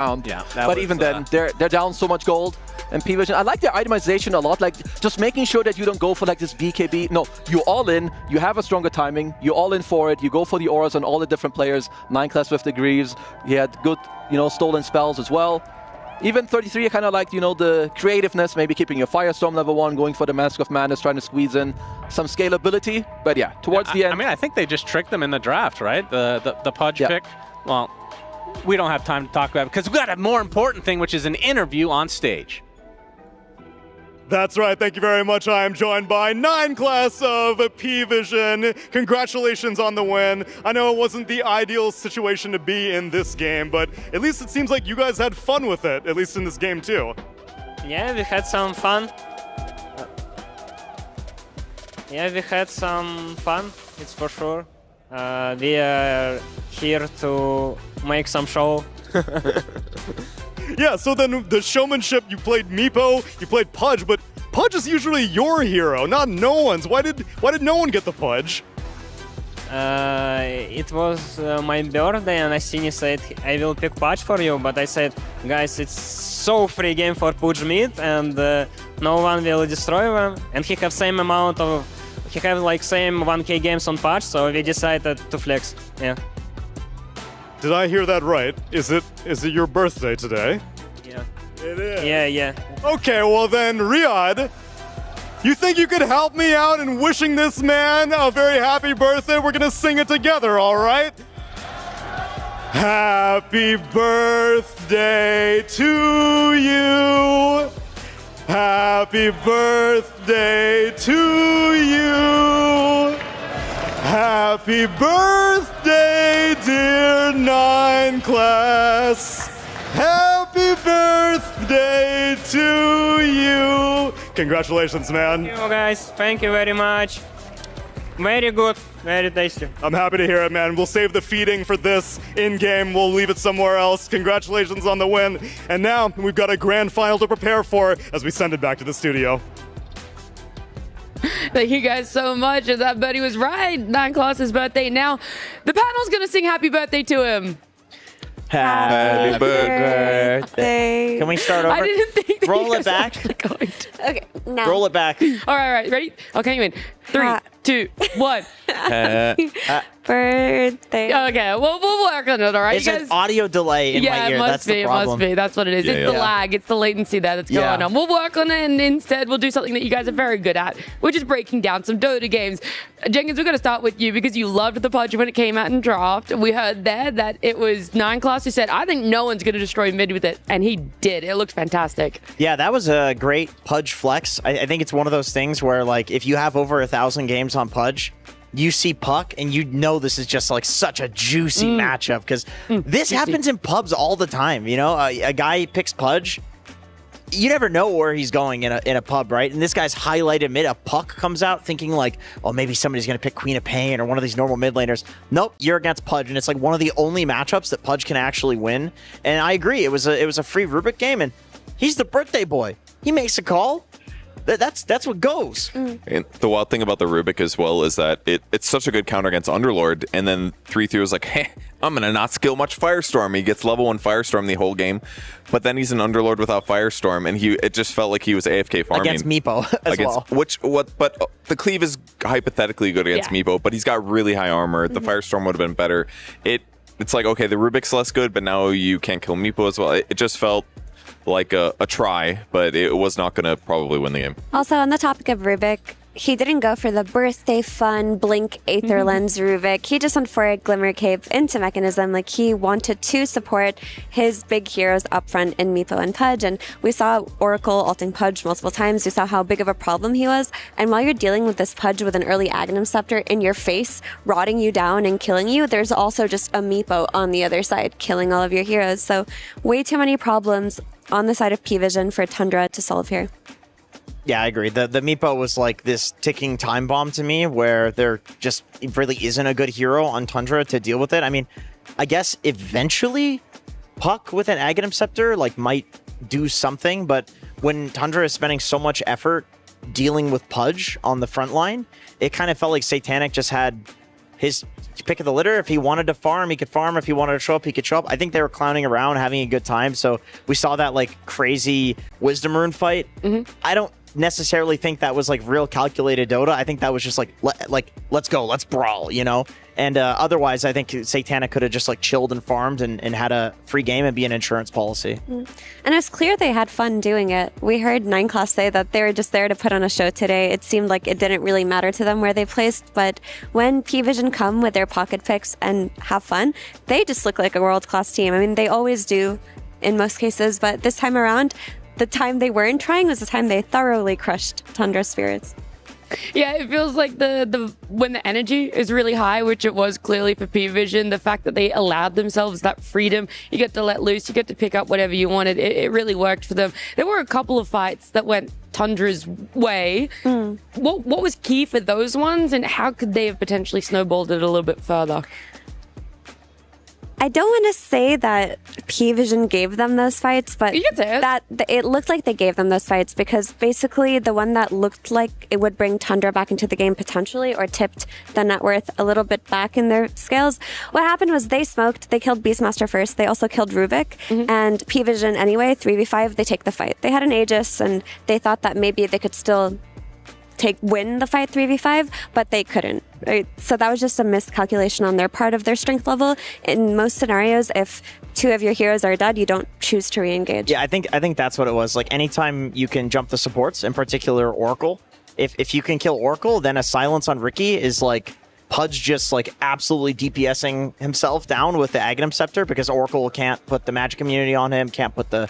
round. Yeah, but even then, they're down so much gold. And Pvision, I like their itemization a lot, like just making sure that you don't go for like this BKB. No, you all in, you have a stronger timing, you all in for it, you go for the auras on all the different players. 9 class with the Greaves, he had good, stolen spells as well. Even 33, I kind of liked, the creativeness, maybe keeping your Firestorm level 1, going for the Mask of Madness, trying to squeeze in some scalability. But yeah, towards the end. I mean, I think they just tricked them in the draft, right? The Pudge pick. Well, we don't have time to talk about it because we got a more important thing, which is an interview on stage. That's right. Thank you very much. I am joined by 9 class of Pvision. Congratulations on the win. I know it wasn't the ideal situation to be in this game, but at least it seems like you guys had fun with it, at least in this game too. Yeah, we had some fun. It's for sure. We are here to make some show. Yeah, so then the showmanship, you played Meepo, you played Pudge, but Pudge is usually your hero, not no one's. Why did no one get the Pudge? It was my birthday and Estini said, I will pick Pudge for you, but I said, guys, it's so free game for Pudge mid and no one will destroy them. And he have same amount of, he have like same 1k games on Pudge, so we decided to flex, yeah. Did I hear that right? Is it your birthday today? Yeah. It is. Yeah. Okay, well then, Riyadh, you think you could help me out in wishing this man a very happy birthday? We're gonna sing it together, all right? Happy birthday to you. Happy birthday to you. Happy birthday, dear 9 class. Happy birthday to you. Congratulations, man. Thank you, guys. Thank you very much. Very good. Very tasty. I'm happy to hear it, man. We'll save the feeding for this in-game. We'll leave it somewhere else. Congratulations on the win. And now we've got a grand final to prepare for as we send it back to the studio. Thank you guys so much. As that buddy was right, 9 class's birthday. Now, the panel's going to sing happy birthday to him. Happy birthday. Can we start over? I didn't think that Roll it back. Okay, now. Roll it back. All right, ready? Okay, you in. 3, 2, 1. Birthday. Okay, we'll work on it, all right? It's an audio delay in my ear. It must That's be. the problem. It must be. That's what it is. It's the lag. It's the latency that's going on. We'll work on it, and instead we'll do something that you guys are very good at, which is breaking down some Dota games. Jenkins, we're going to start with you because you loved the Pudge when it came out in draft. We heard there that it was 9 class who said, I think no one's going to destroy mid with it, and he did. It looked fantastic. Yeah, that was a great Pudge flex. I think it's one of those things where, like, if you have over 1,000 games on Pudge, you see Puck and you know this is just like such a juicy matchup because this happens in pubs all the time. You know, a guy picks Pudge, you never know where he's going in a pub, right? And this guy's highlighted mid, a Puck comes out thinking like, oh, maybe somebody's going to pick Queen of Pain or one of these normal mid laners. Nope, you're against Pudge, and it's like one of the only matchups that Pudge can actually win. And I agree, it was a free Rubik game, and he's the birthday boy. He makes a call. That's what goes. And the wild thing about the Rubik as well is that it's such a good counter against Underlord, and then 3-3 was like, hey, I'm going to not skill much Firestorm. He gets level 1 Firestorm the whole game, but then he's an Underlord without Firestorm, and it just felt like he was AFK farming. Against Meepo as well. But the cleave is hypothetically good against Meepo, but he's got really high armor. The Firestorm would have been better. It's like, okay, the Rubik's less good, but now you can't kill Meepo as well. It just felt like a try, but it was not going to probably win the game. Also, on the topic of Rubik, he didn't go for the birthday fun blink Aether Lens Rubik. He just went for a Glimmer Cape into Mechanism. Like, he wanted to support his big heroes up front in Meepo and Pudge. And we saw Oracle ulting Pudge multiple times. We saw how big of a problem he was. And while you're dealing with this Pudge with an early Aghanim Scepter in your face, rotting you down and killing you, there's also just a Meepo on the other side, killing all of your heroes. So way too many problems on the side of Pvision for Tundra to solve here. Yeah, I agree. The Meepo was like this ticking time bomb to me where there just really isn't a good hero on Tundra to deal with it. I mean, I guess eventually Puck with an Aghanim Scepter like might do something, but when Tundra is spending so much effort dealing with Pudge on the front line, it kind of felt like Satanic just had his pick of the litter. If he wanted to farm, he could farm. If he wanted to show up, he could show up. I think they were clowning around, having a good time. So we saw that like crazy Wisdom Rune fight. I don't necessarily think that was like real calculated Dota. I think that was just like let's go, let's brawl, you know. And otherwise, I think Satanic could have just like chilled and farmed and had a free game and be an insurance policy. And it's clear they had fun doing it. We heard 9class say that they were just there to put on a show today. It seemed like it didn't really matter to them where they placed, but when P-Vision come with their pocket picks and have fun, they just look like a world-class team. I mean, they always do in most cases, but this time around, the time they weren't trying was the time they thoroughly crushed Tundra Spirits. Yeah, it feels like the when the energy is really high, which it was clearly for P-Vision, the fact that they allowed themselves that freedom, you get to let loose, you get to pick up whatever you wanted, it really worked for them. There were a couple of fights that went Tundra's way. What was key for those ones, and how could they have potentially snowballed it a little bit further? I don't want to say that P-Vision gave them those fights, but you can say it. That it looked like they gave them those fights because basically the one that looked like it would bring Tundra back into the game potentially or tipped the net worth a little bit back in their scales. What happened was they smoked, they killed Beastmaster first, they also killed Rubik, and P-Vision anyway, 3v5, they take the fight. They had an Aegis and they thought that maybe they could still win the fight 3v5, but they couldn't. Right? So that was just a miscalculation on their part of their strength level. In most scenarios, if two of your heroes are dead, you don't choose to re-engage. Yeah, I think that's what it was. Like anytime you can jump the supports, in particular Oracle, if you can kill Oracle, then a silence on Ricky is like Pudge just like absolutely DPSing himself down with the Aghanim Scepter because Oracle can't put the magic immunity on him, can't put the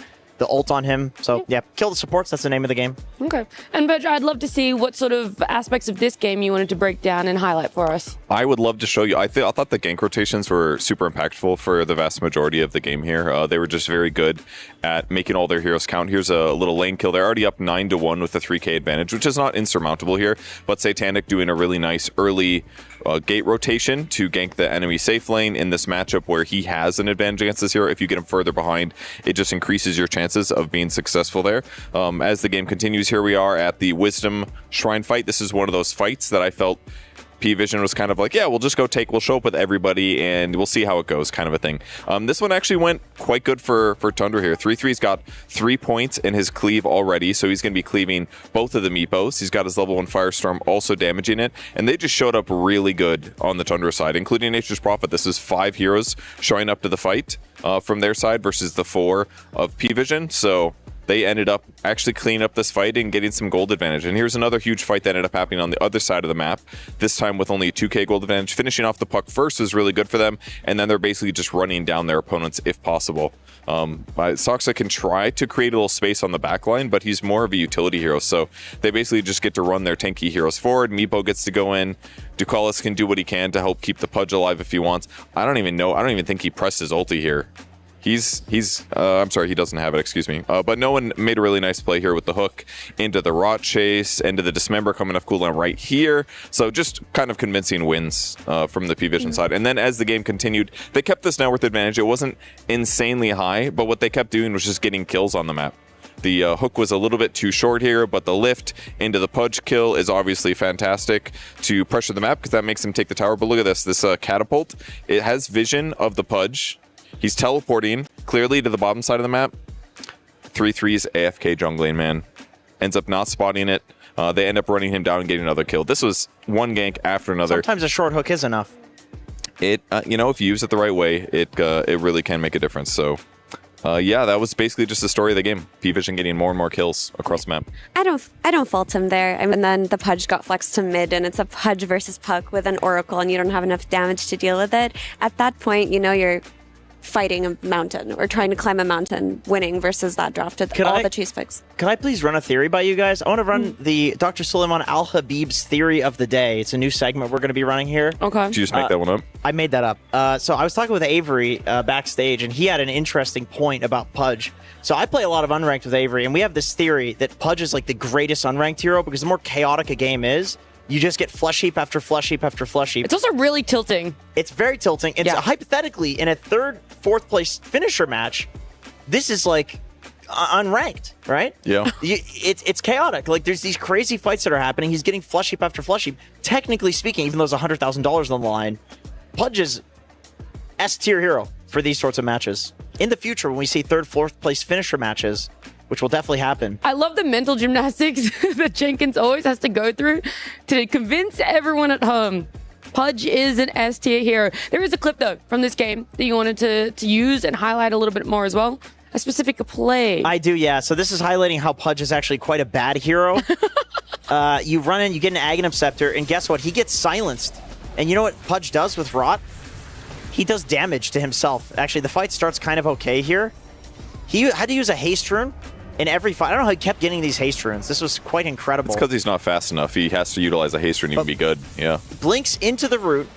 ult on him. So yeah, kill the supports. That's the name of the game. Okay. And Pudge, I'd love to see what sort of aspects of this game you wanted to break down and highlight for us. I would love to show you. I thought the gank rotations were super impactful for the vast majority of the game here. They were just very good at making all their heroes count. Here's a little lane kill. They're already up 9-1 with a 3k advantage, which is not insurmountable here, but Satanic doing a really nice early gate rotation to gank the enemy safe lane in this matchup where he has an advantage against this hero. If you get him further behind, it just increases your chances of being successful there. As the game continues, here we are at the Wisdom Shrine fight. This is one of those fights that I felt P-Vision was kind of like, yeah, we'll just go we'll show up with everybody and we'll see how it goes kind of a thing. This one actually went quite good for Tundra here. 3-3's got 3 points in his cleave already, so he's going to be cleaving both of the meepos. He's got his level 1 Firestorm also damaging it, and they just showed up really good on the Tundra side, including Nature's Prophet. This is 5 heroes showing up to the fight from their side versus the 4 of P-Vision, so they ended up actually cleaning up this fight and getting some gold advantage. And here's another huge fight that ended up happening on the other side of the map, this time with only a 2k gold advantage. Finishing off the puck first was really good for them, and then they're basically just running down their opponents if possible. Soxa can try to create a little space on the back line, but he's more of a utility hero, so they basically just get to run their tanky heroes forward. Meepo gets to go in. Ducalis can do what he can to help keep the Pudge alive if he wants. I don't even think he pressed his ulti here. I'm sorry, he doesn't have it, excuse me. But no one made a really nice play here with the hook into the Rot Chase, into the Dismember coming off cooldown right here. So just kind of convincing wins from the P-Vision side. And then as the game continued, they kept this net worth advantage. It wasn't insanely high, but what they kept doing was just getting kills on the map. The hook was a little bit too short here, but the lift into the Pudge kill is obviously fantastic to pressure the map because that makes him take the tower. But look at this catapult. It has vision of the Pudge. He's teleporting clearly to the bottom side of the map. 3-3's AFK jungling, man. Ends up not spotting it. They end up running him down and getting another kill. This was one gank after another. Sometimes a short hook is enough. It, if you use it the right way, it really can make a difference. So, yeah, that was basically just the story of the game. P-Vision getting more and more kills across the map. I don't fault him there. I mean, then the Pudge got flexed to mid, and it's a Pudge versus Puck with an Oracle, and you don't have enough damage to deal with it. At that point, you're fighting a mountain or trying to climb a mountain, winning versus that drafted the cheese picks. Can I please run a theory by you guys? I want to run the Dr. Suleiman Al-Habib's theory of the day. It's a new segment we're going to be running here. Okay. Did you just make that one up? I made that up. So I was talking with Avery backstage, and he had an interesting point about Pudge. So I play a lot of unranked with Avery, and we have this theory that Pudge is like the greatest unranked hero because the more chaotic a game is, you just get flush heap after flush heap after flush heap. It's also really tilting. It's very tilting. It's hypothetically in a 3rd, 4th place finisher match. This is like unranked, right? Yeah. It's chaotic. Like, there's these crazy fights that are happening. He's getting flush heap after flush heap. Technically speaking, even though there's $100,000 on the line, Pudge is S-tier hero for these sorts of matches. In the future, when we see third, fourth place finisher matches, which will definitely happen. I love the mental gymnastics that Jenkins always has to go through to convince everyone at home Pudge is an S-tier hero. There is a clip, though, from this game that you wanted to use and highlight a little bit more as well. A specific play. I do, yeah. So this is highlighting how Pudge is actually quite a bad hero. You run in, you get an Aghanim Scepter, and guess what? He gets silenced. And you know what Pudge does with Rot? He does damage to himself. Actually, the fight starts kind of okay here. He had to use a haste rune in every fight. I don't know how he kept getting these haste runes. This was quite incredible. It's because he's not fast enough. He has to utilize a haste rune to even be good. Yeah. Blinks into the root.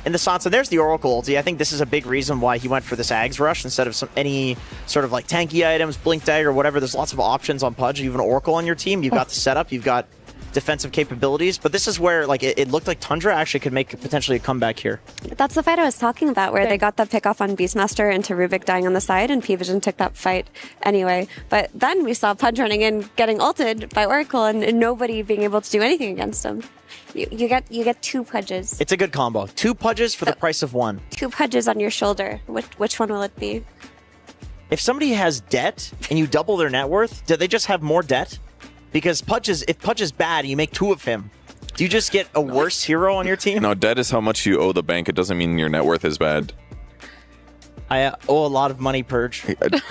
And the Sansa, there's the Oracle ulti. I think this is a big reason why he went for this Ags Rush instead of any sort of like tanky items, Blink Dagger, whatever. There's lots of options on Pudge. You have an Oracle on your team. You've got the setup. You've got defensive capabilities. But this is where like it looked like Tundra actually could make potentially a comeback here. That's the fight I was talking about, where they got the pick off on Beastmaster into Rubik dying on the side, and P-Vision took that fight anyway. But then we saw Pudge running in, getting ulted by Oracle, and nobody being able to do anything against him. You get two Pudges. It's a good combo. Two Pudges for the price of one. Two Pudges on your shoulder. Which one will it be? If somebody has debt and you double their net worth, do they just have more debt? Because if Pudge is bad and you make two of him, do you just get a worse hero on your team? No, debt is how much you owe the bank. It doesn't mean your net worth is bad. I owe a lot of money, Purge.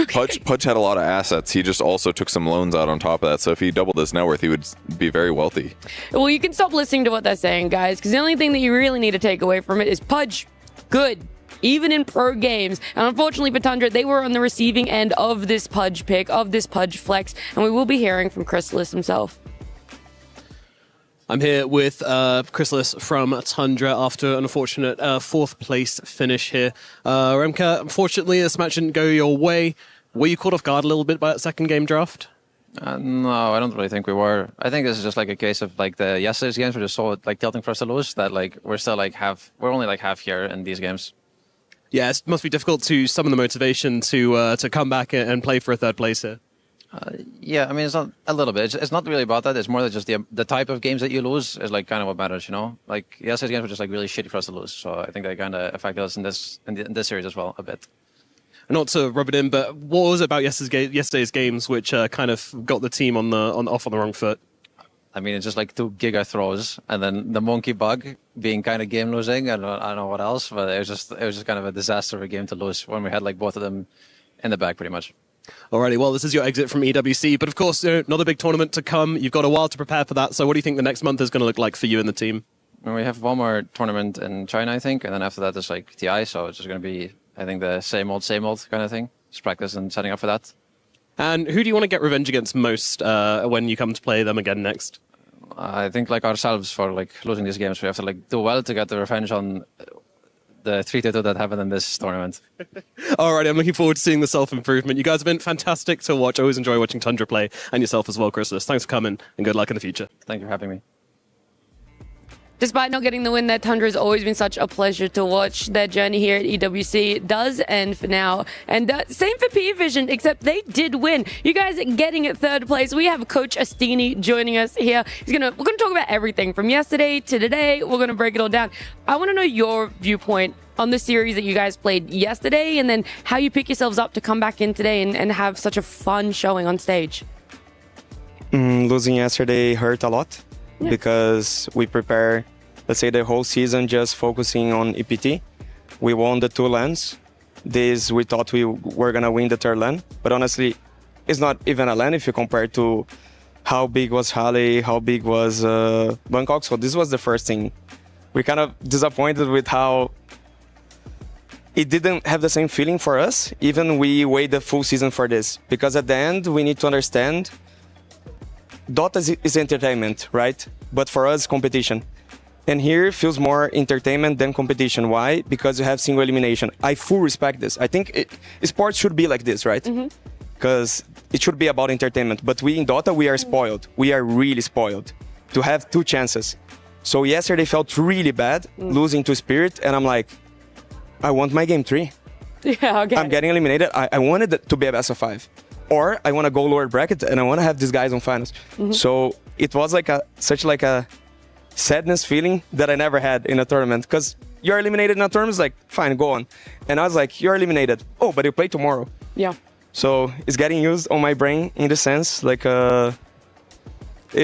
Pudge had a lot of assets. He just also took some loans out on top of that. So if he doubled his net worth, he would be very wealthy. Well, you can stop listening to what they're saying, guys, because the only thing that you really need to take away from it is Pudge, good, even in pro games. And unfortunately for Tundra, they were on the receiving end of this Pudge pick, of this Pudge flex, and we will be hearing from Chrysis himself. I'm here with Chrysis from Tundra after an unfortunate fourth place finish here. Remka, unfortunately, this match didn't go your way. Were you caught off guard a little bit by that second game draft? No, I don't really think we were. I think this is just like a case of like the yesterday's games were just so like tilting for us to lose that like we're still like we're only like half here in these games. Yeah, it must be difficult to summon the motivation to come back and play for a third place here. Yeah, I mean, it's not a little bit. It's not really about that. It's more that just the type of games that you lose is like kind of what matters, you know? Like, yesterday's games were just like really shitty for us to lose. So I think they kind of affected us in this series as well a bit. Not to rub it in, but what was it about yesterday's games which kind of got the team off on the wrong foot? I mean, it's just like 2 giga throws, and then the monkey bug being kind of game losing. I don't know what else, but it was just kind of a disaster of a game to lose when we had like both of them in the bag pretty much. Alrighty, well, this is your exit from EWC, but of course, another big tournament to come. You've got a while to prepare for that. So what do you think the next month is going to look like for you and the team? We have one more tournament in China, I think, and then after that there's like TI, so it's just going to be, I think, the same old kind of thing. Just practice and setting up for that. And who do you want to get revenge against most when you come to play them again next? I think like ourselves for like losing these games, we have to like do well to get the revenge on the 3-2 that happened in this tournament. Alright, I'm looking forward to seeing the self-improvement. You guys have been fantastic to watch. I always enjoy watching Tundra play, and yourself as well, Chrysis. Thanks for coming, and good luck in the future. Thank you for having me. Despite not getting the win there, Tundra has always been such a pleasure to watch. Their journey here at EWC does end for now. And same for P-Vision, except they did win. You guys are getting at third place. We have Coach Estini joining us here. We're going to talk about everything from yesterday to today. We're going to break it all down. I want to know your viewpoint on the series that you guys played yesterday, and then how you pick yourselves up to come back in today and have such a fun showing on stage. Losing yesterday hurt a lot. Yeah. Because we prepare, let's say, the whole season just focusing on EPT. We won the 2 LANs. This, we thought we were going to win the 3rd LAN. But honestly, it's not even a LAN if you compare to how big was Halle, how big was Bangkok. So this was the first thing. We're kind of disappointed with how it didn't have the same feeling for us, even we wait the full season for this. Because at the end, we need to understand Dota is entertainment, right? But for us, competition. And here feels more entertainment than competition. Why? Because you have single elimination. I fully respect this. I think sports should be like this, right? Because it should be about entertainment. But we in Dota, we are spoiled. We are really spoiled to have 2 chances. So yesterday felt really bad, losing to Spirit. And I'm like, I want my game 3. Yeah, okay. I'm getting eliminated. I wanted it to be a best of 5. or I want to go lower bracket and I want to have these guys on finals. So it was like such a sadness feeling that I never had in a tournament, because you're eliminated in a tournament, it's like, fine, go on. And I was like, you're eliminated. Oh, but you play tomorrow. Yeah. So it's getting used on my brain in the sense, like, it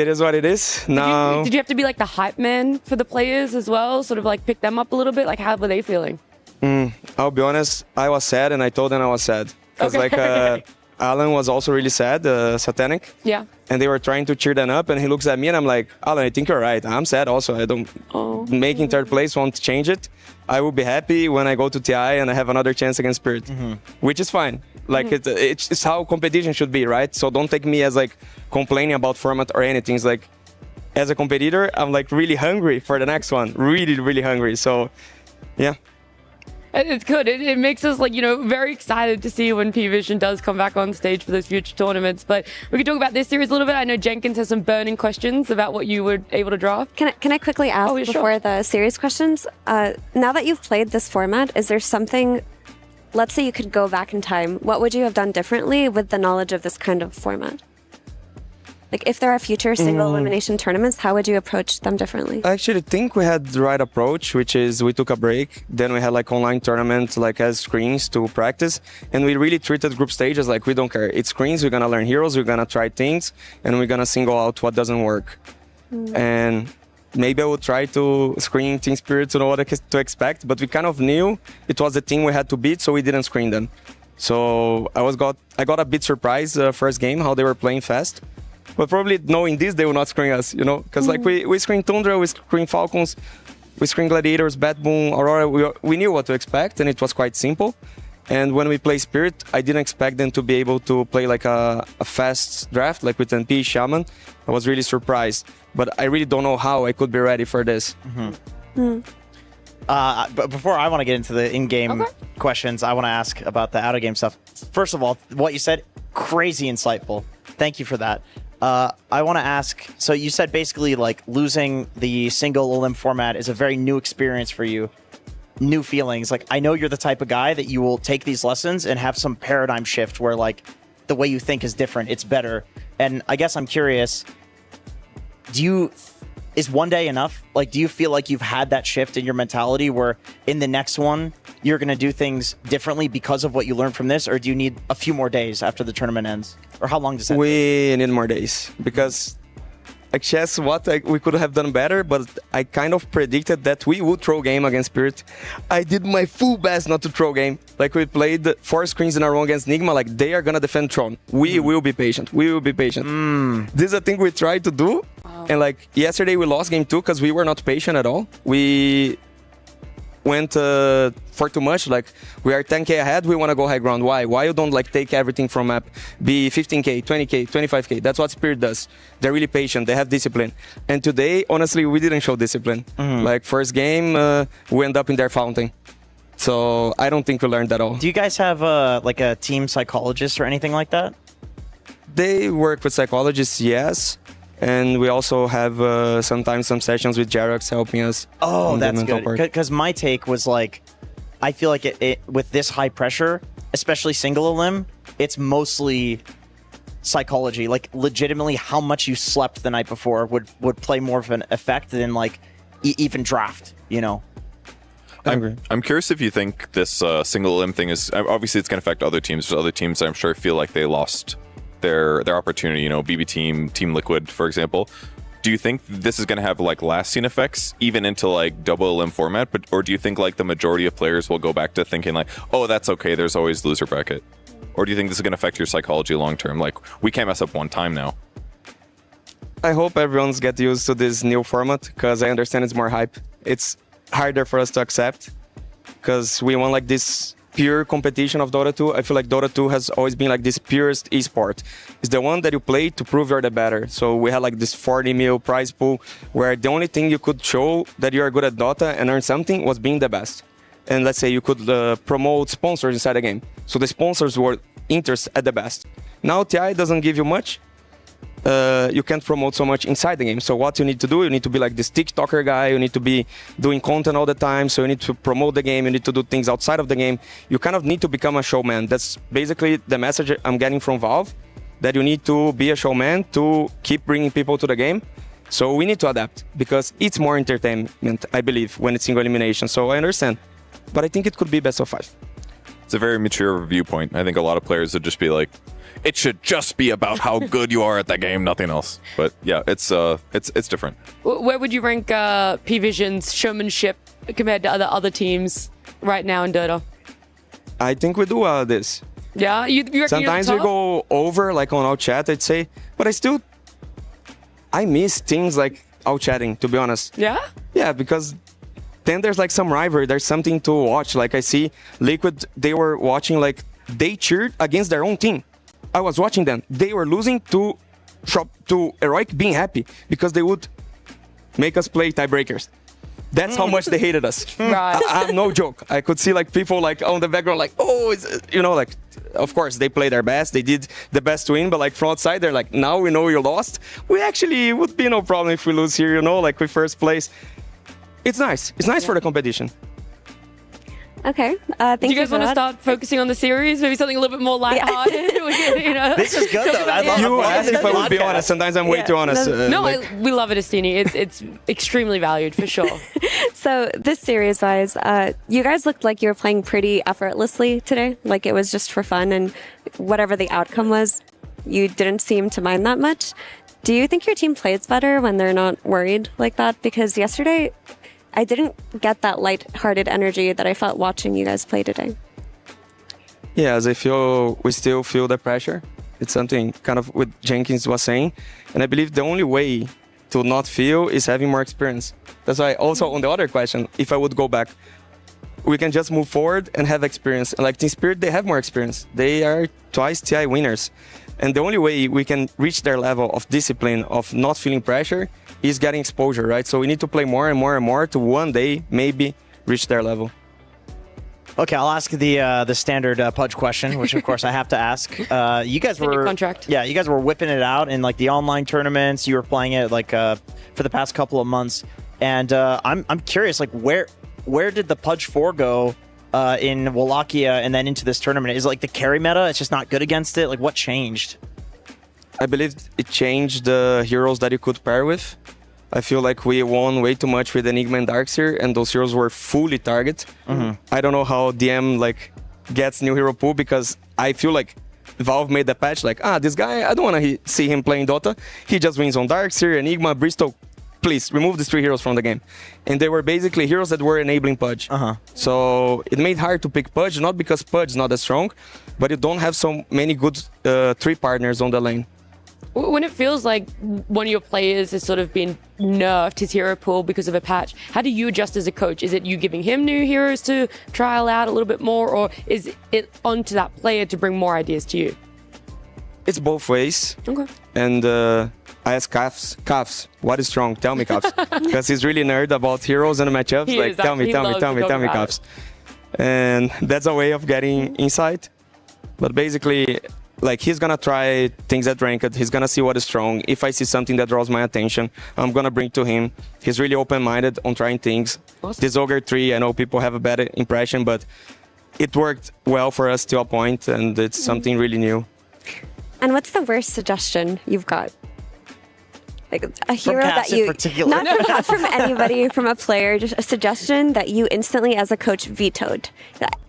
is what it is. Now, Did you have to be like the hype man for the players as well? Sort of like pick them up a little bit? Like, how were they feeling? I'll be honest, I was sad and I told them I was sad. Because Alan was also really sad, Satanic. Yeah. And they were trying to cheer them up, and he looks at me and I'm like, Alan, I think you're right. I'm sad also. I don't, making third place won't change it. I will be happy when I go to TI and I have another chance against Spirit, which is fine. Like it's how competition should be, right? So don't take me as like complaining about format or anything. It's like, as a competitor, I'm like really hungry for the next one. Really, really hungry. So, yeah. It's good. It makes us like, very excited to see when P-Vision does come back on stage for those future tournaments. But we can talk about this series a little bit. I know Jenkins has some burning questions about what you were able to draft. Can I quickly ask before the series questions? Now that you've played this format, is there something, let's say you could go back in time, what would you have done differently with the knowledge of this kind of format? Like, if there are future single elimination tournaments, how would you approach them differently? I actually think we had the right approach, which is we took a break. Then we had like online tournaments, like as screens to practice. And we really treated group stages like we don't care. It's screens, we're going to learn heroes, we're going to try things, and we're going to single out what doesn't work. And maybe I would try to screen Team Spirit to know what to expect, but we kind of knew it was the team we had to beat, so we didn't screen them. So I got a bit surprised first game, how they were playing fast. But probably knowing this, they will not screen us, Because like we screen Tundra, we screen Falcons, we screen Gladiators, Bat Boom, Aurora. We knew what to expect, and it was quite simple. And when we play Spirit, I didn't expect them to be able to play like a fast draft, like with NP, Shaman. I was really surprised. But I really don't know how I could be ready for this. But before I want to get into the in-game questions, I want to ask about the out-of-game stuff. First of all, what you said, crazy insightful. Thank you for that. I want to ask, so you said basically like losing the single elim format is a very new experience for you, new feelings. Like, I know you're the type of guy that you will take these lessons and have some paradigm shift where like the way you think is different, it's better. And I guess I'm curious, is one day enough? Like, do you feel like you've had that shift in your mentality where in the next one, you're going to do things differently because of what you learned from this? Or do you need a few more days after the tournament ends? Or how long does that take? We need more days because like chess, we could have done better, but I kind of predicted that we would throw game against Spirit. I did my full best not to throw game. Like, we played 4 screens in a row against Nigma, like they are gonna defend Tron. We will be patient. We will be patient. This is a thing we tried to do. And like yesterday we lost game 2 because we were not patient at all. We went for too much. Like, we are 10k ahead, we want to go high ground. Why you don't like take everything from map? Be 15k, 20k, 25k. That's what Spirit does. They're really patient, they have discipline. And today, honestly, we didn't show discipline. Like, first game, we end up in their fountain. So I don't think we learned at all. Do you guys have like a team psychologist or anything like that? They work with psychologists, yes. And we also have sometimes some sessions with Jarox helping us. Oh, that's good. Because my take was like, I feel like it with this high pressure, especially single elim, it's mostly psychology. Like, legitimately, how much you slept the night before would play more of an effect than like even draft. I'm curious if you think this single elim thing is obviously it's going to affect other teams. There's other teams I'm sure feel like they lost their opportunity, BB Team, Team Liquid, for example. Do you think this is going to have like lasting effects even into like double elim format, or do you think like the majority of players will go back to thinking like, oh, that's okay, there's always loser bracket? Or do you think this is going to affect your psychology long term? Like, we can't mess up one time now. I hope everyone's get used to this new format because I understand it's more hype. It's harder for us to accept because we want like this pure competition of Dota2. I feel like Dota2 has always been like this purest esport. It's the one that you play to prove you're the better. So we had like this 40 mil prize pool where the only thing you could show that you are good at Dota and earn something was being the best. And let's say you could promote sponsors inside the game. So the sponsors were interested at the best. Now TI doesn't give you much. you can't promote so much inside the game. So what you need to do, you need to be like this TikToker guy, you need to be doing content all the time, so you need to promote the game, you need to do things outside of the game. You kind of need to become a showman. That's basically the message I'm getting from Valve, that you need to be a showman to keep bringing people to the game. So we need to adapt, because it's more entertainment, I believe, when it's single elimination. So I understand. But I think it could be best of 5. It's a very mature viewpoint. I think a lot of players would just be like, it should just be about how good you are at that game, nothing else. But yeah, it's different. Where would you rank P-Vision's showmanship compared to other teams right now in Dota? I think we do this. Yeah? You reckon Sometimes you're we the top? go over, like on our chat, I'd say. But I miss things like out chatting, to be honest. Yeah? Yeah, because then there's like some rivalry, there's something to watch. Like I see Liquid, they were watching, like they cheered against their own team. I was watching them. They were losing to Heroic being happy because they would make us play tiebreakers. That's how much they hated us. Right. I'm no joke. I could see like people like on the background like, oh, like, of course they play their best. They did the best to win, but like from outside they're like, now we know you lost. We actually would be no problem if we lose here, like with first place. It's nice. It's nice for the competition. Okay. Thank you. Do you guys want to start focusing on the series? Maybe something a little bit more lighthearted? This is good, though. I love You it. asked if I would be honest. Sometimes I'm way too honest. We love it, Estini. It's extremely valued, for sure. So this series-wise, you guys looked like you were playing pretty effortlessly today. Like it was just for fun, and whatever the outcome was, you didn't seem to mind that much. Do you think your team plays better when they're not worried like that? Because yesterday, I didn't get that light-hearted energy that I felt watching you guys play today. Yeah, as I feel, we still feel the pressure. It's something kind of what Jenkins was saying. And I believe the only way to not feel is having more experience. That's why also on the other question, if I would go back, we can just move forward and have experience. And like Team Spirit, they have more experience. They are twice TI winners. And the only way we can reach their level of discipline, of not feeling pressure, is getting exposure, right? So we need to play more and more and more to one day maybe reach their level. Okay, I'll ask the standard Pudge question, which of course I have to ask. You guys were contract. Yeah, you guys were whipping it out in like the online tournaments. You were playing it like for the past couple of months, and I'm curious, like where did the Pudge 4 go in Wallachia and then into this tournament? Is it like the carry meta? It's just not good against it. Like what changed? I believe it changed the heroes that you could pair with. I feel like we won way too much with Enigma and Darkseer, and those heroes were fully target. I don't know how DM like gets new hero pool, because I feel like Valve made the patch like, this guy, I don't want to see him playing Dota. He just wins on Darkseer, Enigma, Bristol. Please remove these 3 heroes from the game. And they were basically heroes that were enabling Pudge. So it made hard to pick Pudge, not because Pudge is not as strong, but you don't have so many good 3 partners on the lane. When it feels like one of your players has sort of been nerfed his hero pool because of a patch, how do you adjust as a coach? Is it you giving him new heroes to trial out a little bit more, or is it onto that player to bring more ideas to you? It's both ways. Okay. And I asked Kafs, what is strong? Tell me, Kafs. Because he's really nerd about heroes and matchups. He like, is, tell me, Kafs. And that's a way of getting insight. But basically, like, he's gonna try things at ranked. He's gonna see what is strong. If I see something that draws my attention, I'm gonna bring to him. He's really open-minded on trying things. Awesome. This Ogre 3, I know people have a bad impression, but it worked well for us to a point, and it's something really new. And what's the worst suggestion you've got? Like a hero Cass that you, in particular. not from anybody, from a player, just a suggestion that you instantly as a coach vetoed.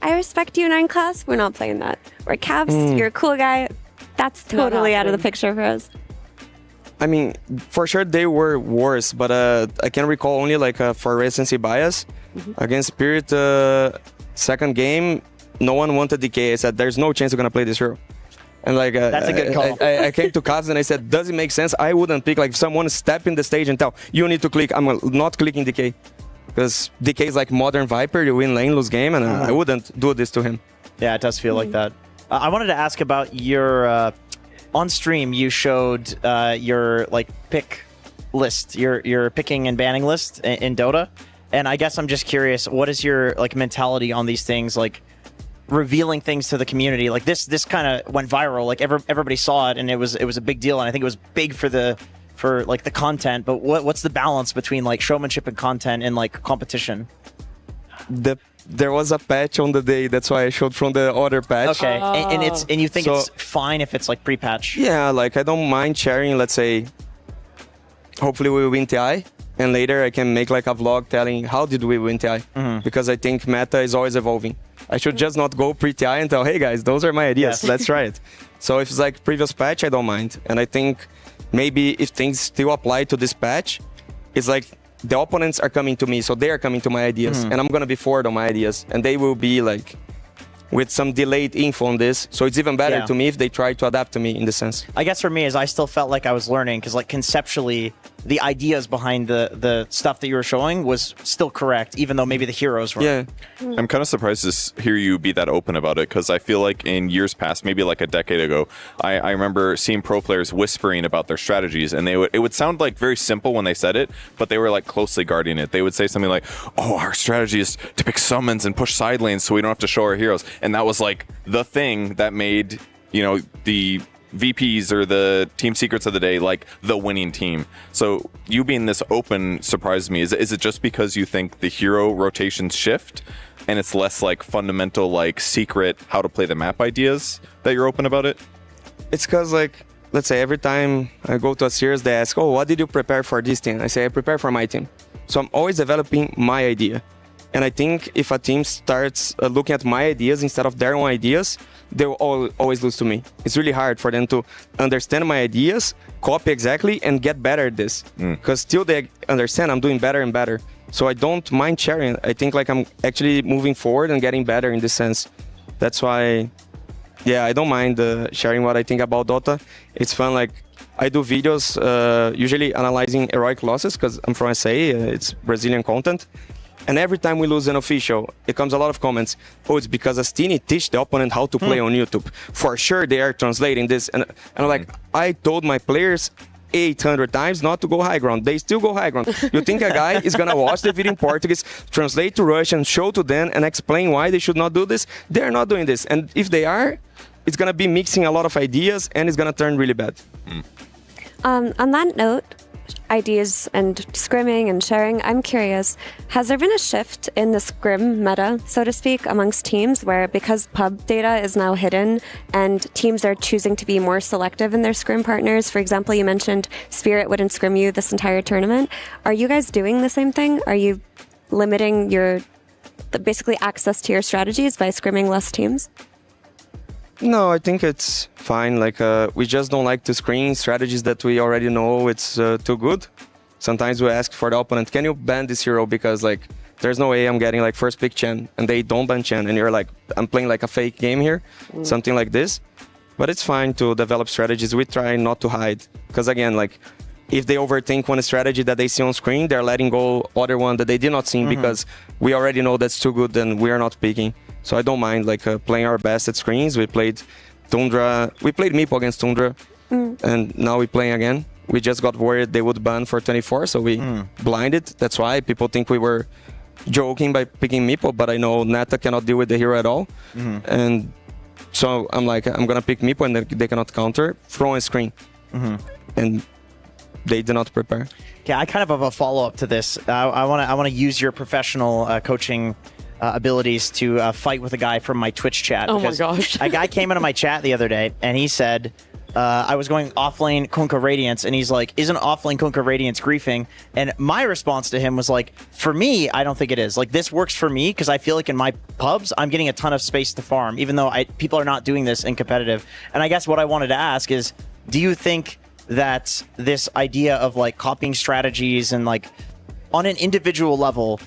I respect you, 9 class, we're not playing that. Or Cavs, you're a cool guy. That's totally out of the picture for us. I mean, for sure they were worse, but I can recall only like for recency bias. Against Spirit, second game, no one wanted DK. I said, there's no chance we're going to play this hero. And like that's a good call. I came to Kaz and I said, does it make sense? I wouldn't pick, like, if someone step in the stage and tell, you need to click, I'm not clicking DK. Because DK is like modern Viper, you win lane, lose game, and I wouldn't do this to him. Yeah, it does feel like that. I wanted to ask about your, on stream you showed your like pick list, your picking and banning list in Dota. And I guess I'm just curious, what is your like mentality on these things? Like, revealing things to the community. Like this kind of went viral. Like everybody saw it, and it was a big deal. And I think it was big for the content. But what's the balance between like showmanship and content and like competition? There was a patch on the day. That's why I showed from the other patch. Okay, and you think it's fine if it's like pre-patch? Yeah, like I don't mind sharing. Let's say, hopefully we win TI, and later I can make like a vlog telling how did we win TI, because I think meta is always evolving. I should just not go pre-TI and tell, hey guys, those are my ideas. Let's try it. So if it's like previous patch, I don't mind. And I think maybe if things still apply to this patch, it's like the opponents are coming to me, so they are coming to my ideas, and I'm gonna be forward on my ideas, and they will be like with some delayed info on this, so it's even better to me if they try to adapt to me in the sense. I guess for me is I still felt like I was learning, because like conceptually the ideas behind the stuff that you were showing was still correct, even though maybe the heroes weren't. Yeah. I'm kind of surprised to hear you be that open about it, because I feel like in years past, maybe like a decade ago, I remember seeing pro players whispering about their strategies, and it would sound like very simple when they said it, but they were like closely guarding it. They would say something like, oh, our strategy is to pick summons and push side lanes so we don't have to show our heroes. And that was like the thing that made, the VPs or the team secrets of the day like the winning team. So you being this open surprised me. Is it just because you think the hero rotations shift and it's less like fundamental like secret how to play the map ideas that you're open about it? It's because like, let's say every time I go to a series, they ask, oh, what did you prepare for this team? I say I prepare for my team. So I'm always developing my idea. And I think if a team starts looking at my ideas instead of their own ideas, they'll always lose to me. It's really hard for them to understand my ideas, copy exactly, and get better at this. Because still they understand I'm doing better and better. So I don't mind sharing. I think like I'm actually moving forward and getting better in this sense. That's why, yeah, I don't mind sharing what I think about Dota. It's fun. Like I do videos usually analyzing heroic losses because I'm from SA. It's Brazilian content. And every time we lose an official, it comes a lot of comments. Oh, it's because Estini teach the opponent how to play on YouTube. For sure, they are translating this. And I'm like, I told my players 800 times not to go high ground. They still go high ground. You think a guy is going to watch the video in Portuguese, translate to Russian, show to them, and explain why they should not do this? They're not doing this. And if they are, it's going to be mixing a lot of ideas, and it's going to turn really bad. On that note, ideas and scrimming and sharing, I'm curious, has there been a shift in the scrim meta, so to speak, amongst teams where because pub data is now hidden and teams are choosing to be more selective in their scrim partners? For example, you mentioned Spirit wouldn't scrim you this entire tournament. Are you guys doing the same thing? Are you limiting your basically access to your strategies by scrimming less teams? No, I think it's fine. Like we just don't like to screen strategies that we already know it's too good. Sometimes we ask for the opponent, can you ban this hero? Because like there's no way I'm getting like first pick Chen and they don't ban Chen and you're like, I'm playing like a fake game here, something like this. But it's fine to develop strategies. We try not to hide. Because again, like if they overthink one strategy that they see on screen, they're letting go other one that they did not see because we already know that's too good and we are not picking. So I don't mind like playing our best at screens. We played Tundra. We played Meepo against Tundra, and now we're playing again. We just got worried they would ban for 24, so we blinded. That's why people think we were joking by picking Meepo, but I know Nata cannot deal with the hero at all. And so I'm like, I'm gonna pick Meepo, and they cannot counter from a screen. And they did not prepare. Yeah, I kind of have a follow-up to this. I want to use your professional coaching abilities to fight with a guy from my Twitch chat. Oh my gosh. A guy came into my chat the other day and he said, I was going offlane Kunkka Radiance, and he's like, isn't offlane Kunkka Radiance griefing? And my response to him was like, for me, I don't think it is. Like, this works for me because I feel like in my pubs, I'm getting a ton of space to farm, even though people are not doing this in competitive. And I guess what I wanted to ask is, do you think that this idea of like copying strategies and like on an individual level,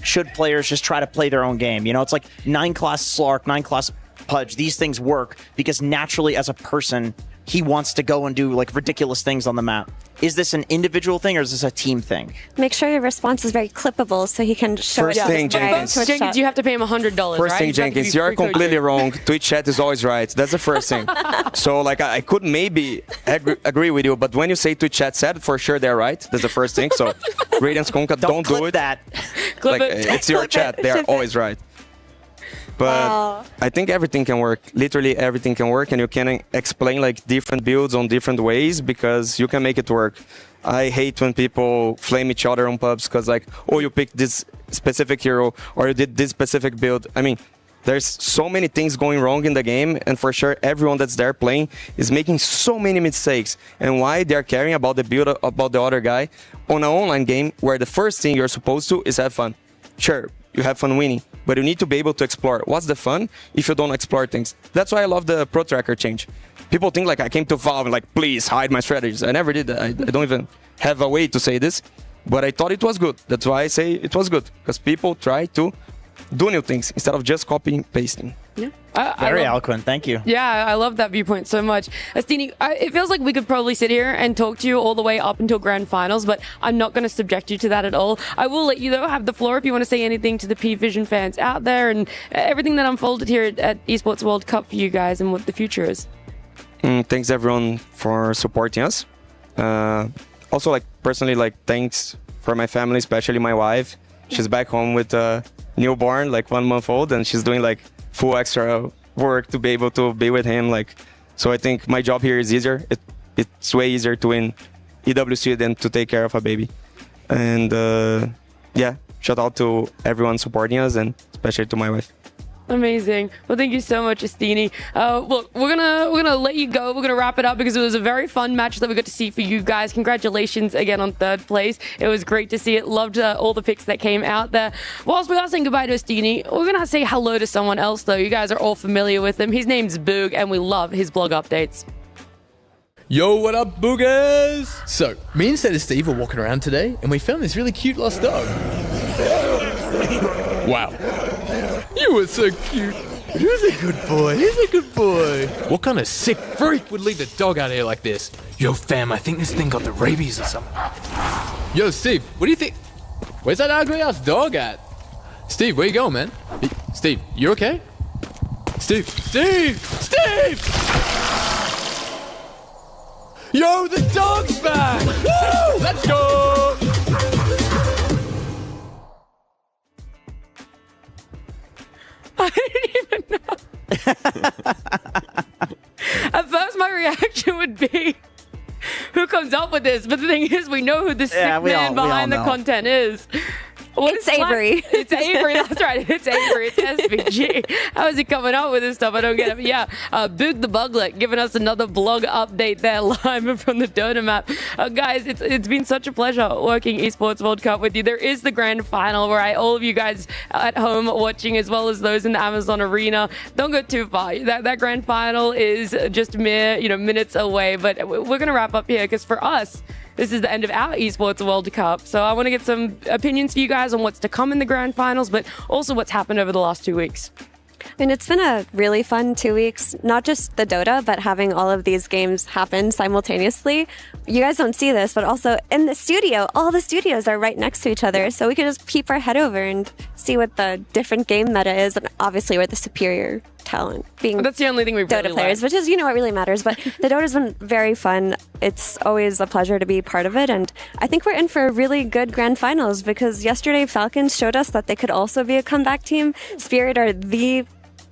should players just try to play their own game? You know, it's like 9-class Slark, 9-class Pudge. These things work because naturally as a person, he wants to go and do like ridiculous things on the map. Is this an individual thing or is this a team thing? Make sure your response is very clippable so he can show First it. thing, Jenkins. Jenkins, you have to pay him $100, First right? thing, Jenkins, you're completely wrong. Twitch chat is always right. That's the first thing. So, like, I could maybe agree with you, but when you say Twitch chat said, for sure they're right. That's the first thing. So, Radiance Kunkka, don't do it. That. Clip like, it. it's your chat. They're always right. But I think everything can work. Literally everything can work, and you can explain like different builds on different ways because you can make it work. I hate when people flame each other on pubs because like, oh, you picked this specific hero or you did this specific build. I mean, there's so many things going wrong in the game, and for sure everyone that's there playing is making so many mistakes. And why they're caring about the build about the other guy on an online game where the first thing you're supposed to is have fun. Sure, you have fun winning, but you need to be able to explore. What's the fun if you don't explore things? That's why I love the Pro Tracker change. People think like I came to Valve and like, please hide my strategies. I never did that. I don't even have a way to say this, but I thought it was good. That's why I say it was good, because people try to do new things instead of just copying and pasting. Yeah. Very eloquent. Thank you. Yeah, I love that viewpoint so much. Estini, it feels like we could probably sit here and talk to you all the way up until grand finals, but I'm not going to subject you to that at all. I will let you, though, have the floor if you want to say anything to the P-Vision fans out there and everything that unfolded here at Esports World Cup for you guys and what the future is. Thanks, everyone, for supporting us. Also, like, personally, like, thanks for my family, especially my wife. She's back home with a newborn, like 1 month old, and she's doing like full extra work to be able to be with him. Like, so I think my job here is easier. It's way easier to win EWC than to take care of a baby. And yeah, shout out to everyone supporting us, and especially to my wife. Amazing. Well, thank you so much, Estini. Look, we're gonna let you go. We're gonna wrap it up because it was a very fun match that we got to see for you guys. Congratulations again on 3rd place. It was great to see it. Loved all the picks that came out there. Whilst we are saying goodbye to Estini, we're gonna say hello to someone else though. You guys are all familiar with him. His name's Boog, and we love his blog updates. Yo, what up, boogers? So, me and Seth and Steve were walking around today, and we found this really cute lost dog. Wow. You were so cute. He's a good boy. He's a good boy. What kind of sick freak would leave the dog out here like this? Yo, fam, I think this thing got the rabies or something. Yo, Steve, what do you think? Where's that ugly-ass dog at? Steve, where you going, man? Hey, Steve, you okay? Steve! Steve! Steve! Yo, the dog's back! Woo! Let's go! I didn't even know. At first, my reaction would be, who comes up with this? But the thing is, we know who the sick man behind the content is. It's Avery. It's Avery, that's right. It's Avery. It's SVG. How is he coming up with this stuff? I don't get it. But yeah, Boog the Buglet giving us another blog update there live from the Dota map. Guys, it's been such a pleasure working Esports World Cup with you. There is the grand final where all of you guys at home watching, as well as those in the Amazon Arena, don't go too far. That grand final is just mere minutes away. But we're going to wrap up here because for us, this is the end of our Esports World Cup. So I want to get some opinions for you guys on what's to come in the grand finals, but also what's happened over the last 2 weeks. I mean, it's been a really fun 2 weeks, not just the Dota, but having all of these games happen simultaneously. You guys don't see this, but also in the studio, all the studios are right next to each other. So we can just peep our head over and see what the different game meta is. And obviously, we're the superior talent, being that's the only thing we've Dota really players, learned. which is, what really matters. But the Dota's been very fun. It's always a pleasure to be part of it. And I think we're in for a really good grand finals because yesterday Falcons showed us that they could also be a comeback team. Spirit are the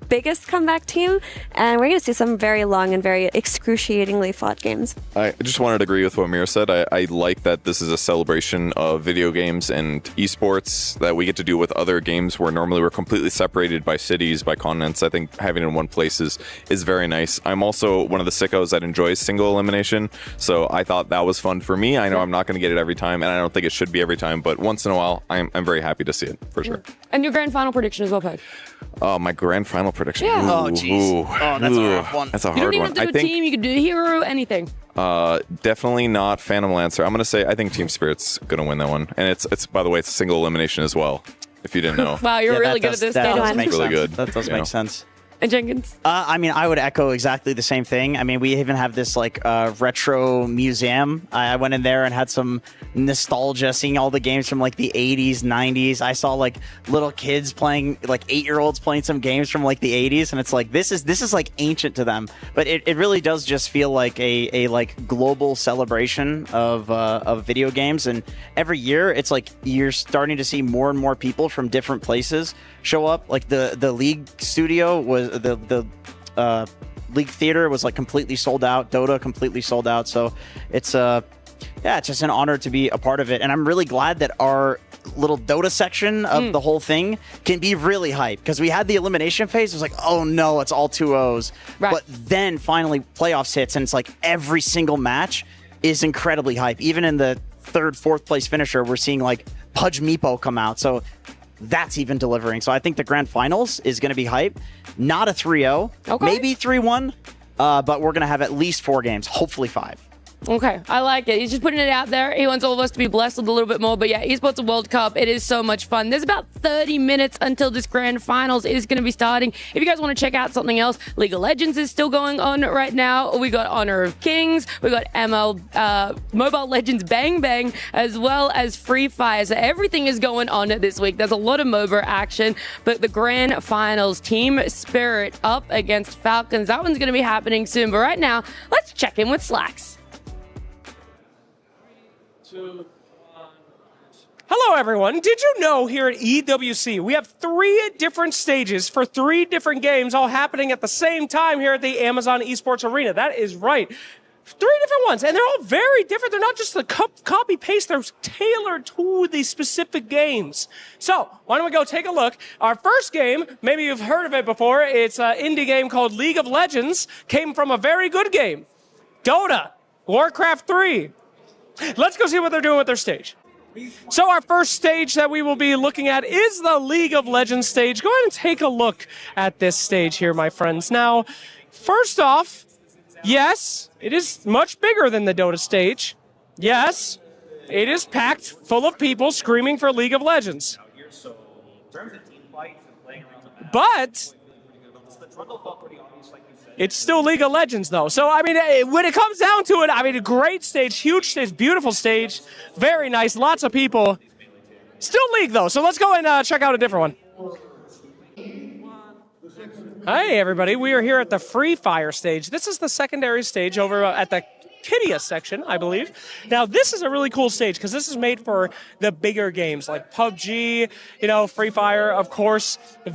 biggest comeback team, and we're going to see some very long and very excruciatingly fought games. I just wanted to agree with what Mira said. I like that this is a celebration of video games and esports that we get to do with other games where normally we're completely separated by cities, by continents. I think having it in one place is very nice. I'm also one of the sickos that enjoys single elimination, so I thought that was fun for me. I know I'm not going to get it every time, and I don't think it should be every time, but once in a while, I'm very happy to see it, for sure. And your grand final prediction as well, Pudge? My grand final prediction. Yeah. Oh, jeez. Oh, that's a rough one. That's a You hard don't even one. have to do a team, you could do a hero, anything. Definitely not Phantom Lancer. I'm going to say I think Team Spirit's going to win that one. And it's by the way, it's a single elimination as well, if you didn't know. Wow, you're really good at this That stuff. does make really sense. good. That does make sense. And Jenkins? I mean, I would echo exactly the same thing. I mean, we even have this retro museum. I went in there and had some nostalgia, seeing all the games from like the 80s, 90s. I saw like little kids playing, like 8-year-olds playing some games from like the 80s, and it's like this is like ancient to them. But it really does just feel like a like global celebration of video games. And every year, it's like you're starting to see more and more people from different places show up. Like the league studio was the league theater was like completely sold out. Dota completely sold out. So it's it's just an honor to be a part of it. And I'm really glad that our little Dota section of the whole thing can be really hyped, because we had the elimination phase. It was like, oh no, it's all 2-0s. Right. But then finally playoffs hits, and it's like every single match is incredibly hype. Even in the 3rd, 4th place finisher, we're seeing like Pudge Meepo come out. So that's even delivering. So I think the grand finals is going to be hype. Not a 3-0, maybe 3-1, but we're going to have at least 4 games, hopefully 5. Okay, I like it. He's just putting it out there. He wants all of us to be blessed with a little bit more. But yeah, Esports World Cup, it is so much fun. There's about 30 minutes until this grand finals is going to be starting. If you guys want to check out something else, League of Legends is still going on right now. We got Honor of Kings. We got Mobile Legends Bang Bang, as well as Free Fire. So everything is going on this week. There's a lot of MOBA action. But the grand finals, Team Spirit up against Falcons. That one's going to be happening soon. But right now, let's check in with Slacks. Hello, everyone. Did you know here at EWC we have 3 different stages for 3 different games all happening at the same time here at the Amazon Esports Arena? That is right. 3 different ones, and they're all very different. They're not just the copy-paste. They're tailored to the specific games. So why don't we go take a look. Our first game, maybe you've heard of it before. It's an indie game called League of Legends. Came from a very good game, Dota, Warcraft 3. Let's go see what they're doing with their stage. So our first stage that we will be looking at is the League of Legends stage. Go ahead and take a look at this stage here, my friends. Now, first off, yes, it is much bigger than the Dota stage. Yes, it is packed full of people screaming for League of Legends. But it's still League of Legends, though. So, I mean, when it comes down to it, I mean, a great stage, huge stage, beautiful stage, very nice, lots of people. Still League, though. So let's go and check out a different one. Hey, everybody. We are here at the Free Fire stage. This is the secondary stage over at the Kidia section, I believe. Now, this is a really cool stage because this is made for the bigger games like PUBG, Free Fire, of course. What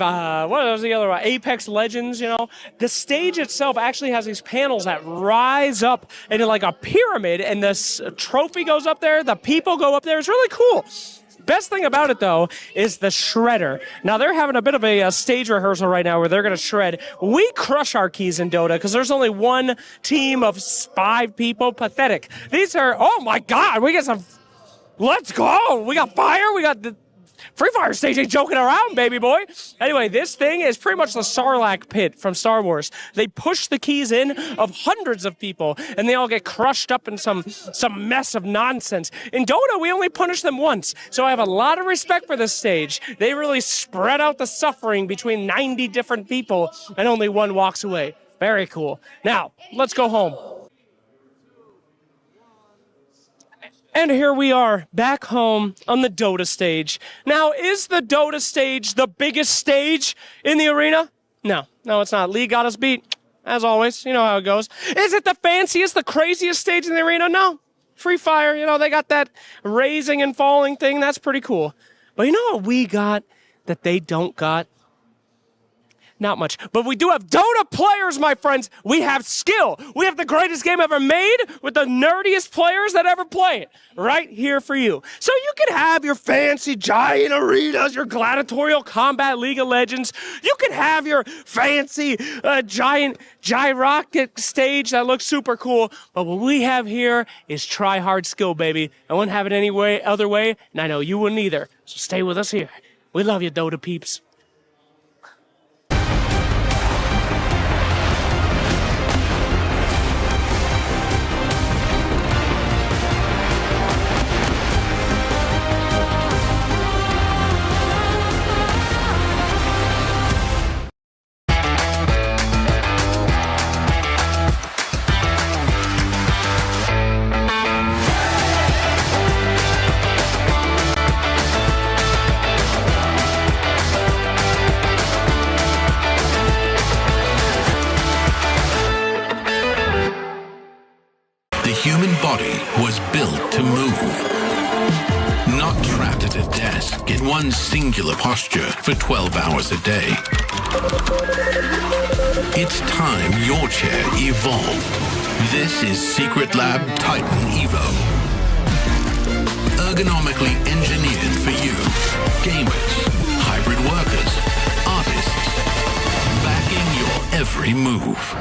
was the other one? Apex Legends, The stage itself actually has these panels that rise up into like a pyramid, and this trophy goes up there. The people go up there. It's really cool. Best thing about it, though, is the shredder. Now, they're having a bit of a stage rehearsal right now where they're going to shred. We crush our keys in Dota because there's only one team of 5 people. Pathetic. These are, oh my God, we got some, let's go. We got fire. We got the Free Fire stage ain't joking around, baby boy. Anyway, this thing is pretty much the Sarlacc pit from Star Wars. They push the keys in of hundreds of people, and they all get crushed up in some mess of nonsense. In Dota, we only punish them once, so I have a lot of respect for this stage. They really spread out the suffering between 90 different people, and only one walks away. Very cool. Now, let's go home. And here we are, back home on the Dota stage. Now, is the Dota stage the biggest stage in the arena? No, it's not. League got us beat, as always. You know how it goes. Is it the fanciest, the craziest stage in the arena? No. Free Fire, they got that raising and falling thing. That's pretty cool. But you know what we got that they don't got? Not much. But we do have Dota players, my friends. We have skill. We have the greatest game ever made with the nerdiest players that ever play it right here for you. So you can have your fancy giant arenas, your gladiatorial combat League of Legends. You can have your fancy giant gyrocket stage that looks super cool. But what we have here is try-hard skill, baby. I wouldn't have it any other way, and I know you wouldn't either. So stay with us here. We love you, Dota peeps. The human body was built to move. Not trapped at a desk in one singular posture for 12 hours a day. It's time your chair evolved. This is Secret Lab Titan Evo. Ergonomically engineered for you, gamers, hybrid workers, artists, backing your every move.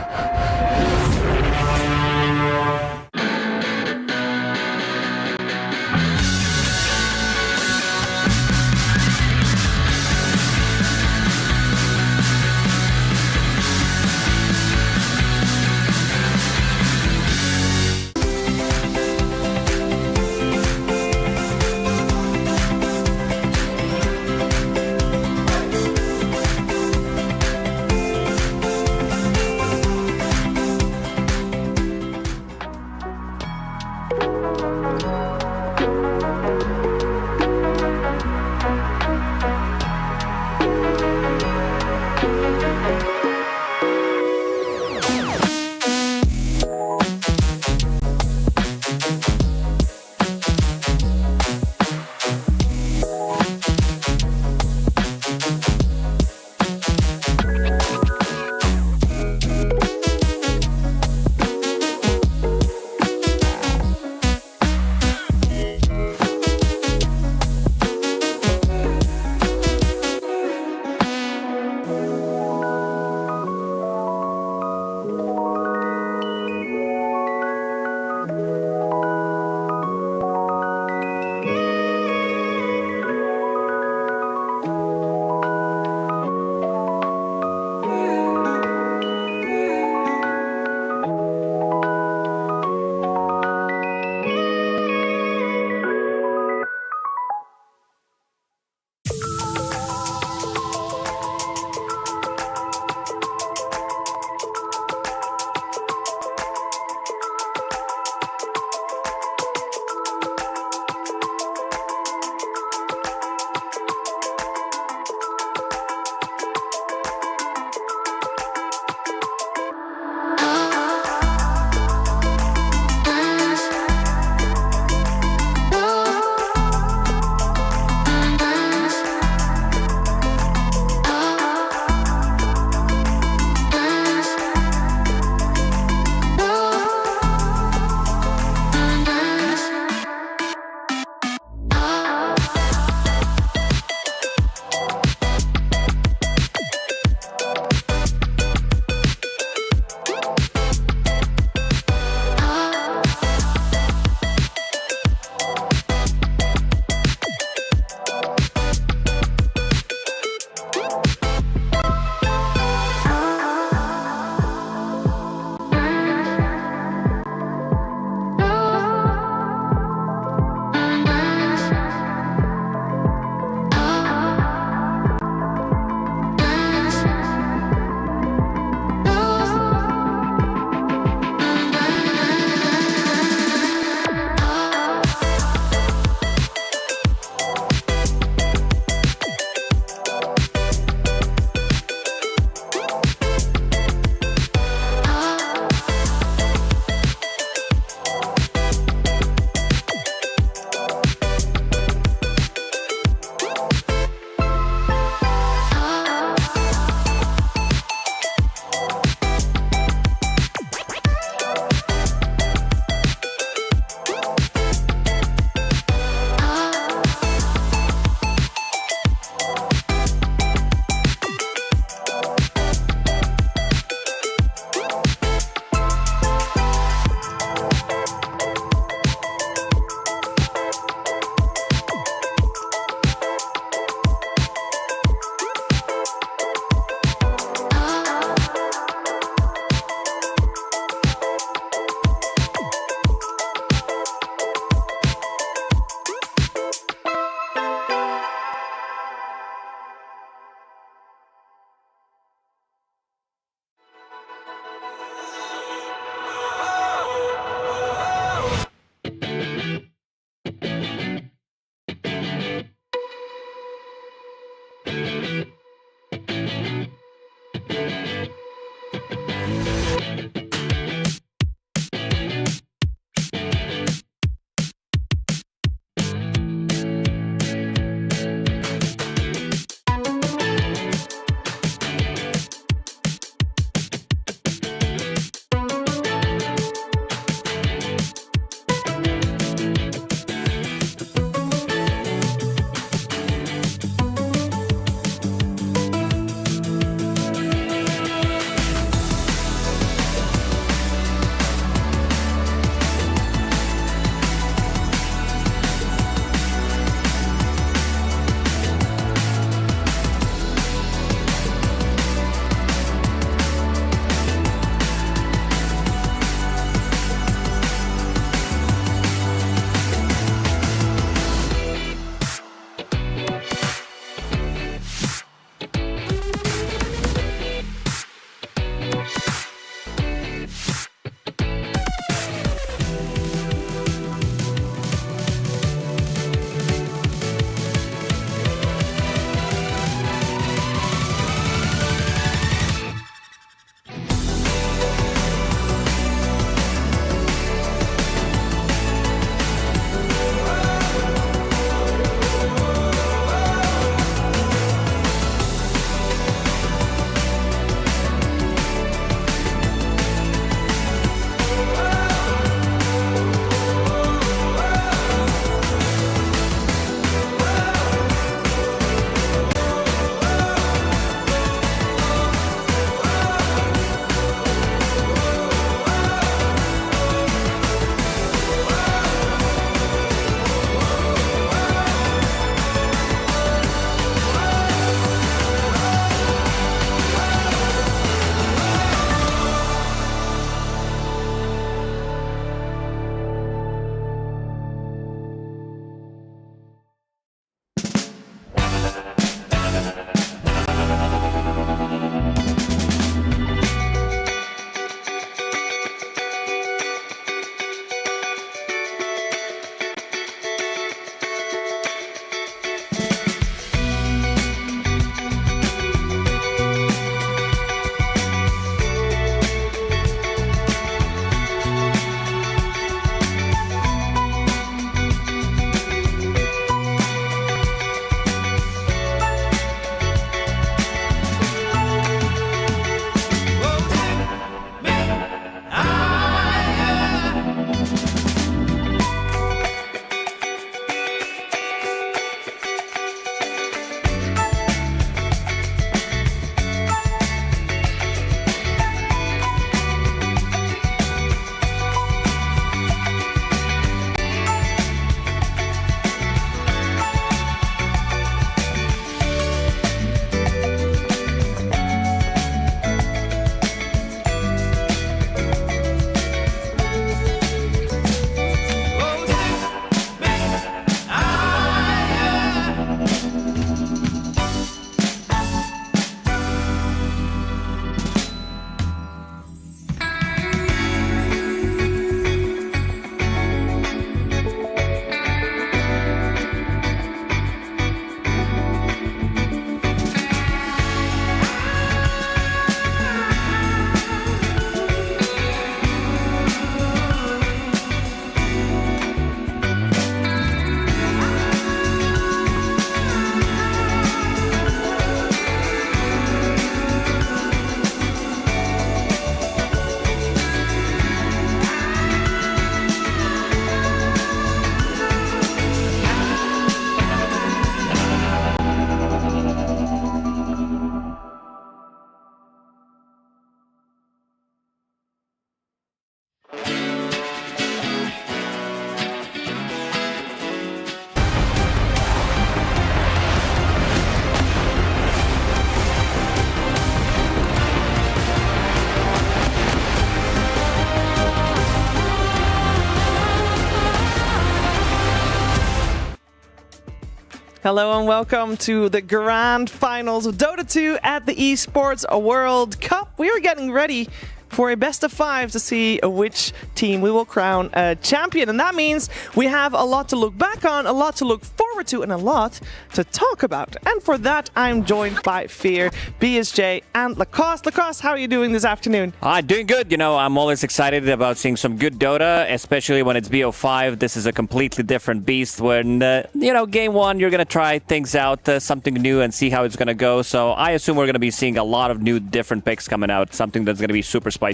Hello and welcome to the grand finals of Dota 2 at the Esports World Cup. We are getting ready for a best of 5 to see which team we will crown a champion. And that means we have a lot to look back on, a lot to look forward to, and a lot to talk about. And for that, I'm joined by Fear, BSJ, and Lacoste. Lacoste, how are you doing this afternoon? Doing good. You know, I'm always excited about seeing some good Dota, especially when it's BO5. This is a completely different beast when, game 1, you're going to try things out, something new, and see how it's going to go. So I assume we're going to be seeing a lot of new different picks coming out, something that's going to be super spicy.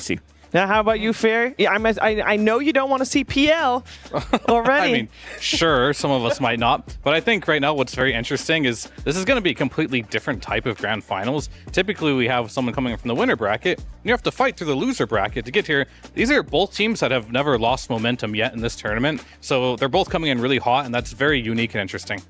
Now, how about you, Fear? Yeah, I know you don't want to see PL already. I mean, sure, some of us might not. But I think right now what's very interesting is this is going to be a completely different type of grand finals. Typically, we have someone coming from the winner bracket, and you have to fight through the loser bracket to get here. These are both teams that have never lost momentum yet in this tournament. So they're both coming in really hot, and that's very unique and interesting.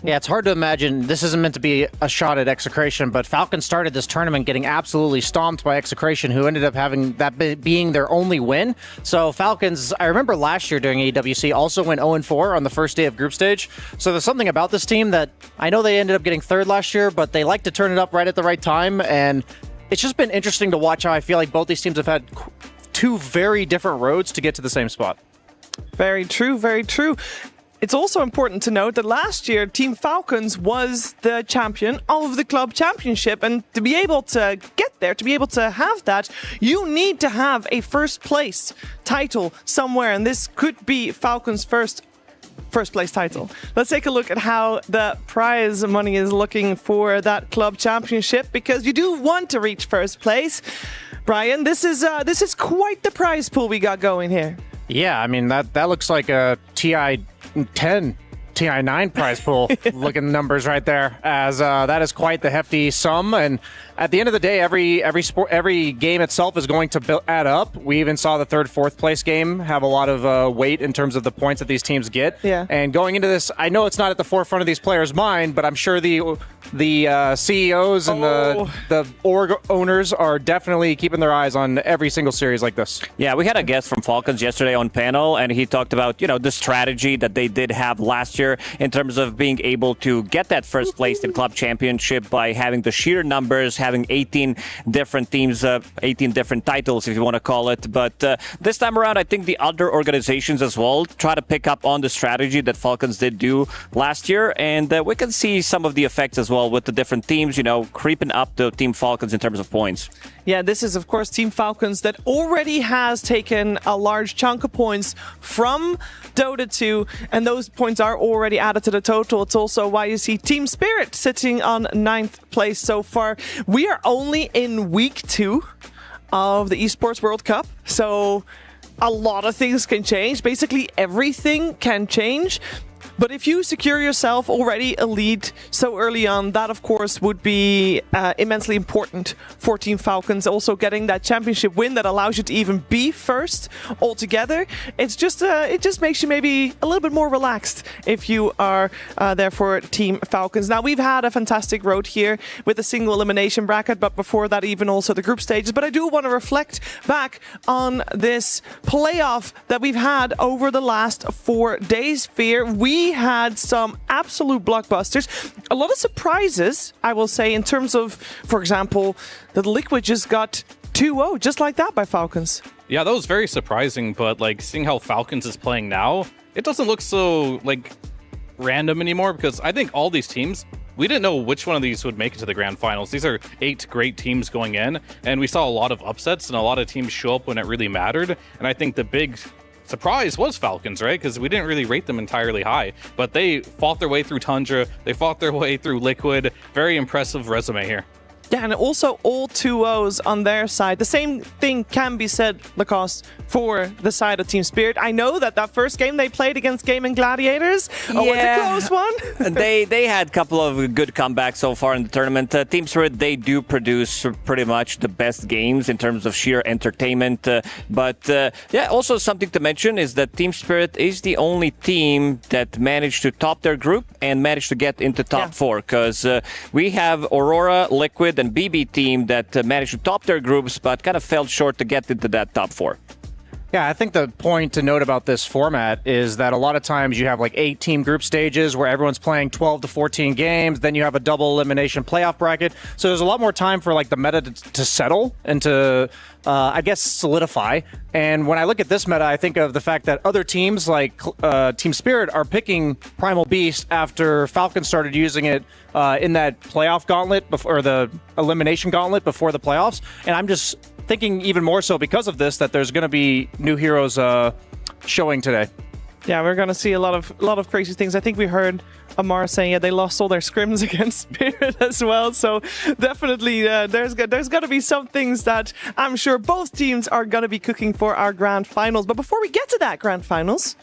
Yeah, it's hard to imagine. This isn't meant to be a shot at Execration, but Falcon started this tournament getting absolutely stomped by Execration, who ended up having that being their only win. So Falcons, I remember last year during EWC, also went 0-4 on the first day of group stage. So there's something about this team that I know they ended up getting 3rd last year, but they like to turn it up right at the right time. And it's just been interesting to watch how I feel like both these teams have had 2 very different roads to get to the same spot. Very true, very true. It's also important to note that last year, Team Falcons was the champion of the club championship. And to be able to get there, to be able to have that, you need to have a first place title somewhere. And this could be Falcons' first place title. Let's take a look at how the prize money is looking for that club championship, because you do want to reach first place. Brian, this is quite the prize pool we got going here. Yeah, I mean, that looks like a TI-10, TI-9 prize pool. Looking numbers right there, as that is quite the hefty sum. And at the end of the day, every game itself is going to add up. We even saw the 3rd, 4th place game have a lot of weight in terms of the points that these teams get. Yeah. And going into this, I know it's not at the forefront of these players' mind, but I'm sure the CEOs and the org owners are definitely keeping their eyes on every single series like this. Yeah, we had a guest from Falcons yesterday on panel, and he talked about, the strategy that they did have last year in terms of being able to get that first place in club championship by having the sheer numbers, having 18 different teams, 18 different titles, if you want to call it. But this time around, I think the other organizations as well try to pick up on the strategy that Falcons did do last year, and we can see some of the effects as well with the different teams, creeping up the Team Falcons in terms of points. Yeah, this is, of course, Team Falcons that already has taken a large chunk of points from Dota 2, and those points are already added to the total. It's also why you see Team Spirit sitting on 9th place so far. We are only in week 2 of the Esports World Cup, so a lot of things can change. Basically, everything can change. But if you secure yourself already a lead so early on, that of course would be immensely important for Team Falcons. Also getting that championship win that allows you to even be first altogether. It's just it just makes you maybe a little bit more relaxed if you are there for Team Falcons. Now, we've had a fantastic road here with a single elimination bracket, but before that even also the group stages. But I do want to reflect back on this playoff that we've had over the last 4 days. Fear, we had some absolute blockbusters. A lot of surprises, I will say, in terms of, for example, that Liquid just got 2-0 just like that by Falcons. Yeah, that was very surprising, but seeing how Falcons is playing now, it doesn't look so random anymore, because I think all these teams, we didn't know which one of these would make it to the grand finals. These are 8 great teams going in, and we saw a lot of upsets and a lot of teams show up when it really mattered. And I think the big surprise was Falcons, right? Because we didn't really rate them entirely high, but they fought their way through Tundra. They fought their way through Liquid. Very impressive resume here. Yeah, and also all 2-0s on their side. The same thing can be said, Lacoste, for the side of Team Spirit. I know that first game they played against Gaming Gladiators was a close one. they had a couple of good comebacks so far in the tournament. Team Spirit, they do produce pretty much the best games in terms of sheer entertainment. But also something to mention is that Team Spirit is the only team that managed to top their group and managed to get into top 4, because we have Aurora, Liquid, and BB team that managed to top their groups, but kind of fell short to get into that top 4. Yeah, I think the point to note about this format is that a lot of times you have like 8-team group stages where everyone's playing 12 to 14 games. Then you have a double elimination playoff bracket. So there's a lot more time for like the meta to settle and to, I guess, solidify. And when I look at this meta, I think of the fact that other teams like Team Spirit are picking Primal Beast after Falcon started using it in that playoff gauntlet or the elimination gauntlet before the playoffs. And I'm just thinking even more so because of this that there's going to be new heroes showing today. Yeah, we're going to see a lot of crazy things. I think we heard Amar saying they lost all their scrims against Spirit as well. So definitely there's going to be some things that I'm sure both teams are going to be cooking for our grand finals. But before we get to that grand finals,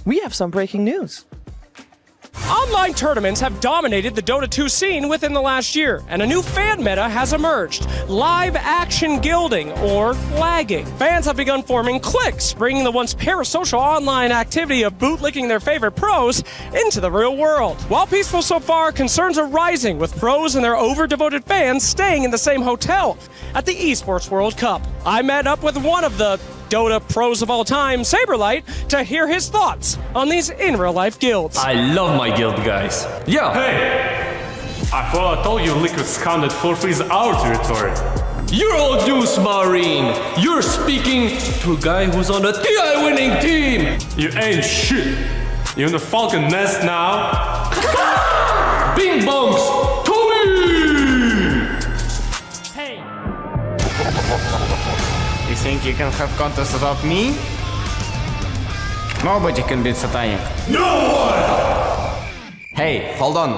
we have some breaking news. Online tournaments have dominated the Dota2 scene within the last year, and a new fan meta has emerged: live action guilding, or lagging. Fans have begun forming cliques, bringing the once parasocial online activity of bootlicking their favorite pros into the real world. While peaceful so far, concerns are rising, with pros and their over-devoted fans staying in the same hotel at the Esports World Cup. I met up with one of the Dota pros of all time, Saberlight, to hear his thoughts on these in-real-life guilds. I love my guild, guys. Yeah. Hey! I thought I told you Liquid Scounded for free is our territory. You're all juice, Marine. You're speaking to a guy who's on the TI winning team. You ain't shit. You're in the Falcon nest now. Bing bongs to me! Hey! You think you can have contest about me? Nobody can beat Satanic. No one! Hey, hold on.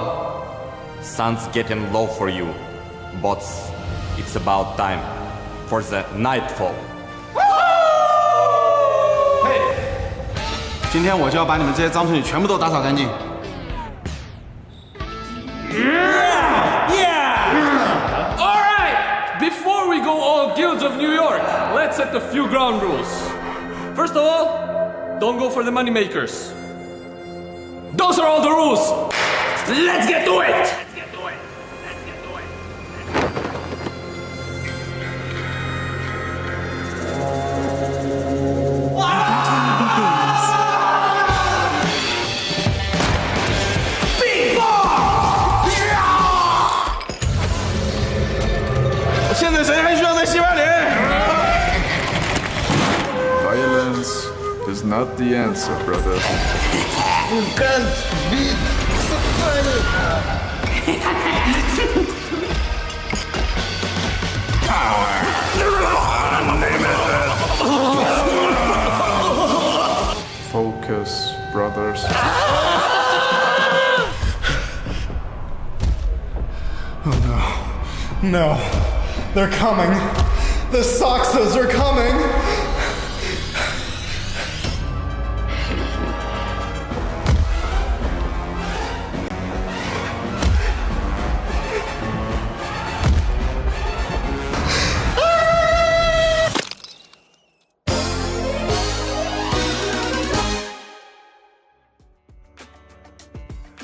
Sun's getting low for you, bots. It's about time for the nightfall. Hey! 今天我就要把你们这些脏水全部都打扫干净。Yeah! Alright! Before we go all guilds of New York, let's set a few ground rules. First of all, don't go for the money makers. Those are all the rules. Let's get to it! Violence is not the answer, brother. You can't beat Satanic! Power! Focus, brothers. Oh no. No. They're coming. The Soxas are coming.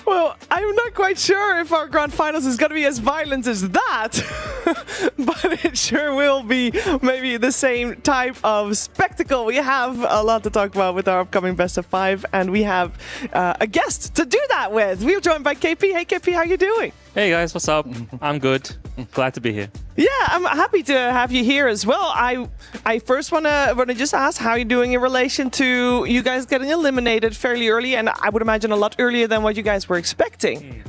Well, I'm not quite sure if our grand finals is going to be as violent as that, but it sure will be maybe the same type of spectacle. We have a lot to talk about with our upcoming best of 5, and we have a guest to do that with. We're joined by KP. Hey, KP, how you doing? Hey guys, what's up? I'm good. Glad to be here. Yeah, I'm happy to have you here as well. I first wanna just ask how you're doing in relation to you guys getting eliminated fairly early, and I would imagine a lot earlier than what you guys were expecting.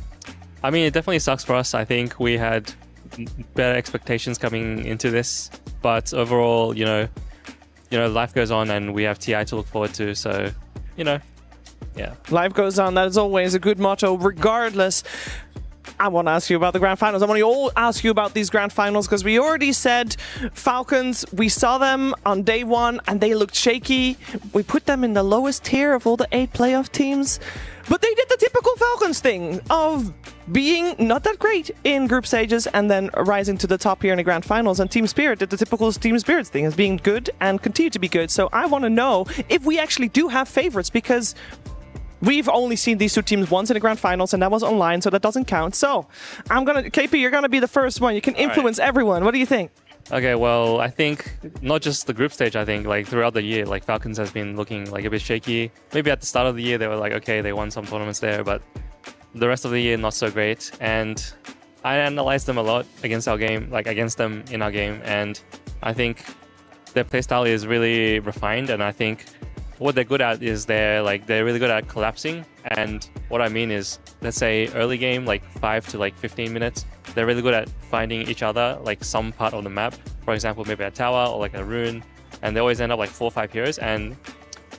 I mean, it definitely sucks for us. I think we had better expectations coming into this, but overall, you know, life goes on, and we have TI to look forward to. So, yeah. Life goes on. That is always a good motto, regardless. I want to ask you about the grand finals. I want to ask you about these grand finals because we already said Falcons, we saw them on day 1 and they looked shaky. We put them in the lowest tier of all the 8 playoff teams. But they did the typical Falcons thing of being not that great in group stages and then rising to the top here in the grand finals. And Team Spirit did the typical Team Spirit thing as being good and continue to be good. So I want to know if we actually do have favorites, because we've only seen these two teams once in the grand finals, and that was online, so that doesn't count. So, KP, you're gonna be the first one. You can influence everyone. What do you think? Okay, well, I think not just the group stage, I think, like throughout the year, like Falcons has been looking like a bit shaky. Maybe at the start of the year, they were like, okay, they won some tournaments there, but the rest of the year, not so great. And I analyzed them a lot against our game, like against them in our game. And I think their playstyle is really refined. And I think what they're good at is they're really good at collapsing. And what I mean is, let's say early game, like 5 to like 15 minutes, they're really good at finding each other, like some part of the map. For example, maybe a tower or like a rune. And they always end up like 4 or 5 heroes. And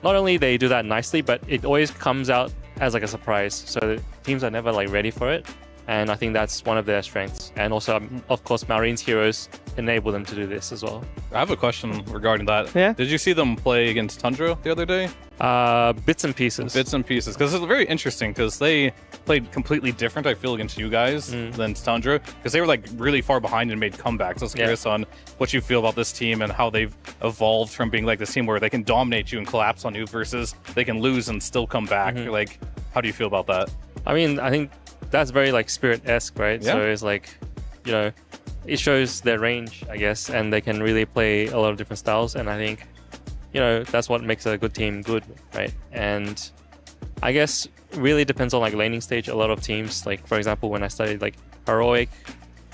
not only they do that nicely, but it always comes out as like a surprise. So the teams are never like ready for it. And I think that's one of their strengths. And also, of course, Marine's heroes enable them to do this as well. I have a question regarding that. Yeah? Did you see them play against Tundra the other day? Bits and pieces. Bits and pieces. Because it's very interesting because they played completely different, I feel, against you guys than Tundra. Because they were like really far behind and made comebacks. I was curious on what you feel about this team and how they've evolved from being like this team where they can dominate you and collapse on you versus they can lose and still come back. Like, how do you feel about that? I mean, I think that's very like Spirit-esque, right? Yeah. So it's like, you know, it shows their range, I guess, and they can really play a lot of different styles. And I think, you know, that's what makes a good team good, right? And I guess really depends on like laning stage. A lot of teams, like for example, when I studied like Heroic,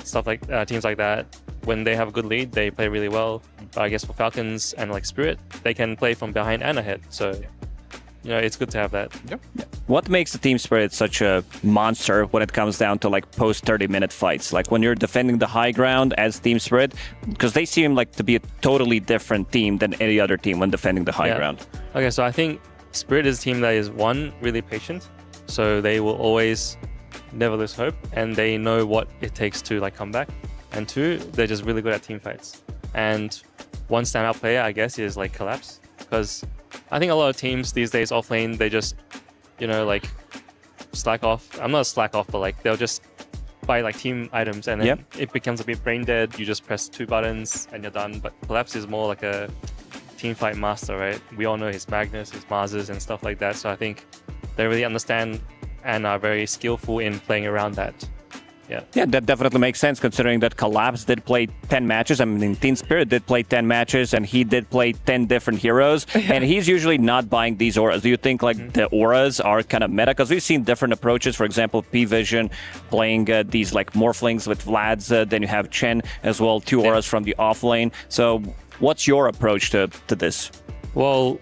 stuff like teams like that, when they have a good lead, they play really well. But I guess for Falcons and like Spirit, they can play from behind and ahead. So, you know, it's good to have that. What makes the Team Spirit such a monster when it comes down to like post 30-minute fights? Like when you're defending the high ground as Team Spirit, because they seem like to be a totally different team than any other team when defending the high ground. Okay, so I think Spirit is a team that is, one, really patient. So they will always never lose hope, and they know what it takes to like come back. And two, they're just really good at team fights. And one standout player, I guess, is like Collapse, because I think a lot of teams these days off lane, they just, you know, like slack off. I'm not slack off, but like they'll just buy like team items and then it becomes a bit brain dead. You just press 2 buttons and you're done. But Collapse is more like a team fight master, right? We all know his Magnus, his Marses and stuff like that. So I think they really understand and are very skillful in playing around that. Yeah, that definitely makes sense considering that Collapse did play 10 matches. I mean, Team Spirit did play 10 matches and he did play 10 different heroes. And he's usually not buying these auras. Do you think like the auras are kind of meta? Because we've seen different approaches. For example, P-Vision playing these like Morphlings with Vlad's. Then you have Chen as well, 2 auras from the off lane. So what's your approach to this? Well,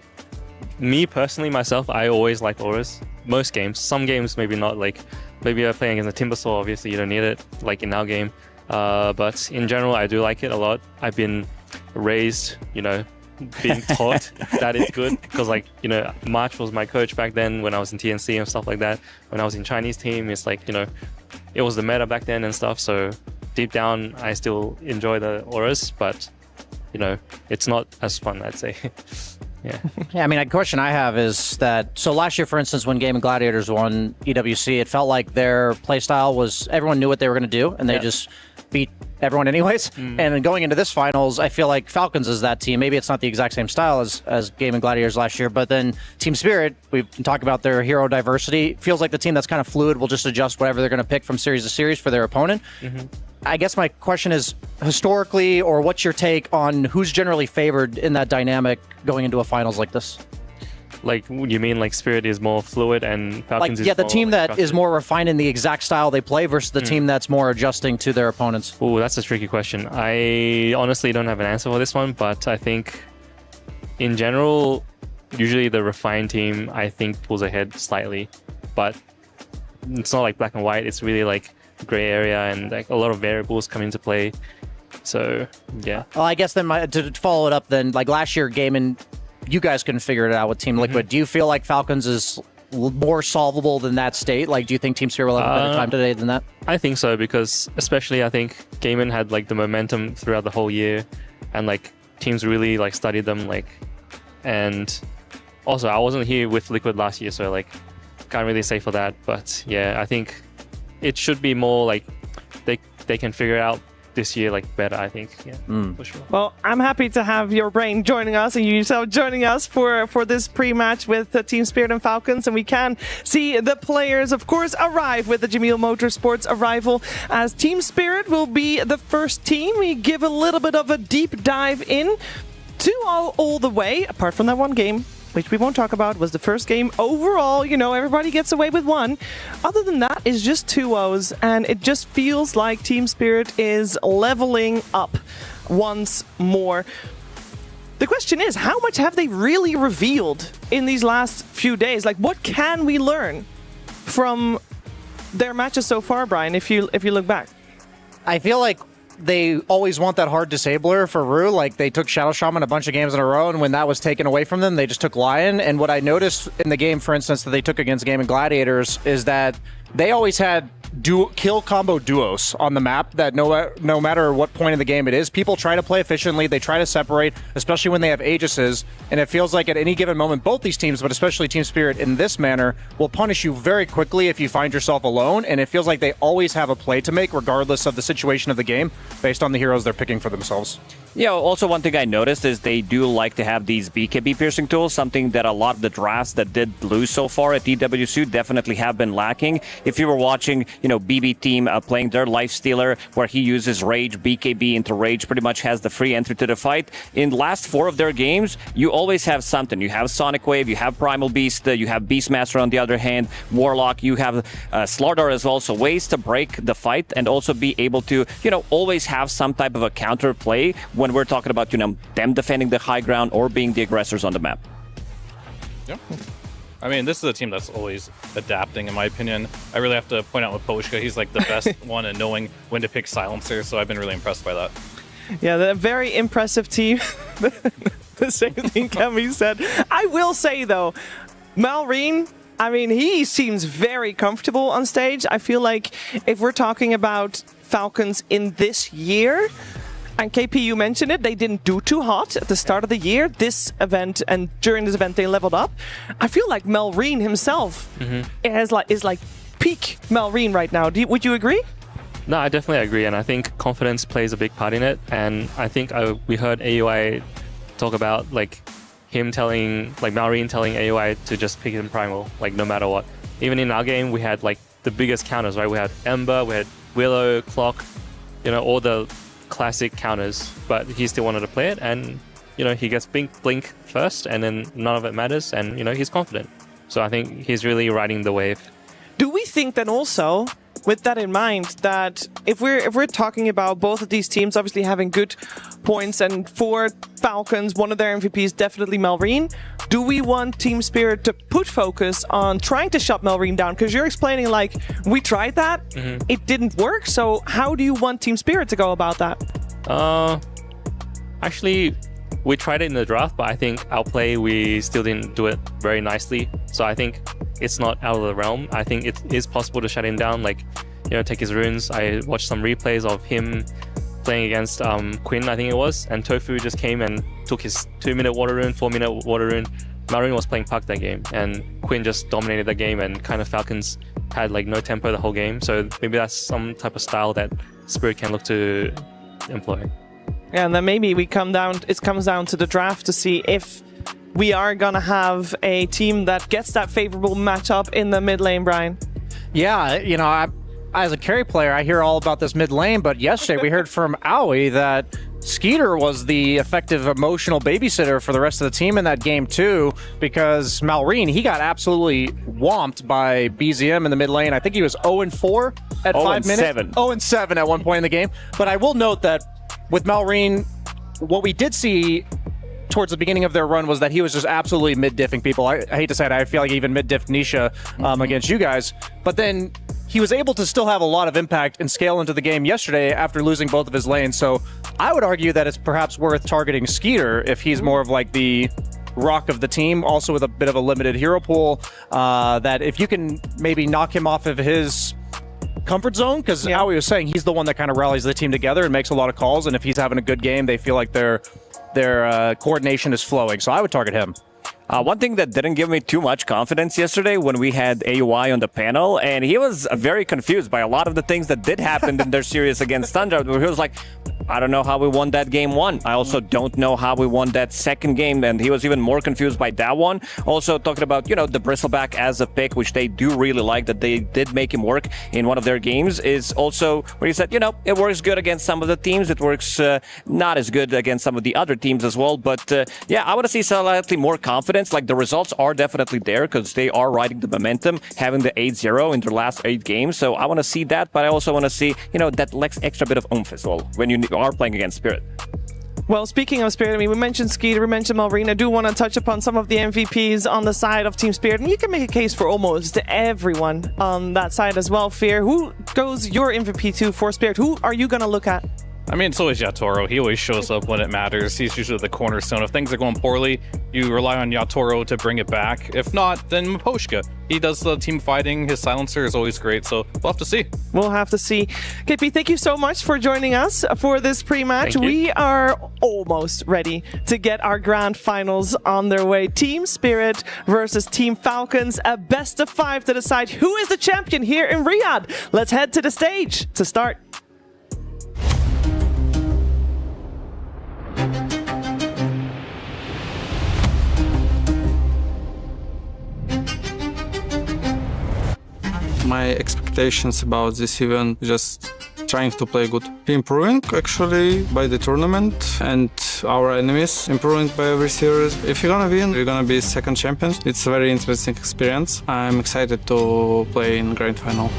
me personally, myself, I always like auras. Most games. Some games maybe not, like maybe you're playing against a Timbersaw, obviously you don't need it, like in our game. But in general, I do like it a lot. I've been raised, you know, being taught that it's good. Because like, you know, March was my coach back then when I was in TNC and stuff like that. When I was in Chinese team, it's like, you know, it was the meta back then and stuff. So deep down, I still enjoy the auras, but, you know, it's not as fun, I'd say. Yeah, I mean, a question I have is that, so last year, for instance, when Gaming Gladiators won EWC, it felt like their playstyle was, everyone knew what they were going to do, and they just beat everyone anyways. And then going into this finals, I feel like Falcons is that team. Maybe it's not the exact same style as Gaming Gladiators last year, but then Team Spirit, we've been talking about their hero diversity, feels like the team that's kind of fluid will just adjust whatever they're going to pick from series to series for their opponent. I guess my question is, historically, or what's your take on who's generally favored in that dynamic going into a finals like this? Like, you mean like Spirit is more fluid and Falcons is the more, team like, that is more refined in the exact style they play versus the team that's more adjusting to their opponents? Oh, that's a tricky question. I honestly don't have an answer for this one, but I think in general, usually the refined team, I think, pulls ahead slightly. But it's not like black and white. It's really like gray area and like a lot of variables come into play. So, yeah. Well, I guess then to follow it up then, like last year, Gaming, you guys couldn't figure it out with Team Liquid. Do you feel like Falcons is more solvable than that state? Like, do you think Team Spirit will have a better time today than that? I think so, because especially I think Gaming had like the momentum throughout the whole year, and like teams really like studied them, like, and also I wasn't here with Liquid last year, so like can't really say for that. But yeah, I think it should be more like they can figure out this year better, I think. Yeah, for sure. Well, I'm happy to have your brain joining us and you yourself joining us for this pre-match with Team Spirit and Falcons. And we can see the players, of course, arrive with the Jamil Motorsports arrival, as Team Spirit will be the first team. We give a little bit of a deep dive in to all the way, apart from that one game, which we won't talk about, was the first game overall. Everybody gets away with one. Other than that, it's just 2-0s, and it just feels like Team Spirit is leveling up once more. The question is, how much have they really revealed in these last few days? What can we learn from their matches so far, Brian, if you look back? I feel like they always want that hard disabler for Rue. They took Shadow Shaman a bunch of games in a row, and when that was taken away from them, they just took Lion. And what I noticed in the game, for instance, that they took against Game and Gladiators is that they always had kill combo duos on the map that no matter what point in the game it is, people try to play efficiently. They try to separate, especially when they have Aegises. And it feels like at any given moment, both these teams, but especially Team Spirit in this manner, will punish you very quickly if you find yourself alone. And it feels like they always have a play to make, regardless of the situation of the game, based on the heroes they're picking for themselves. Yeah, also one thing I noticed is they do like to have these BKB piercing tools, something that a lot of the drafts that did lose so far at EWC definitely have been lacking. If you were watching, BB team playing their Lifestealer, where he uses Rage, BKB into Rage, pretty much has the free entry to the fight. In the last 4 of their games, you always have something. You have Sonic Wave, you have Primal Beast, you have Beastmaster on the other hand, Warlock, you have Slardar as well. So ways to break the fight and also be able to, always have some type of a counter play when we're talking about, them defending the high ground or being the aggressors on the map. Yeah. I mean, this is a team that's always adapting, in my opinion. I really have to point out with Pudge, he's the best one in knowing when to pick Silencer, so I've been really impressed by that. Yeah, they're a very impressive team. The same thing can be said. I will say, though, Malrine, he seems very comfortable on stage. I feel like if we're talking about Falcons in this year, and KP, you mentioned it, they didn't do too hot at the start of the year. This event, and during this event, they leveled up. I feel like Malrine himself is peak Malrine right now. Would you agree? No, I definitely agree, and I think confidence plays a big part in it. And I think we heard AUI talk about him telling, Malrine telling AUI to just pick him Primal, no matter what. Even in our game, we had the biggest counters, right? We had Ember, we had Willow, Clock, all the classic counters, but he still wanted to play it, and he gets blink first, and then none of it matters, and he's confident. So I think he's really riding the wave. Do we think then also, with that in mind, that if we're talking about both of these teams obviously having good points, and for Falcons, one of their MVPs definitely Malrine, do we want Team Spirit to put focus on trying to shut Malrine down? Because you're explaining we tried that, it didn't work, so how do you want Team Spirit to go about that? Actually, we tried it in the draft, but I think our play, we still didn't do it very nicely. So I think it's not out of the realm. I think it is possible to shut him down, take his runes. I watched some replays of him playing against Quinn, I think it was, and Tofu just came and took his 2-minute water rune, 4-minute water rune. Malrine was playing Puck that game, and Quinn just dominated the game, and kind of Falcons had no tempo the whole game. So maybe that's some type of style that Spirit can look to employ. Yeah, and then maybe it comes down to the draft to see if we are gonna have a team that gets that favorable matchup in the mid lane, Brian. Yeah, as a carry player, I hear all about this mid lane, but yesterday we heard from Aoi that Skeeter was the effective emotional babysitter for the rest of the team in that game too, because Malrine, he got absolutely whomped by BZM in the mid lane. I think he was 0-4 at 5 minutes. 0-7 at one point in the game. But I will note that with Malrine, what we did see towards the beginning of their run was that he was just absolutely mid-diffing people. I hate to say it, I feel like he even mid-diffed Nisha against you guys. But then he was able to still have a lot of impact and scale into the game yesterday after losing both of his lanes. So I would argue that it's perhaps worth targeting Skeeter if he's more of the rock of the team, also with a bit of a limited hero pool, that if you can maybe knock him off of his comfort zone, because Aoi was saying he's the one that kind of rallies the team together and makes a lot of calls, and if he's having a good game, they feel like their coordination is flowing. So I would target him. One thing that didn't give me too much confidence yesterday when we had AUI on the panel, and he was very confused by a lot of the things that did happen in their series against Thunder, where he was like, I don't know how we won that game one. I also don't know how we won that second game, and he was even more confused by that one. Also talking about, the Bristleback as a pick, which they do really like, that they did make him work in one of their games, is also where he said, it works good against some of the teams. It works not as good against some of the other teams as well. But I want to see slightly more confidence. Like, the results are definitely there because they are riding the momentum, having the 8-0 in their last 8 games. So I want to see that, but I also want to see, that extra bit of oomph as well when you are playing against Spirit. Well, speaking of Spirit, we mentioned Skeeter, we mentioned Malrine. I do want to touch upon some of the MVPs on the side of Team Spirit, and you can make a case for almost everyone on that side as well. Fear, who goes your MVP to for Spirit? Who are you going to look at? I mean, it's always Yatoro. He always shows up when it matters. He's usually the cornerstone. If things are going poorly, you rely on Yatoro to bring it back. If not, then Maposhka. He does the team fighting. His silencer is always great, so we'll have to see. We'll have to see. KP, thank you so much for joining us for this pre-match. We are almost ready to get our grand finals on their way. Team Spirit versus Team Falcons, a best of 5 to decide who is the champion here in Riyadh. Let's head to the stage to start. My expectations about this event, just trying to play good. Improving actually by the tournament, and our enemies improving by every series. If you're gonna win, you're gonna be second champions. It's a very interesting experience. I'm excited to play in grand final.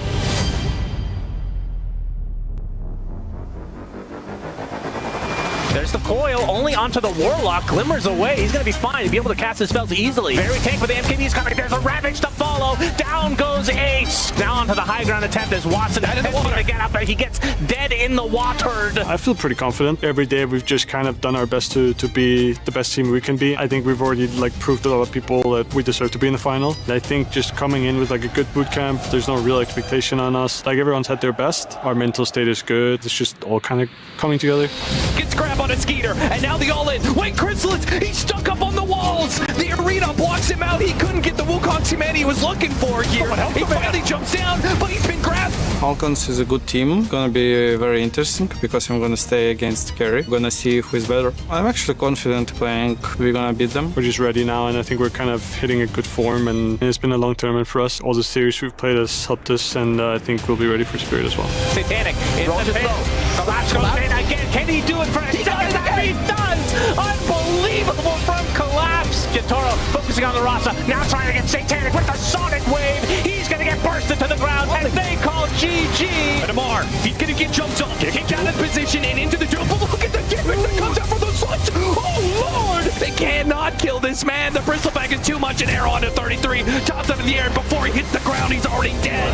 There's the coil, only onto the Warlock. Glimmers away. He's going to be fine. He'll be able to cast his spells easily. Very tank with the MKB's coming. There's a Ravage to follow. Down goes Ace. Now onto the high ground attempt as Watson is going to get up there. He gets dead in the water. I feel pretty confident. Every day we've just kind of done our best to be the best team we can be. I think we've already proved to a lot of people that we deserve to be in the final. I think just coming in with a good boot camp, there's no real expectation on us. Everyone's had their best. Our mental state is good. It's just all kind of coming together. Gets grab on a Skeeter, and now the all-in. Wait, Chrysis, he's stuck up on the walls. The arena blocks him out. He couldn't get the Wukong cement he was looking for here. He finally jumps down, but he's been grabbed. Falcons is a good team. Gonna be very interesting because I'm gonna stay against Carry. Gonna see who is better. I'm actually confident playing. We're gonna beat them. We're just ready now, and I think we're kind of hitting a good form, and it's been a long tournament for us. All the series we've played has helped us, and I think we'll be ready for Spirit as well. Satanic in the pit. Collapse goes in again. Can he do it for He does! Unbelievable from Collapse. Jotaro focusing on the Rasa. Now trying to get Satanic with the Sonic Wave. He's going to get bursted to the ground, and they call GG. And Amar, he's going to get jumped on. Kicked out of position and into the jump. But look at the damage that comes out from the slice. Oh, Lord! They cannot kill this man. The Bristleback is too much. An arrow onto 33. Tops up in the air. Before he hits the ground, he's already dead.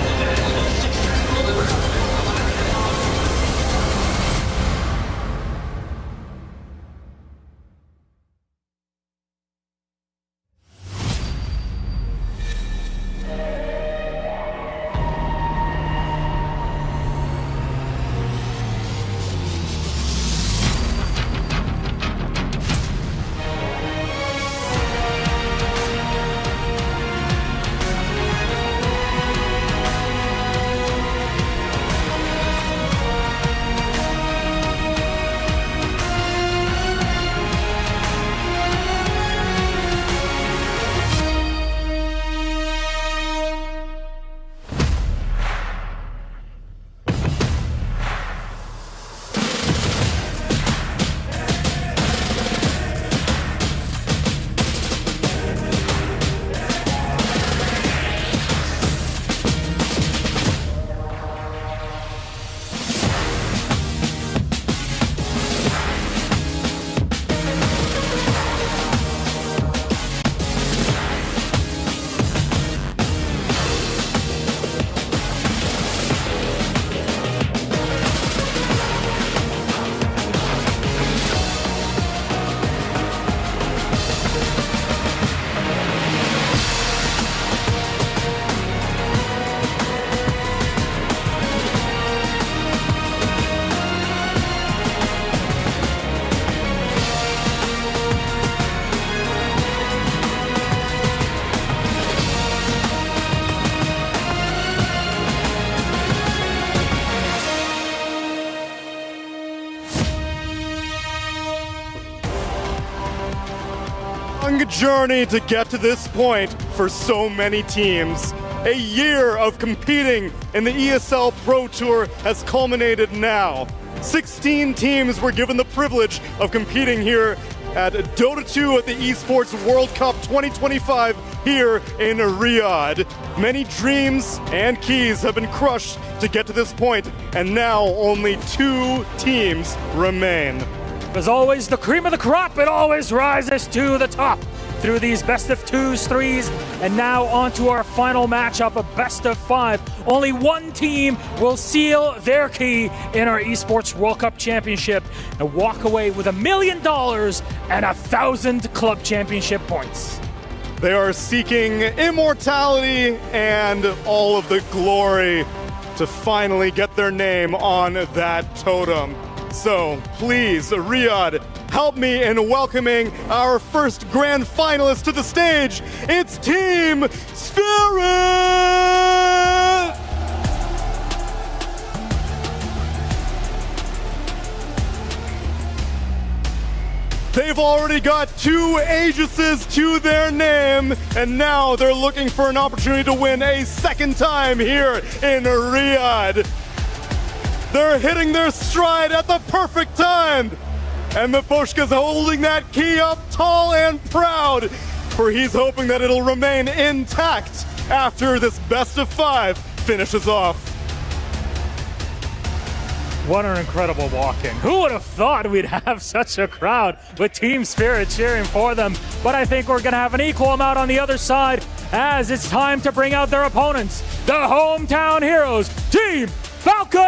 journey to get to this point for so many teams. A year of competing in the ESL Pro Tour has culminated now. 16 teams were given the privilege of competing here at DOTA2 at the Esports World Cup 2025 here in Riyadh. Many dreams and keys have been crushed to get to this point, and now only 2 teams remain. As always, the cream of the crop, it always rises to the top through these best of 2s, 3s, and now on to our final matchup, a best of 5. Only one team will seal their key in our Esports World Cup Championship and walk away with $1 million and 1,000 club championship points. They are seeking immortality and all of the glory to finally get their name on that totem. So please, Riyadh, help me in welcoming our first grand finalist to the stage. It's Team Spirit! They've already got 2 Aegises to their name, and now they're looking for an opportunity to win a second time here in Riyadh. They're hitting their stride at the perfect time. And Miposhka's holding that key up tall and proud, for he's hoping that it'll remain intact after this best of 5 finishes off. What an incredible walk-in. Who would have thought we'd have such a crowd with Team Spirit cheering for them? But I think we're going to have an equal amount on the other side as it's time to bring out their opponents, the hometown heroes, Team Falcons!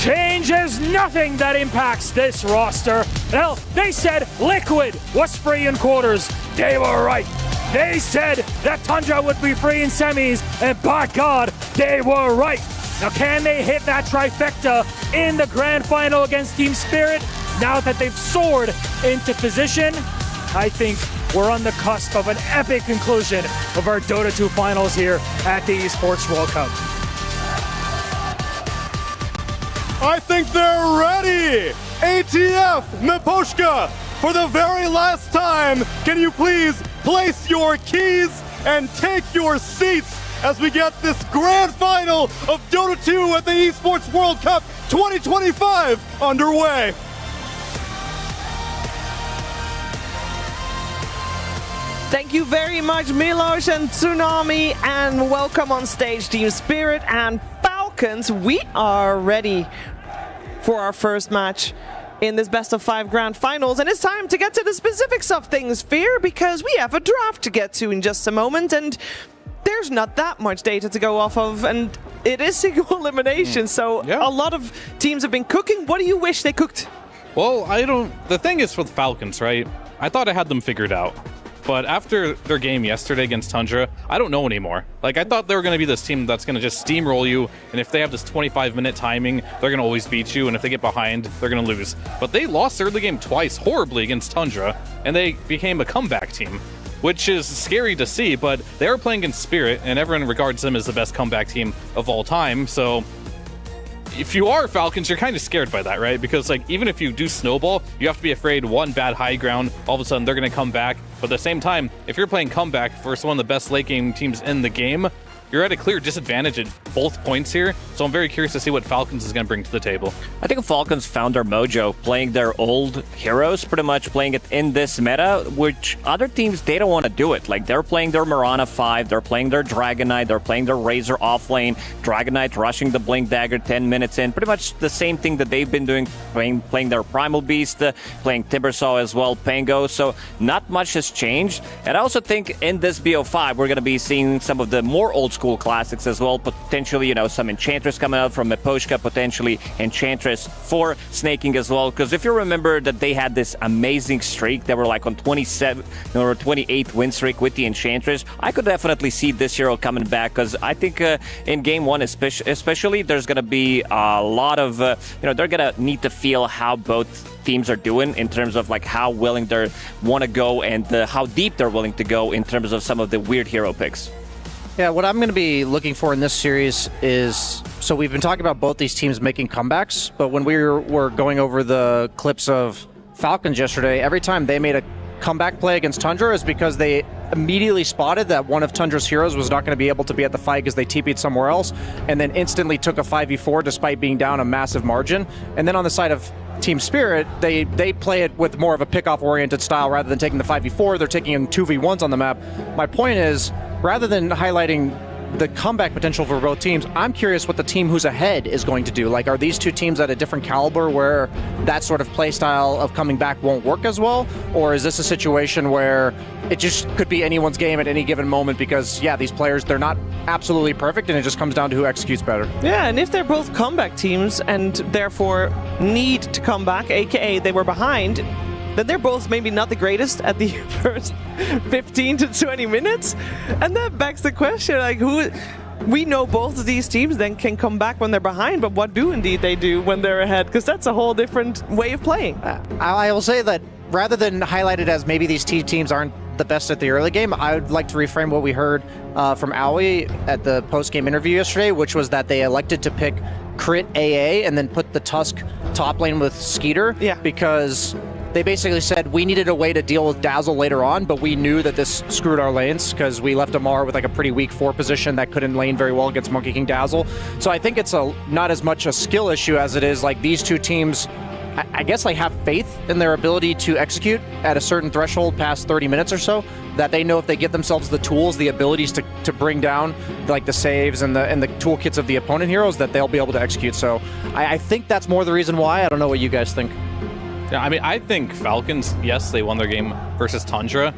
Change is nothing that impacts this roster. Hell, they said Liquid was free in quarters. They were right. They said that Tundra would be free in semis, and by God, they were right. Now, can they hit that trifecta in the grand final against Team Spirit now that they've soared into position? I think we're on the cusp of an epic conclusion of our Dota 2 finals here at the Esports World Cup. I think they're ready! ATF, Miposhka, for the very last time, can you please place your keys and take your seats as we get this grand final of Dota 2 at the Esports World Cup 2025 underway? Thank you very much, Milos and Tsunami, and welcome on stage, Team Spirit and Falcons. We are ready for our first match in this best of 5 grand finals, and it's time to get to the specifics of things, Fear, because we have a draft to get to in just a moment, and there's not that much data to go off of, and it is single elimination, so a lot of teams have been cooking. What do you wish they cooked? Well, the thing is for the Falcons, right? I thought I had them figured out. But after their game yesterday against Tundra, I don't know anymore. Like, I thought they were going to be this team that's going to just steamroll you, and if they have this 25-minute timing, they're going to always beat you, and if they get behind, they're going to lose. But they lost their early game twice horribly against Tundra, and they became a comeback team, which is scary to see, but they are playing against Spirit, and everyone regards them as the best comeback team of all time, so if you are Falcons, you're kind of scared by that, right? Because, like, even if you do snowball, you have to be afraid one bad high ground, all of a sudden they're going to come back. But at the same time, if you're playing comeback versus one of the best late game teams in the game, you're at a clear disadvantage at both points here. So I'm very curious to see what Falcons is going to bring to the table. I think Falcons found their mojo playing their old heroes, pretty much playing it in this meta, which other teams, they don't want to do it. Like, they're playing their Mirana 5, they're playing their Dragon Knight, they're playing their Razor off lane, Dragon Knight rushing the Blink Dagger 10 minutes in. Pretty much the same thing that they've been doing, playing their Primal Beast, playing Timbersaw as well, Pango. So not much has changed. And I also think in this BO5, we're going to be seeing some of the more old school classics as well, potentially, you know, some Enchantress coming out from Miposhka, potentially Enchantress for Snaking as well, because if you remember that they had this amazing streak, they were like on 27 or 28 win streak with the Enchantress. I could definitely see this hero coming back, because I think in game 1 especially, there's going to be a lot of, you know, they're going to need to feel how both teams are doing in terms of like how willing they want to go and how deep they're willing to go in terms of some of the weird hero picks. Yeah, what I'm going to be looking for in this series is So we've been talking about both these teams making comebacks, but when we were going over the clips of Falcons yesterday, every time they made a comeback play against Tundra is because they immediately spotted that one of Tundra's heroes was not going to be able to be at the fight because they TP'd somewhere else, and then instantly took a 5v4 despite being down a massive margin. And then on the side of Team Spirit, they play it with more of a pick-off oriented style rather than taking the 5v4, they're taking in 2v1s on the map. My point is, rather than highlighting the comeback potential for both teams, I'm curious what the team who's ahead is going to do. Like, are these two teams at a different caliber where that sort of play style of coming back won't work as well? Or is this a situation where it just could be anyone's game at any given moment because, yeah, these players, they're not absolutely perfect and it just comes down to who executes better? Yeah, and if they're both comeback teams and therefore need to come back, aka they were behind, then they're both maybe not the greatest at the first 15 to 20 minutes. And that begs the question, like, who... We know both of these teams then can come back when they're behind, but what do indeed they do when they're ahead? Because that's a whole different way of playing. I will say that rather than highlight it as maybe these two teams aren't the best at the early game, I would like to reframe what we heard from Aoi at the post-game interview yesterday, which was that they elected to pick Crit AA and then put the Tusk top lane with Skeeter. Yeah. Because they basically said we needed a way to deal with Dazzle later on, but we knew that this screwed our lanes because we left Amar with like a pretty weak 4 position that couldn't lane very well against Monkey King Dazzle. So I think it's not as much a skill issue as it is like these two teams, I guess, like have faith in their ability to execute at a certain threshold past 30 minutes or so, that they know if they give themselves the tools, the abilities to bring down like the saves and the toolkits of the opponent heroes, that they'll be able to execute. So I think that's more the reason why. I don't know what you guys think. Yeah, I mean, I think Falcons, yes, they won their game versus Tundra.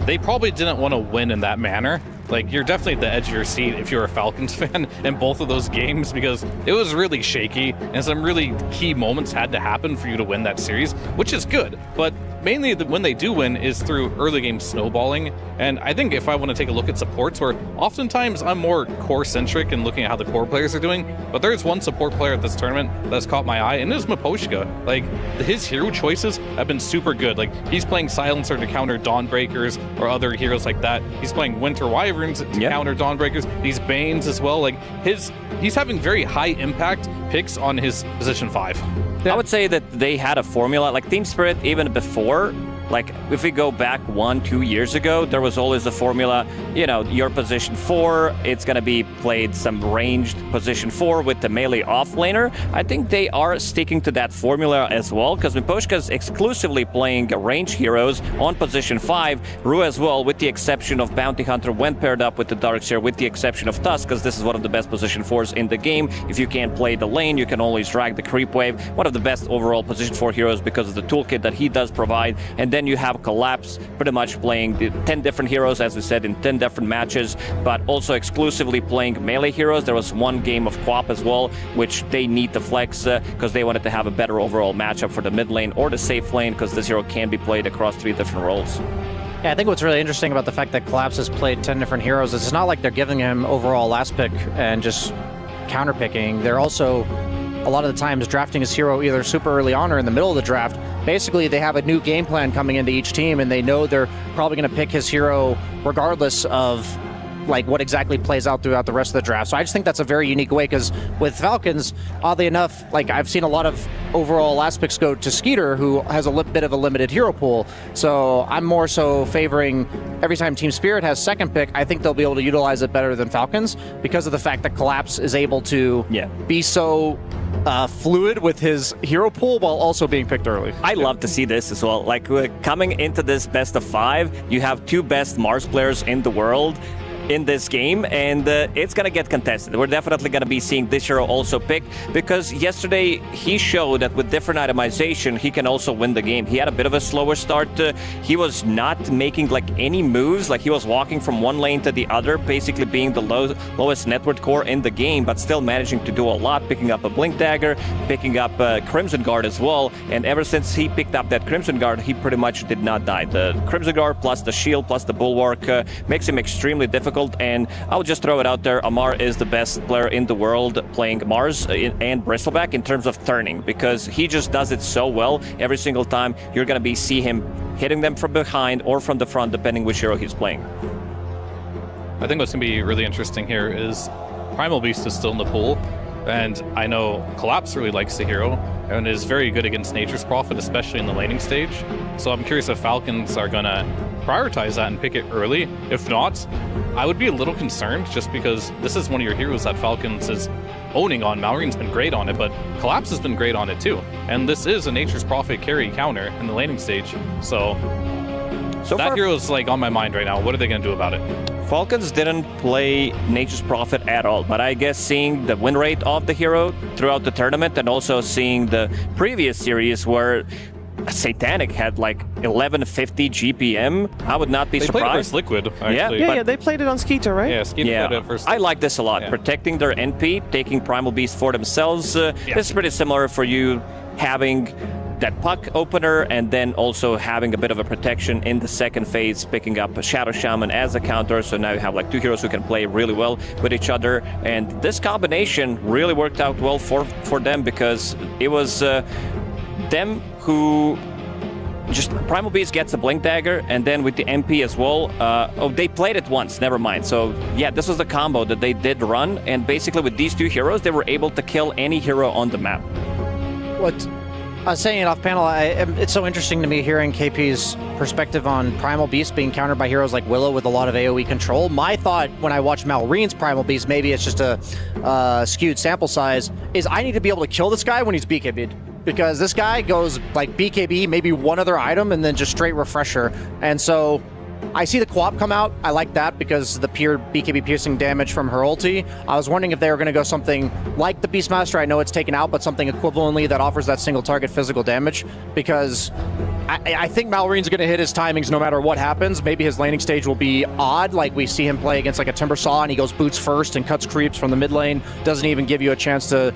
They probably didn't want to win in that manner. Like, you're definitely at the edge of your seat if you're a Falcons fan in both of those games because it was really shaky and some really key moments had to happen for you to win that series, which is good. But mainly when they do win is through early game snowballing. And I think if I want to take a look at supports, where oftentimes I'm more core-centric and looking at how the core players are doing, but there's one support player at this tournament that's caught my eye, and it is Miposhka. Like, his hero choices have been super good. Like, he's playing Silencer to counter Dawnbreakers or other heroes like that. He's playing Winter Wyverns to counter Dawnbreakers. These Banes as well. Like, he's having very high impact picks on his position 5. I would say that they had a formula, like Team Spirit, even before. Like, if we go back 1-2 years ago, there was always the formula, you know, your position 4, it's going to be played some ranged position 4 with the melee offlaner. I think they are sticking to that formula as well, because Miposhka's exclusively playing range heroes on position 5, Rue as well, with the exception of Bounty Hunter when paired up with the Darkseer, with the exception of Tusk, because this is one of the best position 4s in the game. If you can't play the lane, you can always drag the creep wave. One of the best overall position 4 heroes because of the toolkit that he does provide. And then you have Collapse pretty much playing the 10 different heroes, as we said, in 10 different matches, but also exclusively playing melee heroes. There was one game of Quap as well, which they need to flex because they wanted to have a better overall matchup for the mid lane or the safe lane, because this hero can be played across 3 different roles. Yeah, I think what's really interesting about the fact that Collapse has played 10 different heroes is it's not like they're giving him overall last pick and just counterpicking. They're also a lot of the times drafting his hero either super early on or in the middle of the draft. Basically, they have a new game plan coming into each team, and they know they're probably going to pick his hero regardless of like what exactly plays out throughout the rest of the draft. So I just think that's a very unique way, because with Falcons, oddly enough, like I've seen a lot of overall last picks go to Skeeter, who has a bit of a limited hero pool. So I'm more so favoring every time Team Spirit has second pick, I think they'll be able to utilize it better than Falcons because of the fact that Collapse is able to be so fluid with his hero pool while also being picked early. I love to see this as well. Like, coming into this best of 5, you have 2 best Mars players in the world in this game, and it's gonna get contested. We're definitely gonna be seeing this hero also picked, because yesterday he showed that with different itemization he can also win the game. He had a bit of a slower start. He was not making like any moves, like he was walking from one lane to the other, basically being the lowest network core in the game, but still managing to do a lot, picking up a Blink Dagger, picking up Crimson Guard as well. And ever since he picked up that Crimson Guard, he pretty much did not die. The Crimson Guard plus the shield plus the Bulwark makes him extremely difficult. And I'll just throw it out there, Amar is the best player in the world playing Mars and Bristleback in terms of turning, because he just does it so well. Every single time you're going to see him hitting them from behind or from the front, depending which hero he's playing. I think what's going to be really interesting here is Primal Beast is still in the pool. And I know Collapse really likes the hero and is very good against Nature's Prophet, especially in the laning stage. So I'm curious if Falcons are going to prioritize that and pick it early. If not, I would be a little concerned just because this is one of your heroes that Falcons is owning on. Malreen's been great on it, but Collapse has been great on it too. And this is a Nature's Prophet carry counter in the laning stage. So that hero is like on my mind right now. What are they going to do about it? Falcons didn't play Nature's Prophet at all, but I guess seeing the win rate of the hero throughout the tournament and also seeing the previous series where Satanic had like 1150 GPM, I would not be surprised. They played it versus Liquid, actually. Yeah, they played it on Skeeter, right? Yeah, Skeeter played it first. I like this a lot. Yeah. Protecting their NP, taking Primal Beast for themselves. This is pretty similar for you having that puck opener and then also having a bit of a protection in the second phase, picking up a Shadow Shaman as a counter. So now you have like two heroes who can play really well with each other. And this combination really worked out well for them because it was them who just Primal Beast gets a Blink Dagger, and then with the MP as well. They played it once, never mind. So yeah, this was the combo that they did run, and basically with these two heroes, they were able to kill any hero on the map. What I was saying it off panel, it's so interesting to me hearing KP's perspective on Primal Beast being countered by heroes like Willow with a lot of AoE control. My thought when I watched Malreen's Primal Beast, maybe it's just a skewed sample size, is I need to be able to kill this guy when he's BKB'd. Because this guy goes like BKB, maybe one other item, and then just straight refresher. And so I see the co-op come out. I like that because the pure BKB piercing damage from her ulti. I was wondering if they were going to go something like the Beastmaster. I know it's taken out, but something equivalently that offers that single target physical damage. Because I think Malreen's going to hit his timings no matter what happens. Maybe his laning stage will be odd, like we see him play against like a Timbersaw and he goes boots first and cuts creeps from the mid lane. Doesn't even give you a chance to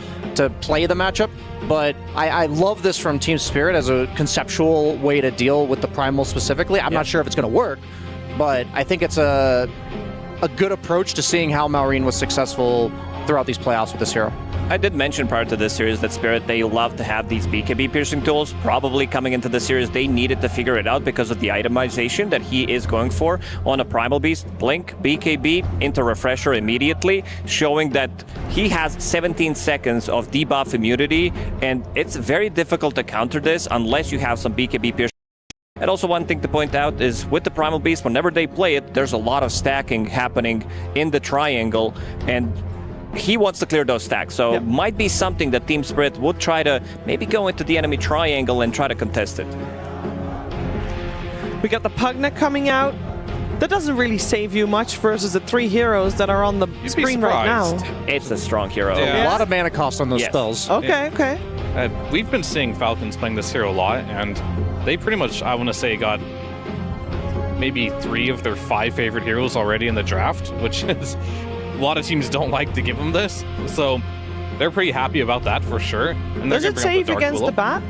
play the matchup. But I love this from Team Spirit as a conceptual way to deal with the Primal specifically. I'm not sure if it's going to work, but I think it's a good approach to seeing how Malreen was successful throughout these playoffs with this hero. I did mention prior to this series that Spirit, they love to have these BKB piercing tools. Probably coming into the series, they needed to figure it out because of the itemization that he is going for on a Primal Beast. Blink, BKB, into Refresher immediately, showing that he has 17 seconds of debuff immunity, and it's very difficult to counter this unless you have some BKB piercing. And also one thing to point out is with the Primal Beast, whenever they play it, there's a lot of stacking happening in the triangle, and he wants to clear those stacks. So it might be something that Team Spirit would try to maybe go into the enemy triangle and try to contest it. We got the Pugna coming out. That doesn't really save you much versus the three heroes that are on the screen right now. It's a strong hero. A lot of mana cost on those spells. Okay. We've been seeing Falcons playing this hero a lot, and they pretty much, I want to say, got maybe 3 of their 5 favorite heroes already in the draft, which is a lot of teams don't like to give them this. So they're pretty happy about that for sure. And does it save against the bat?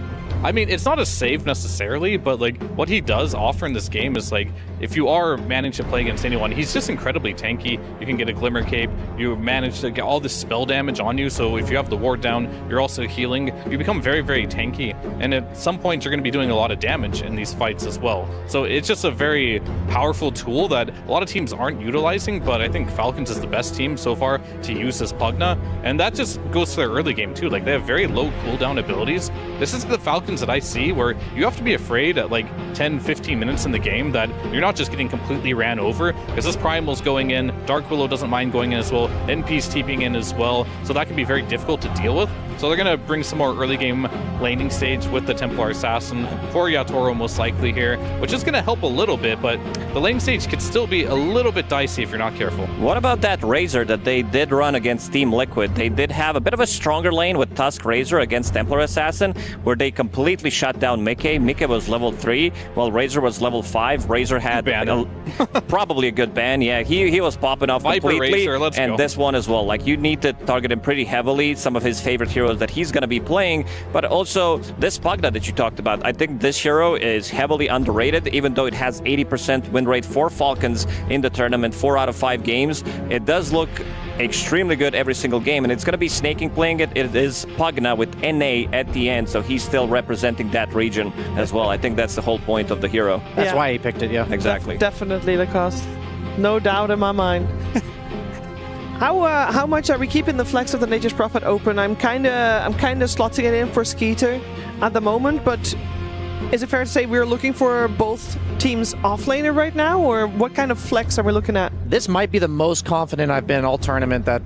I mean, it's not a save necessarily, but like what he does offer in this game is like, if you are managing to play against anyone, he's just incredibly tanky. You can get a Glimmer Cape, you manage to get all this spell damage on you, so if you have the ward down, you're also healing. You become very, very tanky, and at some point you're going to be doing a lot of damage in these fights as well. So it's just a very powerful tool that a lot of teams aren't utilizing, but I think Falcons is the best team so far to use this Pugna, and that just goes to their early game too. Like, they have very low cooldown abilities. This is the Falcons that I see where you have to be afraid at like 10-15 minutes in the game that you're not just getting completely ran over, because this Primal's going in, Dark Willow doesn't mind going in as well, NP's TPing in as well, so that can be very difficult to deal with. So they're going to bring some more early game laning stage with the Templar Assassin for Yatoro most likely here, which is going to help a little bit, but the laning stage could still be a little bit dicey if you're not careful. What about that Razor that they did run against Team Liquid? They did have a bit of a stronger lane with Tusk Razor against Templar Assassin, where they completely shut down Mickey. Mickey was level 3, while Razor was level 5. Razor had probably a good ban. Yeah, he was popping off completely. Razor, let's and go. This one as well. Like, you need to target him pretty heavily, some of his favorite heroes that he's going to be playing, but also this Pugna that you talked about. I think this hero is heavily underrated, even though it has 80% win rate for Falcons in the tournament, 4 out of 5 games. It does look extremely good every single game, and it's going to be Snaking playing it. It is Pugna with NA at the end, so he's still representing that region as well. I think that's the whole point of the hero. That's why he picked it, yeah. Exactly. Definitely Lacoste. No doubt in my mind. How much are we keeping the flex of the Nature's Prophet open? I'm kind of slotting it in for Skeeter at the moment, but is it fair to say we're looking for both teams offlaner right now, or what kind of flex are we looking at? This might be the most confident I've been all tournament that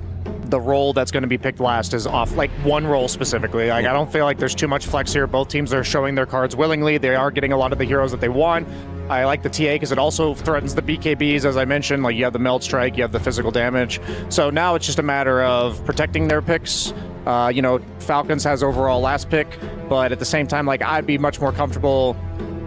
the role that's going to be picked last is off, like one role specifically. Like, I don't feel like there's too much flex here. Both teams are showing their cards willingly. They are getting a lot of the heroes that they want. I like the TA because it also threatens the BKBs, as I mentioned. Like, you have the Melt Strike, you have the physical damage. So now it's just a matter of protecting their picks. Falcons has overall last pick, but at the same time, like, I'd be much more comfortable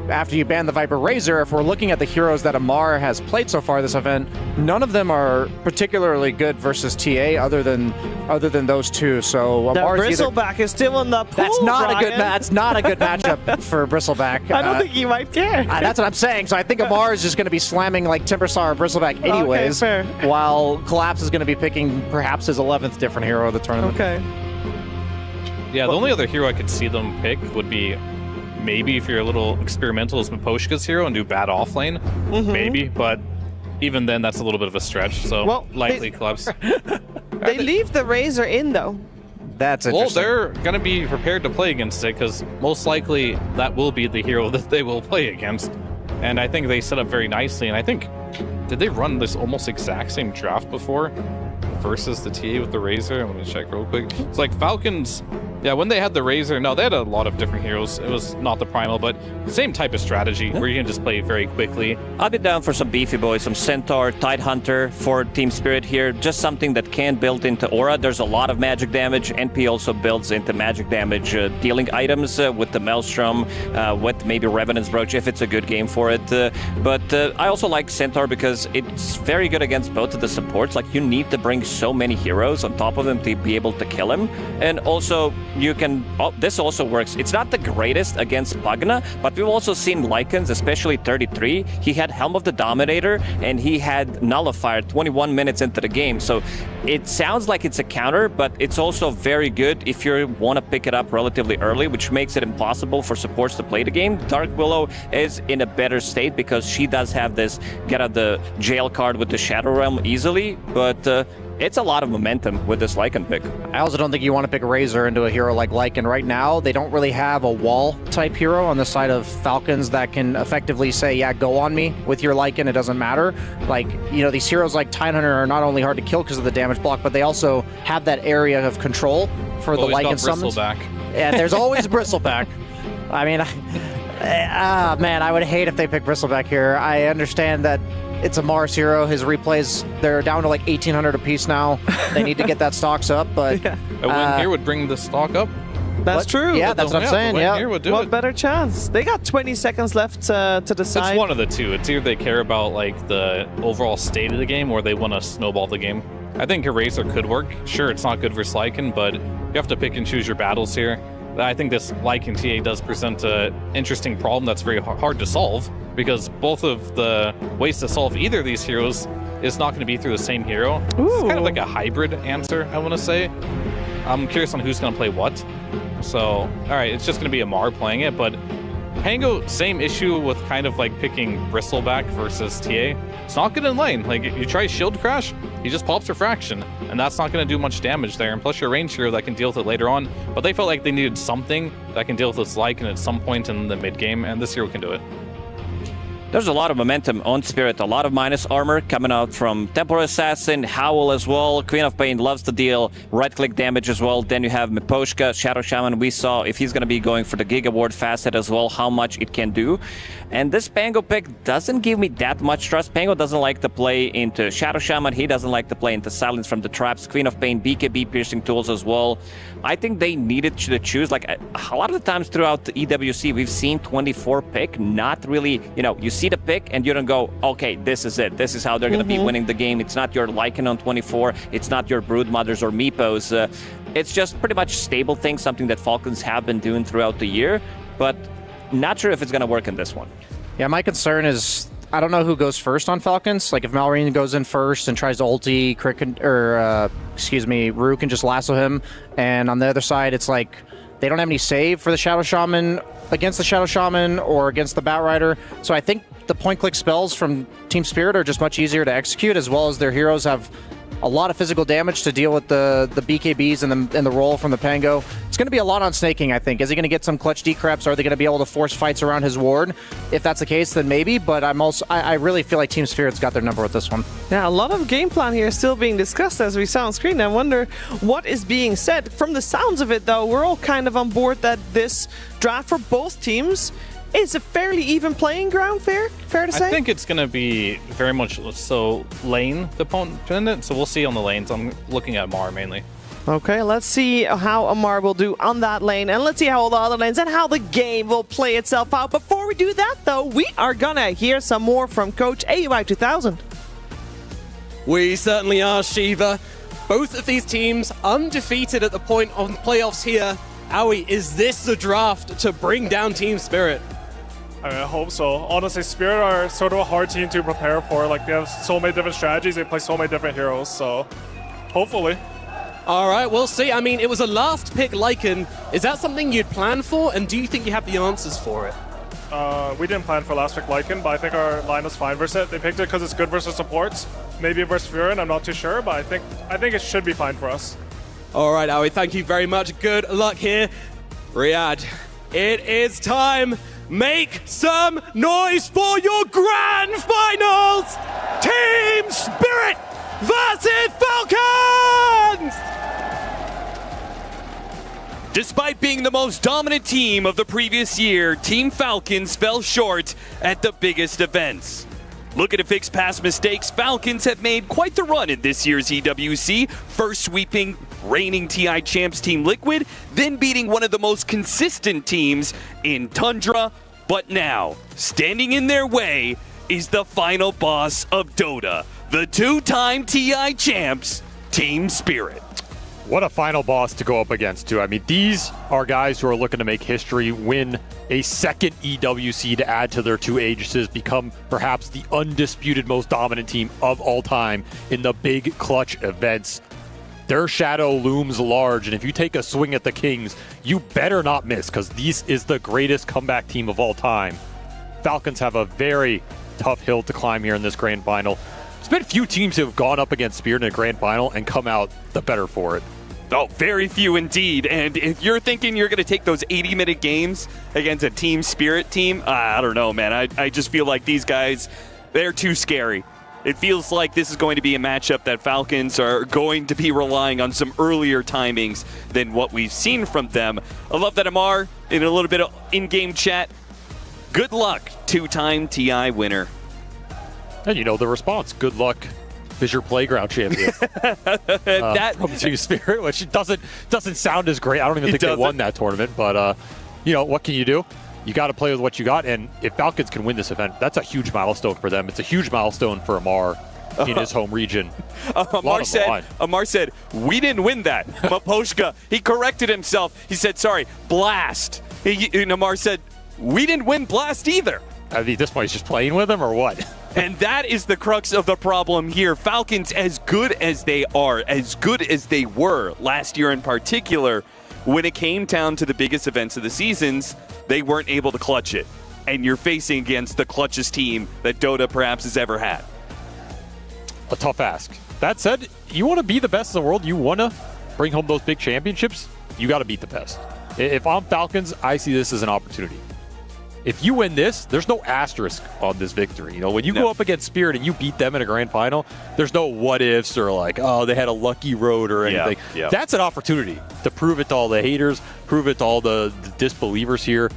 after you ban the Viper Razor. If we're looking at the heroes that Amar has played so far this event, none of them are particularly good versus TA other than those two. So the Amar's Bristleback is still in the pool. That's not Brian. that's not a good matchup for Bristleback. I don't think you might care. That's what I'm saying. So I think Amar is just going to be slamming like Timbersaw or Bristleback anyways, okay, fair. while Collapse is going to be picking perhaps his 11th different hero of the tournament. Okay. Yeah, the only other hero I could see them pick would be maybe if you're a little experimental as Miposhka's hero and do bad offlane, maybe, but even then that's a little bit of a stretch, so likely Collapse. They leave the Razor in though. That's well, interesting. they're going to be prepared to play against it because most likely that will be the hero that they will play against. And I think they set up very nicely, and I think, did they run this almost exact same draft before versus the TA with the Razor? I'm going to check real quick. It's like Falcons, yeah, when they had the Razor, no, they had a lot of different heroes. It was not the Primal, but same type of strategy where you can just play very quickly. I'll be down for some beefy boys, some Centaur, Tidehunter for Team Spirit here. Just something that can build into Aura. There's a lot of magic damage. NP also builds into magic damage dealing items with the Maelstrom, with maybe Revenant's Brooch if it's a good game for it. But I also like Centaur because it's very good against both of the supports. Like, you need to bring so many heroes on top of him to be able to kill him. And also, you can... this also works. It's not the greatest against Pugna, but we've also seen Lycans, especially 33. He had Helm of the Dominator, and he had Nullifier 21 minutes into the game. So it sounds like it's a counter, but it's also very good if you want to pick it up relatively early, which makes it impossible for supports to play the game. Dark Willow is in a better state because she does have this get out the jail card with the Shadow Realm easily, but it's a lot of momentum with this Lycan pick. I also don't think you want to pick a Razor into a hero like Lycan. Right now, they don't really have a wall-type hero on the side of Falcons that can effectively say, yeah, go on me with your Lycan, it doesn't matter. Like, these heroes like Tidehunter are not only hard to kill because of the damage block, but they also have that area of control for the Lycan summons. Yeah, there's always Bristleback. I mean, man, I would hate if they pick Bristleback here. I understand that it's a Mars hero. His replays, they're down to like 1,800 apiece now. They need to get that stocks up, but... A win here would bring the stock up. That's true. Yeah, that's what I'm saying. Yeah. Here would do what it. better chance? They got 20 seconds left to decide. It's one of the two. It's either they care about like the overall state of the game or they want to snowball the game. I think Eraser could work. Sure, it's not good versus Lycan, but you have to pick and choose your battles here. I think this Lycan TA does present an interesting problem that's very hard to solve, because both of the ways to solve either of these heroes is not going to be through the same hero. Ooh. It's kind of like a hybrid answer, I want to say. I'm curious on who's going to play what. So, all right, it's just going to be Amar playing it, but Pango, same issue with kind of like picking Bristleback versus TA. It's not good in lane. Like, you try Shield Crash, he just pops Refraction, and that's not going to do much damage there. And plus, your range hero that can deal with it later on. But they felt like they needed something that can deal with this Lycan at some point in the mid game, and this hero can do it. There's a lot of momentum on Spirit, a lot of minus armor coming out from Templar Assassin, Howl as well. Queen of Pain loves to deal right-click damage as well. Then you have Miposhka, Shadow Shaman. We saw if he's going to be going for the Giga Ward facet as well, how much it can do. And this Pango pick doesn't give me that much trust. Pango doesn't like to play into Shadow Shaman. He doesn't like to play into Silence from the Traps, Queen of Pain, BKB piercing tools as well. I think they needed to choose. Like, a lot of the times throughout the EWC, we've seen 24 pick, not really, you see the pick and you don't go, okay, this is it. This is how they're going to be winning the game. It's not your Lycan on 24. It's not your Broodmothers or Meepos. It's just pretty much stable thing, something that Falcons have been doing throughout the year, but not sure if it's going to work in this one. Yeah, my concern is I don't know who goes first on Falcons. Like, if Malrine goes in first and tries to ulti, Rue can just lasso him. And on the other side, it's like they don't have any save for the Shadow Shaman against the Shadow Shaman or against the Batrider. So I think the point-click spells from Team Spirit are just much easier to execute, as well as their heroes have a lot of physical damage to deal with the BKBs and the roll from the Pango. It's going to be a lot on Snaking, I think. Is he going to get some clutch decreps? Are they going to be able to force fights around his ward? If that's the case, then maybe. But I really feel like Team Spirit's got their number with this one. Yeah, a lot of game plan here still being discussed as we saw on screen. I wonder what is being said. From the sounds of it, though, we're all kind of on board that this draft for both teams is a fairly even playing ground. Fair to say? I think it's going to be very much so lane dependent. So we'll see on the lanes. I'm looking at Mar mainly. Okay, let's see how Amar will do on that lane, and let's see how all the other lanes and how the game will play itself out. Before we do that, though, we are gonna hear some more from Coach AUI2000. We certainly are, Shiva. Both of these teams undefeated at the point of the playoffs here. Aoi, is this the draft to bring down Team Spirit? I mean, I hope so. Honestly, Spirit are sort of a hard team to prepare for. Like, they have so many different strategies, they play so many different heroes, so hopefully. All right, we'll see. I mean, it was a last pick Lycan. Is that something you'd plan for, and do you think you have the answers for it? We didn't plan for last pick Lycan, but I think our line is fine versus it. They picked it because it's good versus supports. Maybe versus Furin, I'm not too sure, but I think it should be fine for us. All right, Aoi, thank you very much. Good luck here. Riyadh, it is time. Make some noise for your grand finals! Team Spirit versus Falcons! Despite being the most dominant team of the previous year, Team Falcons fell short at the biggest events. Looking to fix past mistakes, Falcons have made quite the run in this year's EWC, first sweeping reigning TI champs Team Liquid, then beating one of the most consistent teams in Tundra. But now, standing in their way is the final boss of Dota, the two-time TI champs, Team Spirit. What a final boss to go up against, too. I mean, these are guys who are looking to make history, win a second EWC to add to their two aegis, become perhaps the undisputed most dominant team of all time in the big clutch events. Their shadow looms large, and if you take a swing at the Kings, you better not miss, because this is the greatest comeback team of all time. Falcons have a very tough hill to climb here in this grand final. There's been few teams who have gone up against Spirit in a grand final and come out the better for it. Oh, very few indeed. And if you're thinking you're going to take those 80-minute games against a Team Spirit team, I don't know, man. I just feel like these guys, they're too scary. It feels like this is going to be a matchup that Falcons are going to be relying on some earlier timings than what we've seen from them. I love that Amar, in a little bit of in-game chat, good luck, two-time TI winner. And you know the response, good luck, Fissure Playground champion. From Team Spirit, which doesn't sound as great. I don't even think they won that tournament, but you know, what can you do? You got to play with what you got, and if Falcons can win this event, that's a huge milestone for them. It's a huge milestone for Amar in his home region. Amar said, we didn't win that. Maposhka, he corrected himself. He said, sorry, Blast. And Amar said, we didn't win Blast either. I mean, this point, he's just playing with him, or what? And that is the crux of the problem here. Falcons, as good as they are, as good as they were last year in particular, when it came down to the biggest events of the seasons, they weren't able to clutch it. And you're facing against the clutchest team that Dota perhaps has ever had. A tough ask. That said, you want to be the best in the world, you want to bring home those big championships, you got to beat the best. If I'm Falcons, I see this as an opportunity. If you win this, there's no asterisk on this victory. You know, when you go up against Spirit and you beat them in a grand final, there's no what ifs or like, oh, they had a lucky road or anything. Yeah. That's an opportunity to prove it to all the haters, prove it to all the disbelievers here.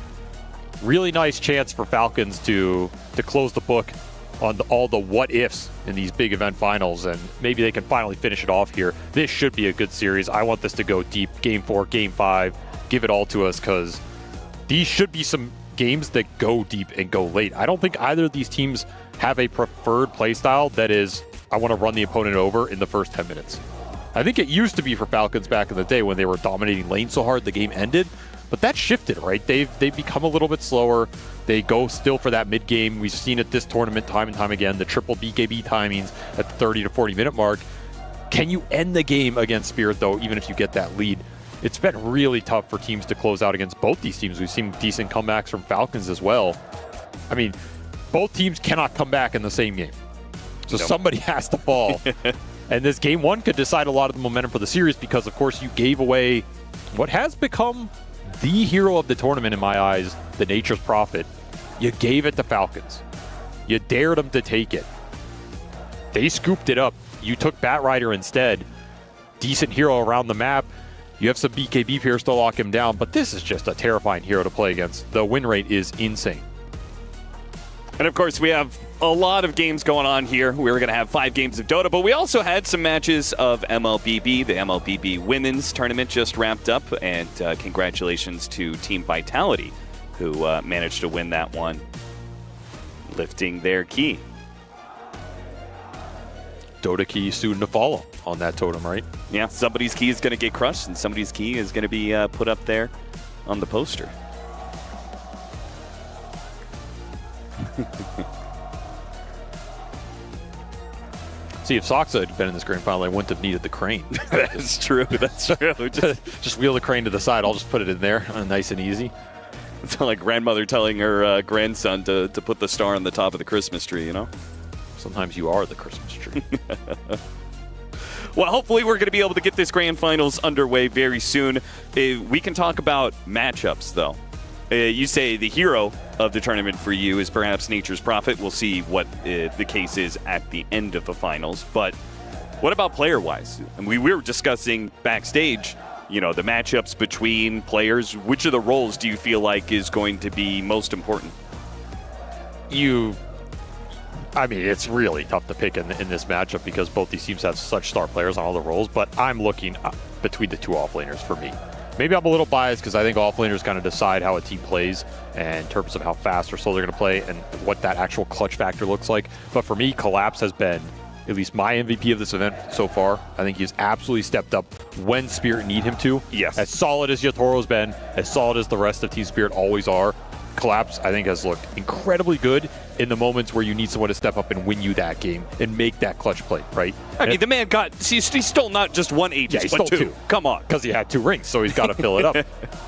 Really nice chance for Falcons to close the book on all the what ifs in these big event finals, and maybe they can finally finish it off here. This should be a good series. I want this to go deep. Game 4, Game 5, give it all to us, because these should be some games that go deep and go late. I don't think either of these teams have a preferred playstyle that is, I want to run the opponent over in the first 10 minutes. I think it used to be for Falcons back in the day when they were dominating lane so hard the game ended, but that shifted, right? They've become a little bit slower. They go still for that mid game. We've seen it this tournament time and time again, the triple BKB timings at the 30 to 40 minute mark. Can you end the game against Spirit though, even if you get that lead? It's been really tough for teams to close out against both these teams. We've seen decent comebacks from Falcons as well. I mean, both teams cannot come back in the same game. So somebody has to fall. And this game one could decide a lot of the momentum for the series because, of course, you gave away what has become the hero of the tournament in my eyes, the Nature's Prophet. You gave it to Falcons. You dared them to take it. They scooped it up. You took Batrider instead. Decent hero around the map. You have some BKB pairs to lock him down, but this is just a terrifying hero to play against. The win rate is insane. And of course, we have a lot of games going on here. We were going to have 5 games of Dota, but we also had some matches of MLBB. The MLBB Women's Tournament just wrapped up, and congratulations to Team Vitality, who managed to win that one, lifting their key. Dota key soon to follow on that totem, right? Yeah, somebody's key is going to get crushed, and somebody's key is going to be put up there on the poster. See, if Soxa had been in this grand final, they wouldn't have needed the crane. That's true. That's true. Just wheel the crane to the side. I'll just put it in there, nice and easy. It's like grandmother telling her grandson to put the star on the top of the Christmas tree, you know? Sometimes you are the Christmas tree. Well, hopefully we're going to be able to get this grand finals underway very soon. We can talk about matchups, though. You say the hero of the tournament for you is perhaps Nature's Prophet. We'll see what the case is at the end of the finals. But what about player-wise? And we were discussing backstage, you know, the matchups between players. Which of the roles do you feel like is going to be most important? I mean, it's really tough to pick in this matchup because both these teams have such star players on all the roles, but I'm looking between the two offlaners for me. Maybe I'm a little biased because I think offlaners kind of decide how a team plays in terms of how fast or slow they're going to play and what that actual clutch factor looks like. But for me, Collapse has been at least my MVP of this event so far. I think he's absolutely stepped up when Spirit need him to. Yes. As solid as Yatoro's been, as solid as the rest of Team Spirit always are, Collapse, I think, has looked incredibly good in the moments where you need someone to step up and win you that game and make that clutch play, right? I mean, the man he stole not just one Aegis, but two. Come on. Because he had 2 rings, so he's got to fill it up.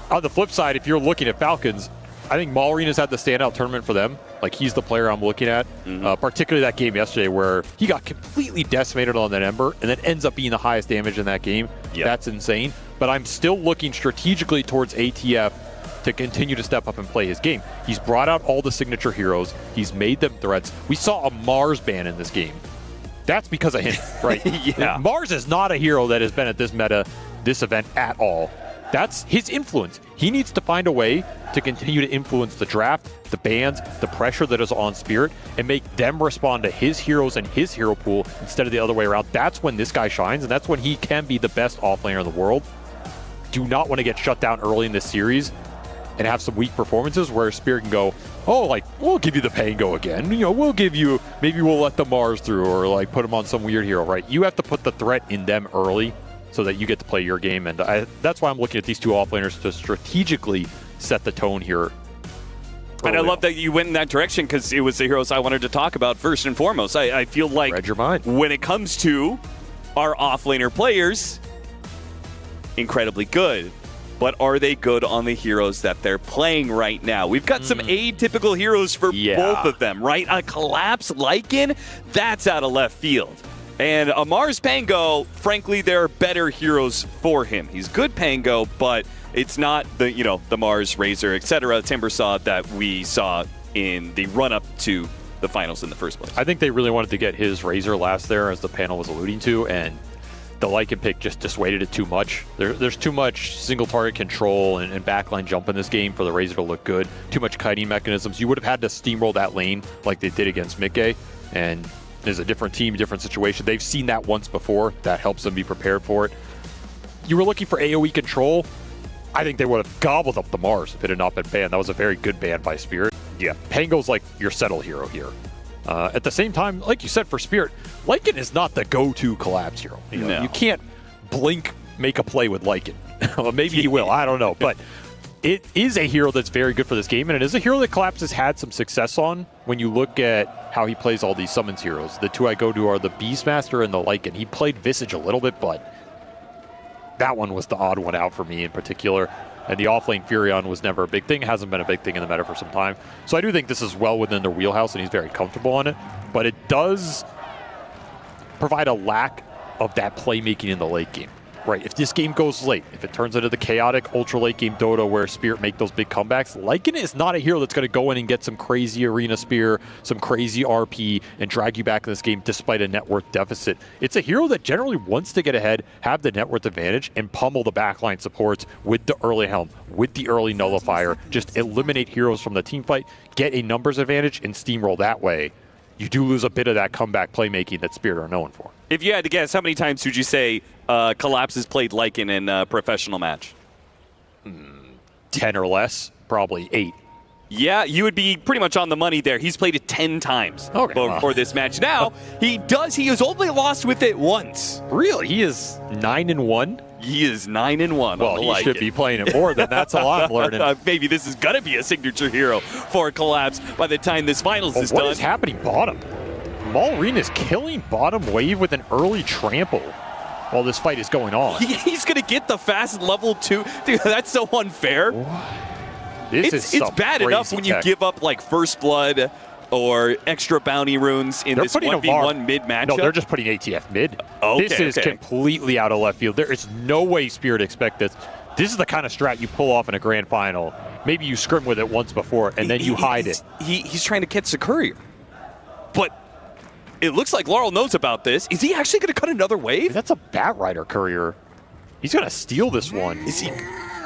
On the flip side, if you're looking at Falcons, I think Maureen has had the standout tournament for them. Like, he's the player I'm looking at. Particularly that game yesterday where he got completely decimated on that Ember and then ends up being the highest damage in that game. Yep. That's insane. But I'm still looking strategically towards ATF to continue to step up and play his game. He's brought out all the signature heroes. He's made them threats. We saw a Mars ban in this game. That's because of him, right? Yeah. Mars is not a hero that has been at this meta, this event at all. That's his influence. He needs to find a way to continue to influence the draft, the bans, the pressure that is on Spirit, and make them respond to his heroes and his hero pool instead of the other way around. That's when this guy shines, and that's when he can be the best offlaner in the world. Do not want to get shut down early in this series and have some weak performances where Spirit can go, oh, like, we'll give you the Pango again. You know, we'll give you, maybe we'll let the Mars through or, like, put him on some weird hero, right? You have to put the threat in them early so that you get to play your game. And that's why I'm looking at these two offlaners to strategically set the tone here. And I love that you went in that direction because it was the heroes I wanted to talk about first and foremost. I feel like read your mind. When it comes to our offlaner players, incredibly good. But are they good on the heroes that they're playing right now? We've got some atypical heroes for both of them, right? A Collapse Lycan, that's out of left field. And a Mars Pango, frankly, there are better heroes for him. He's good Pango, but it's not the, you know, the Mars, Razor, etc., Timbersaw that we saw in the run-up to the finals in the first place. I think they really wanted to get his Razor last there, as the panel was alluding to, and the Lycan pick just dissuaded it too much. There's too much single target control and backline jump in this game for the Razor to look good. Too much kiting mechanisms. You would have had to steamroll that lane like they did against Mickey, and there's a different team, different situation. They've seen that once before. That helps them be prepared for it. You were looking for AoE control. I think they would have gobbled up the Mars if it had not been banned. That was a very good ban by Spirit. Yeah, Pango's like your settle hero here. At the same time, like you said, for Spirit, Lycan is not the go-to Collapse hero. You know, you can't blink, make a play with Lycan. Well, maybe he will, I don't know. But it is a hero that's very good for this game, and it is a hero that Collapse has had some success on when you look at how he plays all these summons heroes. The two I go to are the Beastmaster and the Lycan. He played Visage a little bit, but that one was the odd one out for me in particular. And the offlane Furion was never a big thing. Hasn't been a big thing in the meta for some time. So I do think this is well within their wheelhouse, and he's very comfortable on it. But it does provide a lack of that playmaking in the late game. Right, if this game goes late, if it turns into the chaotic ultra late game Dota where Spirit make those big comebacks, Lycan is not a hero that's going to go in and get some crazy arena spear, some crazy RP, and drag you back in this game despite a net worth deficit. It's a hero that generally wants to get ahead, have the net worth advantage, and pummel the backline supports with the early helm, with the early nullifier, just eliminate heroes from the team fight, get a numbers advantage, and steamroll that way. You do lose a bit of that comeback playmaking that Spirit are known for. If you had to guess, how many times would you say Collapse has played Lycan in a professional match? 10 or less, probably 8. Yeah, you would be pretty much on the money there. He's played it 10 times for this match. Now, he has only lost with it once. Really? He is 9-1? He is 9-1. Well, he should be playing it more than that's all I'm learning. Maybe this is going to be a signature hero for Collapse by the time this finals is done. What is happening bottom? Maureen is killing bottom wave with an early trample while this fight is going on. He's going to get the fast level 2. Dude, that's so unfair. It's bad enough when you give up like First Blood or extra bounty runes in this 1v1 mid matchup. No, they're just putting ATF mid. Okay, this is completely out of left field. There is no way Spirit expect this. This is the kind of strat you pull off in a grand final. Maybe you scrim with it once before and then you hide it. He's trying to catch the courier. But it looks like Laurel knows about this. Is he actually going to cut another wave? That's a Bat Rider courier. He's going to steal this one. Is he?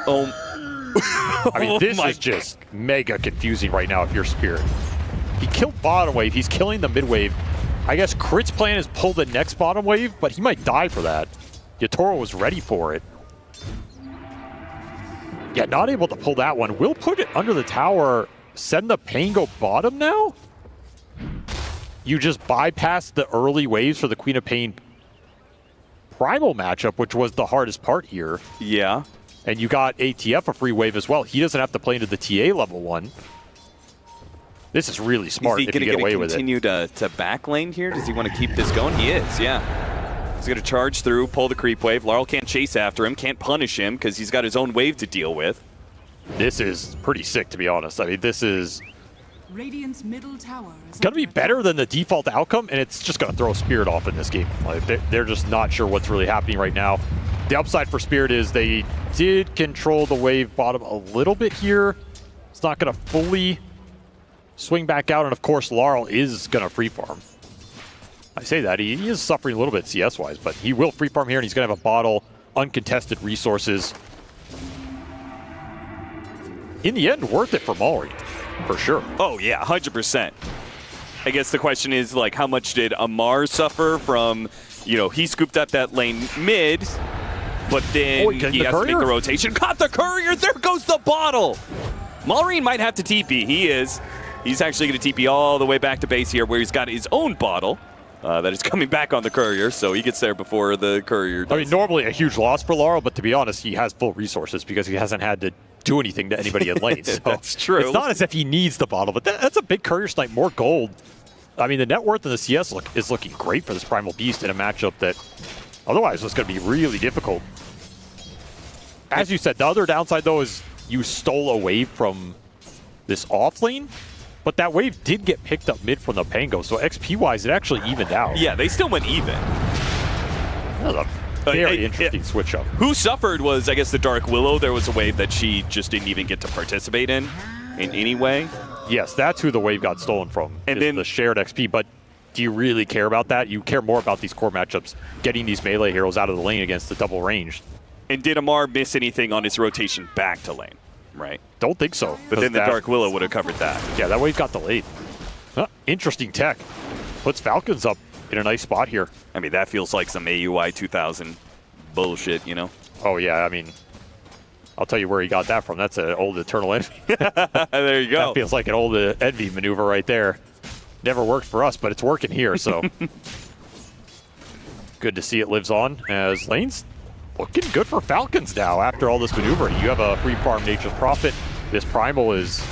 I mean, this is just mega confusing right now if you're Spirit. He killed bottom wave. He's killing the mid wave. I guess Crit's plan is pull the next bottom wave, but he might die for that. Yatoro was ready for it. Yeah, not able to pull that one. Will put it under the tower. Send the Pango bottom now? You just bypass the early waves for the Queen of Pain Primal matchup, which was the hardest part here. Yeah. And you got ATF a free wave as well. He doesn't have to play into the TA level 1. This is really smart if you get away with it. Is he going to continue to back lane here? Does he want to keep this going? He is, yeah. He's going to charge through, pull the creep wave. Laurel can't chase after him, can't punish him because he's got his own wave to deal with. This is pretty sick, to be honest. I mean, this is Radiant's middle tower is going to be better than the default outcome, and it's just going to throw Spirit off in this game. Like, they're just not sure what's really happening right now. The upside for Spirit is they did control the wave bottom a little bit here. It's not going to fully swing back out, and of course, Laurel is going to free farm. I say that. He is suffering a little bit CS-wise, but he will free farm here, and he's going to have a bottle, uncontested resources. In the end, worth it for Mauri, for sure. Oh, yeah, 100%. I guess the question is, like, how much did Amar suffer from, he scooped up that lane mid, but then he has to make the rotation. Caught the courier! There goes the bottle! Maureen might have to TP. He is. He's actually going to TP all the way back to base here where he's got his own bottle that is coming back on the courier, so he gets there before the courier does. I mean, normally a huge loss for Laurel, but to be honest, he has full resources because he hasn't had to do anything to anybody in lane. So that's true. It's not as if he needs the bottle, but that's a big courier snipe, more gold. I mean, the net worth of the CS is looking great for this Primal Beast in a matchup that otherwise was going to be really difficult. As you said, the other downside, though, is you stole a wave from this off lane, but that wave did get picked up mid from the Pango, so XP-wise, it actually evened out. Yeah, they still went even. That was a very interesting switch up. Who suffered was, I guess, the Dark Willow. There was a wave that she just didn't even get to participate in any way. Yes, that's who the wave got stolen from, and then the shared XP, but do you really care about that? You care more about these core matchups, getting these melee heroes out of the lane against the double range. And did Amar miss anything on his rotation back to lane? Right. Don't think so. But then the Dark Willow would have covered that. Yeah, that wave got delayed. Interesting tech. Puts Falcons up in a nice spot here. I mean, that feels like some AUI 2000 bullshit, Oh, yeah, I mean, I'll tell you where he got that from. That's an old Eternal Envy. There you go. That feels like an old Envy maneuver right there. Never worked for us, but it's working here, so. Good to see it lives on as lanes looking good for Falcons now after all this maneuvering. You have a free farm Nature's Prophet. This Primal is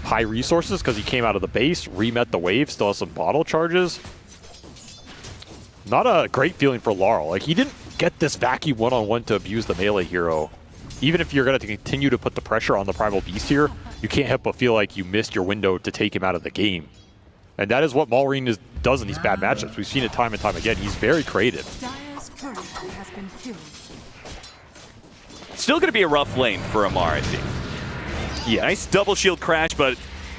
high resources because he came out of the base, remet the wave, still has some bottle charges. Not a great feeling for Laurel. Like, he didn't get this vacuum one-on-one to abuse the melee hero. Even if you're going to continue to put the pressure on the Primal Beast here, you can't help but feel like you missed your window to take him out of the game. And that is what Maureen does in these bad matchups. We've seen it time and time again. He's very creative. Dire's turret has been killed. Still going to be a rough lane for Amar, I think. Yeah, nice double shield crash, but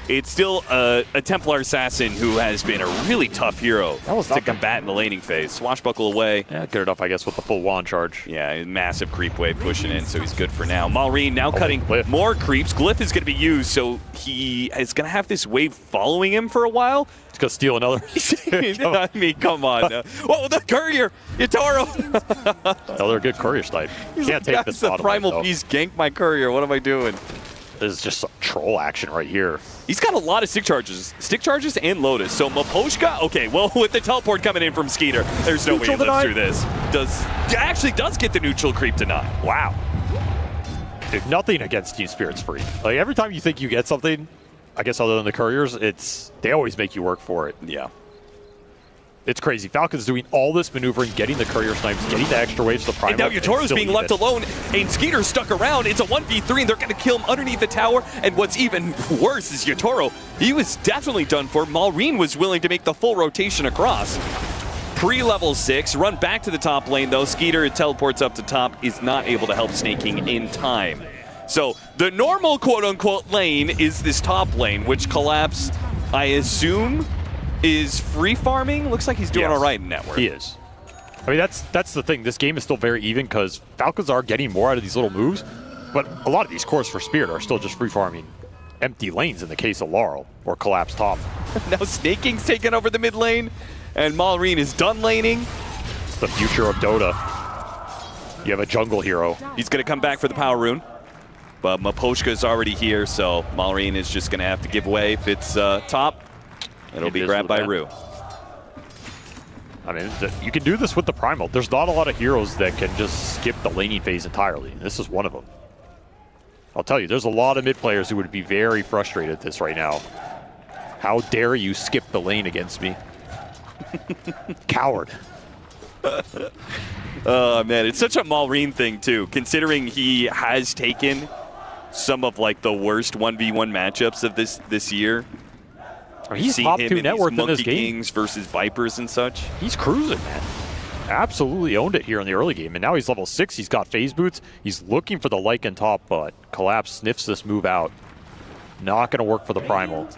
it's still a Templar assassin who has been a really tough hero to combat in the laning phase. Swashbuckle away. Yeah, good enough, I guess, with the full wand charge. Yeah, massive creep wave pushing in, so he's good for now. Maureen now cutting more creeps. Glyph is going to be used, so he is going to have this wave following him for a while. He's going to steal another. I mean, come on. Whoa, the courier! Yatoro! Another good courier snipe. Can't take this the primal beast gank my courier. What am I doing? This is just some troll action right here. He's got a lot of stick charges and Lotus. So Maposhka, okay, well, with the teleport coming in from Skeeter, there's no way he lives through this. Actually does get the neutral creep deny. Wow. Dude, nothing against Team Spirit's free. Like, every time you think you get something, I guess other than the couriers, they always make you work for it. Yeah. It's crazy. Falcon's doing all this maneuvering, getting the courier snipes, getting the extra waves to the primal. And now Yatoro's being left alone, and Skeeter's stuck around. It's a 1v3, and they're going to kill him underneath the tower. And what's even worse is Yatoro. He was definitely done for. Maureen was willing to make the full rotation across. Pre-level 6, run back to the top lane, though. Skeeter teleports up to top, is not able to help snaking in time. So the normal quote-unquote lane is this top lane, which Collapse, I assume, is free farming. Looks like he's doing all right in network. He is. I mean, that's the thing. This game is still very even because Falcons are getting more out of these little moves, but a lot of these cores for Spirit are still just free farming empty lanes in the case of Laurel or Collapse top. Now Snaking's taking over the mid lane, and Maureen is done laning. It's the future of Dota. You have a jungle hero. He's going to come back for the power rune, but Maposhka is already here, so Maureen is just going to have to give way. If it's top, it'll be grabbed by Rue. I mean, you can do this with the Primal. There's not a lot of heroes that can just skip the laning phase entirely. This is one of them. I'll tell you, there's a lot of mid players who would be very frustrated at this right now. How dare you skip the lane against me? Coward. Oh, man, it's such a Maureen thing, too, considering he has taken some of, like, the worst 1v1 matchups of this year. I mean, he's top 2 network in this game. Kings versus Vipers and such. He's cruising, man. Absolutely owned it here in the early game. And now he's level 6. He's got phase boots. He's looking for the Lycan top, but Collapse sniffs this move out. Not going to work for the Primal.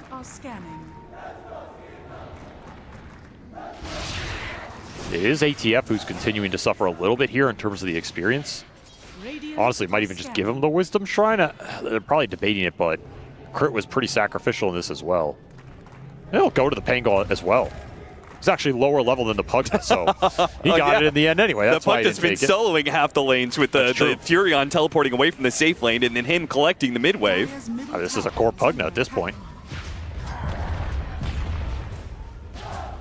It is ATF who's continuing to suffer a little bit here in terms of the experience. Honestly, might even just give him the Wisdom Shrine. They're probably debating it, but Crit was pretty sacrificial in this as well. He'll go to the Pango as well. He's actually lower level than the Pudge, so he got it in the end anyway. That's the Pudge has been soloing half the lanes with the Furion teleporting away from the safe lane and then him collecting the mid wave. Oh, this is a core Pugna at this point.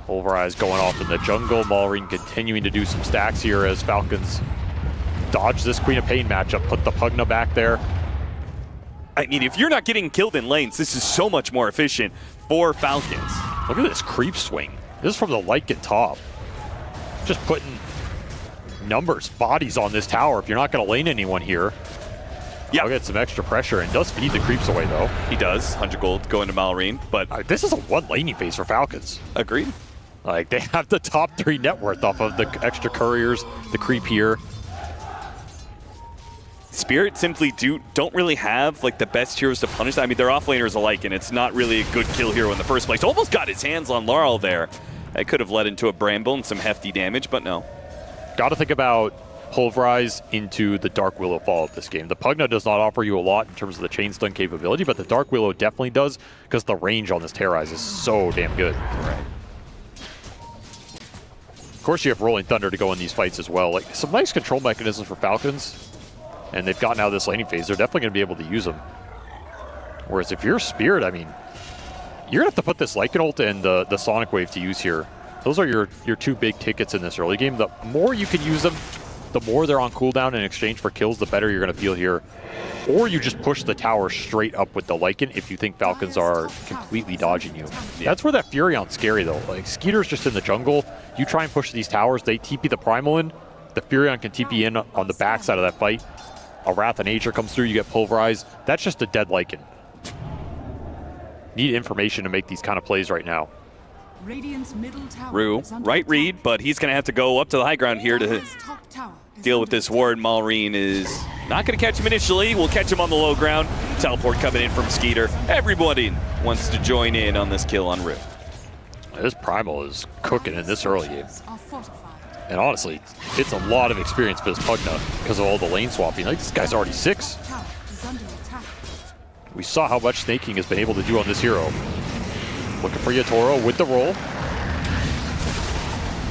Pulverize going off in the jungle. Maureen continuing to do some stacks here as Falcons dodge this Queen of Pain matchup. Put the Pugna back there. I mean, if you're not getting killed in lanes, this is so much more efficient for Falcons. Look at this creep swing. This is from the Lycan top. Just putting numbers, bodies on this tower. If you're not going to lane anyone here, I'll get some extra pressure and does feed the creeps away, though. He does. 100 gold going to Maureen, but this is a one laning phase for Falcons. Agreed. Like, they have the top 3 net worth off of the extra couriers, the creep here. Spirit simply don't really have like the best heroes to punish that. I mean, they're offlaners alike, and it's not really a good kill hero in the first place. Almost got his hands on Laurel there. That could have led into a Bramble and some hefty damage, but no. Got to think about Pulverize into the Dark Willow fall of this game. The Pugna does not offer you a lot in terms of the chain stun capability, but the Dark Willow definitely does because the range on this Terrorize is so damn good. Right. Of course, you have Rolling Thunder to go in these fights as well. Like, some nice control mechanisms for Falcons. And they've gotten out of this laning phase. They're definitely going to be able to use them. Whereas if you're Spirit, I mean, you're going to have to put this Lycan ult and the Sonic Wave to use here. Those are your 2 big tickets in this early game. The more you can use them, the more they're on cooldown in exchange for kills, the better you're going to feel here. Or you just push the tower straight up with the Lycan if you think Falcons are completely dodging you. Yeah. That's where that Furion's scary, though. Like, Skeeter's just in the jungle. You try and push these towers, they TP the Primal in. The Furion can TP in on the backside of that fight. A Wrath of Nature comes through, you get Pulverized. That's just a dead Lycan. Need information to make these kind of plays right now. Radiant's middle tower Rue, is under right read, but he's going to have to go up to the high ground here to top tower is deal with this ward. Malrine is not going to catch him initially. We'll catch him on the low ground. Teleport coming in from Skeeter. Everybody wants to join in on this kill on Rue. This Primal is cooking in this early game. are fortified. And honestly, it's a lot of experience for this Pugna because of all the lane swapping. Like, this guy's already 6. Tower is under attack. We saw how much snaking has been able to do on this hero. Looking for Yatoro with the roll.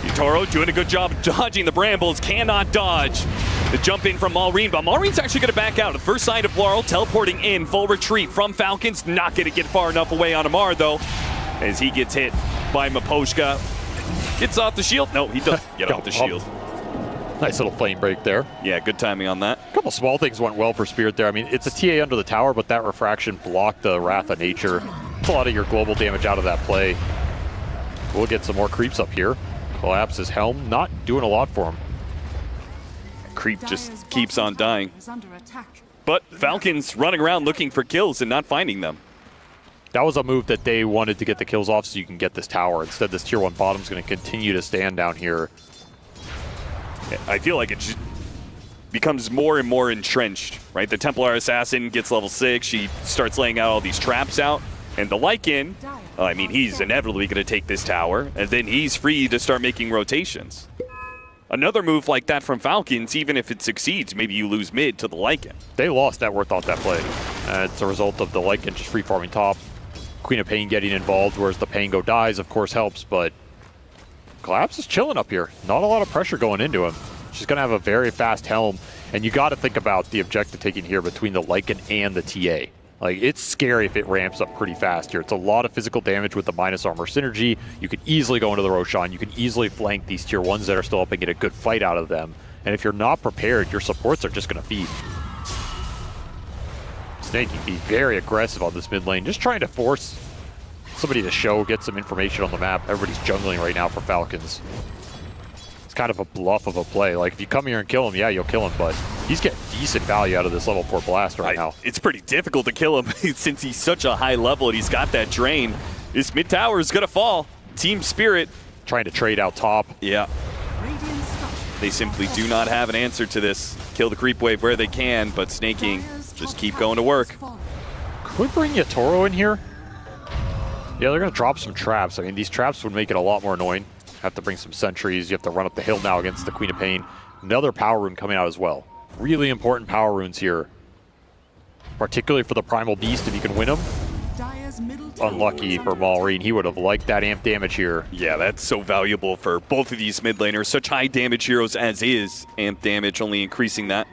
Yatoro doing a good job dodging the brambles. Cannot dodge the jump in from Malrine, but Malrine's actually going to back out. The first sight of Laurel teleporting in. Full retreat from Falcons. Not going to get far enough away on Amar, though, as he gets hit by Miposhka. Gets off the shield. No, he doesn't get off the shield. Nice little flame break there. Yeah, good timing on that. A couple small things went well for Spirit there. I mean, it's a TA under the tower, but that refraction blocked the Wrath of Nature. It's a lot of your global damage out of that play. We'll get some more creeps up here. Collapse his helm, not doing a lot for him. Creep just keeps on dying. Is under attack. But Falcons running around looking for kills and not finding them. That was a move that they wanted to get the kills off so you can get this tower. Instead, this tier 1 bottom's going to continue to stand down here. I feel like it just becomes more and more entrenched, right? The Templar Assassin gets level 6. She starts laying out all these traps out. And the Lycan, I mean, he's inevitably going to take this tower. And then he's free to start making rotations. Another move like that from Falcons, even if it succeeds, maybe you lose mid to the Lycan. They lost net worth off that play. It's a result of the Lycan just free farming top. Queen of Pain getting involved, whereas the Pango dies, of course, helps, but Collapse is chilling up here. Not a lot of pressure going into him. She's going to have a very fast helm, and you got to think about the objective taking here between the Lycan and the TA. Like, it's scary if it ramps up pretty fast here. It's a lot of physical damage with the minus armor synergy. You can easily go into the Roshan. You can easily flank these tier 1s that are still up and get a good fight out of them. And if you're not prepared, your supports are just going to feed. Snake can be very aggressive on this mid lane, just trying to force somebody to show, get some information on the map. Everybody's jungling right now for Falcons. It's kind of a bluff of a play. Like, if you come here and kill him, yeah, you'll kill him, but he's getting decent value out of this level 4 blast right now. It's pretty difficult to kill him since he's such a high level and he's got that drain. This mid tower is going to fall. Team Spirit trying to trade out top. Yeah. They simply do not have an answer to this. Kill the creep wave where they can, but snaking, just keep going to work. Could bring Yatoro in here. Yeah, they're going to drop some traps. I mean, these traps would make it a lot more annoying. Have to bring some sentries. You have to run up the hill now against the Queen of Pain. Another power rune coming out as well. Really important power runes here. Particularly for the Primal Beast, if you can win them. Unlucky for Malrine. He would have liked that amp damage here. Yeah, that's so valuable for both of these mid laners. Such high damage heroes as is. Amp damage only increasing that.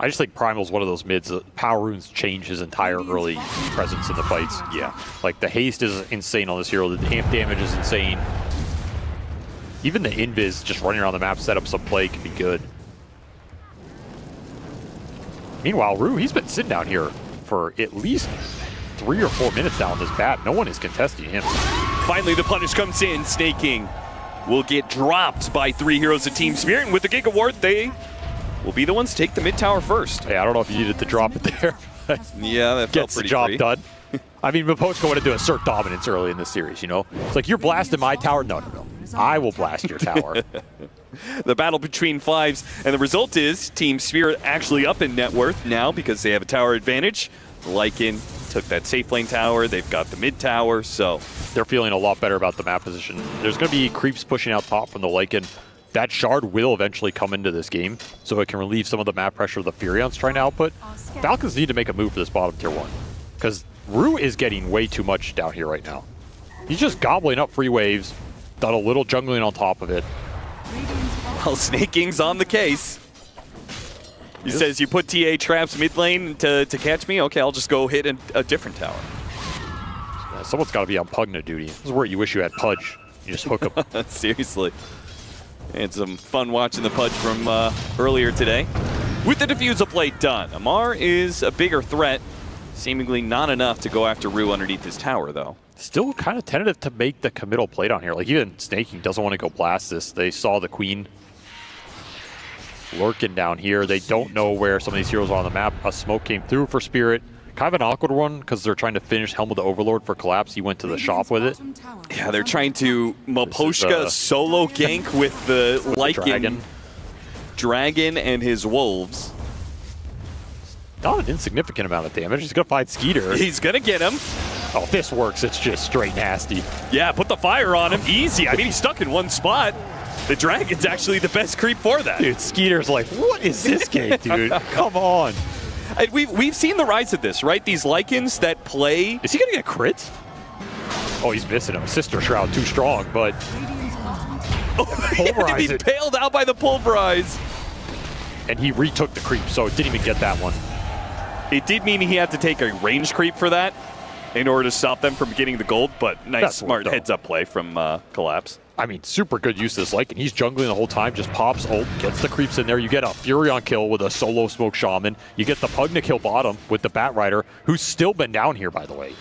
I just think Primal's one of those mids that power runes change his entire early presence in the fights. Yeah. Like, the haste is insane on this hero. The amp damage is insane. Even the invis just running around the map, set up some play can be good. Meanwhile, Rue, he's been sitting down here for at least 3 or 4 minutes now on this bat. No one is contesting him. Finally, the punish comes in. Snaking will get dropped by 3 heroes of Team Spirit, and with the Giga Ward, they will be the ones to take the mid tower first. Hey, I don't know if you needed to drop it there. Yeah, that felt gets pretty the job free. done. I mean, Miposhka wanted to assert dominance early in this series, you know? It's like, you're blasting my tower? No, no, no. I will blast your tower. The battle between fives, and the result is Team Spirit actually up in net worth now because they have a tower advantage. Lycan took that safe lane tower. They've got the mid tower, so they're feeling a lot better about the map position. There's going to be creeps pushing out top from the Lycan. That shard will eventually come into this game, so it can relieve some of the map pressure the Furion's trying to output. Falcons need to make a move for this bottom tier 1, because Rue is getting way too much down here right now. He's just gobbling up free waves, done a little jungling on top of it. Well, Snaking's on the case. He says, you put TA traps mid lane to catch me? Okay, I'll just go hit a different tower. Yeah, someone's got to be on Pugna duty. This is where you wish you had Pudge. You just hook him. Seriously. And some fun watching the Pudge from earlier today. With the Diffuser plate done, Amar is a bigger threat. Seemingly not enough to go after Rue underneath this tower, though. Still kind of tentative to make the committal play down here. Like, even Snaking doesn't want to go blast this. They saw the Queen lurking down here. They don't know where some of these heroes are on the map. A smoke came through for Spirit. Kind of an awkward one because they're trying to finish Helm of the Overlord for Collapse. He went to the shop with it. Yeah, they're trying to Maposhka solo gank with the Lycan Dragon and his wolves. Not an insignificant amount of damage. He's going to find Skeeter. He's going to get him. Oh, if this works, it's just straight nasty. Yeah, put the fire on him. Easy. I mean, he's stuck in one spot. The Dragon's actually the best creep for that. Dude, Skeeter's like, what is this game, dude? Come on. And we've seen the rise of this, right? These Lycans that play... Is he going to get crits? Oh, he's missing him. Sister Shroud too strong, but... Oh, he bailed out by the Pulverize. And he retook the creep, so didn't even get that one. It did mean he had to take a range creep for that in order to stop them from getting the gold, but nice, smart heads-up play from Collapse. I mean, super good use of this Lycan. He's jungling the whole time, just pops ult, gets the creeps in there. You get a Furion kill with a solo Smoke Shaman. You get the Pug to kill bottom with the Bat Rider, who's still been down here, by the way.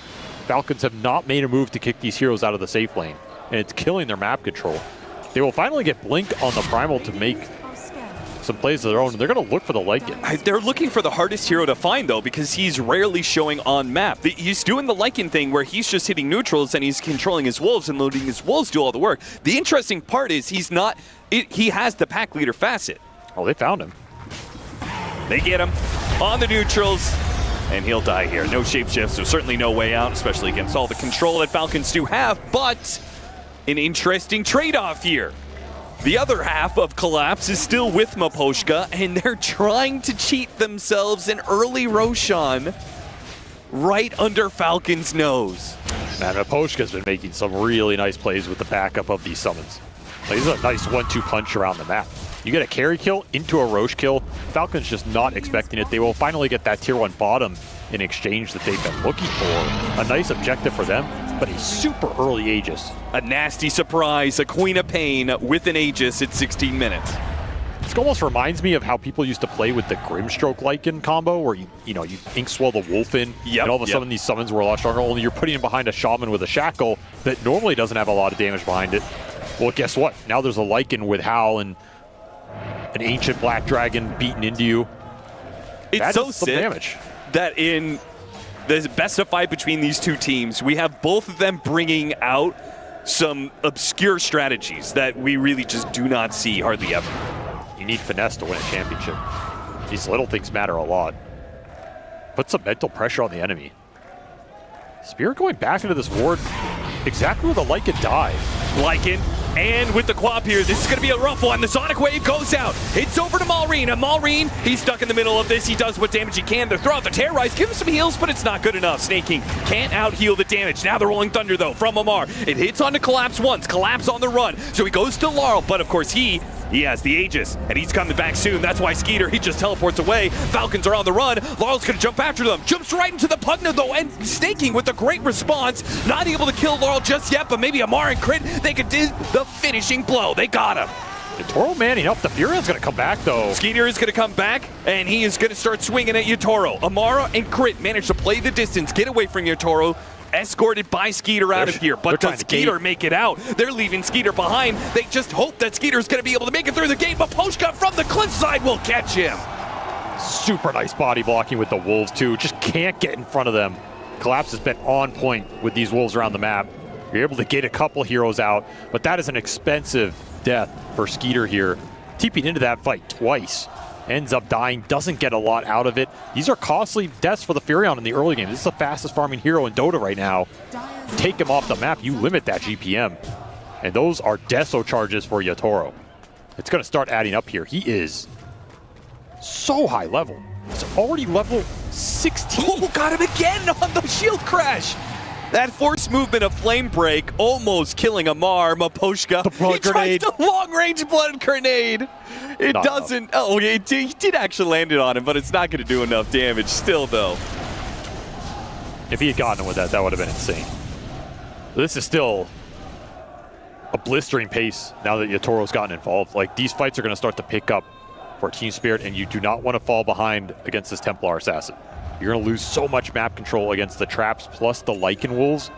Falcons have not made a move to kick these heroes out of the safe lane, and it's killing their map control. They will finally get Blink on the Primal to make some plays of their own, and they're going to look for the Lycan. They're looking for the hardest hero to find, though, because he's rarely showing on map. He's doing the Lycan thing where he's just hitting neutrals and he's controlling his wolves and letting his wolves do all the work. The interesting part is he has the pack leader facet. Oh, they found him. They get him on the neutrals, and he'll die here. No shapeshift, so certainly no way out, especially against all the control that Falcons do have, but an interesting trade-off here. The other half of Collapse is still with Maposhka, and they're trying to cheat themselves an early Roshan right under Falcon's nose. Man, Maposhka's been making some really nice plays with the backup of these summons. Like, this is a nice 1-2 punch around the map. You get a carry kill into a Roche kill. Falcon's just not expecting it. They will finally get that tier 1 bottom in exchange that they've been looking for. A nice objective for them, but a super early Aegis. A nasty surprise, a Queen of Pain with an Aegis at 16 minutes. This almost reminds me of how people used to play with the Grimstroke Lycan combo, where you ink swell the wolf in, and all of a sudden these summons were a lot stronger, only you're putting in behind a shaman with a shackle that normally doesn't have a lot of damage behind it. Well, guess what? Now there's a Lycan with Howl and an ancient black dragon beaten into you. It's so sick that in the best of 5 between these two teams, we have both of them bringing out some obscure strategies that we really just do not see hardly ever. You need finesse to win a championship. These little things matter a lot. Put some mental pressure on the enemy. Spirit going back into this ward exactly where the Lycan died. Lycan, and with the Quap here, this is going to be a rough one. The Sonic Wave goes out. It's over to Malrine. And Malrine, he's stuck in the middle of this. He does what damage he can to throw out the Terrorize, give him some heals, but it's not good enough. Snaking can't out-heal the damage. Now the Rolling Thunder, though, from Amar. It hits onto Collapse once. Collapse on the run. So he goes to Laurel, but of course he has the Aegis, and he's coming back soon. That's why Skeeter, he just teleports away. Falcons are on the run. Laurel's going to jump after them. Jumps right into the Pugna, though, and Snaking with a great response. Not able to kill Laurel just yet, but maybe Amar and Crit, they could do the finishing blow. They got him. Yatoro manning up. The Furion's going to come back, though. Skeeter is going to come back, and he is going to start swinging at Yatoro. Amara and Crit manage to play the distance, get away from Yatoro, escorted by Skeeter out of here. But does Skeeter make it out? They're leaving Skeeter behind. They just hope that Skeeter's going to be able to make it through the gate, but Poshka from the cliffside will catch him. Super nice body blocking with the Wolves, too. Just can't get in front of them. Collapse has been on point with these Wolves around the map. You're able to get a couple heroes out, but that is an expensive death for Skeeter here. TP'd into that fight twice. Ends up dying, doesn't get a lot out of it. These are costly deaths for the Furion in the early game. This is the fastest farming hero in Dota right now. Take him off the map, you limit that GPM. And those are Deso charges for Yatoro. It's going to start adding up here. He is so high level. He's already level 16. Oh, got him again on the shield crash. That force movement of Flame Break almost killing Amar. Maposhka, he tries the long-range blood grenade. It doesn't. Oh, he did actually land it on him, but it's not going to do enough damage still, though. If he had gotten him with that, that would have been insane. This is still a blistering pace now that Yatoro's gotten involved. Like, these fights are going to start to pick up for Team Spirit, and you do not want to fall behind against this Templar Assassin. You're going to lose so much map control against the traps plus the Lycan Wolves.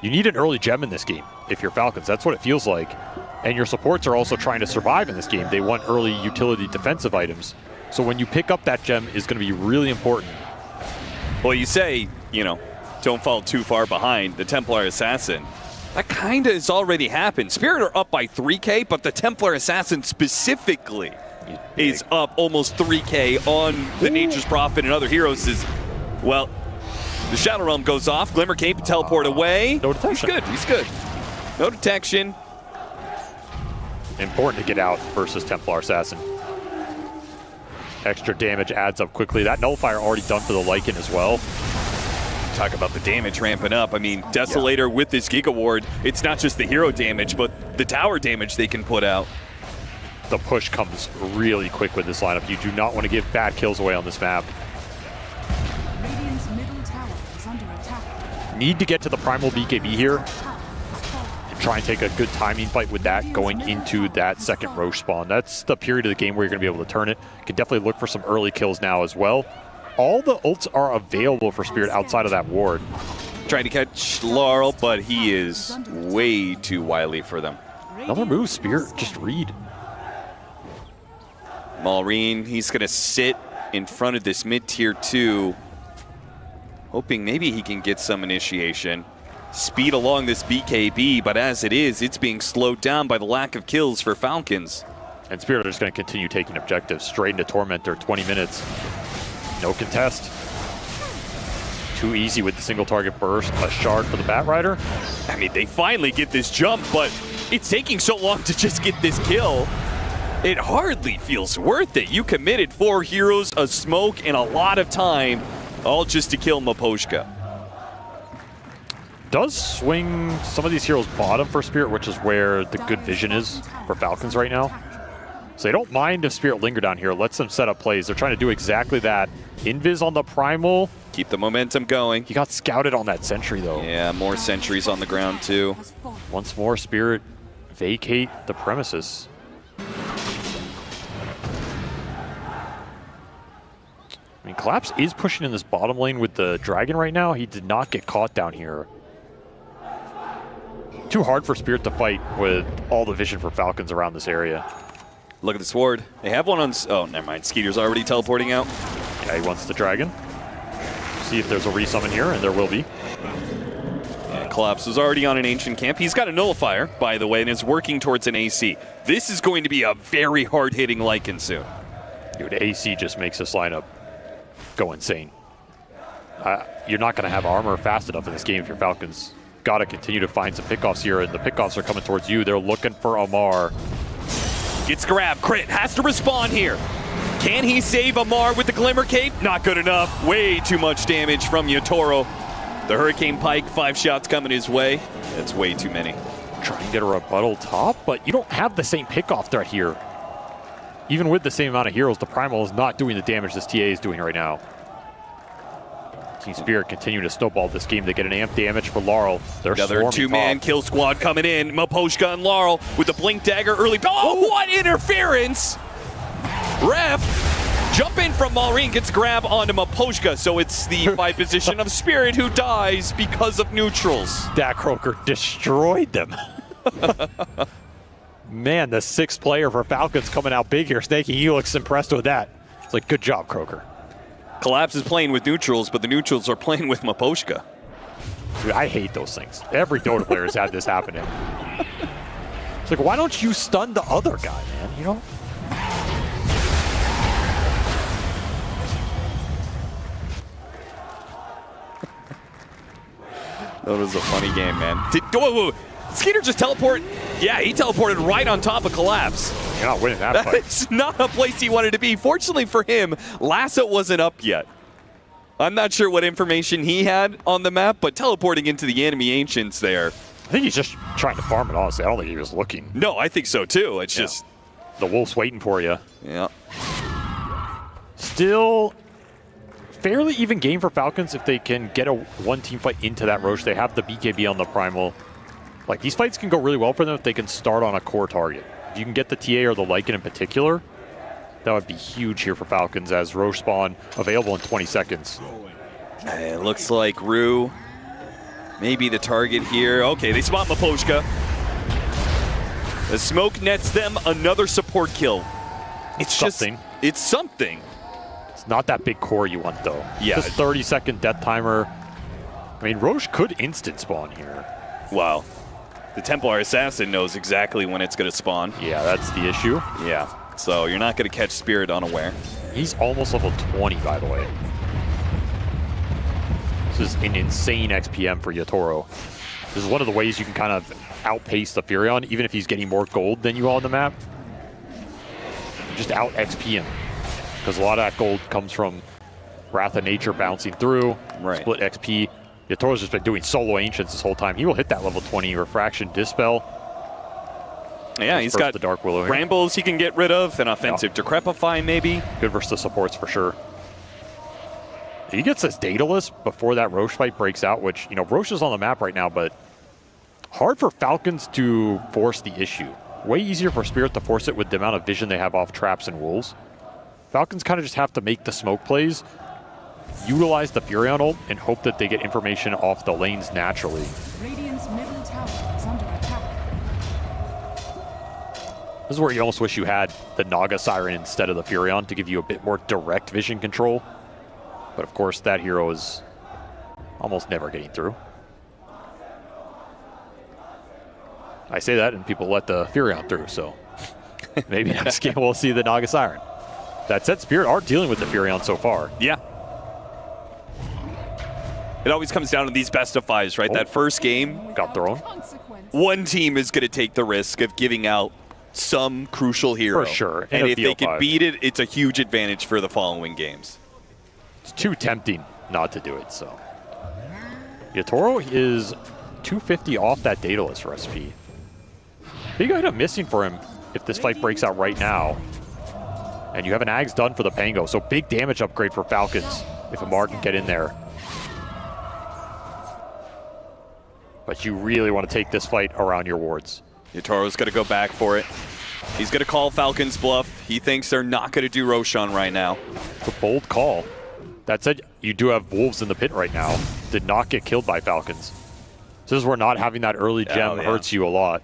You need an early gem in this game if you're Falcons. That's what it feels like. And your supports are also trying to survive in this game. They want early utility defensive items. So when you pick up that gem is going to be really important. Well, you say, you know, don't fall too far behind. The Templar Assassin, that kind of has already happened. Spirit are up by 3K, but the Templar Assassin specifically is up almost 3K on the Nature's Prophet and other heroes. Well, the Shadow Realm goes off. Glimmer Cape teleport away. No detection. He's good. No detection. Important to get out versus Templar Assassin. Extra damage adds up quickly. That Nullifier already done for the Lycan as well. Talk about the damage ramping up. I mean, Desolator with this Giga Ward, it's not just the hero damage, but the tower damage they can put out. The push comes really quick with this lineup. You do not want to give bad kills away on this map. Radiant's middle tower is under attack. Need to get to the Primal BKB here and try and take a good timing fight with that going into that second Roche spawn. That's the period of the game where you're going to be able to turn it. You can definitely look for some early kills now as well. All the ults are available for Spirit outside of that ward. Trying to catch Laurel, but he is way too wily for them. Another move, Spirit, just read. Maureen, he's going to sit in front of this mid-tier 2, hoping maybe he can get some initiation. Speed along this BKB, but as it is, it's being slowed down by the lack of kills for Falcons. And Spirit are just going to continue taking objectives straight into Tormentor, 20 minutes. No contest. Too easy with the single target burst. A shard for the Batrider. I mean, they finally get this jump, but it's taking so long to just get this kill. It hardly feels worth it. You committed 4 heroes, a smoke, and a lot of time, all just to kill Maposhka. Does swing some of these heroes bottom for Spirit, which is where the good vision is for Falcons right now. So they don't mind if Spirit linger down here. Lets them set up plays. They're trying to do exactly that. Invis on the Primal. Keep the momentum going. He got scouted on that sentry, though. Yeah, more sentries on the ground, too. Once more, Spirit vacate the premises. I mean, Collapse is pushing in this bottom lane with the Dragon right now. He did not get caught down here. Too hard for Spirit to fight with all the vision for Falcons around this area. Look at this ward. They have one on... Oh, never mind. Skeeter's already teleporting out. Yeah, he wants the Dragon. See if there's a resummon here, and there will be. Yeah, Collapse was already on an Ancient Camp. He's got a Nullifier, by the way, and is working towards an AC. This is going to be a very hard-hitting Lycan soon. Dude, AC just makes this lineup go insane. You're not going to have armor fast enough in this game if you're Falcons. Got to continue to find some pickoffs here, and the pickoffs are coming towards you. They're looking for Amar. Gets grabbed. Crit has to respond here. Can he save Amar with the Glimmer Cape? Not good enough. Way too much damage from Yotoro. The Hurricane Pike, 5 shots coming his way. That's way too many. Try and get a rebuttal top, but you don't have the same pickoff threat here. Even with the same amount of heroes, the Primal is not doing the damage this TA is doing right now. Team Spirit continue to snowball this game. They get an amp damage for Laurel. They're another 2-man kill squad coming in. Maposhka and Laurel with the Blink Dagger early. Oh, what interference! Ref, jump in from Maureen, gets grab onto Maposhka, so it's the 5 position of Spirit who dies because of neutrals. That Croaker destroyed them. Man, the 6th player for Falcons coming out big here. Snakey, he looks impressed with that. It's like, good job, Croaker. Collapse is playing with neutrals, but the neutrals are playing with Maposhka. Dude, I hate those things. Every Dota player has had this happening. It's like, why don't you stun the other guy, man? You know? That was a funny game, man. Whoa. Skeeter just teleport? Yeah, he teleported right on top of Collapse. You're not winning that fight. It's not a place he wanted to be. Fortunately for him, Lasso wasn't up yet. I'm not sure what information he had on the map, but teleporting into the enemy Ancients there. I think he's just trying to farm it, honestly. I don't think he was looking. No, I think so too. It's just... The wolf's waiting for you. Yeah. Still fairly even game for Falcons if they can get a one-team fight into that Roche. They have the BKB on the Primal. Like, these fights can go really well for them if they can start on a core target. If you can get the TA or the Lycan in particular, that would be huge here for Falcons as Roche spawn available in 20 seconds. It looks like Rue may be the target here. Okay, they spot Maposhka. The smoke nets them another support kill. It's something. It's something. It's not that big core you want, though. Yeah. This 30-second death timer. I mean, Roche could instant spawn here. Wow. The Templar Assassin knows exactly when it's going to spawn. Yeah, that's the issue. Yeah. So you're not going to catch Spirit unaware. He's almost level 20, by the way. This is an insane XPM for Yatoro. This is one of the ways you can kind of outpace the Furion, even if he's getting more gold than you on the map. Just out XP him. Because a lot of that gold comes from Wrath of Nature bouncing through, split XP. Yatoro's just been doing solo Ancients this whole time. He will hit that level 20 Refraction Dispel. Yeah, he's got the Dark Willow here. Brambles he can get rid of, an offensive Decrepify maybe. Good versus the supports for sure. He gets this Daedalus before that Roche fight breaks out, which, you know, Roche is on the map right now, but hard for Falcons to force the issue. Way easier for Spirit to force it with the amount of vision they have off traps and wolves. Falcons kind of just have to make the smoke plays, utilize the Furion ult, and hope that they get information off the lanes naturally. Radiant's middle tower is under attack. This is where you almost wish you had the Naga Siren instead of the Furion to give you a bit more direct vision control. But of course, that hero is almost never getting through. I say that, and people let the Furion through, so maybe next game we'll see the Naga Siren. That said, Spirit are dealing with the Furion so far. Yeah. It always comes down to these best of fives, right? That first game got thrown. One team is going to take the risk of giving out some crucial hero. For sure. And if they can beat it, it's a huge advantage for the following games. It's too tempting not to do it, so. Yatoro is 250 off that Daedalus recipe. Big item missing for him if this fight breaks out right now. And you have an Ags done for the Pango, so big damage upgrade for Falcons if Amar can get in there. But you really want to take this fight around your wards. Yatoro's going to go back for it. He's going to call Falcons bluff. He thinks they're not going to do Roshan right now. It's a bold call. That said, you do have wolves in the pit right now. Did not get killed by Falcons. This is where not having that early gem hurts you a lot.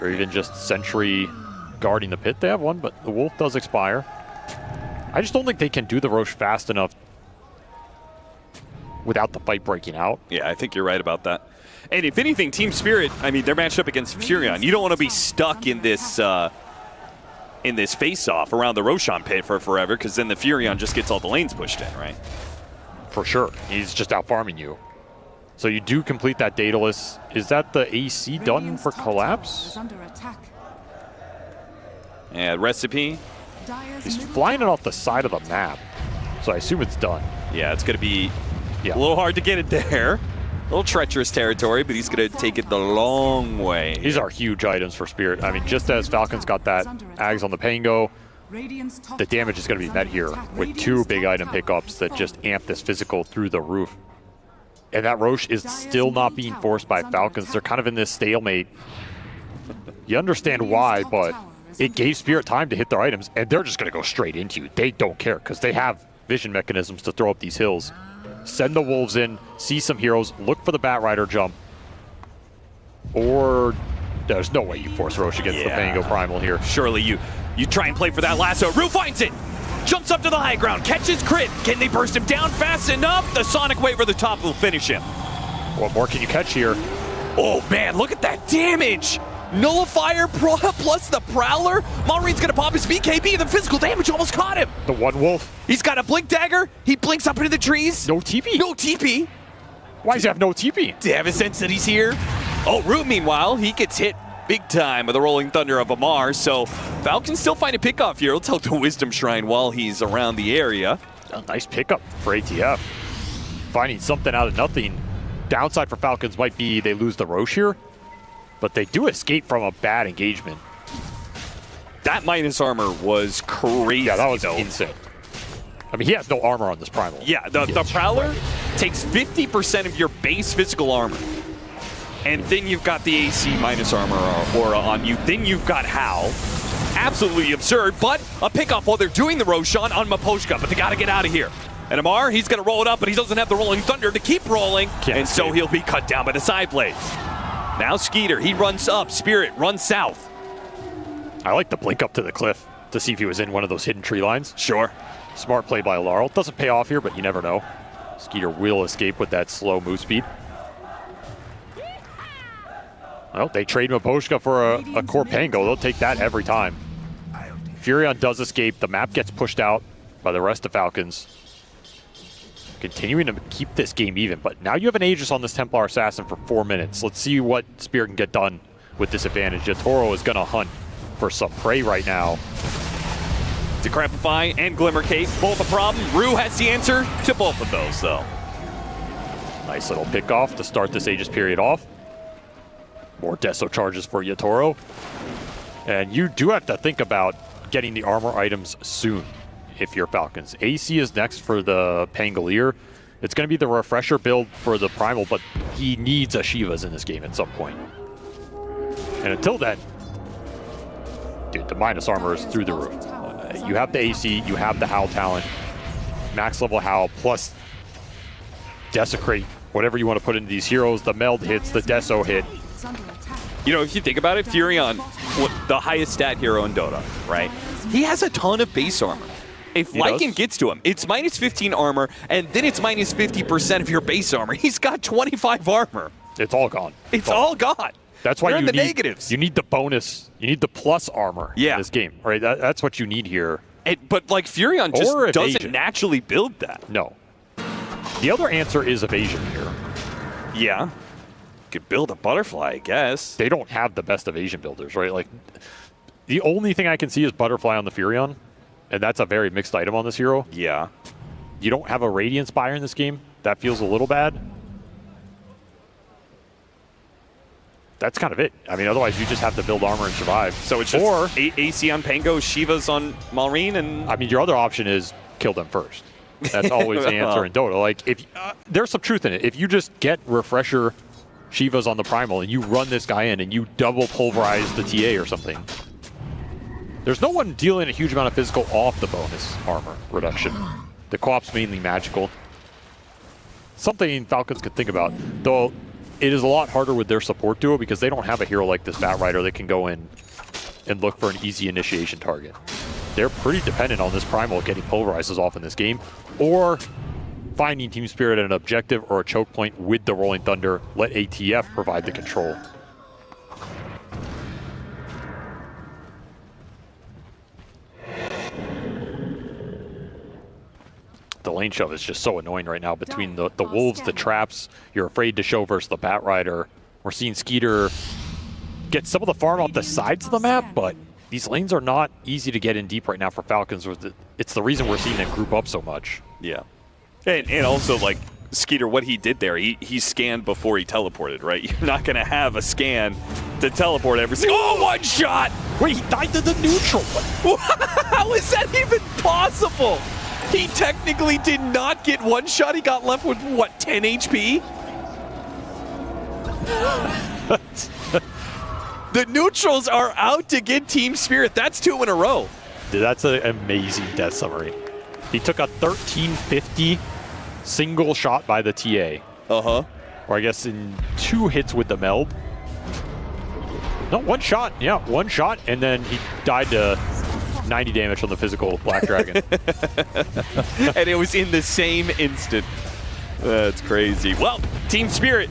Or even just Sentry guarding the pit. They have one, but the wolf does expire. I just don't think they can do the Roche fast enough without the fight breaking out. Yeah, I think you're right about that. And if anything, Team Spirit, I mean, they're matched up against Furion. You don't want to be stuck in this face-off around the Roshan pit for forever, because then the Furion just gets all the lanes pushed in, right? For sure. He's just out farming you. So you do complete that Daedalus. Is that the AC done for Collapse? Yeah, recipe. He's flying it off the side of the map, so I assume it's done. Yeah, it's going to be a little hard to get it there. A little treacherous territory, but he's going to take it the long way. These are huge items for Spirit. I mean, just as Falcons got that Ags on the Pango, the damage is going to be met here with two big item pickups that just amp this physical through the roof. And that Roche is still not being forced by Falcons. They're kind of in this stalemate. You understand why, but it gave Spirit time to hit their items, and they're just going to go straight into you. They don't care, because they have vision mechanisms to throw up these hills. Send the wolves in, see some heroes, look for the Batrider jump. Or there's no way you force Roche against the Pango Primal here. Surely you try and play for that lasso. Rue finds it! Jumps up to the high ground, catches crit. Can they burst him down fast enough? The Sonic Wave over the top will finish him. What more can you catch here? Oh man, look at that damage! Nullifier plus the Prowler. Maureen's gonna pop his BKB. The physical damage almost caught him. The one wolf. He's got a blink dagger. He blinks up into the trees. No TP. No TP. Why does he have no TP? Do you have a sense that he's here? Oh, Root, meanwhile, he gets hit big time with the Rolling Thunder of Amar. So Falcons still find a pickoff here. Let's help the Wisdom Shrine while he's around the area. A nice pickup for ATF. Finding something out of nothing. Downside for Falcons might be they lose the Roche here, but they do escape from a bad engagement. That minus armor was crazy. Yeah, that was insane. I mean, he has no armor on this Primal. Yeah, the Prowler takes 50% of your base physical armor. And then you've got the AC minus armor aura on you. Then you've got Hal. Absolutely absurd, but a pickoff while they're doing the Roshan on Maposhka, but they got to get out of here. And Amar, he's going to roll it up, but he doesn't have the Rolling Thunder to keep rolling, so he'll be cut down by the side blades. Now Skeeter, he runs up. Spirit runs south. I like the blink up to the cliff to see if he was in one of those hidden tree lines. Sure. Smart play by Laurel. Doesn't pay off here, but you never know. Skeeter will escape with that slow move speed. Well, they trade Maposhka for a core Pango. They'll take that every time. Furion does escape. The map gets pushed out by the rest of Falcons. Continuing to keep this game even, but now you have an Aegis on this Templar Assassin for 4 minutes. Let's see what Spirit can get done with this advantage. Yatoro is going to hunt for some prey right now. Decrepify and Glimmer Cape, both a problem. Rue has the answer to both of those, though. Nice little pick off to start this Aegis period off. More Deso charges for Yatoro. And you do have to think about getting the armor items soon if you're Falcons. AC is next for the Pangolier. It's going to be the refresher build for the Primal, but he needs a Shivas in this game at some point. And until then, dude, the minus armor is through the roof. You have the AC, you have the Howl talent, max level Howl, plus Desecrate, whatever you want to put into these heroes. The meld hits, the Deso hit. You know, if you think about it, Furion, the highest stat hero in Dota, right? He has a ton of base armor. If Lycan gets to him, it's minus 15 armor, and then it's minus 50% of your base armor. He's got 25 armor. It's all gone. It's all gone. That's why You're you in the need negatives. You need the bonus. You need the plus armor in this game, right? That's what you need here. But like Furion just doesn't naturally build that. No. The other answer is evasion here. Yeah. Could build a butterfly, I guess. They don't have the best evasion builders, right? Like, the only thing I can see is butterfly on the Furion, and that's a very mixed item on this hero. Yeah. You don't have a Radiant Spire in this game. That feels a little bad. That's kind of it. I mean, otherwise you just have to build armor and survive. So it's just AC on Pango, Shivas on Malrine, and... I mean, your other option is kill them first. That's always the answer in Dota. Like, if there's some truth in it. If you just get refresher Shivas on the Primal and you run this guy in and you double pulverize the TA or something, there's no one dealing a huge amount of physical off the bonus armor reduction. The co-op's mainly magical. Something Falcons could think about, though. It is a lot harder with their support duo because they don't have a hero like this Batrider that can go in and look for an easy initiation target. They're pretty dependent on this Primal getting pulverizes off in this game, or finding Team Spirit at an objective or a choke point with the Rolling Thunder. Let ATF provide the control. The lane shove is just so annoying right now between the wolves, the traps. You're afraid to show versus the Batrider. We're seeing Skeeter get some of the farm off the sides of the map, but these lanes are not easy to get in deep right now for Falcons. It's the reason we're seeing them group up so much. Yeah. And also, like, Skeeter, what he did there, he scanned before he teleported, right? You're not going to have a scan to teleport every single... Oh, one shot! Wait, he died to the neutral. How is that even possible? He technically did not get one shot. He got left with, what, 10 HP? The neutrals are out to get Team Spirit. That's 2 in a row. Dude, that's an amazing death summary. He took a 1350 single shot by the TA. Uh-huh. Or I guess in 2 hits with the meld. No, 1 shot. Yeah, 1 shot. And then he died to 90 damage on the physical Black Dragon. And it was in the same instant. That's crazy. Well, Team Spirit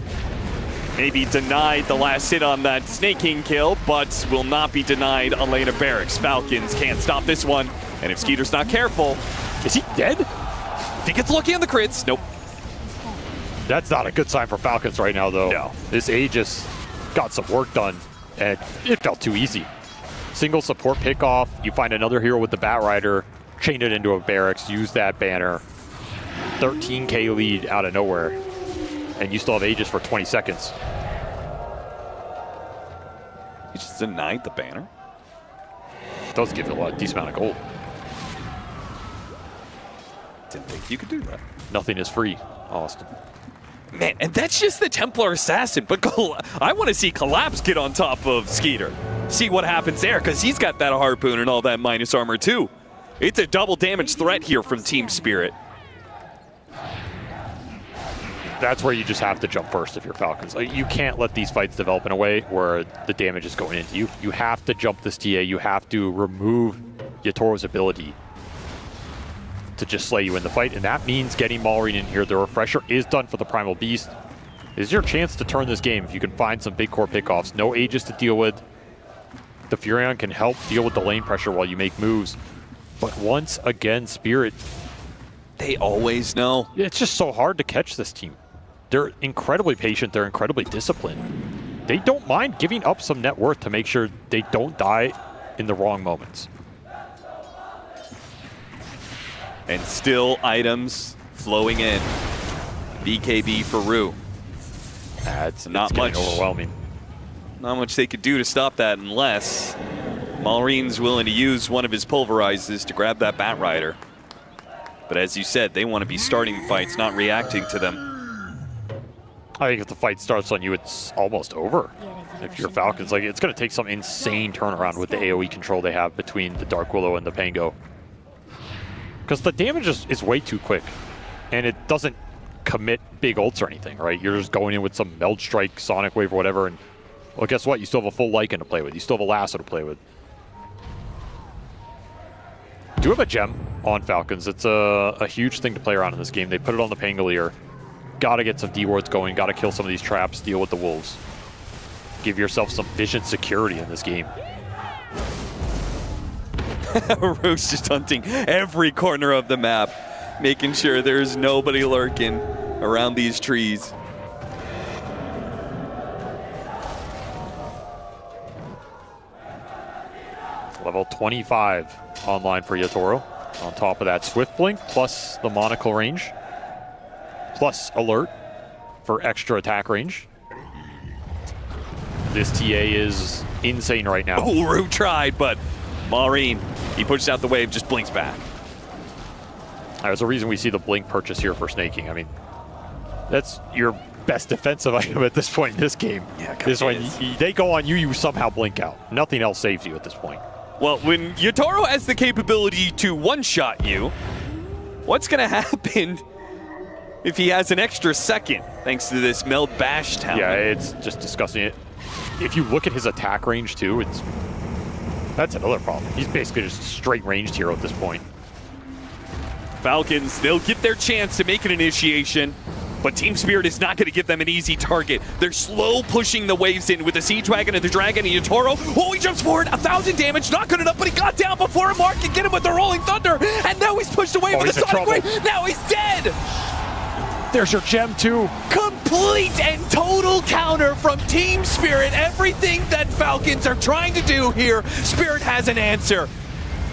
maybe denied the last hit on that Snake King kill, but will not be denied a lane of barracks. Falcons can't stop this one. And if Skeeter's not careful... Is he dead? If he gets lucky on the crits, nope. That's not a good sign for Falcons right now, though. No. This Aegis got some work done, and it felt too easy. Single support pick off, you find another hero with the Batrider, chain it into a barracks, use that banner. 13k lead out of nowhere, and you still have Aegis for 20 seconds. He just denied the banner? It does give it a decent amount of gold. Didn't think you could do that. Nothing is free, Austin. Man, and that's just the Templar Assassin, but I want to see Collapse get on top of Skeeter. See what happens there, because he's got that harpoon and all that minus armor too. It's a double damage threat here from Team Spirit. That's where you just have to jump first if you're Falcons. You can't let these fights develop in a way where the damage is going into you. You have to jump this TA. You have to remove Yatoro's ability to just slay you in the fight, and that means getting Maureen in here. The refresher is done for the Primal Beast. This is your chance to turn this game if you can find some big core pickoffs. No Aegis to deal with. The Furion can help deal with the lane pressure while you make moves. But once again, Spirit... They always know. It's just so hard to catch this team. They're incredibly patient. They're incredibly disciplined. They don't mind giving up some net worth to make sure they don't die in the wrong moments. And still items flowing in. BKB for Rue. It's not much overwhelming. Not much they could do to stop that unless Maureen's willing to use one of his pulverizes to grab that Bat Rider. But as you said, they want to be starting fights, not reacting to them. I think if the fight starts on you, it's almost over. If you're Falcons, like, it's going to take some insane turnaround with the AoE control they have between the Dark Willow and the Pango. Because the damage is way too quick, and it doesn't commit big ults or anything, right? You're just going in with some Meld Strike, Sonic Wave, or whatever, and well, guess what? You still have a full Lycan to play with. You still have a Lasso to play with. Do have a gem on Falcons. It's a huge thing to play around in this game. They put it on the Pangolier. Gotta get some D-wards going. Gotta kill some of these traps. Deal with the wolves. Give yourself some vision security in this game. Rue's just hunting every corner of the map, making sure there's nobody lurking around these trees. Level 25 online for Yatoro. On top of that, Swift Blink, plus the monocle range, plus Alert for extra attack range. This TA is insane right now. Oh, Rue tried, but Maureen, he pushes out the wave, just blinks back. There's a reason we see the Blink purchase here for snaking. I mean, that's your best defensive item at this point in this game. Yeah, this one, they go on you, you somehow blink out. Nothing else saves you at this point. Well, when Yatoro has the capability to one-shot you, what's going to happen if he has an extra second, thanks to this Meld Bash talent? Yeah, it's just disgusting. If you look at his attack range, too, that's another problem. He's basically just a straight ranged hero at this point. Falcons, they'll get their chance to make an initiation, but Team Spirit is not going to give them an easy target. They're slow pushing the waves in with the Siege Wagon and the Dragon and Yatoro. Oh, he jumps forward, 1,000 damage, not good enough, but he got down before Mark could get him with the Rolling Thunder, and now he's pushed away with the Sonic Wave. Now he's dead! There's your gem, too. Complete and total counter from Team Spirit. Everything that Falcons are trying to do here, Spirit has an answer.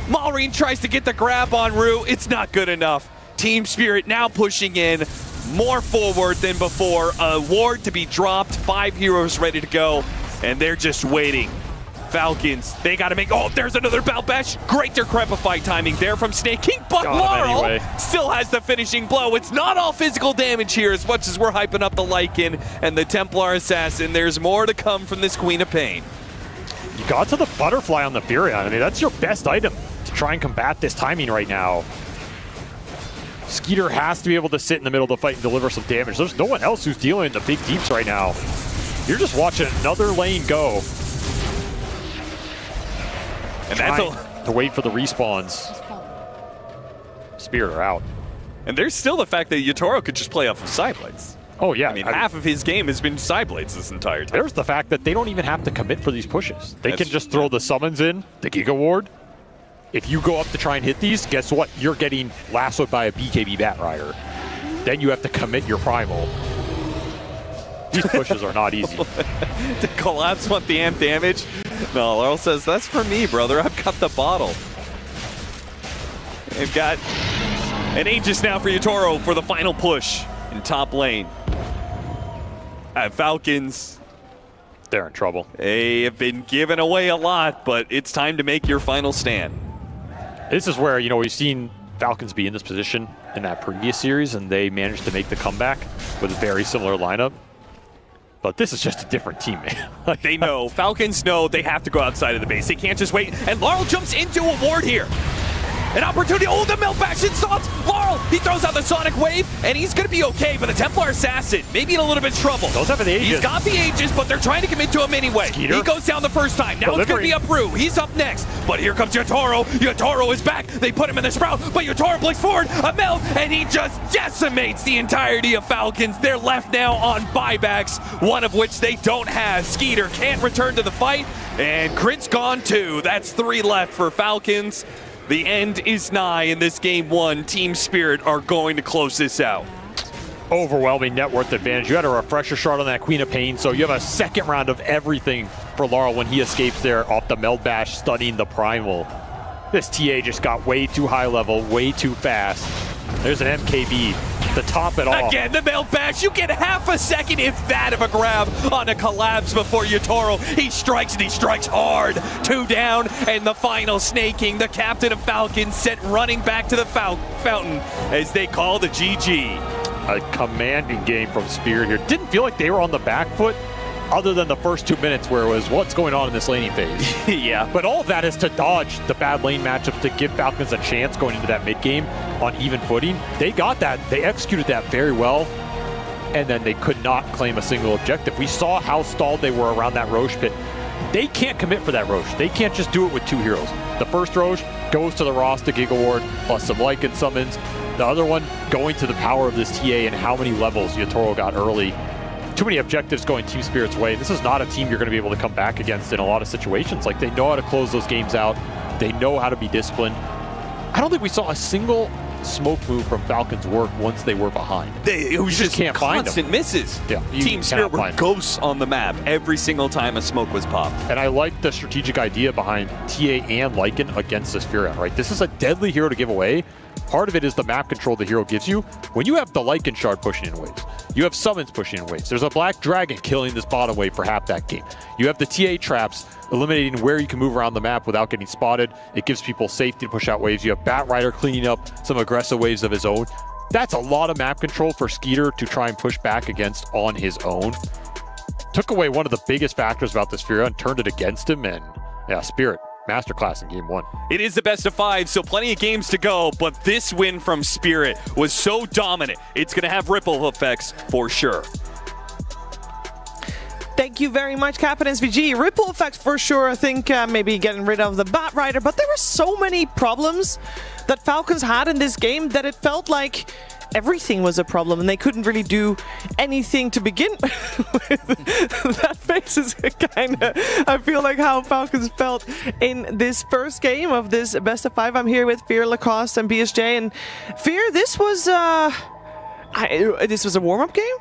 Maureen tries to get the grab on Rue. It's not good enough. Team Spirit now pushing in more forward than before. A ward to be dropped, 5 heroes ready to go, and they're just waiting. Falcons, they got to make... Oh, there's another Bout Bash. Great Decrepify timing there from Snake King, but Laurel still has the finishing blow. It's not all physical damage here as much as we're hyping up the Lycan and the Templar Assassin. There's more to come from this Queen of Pain. You got to the Butterfly on the Furion. I mean, that's your best item to try and combat this timing right now. Skeeter has to be able to sit in the middle of the fight and deliver some damage. There's no one else who's dealing in the big deeps right now. You're just watching another lane go. And that's to wait for the respawns. Spirit are out. And there's still the fact that Yatoro could just play off of Sideblades. Oh, yeah. I mean, half of his game has been Sideblades this entire time. There's the fact that they don't even have to commit for these pushes. They That's can just throw the summons in, the Giga Ward. If you go up to try and hit these, guess what? You're getting lassoed by a BKB Bat Rider. Then you have to commit your Primal. These pushes are not easy. To collapse want the amp damage? No, Laurel says, that's for me, brother. I've got the bottle. They've got an Aegis now for Yatoro for the final push in top lane. Falcons, they're in trouble. They have been giving away a lot, but it's time to make your final stand. This is where, you know, we've seen Falcons be in this position in that previous series, and they managed to make the comeback with a very similar lineup. But this is just a different team, man. They know. Falcons know they have to go outside of the base. They can't just wait. And Laurel jumps into a ward here. An opportunity. Oh, the melt bash. It stops. Laurel, he throws out the Sonic Wave, and he's going to be okay. But the Templar Assassin, maybe in a little bit of trouble. Those have the Aegis. He's got the Aegis, but they're trying to commit to him anyway. Skeeter. He goes down the first time. Now it's going to be Uproo. He's up next. But here comes Yotaro. Yotaro is back. They put him in the Sprout, but Yotaro blinks forward. A melt, and he just decimates the entirety of Falcons. They're left now on buybacks, one of which they don't have. Skeeter can't return to the fight, and Crit's gone too. That's 3 left for Falcons. The end is nigh in this game 1. Team Spirit are going to close this out. Overwhelming net worth advantage. You had a refresher shard on that Queen of Pain, so you have a second round of everything for Laurel when he escapes there off the Meld Bash, stunning the Primal. This TA just got way too high level, way too fast. There's an MKB to top it off. Again, the Meld Bash. You get half a second, if that, of a grab on a collapse before Yotaro. He strikes, and he strikes hard. 2 down, and the final snaking. The captain of Falcons sent running back to the fountain as they call the GG. A commanding game from Spirit here. Didn't feel like they were on the back foot other than the first 2 minutes where it was what's going on in this laning phase. Yeah. But all of that is to dodge the bad lane matchups to give Falcons a chance going into that mid game on even footing. They got that. They executed that very well. And then they could not claim a single objective. We saw how stalled they were around that Roche pit. They can't commit for that Roche. They can't just do it with 2 heroes. The first Roche goes to the Rasta Giga Ward plus some Lycan summons. The other one going to the power of this TA and how many levels Yotaro got early. Too many objectives going Team Spirit's way. This is not a team you're going to be able to come back against in a lot of situations. Like, they know how to close those games out. They know how to be disciplined. I don't think we saw a single smoke move from Falcons work once they were behind. It was just can't find them. constant misses. Yeah, Team Spirit were ghosts on the map every single time a smoke was popped. And I like the strategic idea behind TA and Lycan against this Furia, right? This is a deadly hero to give away. Part of it is the map control the hero gives you. When you have the Lycan shard pushing in waves, you have summons pushing in waves. There's a Black Dragon killing this bottom wave for half that game. You have the TA traps eliminating where you can move around the map without getting spotted. It gives people safety to push out waves. You have Bat Rider cleaning up some aggressive waves of his own. That's a lot of map control for Skeeter to try and push back against on his own. Took away one of the biggest factors about this Furia and turned it against him. And yeah, Spirit masterclass in game 1. It is the best of 5, so plenty of games to go, but this win from Spirit was so dominant, it's going to have ripple effects for sure. Thank you very much, Captain SVG. Ripple effects for sure. I think maybe getting rid of the Bat Rider, but there were so many problems that Falcons had in this game that it felt like everything was a problem and they couldn't really do anything to begin with. That face is kind of, I feel like, how Falcons felt in this first game of this best of 5. I'm here with Fear, Lacoste, and BSJ. And Fear, this was this was a warm-up game?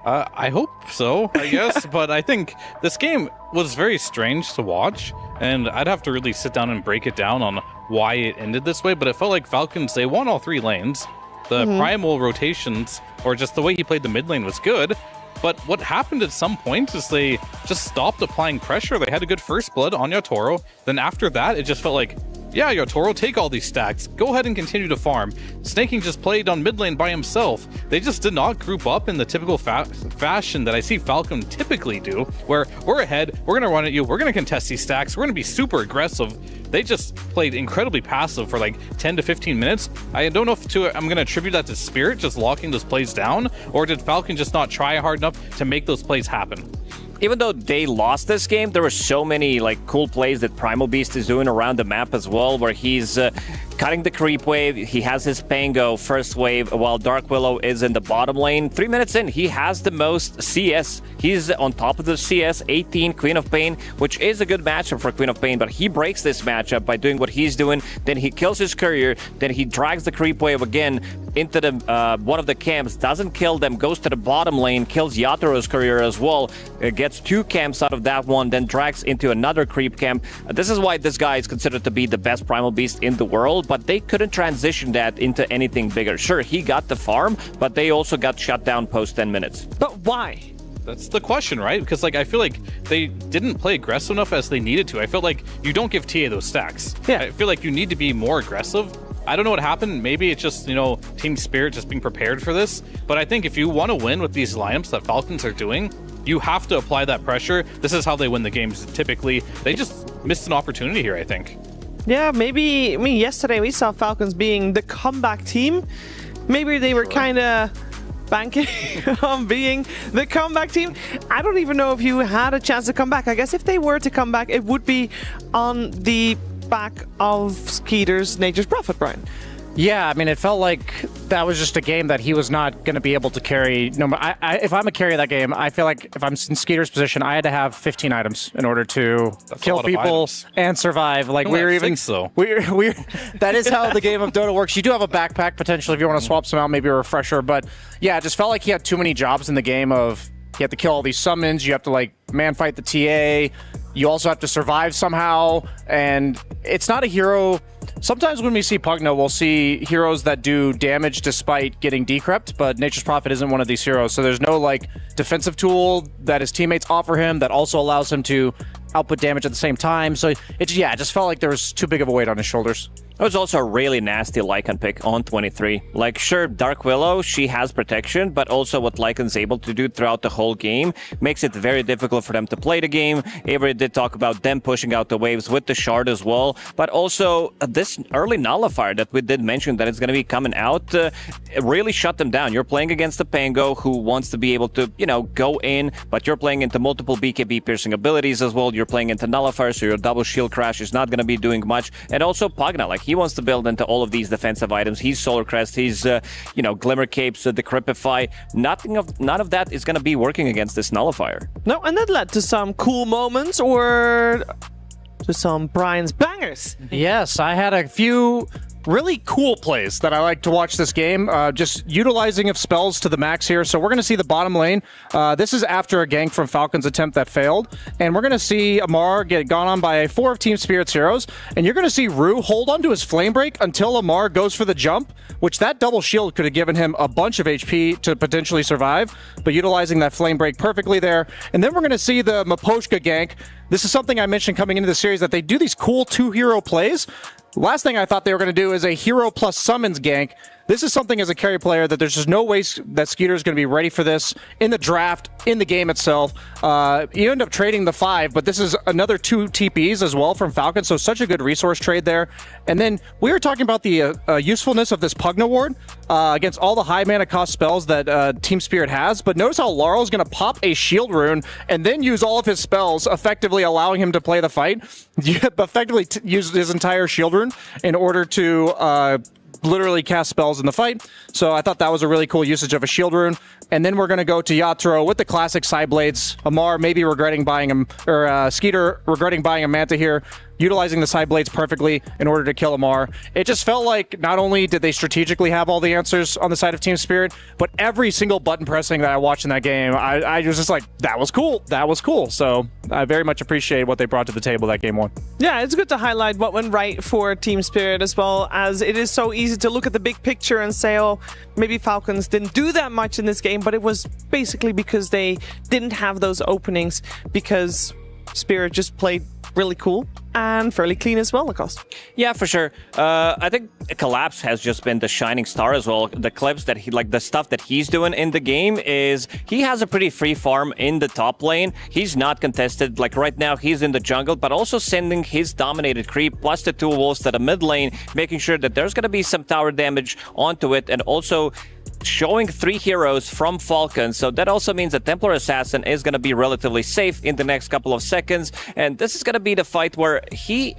I hope so, I guess. But I think this game was very strange to watch, and I'd have to really sit down and break it down on why it ended this way. But it felt like Falcons, they won all 3 lanes. The primal rotations, or just the way he played the mid lane, was good. But what happened at some point is they just stopped applying pressure. They had a good first blood on Yotaro. Then after that, it just felt like, yeah, Yotaro, take all these stacks. Go ahead and continue to farm. Snaking just played on mid lane by himself. They just did not group up in the typical fashion that I see Falcon typically do, where we're ahead, we're going to run at you, we're going to contest these stacks, we're going to be super aggressive. They just played incredibly passive for like 10 to 15 minutes. I don't know if I'm going to attribute that to Spirit just locking those plays down, or did Falcon just not try hard enough to make those plays happen? Even though they lost this game, there were so many like cool plays that Primal Beast is doing around the map as well, where he's cutting the creep wave. He has his Pango first wave while Dark Willow is in the bottom lane. 3 minutes in, he has the most CS. He's on top of the CS, 18, Queen of Pain, which is a good matchup for Queen of Pain, but he breaks this matchup by doing what he's doing. Then he kills his courier, then he drags the creep wave again into the one of the camps, doesn't kill them, goes to the bottom lane, kills Yataro's courier as well, gets 2 camps out of that one, then drags into another creep camp. This is why this guy is considered to be the best Primal Beast in the world, but they couldn't transition that into anything bigger. Sure, he got the farm, but they also got shut down post 10 minutes. But why? That's the question, right? Because like I feel like they didn't play aggressive enough as they needed to. I felt like you don't give TA those stacks. Yeah. I feel like you need to be more aggressive. I don't know what happened. Maybe it's just, Team Spirit just being prepared for this. But I think if you want to win with these lineups that Falcons are doing, you have to apply that pressure. This is how they win the games typically. They just missed an opportunity here, I think. Yeah, maybe. I mean, yesterday we saw Falcons being the comeback team. Maybe they were kind of banking on being the comeback team. I don't even know if you had a chance to come back. I guess if they were to come back, it would be on the back of Skeeter's Nature's Prophet, Brian. Yeah, I mean, it felt like that was just a game that he was not going to be able to carry. No, if I'm a carry of that game, I feel like if I'm in Skeeter's position, I had to have 15 items in order to kill people and survive. Like we're even so. We're that is how the game of Dota works. You do have a backpack potential if you want to swap some out, maybe a refresher. But yeah, it just felt like he had too many jobs in the game. Of you have to kill all these summons, you have to like man fight the TA. You also have to survive somehow, and it's not a hero. Sometimes when we see Pugna, we'll see heroes that do damage despite getting decrypt, but Nature's Prophet isn't one of these heroes, so there's no like defensive tool that his teammates offer him that also allows him to output damage at the same time. So it just felt like there was too big of a weight on his shoulders. It was also a really nasty Lycan pick on 23. Like, sure, Dark Willow, she has protection, but also what Lycan's able to do throughout the whole game makes it very difficult for them to play the game. Avery did talk about them pushing out the waves with the shard as well, but also this early nullifier that we did mention that it's going to be coming out, it really shut them down. You're playing against a Pango who wants to be able to, go in, but you're playing into multiple BKB piercing abilities as well. You're playing into nullifier, so your double shield crash is not going to be doing much. And also Pugna, like, he wants to build into all of these defensive items. He's Solar Crest, he's, Glimmer Capes, Decrypify. None of that is going to be working against this nullifier. No, and that led to some cool moments or to some Brian's bangers. Yes, I had a few really cool plays that I like to watch this game. Just utilizing of spells to the max here. So we're going to see the bottom lane. This is after a gank from Falcon's attempt that failed. And we're going to see Amar get gone on by 4 of Team Spirit's heroes. And you're going to see Rue hold on to his flame break until Amar goes for the jump, which that double shield could have given him a bunch of HP to potentially survive, but utilizing that flame break perfectly there. And then we're going to see the Maposhka gank. This is something I mentioned coming into the series, that they do these cool 2-hero plays. Last thing I thought they were going to do is a hero plus summons gank. This is something as a carry player that there's just no way that Skeeter is going to be ready for this in the draft, in the game itself. You end up trading the 5, but this is another 2 TPs as well from Falcon, so such a good resource trade there. And then we were talking about the usefulness of this Pugna ward against all the high mana cost spells that Team Spirit has, but notice how Laurel is going to pop a shield rune and then use all of his spells, effectively allowing him to play the fight. Effectively use his entire shield rune in order to literally cast spells in the fight. So I thought that was a really cool usage of a shield rune. And then we're going to go to Yatoro with the classic side blades. Amar maybe regretting buying him, or Skeeter regretting buying a Manta here, utilizing the side blades perfectly in order to kill Amar. It just felt like not only did they strategically have all the answers on the side of Team Spirit, but every single button pressing that I watched in that game, I was just like, that was cool. That was cool. So I very much appreciate what they brought to the table that game 1. Yeah, it's good to highlight what went right for Team Spirit, as well as it is so easy to look at the big picture and say, oh, maybe Falcons didn't do that much in this game, but it was basically because they didn't have those openings, because Spirit just played really cool and fairly clean as well, Lacoste. Yeah, for sure. I think Collapse has just been the shining star as well. The clips that the stuff that he's doing in the game is he has a pretty free farm in the top lane. He's not contested. Like right now, he's in the jungle, but also sending his dominated creep plus the 2 wolves to the mid lane, making sure that there's going to be some tower damage onto it, and also showing 3 heroes from Falcon. So that also means that Templar Assassin is going to be relatively safe in the next couple of seconds. And this is going to be the fight where he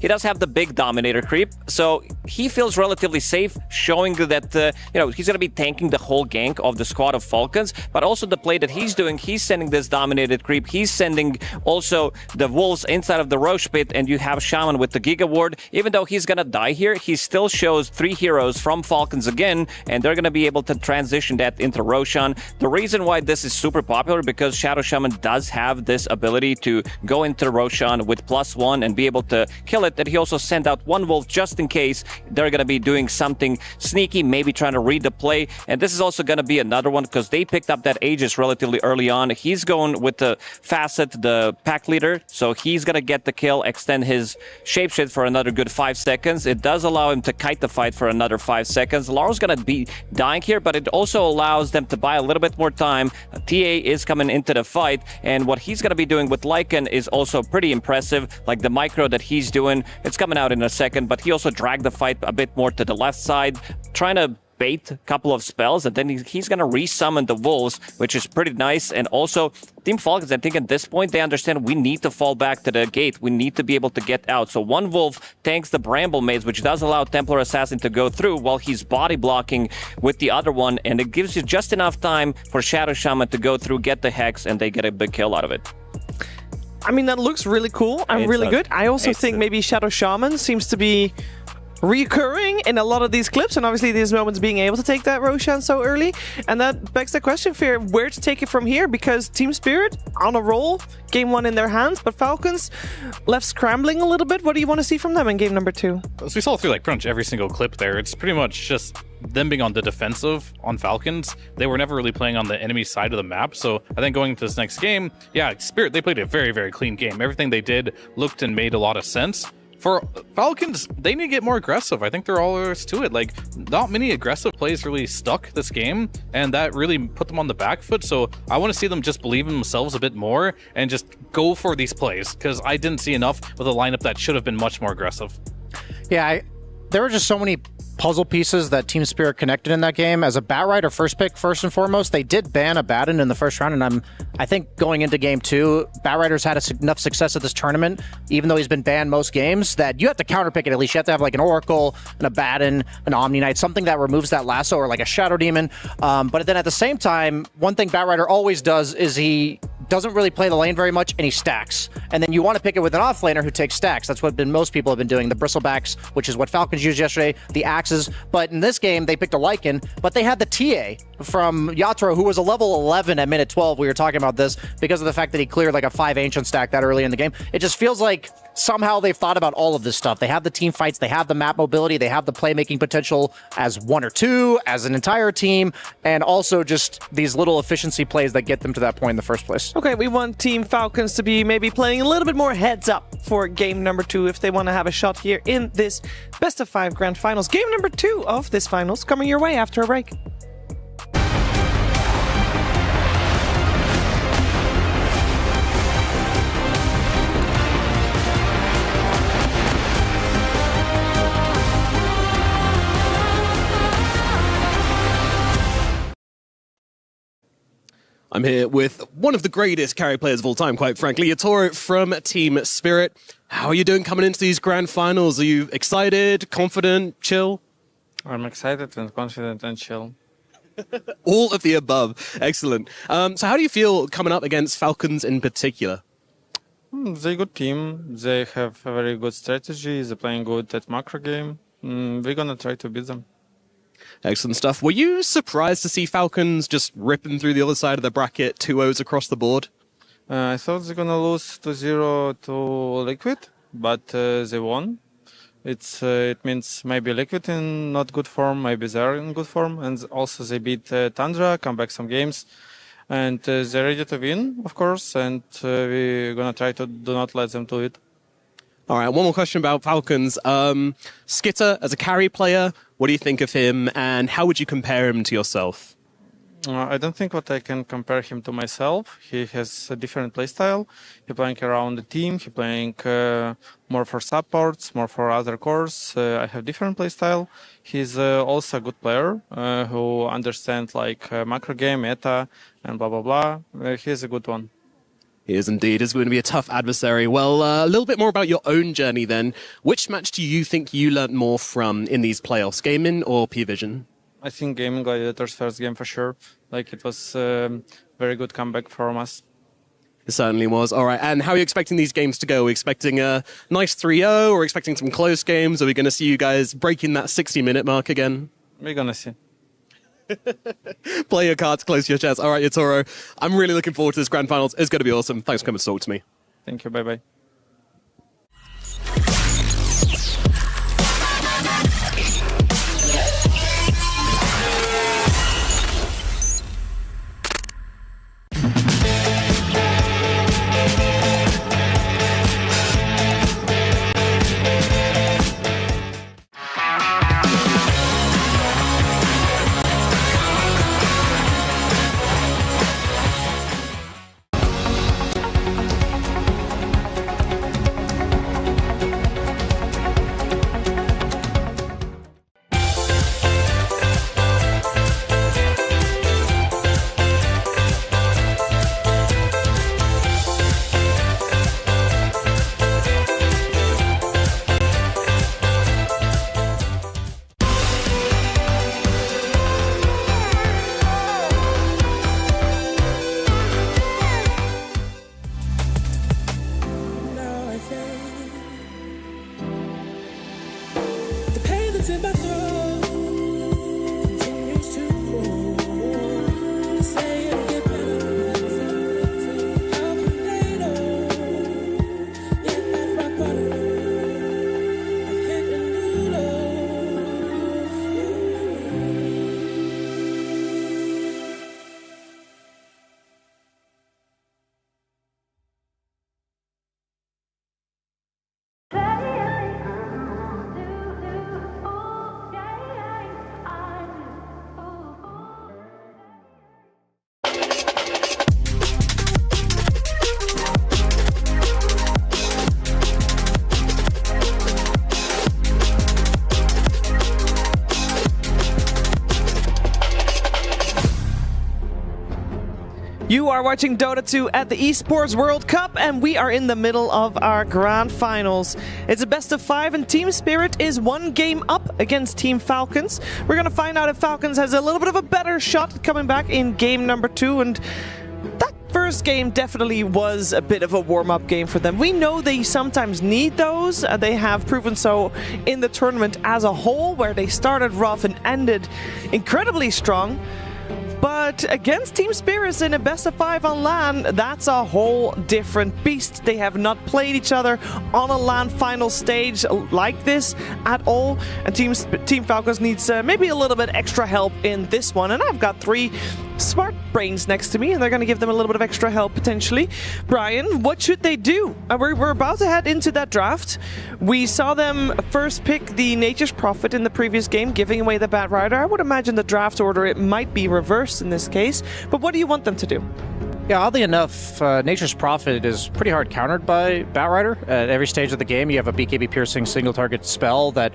does have the big Dominator creep. So he feels relatively safe, showing that, he's going to be tanking the whole gank of the squad of Falcons. But also the play that he's doing, he's sending this Dominated creep. He's sending also the wolves inside of the Roche pit, and you have Shaman with the Giga ward. Even though he's going to die here, he still shows 3 heroes from Falcons again, and they're going to be able to transition that into Roshan. The reason why this is super popular, because Shadow Shaman does have this ability to go into Roshan with +1 and be able to kill it, that he also sent out 1 wolf just in case they're going to be doing something sneaky, maybe trying to read the play. And this is also going to be another one, because they picked up that Aegis relatively early on. He's going with the Facet, the pack leader, so he's going to get the kill, extend his shapeshift for another good 5 seconds. It does allow him to kite the fight for another 5 seconds. Laurel's going to be dying buying here, but it also allows them to buy a little bit more time. TA is coming into the fight, and what he's going to be doing with Lycan is also pretty impressive. Like the micro that he's doing, it's coming out in a second, but he also dragged the fight a bit more to the left side, trying to bait a couple of spells, and then he's going to resummon the wolves, which is pretty nice. And also, Team Falcons, I think at this point, they understand we need to fall back to the gate. We need to be able to get out. So one wolf tanks the Bramble Maze, which does allow Templar Assassin to go through while he's body blocking with the other one, and it gives you just enough time for Shadow Shaman to go through, get the Hex, and they get a big kill out of it. I mean, that looks really cool and really good. I also think maybe Shadow Shaman seems to be recurring in a lot of these clips, and obviously these moments being able to take that Roshan so early. And that begs the question, Fear, where to take it from here? Because Team Spirit on a roll, game 1 in their hands, but Falcons left scrambling a little bit. What do you want to see from them in game number 2? As we saw through like pretty much every single clip there, it's pretty much just them being on the defensive on Falcons. They were never really playing on the enemy side of the map. So I think going into this next game, yeah, Spirit, they played a very, very clean game. Everything they did looked and made a lot of sense. For Falcons, they need to get more aggressive. I think there are all there is to it. Like, not many aggressive plays really stuck this game, and that really put them on the back foot. So I want to see them just believe in themselves a bit more and just go for these plays, because I didn't see enough with a lineup that should have been much more aggressive. Yeah, there were just so many puzzle pieces that Team Spirit connected in that game. As a Batrider first pick, first and foremost, they did ban Abaddon in the first round, and I think going into game 2, Batrider's had enough success at this tournament, even though he's been banned most games, that you have to counterpick it at least. You have to have like an Oracle, an Abaddon, an Omni Knight, something that removes that lasso, or like a Shadow Demon. But then at the same time, one thing Batrider always does is he doesn't really play the lane very much, and he stacks. And then you want to pick it with an offlaner who takes stacks. That's what most people have been doing. The Bristlebacks, which is what Falcons used yesterday, the Axes. But in this game, they picked a Lycan, but they had the TA from Yatro, who was a level 11 at minute 12. We were talking about this because of the fact that he cleared like a 5 Ancient stack that early in the game. It just feels like somehow they've thought about all of this stuff. They have the team fights, they have the map mobility, they have the playmaking potential as one or two, as an entire team, and also just these little efficiency plays that get them to that point in the first place. Okay, we want Team Falcons to be maybe playing a little bit more heads up for game number 2 if they want to have a shot here in this best of 5 grand finals. Game number 2 of this finals coming your way after a break. I'm here with one of the greatest carry players of all time, quite frankly, Yatoro from Team Spirit. How are you doing coming into these grand finals? Are you excited, confident, chill? I'm excited and confident and chill. All of the above. Excellent. So how do you feel coming up against Falcons in particular? They're a good team. They have a very good strategy. They're playing good at macro game. We're going to try to beat them. Excellent stuff. Were you surprised to see Falcons just ripping through the other side of the bracket, 2-0s across the board? I thought they're going to lose 2-0 to Liquid, but they won. It means maybe Liquid in not good form, maybe they're in good form, and also they beat Tundra, come back some games, and they're ready to win, of course, and we're going to try to do not let them do it. All right, one more question about Falcons. Skitter, as a carry player, what do you think of him, and how would you compare him to yourself? I don't think what I can compare him to myself. He has a different playstyle. He's playing around the team. He's playing more for supports, more for other cores. I have different playstyle. He's also a good player who understands like macro game, meta, and blah, blah, blah. He's a good one. He is indeed. It's going to be a tough adversary. Well, a little bit more about your own journey then. Which match do you think you learned more from in these playoffs, Gaming or P-Vision? I think Gaming Gladiators first game for sure. Like it was a very good comeback from us. It certainly was. All right, and how are you expecting these games to go? Are we expecting a nice 3-0? Or expecting some close games? Are we going to see you guys breaking that 60-minute mark again? We're going to see. Play your cards close to your chest. All right, Yatoro, I'm really looking forward to this grand finals. It's going to be awesome. Thanks for coming to talk to me. Thank you. Bye-bye. You are watching Dota 2 at the Esports World Cup, and we are in the middle of our grand finals. It's a best of 5, and Team Spirit is 1 game up against Team Falcons. We're going to find out if Falcons has a little bit of a better shot coming back in game number 2, and that first game definitely was a bit of a warm-up game for them. We know they sometimes need those. They have proven so in the tournament as a whole, where they started rough and ended incredibly strong. But against Team Spirits in a best of 5 on LAN, that's a whole different beast. They have not played each other on a LAN final stage like this at all. And Team Falcons needs maybe a little bit extra help in this one. And I've got 3 smart brains next to me, and they're going to give them a little bit of extra help potentially. Brian, what should they do? We're about to head into that draft. We saw them first pick the Nature's Prophet in the previous game, giving away the Bat Rider. I would imagine the draft order, it might be reversed in this case, but what do you want them to do? Yeah, oddly enough, Nature's Prophet is pretty hard countered by Bat Rider. At every stage of the game, you have a BKB piercing single target spell that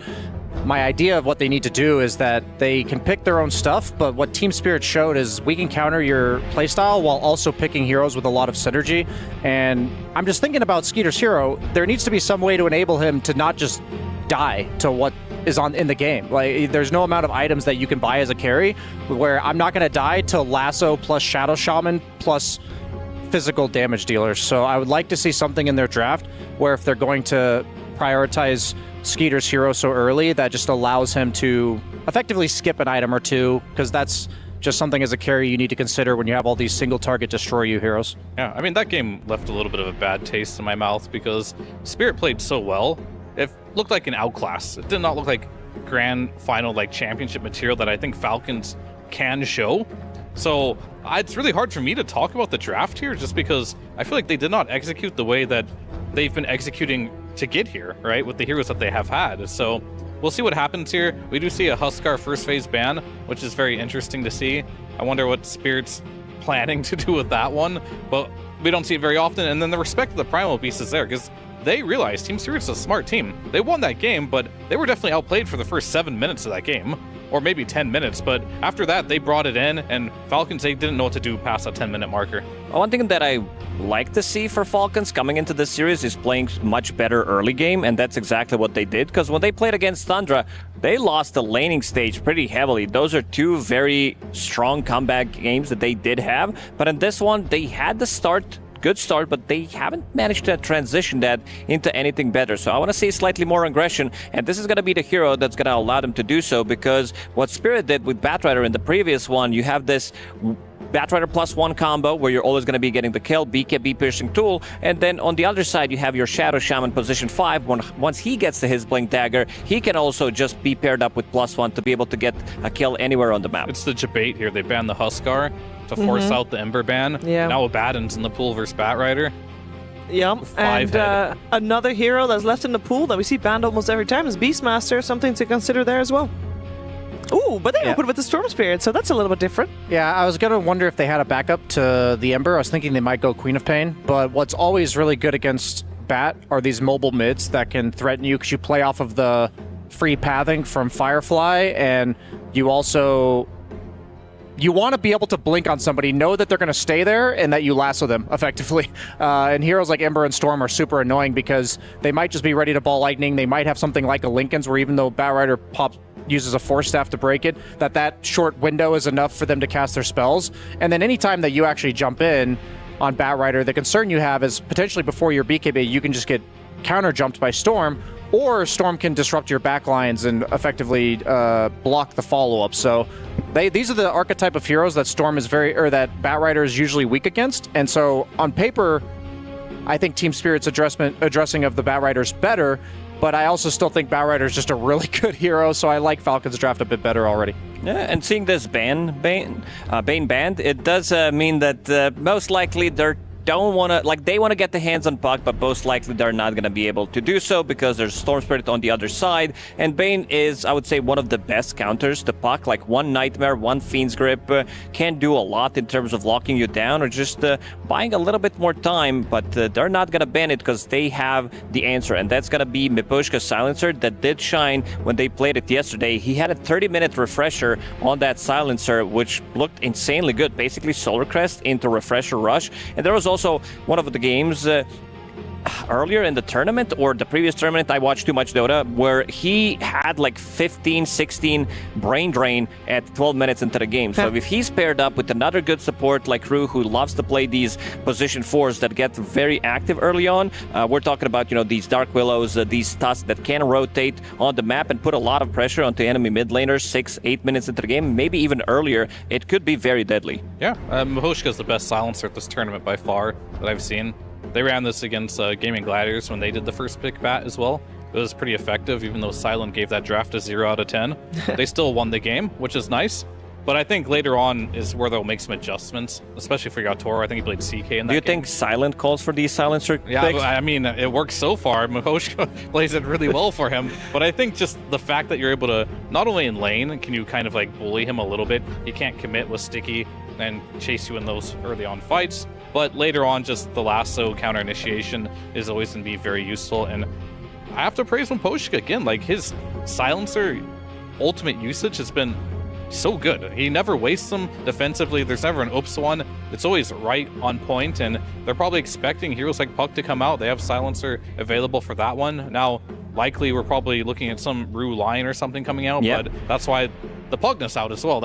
my idea of what they need to do is that they can pick their own stuff, but what Team Spirit showed is we can counter your playstyle while also picking heroes with a lot of synergy. And I'm just thinking about Skeeter's hero. There needs to be some way to enable him to not just die to what is in the game. Like, there's no amount of items that you can buy as a carry where I'm not going to die to Lasso plus Shadow Shaman plus physical damage dealers. So I would like to see something in their draft where if they're going to prioritize Skeeter's hero so early, that just allows him to effectively skip an item or two, because that's just something as a carry you need to consider when you have all these single target destroy you heroes. Yeah, I mean, that game left a little bit of a bad taste in my mouth because Spirit played so well. It looked like an outclass. It did not look like grand final, like championship material that I think Falcons can show. So it's really hard for me to talk about the draft here just because I feel like they did not execute the way that they've been executing to get here, right? With the heroes that they have had. So we'll see what happens here. We do see a Huskar first phase ban, which is very interesting to see. I wonder what Spirit's planning to do with that one, but we don't see it very often. And then the respect of the Primal Beast is there because they realized Team Spirit's a smart team. They won that game, but they were definitely outplayed for the first 7 minutes of that game, or maybe 10 minutes. But after that, they brought it in, and Falcons, they didn't know what to do past that 10-minute marker. One thing that I like to see for Falcons coming into this series is playing much better early game, and that's exactly what they did, because when they played against Thundra, they lost the laning stage pretty heavily. Those are 2 very strong comeback games that they did have, but in this one, they had the good start, but they haven't managed to transition that into anything better. So I want to see slightly more aggression, and this is going to be the hero that's going to allow them to do so, because what Spirit did with Batrider in the previous one, you have this Batrider +1 combo where you're always going to be getting the kill, BKB piercing tool, and then on the other side you have your Shadow Shaman position 5. Once he gets to his Blink Dagger, he can also just be paired up with +1 to be able to get a kill anywhere on the map. It's the debate here. They banned the Huskar to force out the Ember ban. Yeah. Now Abaddon's in the pool versus Bat Rider. Yeah, and another hero that's left in the pool that we see banned almost every time is Beastmaster, something to consider there as well. Ooh, but they opened with the Storm Spirit, so that's a little bit different. Yeah, I was going to wonder if they had a backup to the Ember. I was thinking they might go Queen of Pain, but what's always really good against Bat are these mobile mids that can threaten you because you play off of the free pathing from Firefly, and you also... You want to be able to blink on somebody, know that they're going to stay there, and that you lasso them effectively. And heroes like Ember and Storm are super annoying because they might just be ready to ball lightning. They might have something like a Linken's where even though Bat Rider uses a Force Staff to break it, that short window is enough for them to cast their spells. And then anytime that you actually jump in on Bat Rider, the concern you have is potentially before your BKB, you can just get counter jumped by Storm, or Storm can disrupt your backlines and effectively block the follow-up. So these are the archetype of heroes that Storm is that Batrider is usually weak against. And so on paper, I think Team Spirit's addressing of the Batrider is better, but I also still think Batrider is just a really good hero, so I like Falcon's draft a bit better already. Yeah, and seeing this Bane banned, it does mean that most likely they want to get the hands on Puck, but most likely they're not going to be able to do so because there's Storm Spirit on the other side. And Bane is, I would say, one of the best counters to Puck. Like one Nightmare, one Fiend's Grip can do a lot in terms of locking you down or just buying a little bit more time, but they're not going to ban it because they have the answer. And that's going to be Mipushka's Silencer that did shine when they played it yesterday. He had a 30-minute refresher on that Silencer, which looked insanely good. Basically, Solar Crest into Refresher Rush. And there was also one of the games earlier in the tournament or the previous tournament, I watched too much Dota, where he had like 15, 16 brain drain at 12 minutes into the game. So if he's paired up with another good support like Rue, who loves to play these position 4s that get very active early on, we're talking about, these Dark Willows, these Tusks that can rotate on the map and put a lot of pressure onto enemy mid laners 6-8 minutes into the game, maybe even earlier. It could be very deadly. Yeah, Mipushka's the best silencer at this tournament by far that I've seen. They ran this against Gaming Gladiators when they did the first pick bat as well. It was pretty effective, even though Silent gave that draft a 0 out of 10. They still won the game, which is nice. But I think later on is where they'll make some adjustments, especially for Yatoro. I think he played CK in that Do you game. think Silent calls for these Silencer Yeah, picks? I mean, it works so far. Mipushka plays it really well for him. But I think just the fact that you're able to, not only in lane, can you kind of like bully him a little bit. He can't commit with Sticky and chase you in those early on fights. But later on, just the lasso counter initiation is always going to be very useful. And I have to praise Mipushka again. Like, his Silencer ultimate usage has been so good. He never wastes them defensively. There's never an oops one. It's always right on point, and they're probably expecting heroes like Puck to come out. They have Silencer available for that one. Now, likely we're probably looking at some Rue Lion or something coming out, but that's why the Pugnus out as well.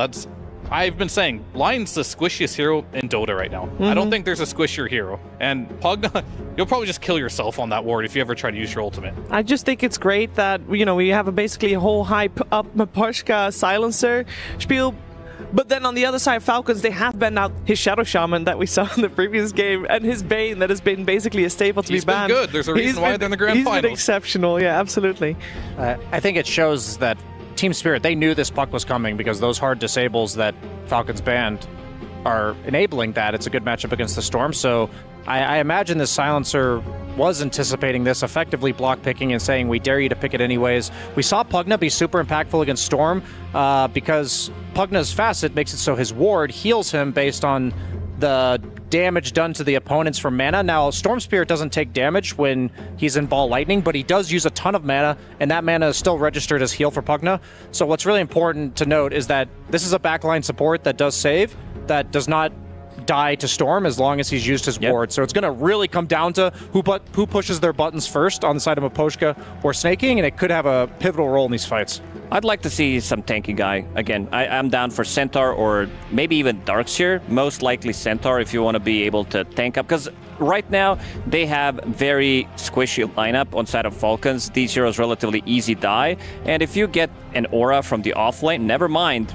I've been saying, Lion's the squishiest hero in Dota right now. I don't think there's a squishier hero. And Pugna, you'll probably just kill yourself on that ward if you ever try to use your ultimate. I just think it's great that, we have basically a whole hype up Mipushka Silencer spiel. But then on the other side, Falcons, they have banned out his Shadow Shaman that we saw in the previous game, and his Bane that has been basically a staple to be banned. He's been good. There's a reason why they're in the grand finals. He's been exceptional, yeah, absolutely. I think it shows that Team Spirit, they knew this Puck was coming because those hard disables that Falcons banned are enabling that. It's a good matchup against the Storm, so I imagine this Silencer was anticipating this, effectively block picking and saying, we dare you to pick it anyways. We saw Pugna be super impactful against Storm because Pugna's facet makes it so his ward heals him based on the damage done to the opponents from mana. Now, Storm Spirit doesn't take damage when he's in Ball Lightning, but he does use a ton of mana, and that mana is still registered as heal for Pugna. So what's really important to note is that this is a backline support that does save, that does not die to Storm as long as he's used his ward. So it's going to really come down to who pushes their buttons first on the side of Mipushka or Snaking, and it could have a pivotal role in these fights. I'd like to see some tanky guy. Again, I'm down for Centaur or maybe even Darkseer. Most likely Centaur if you want to be able to tank up. Because right now, they have very squishy lineup on side of Falcons. These heroes relatively easy die. And if you get an aura from the offlane, never mind.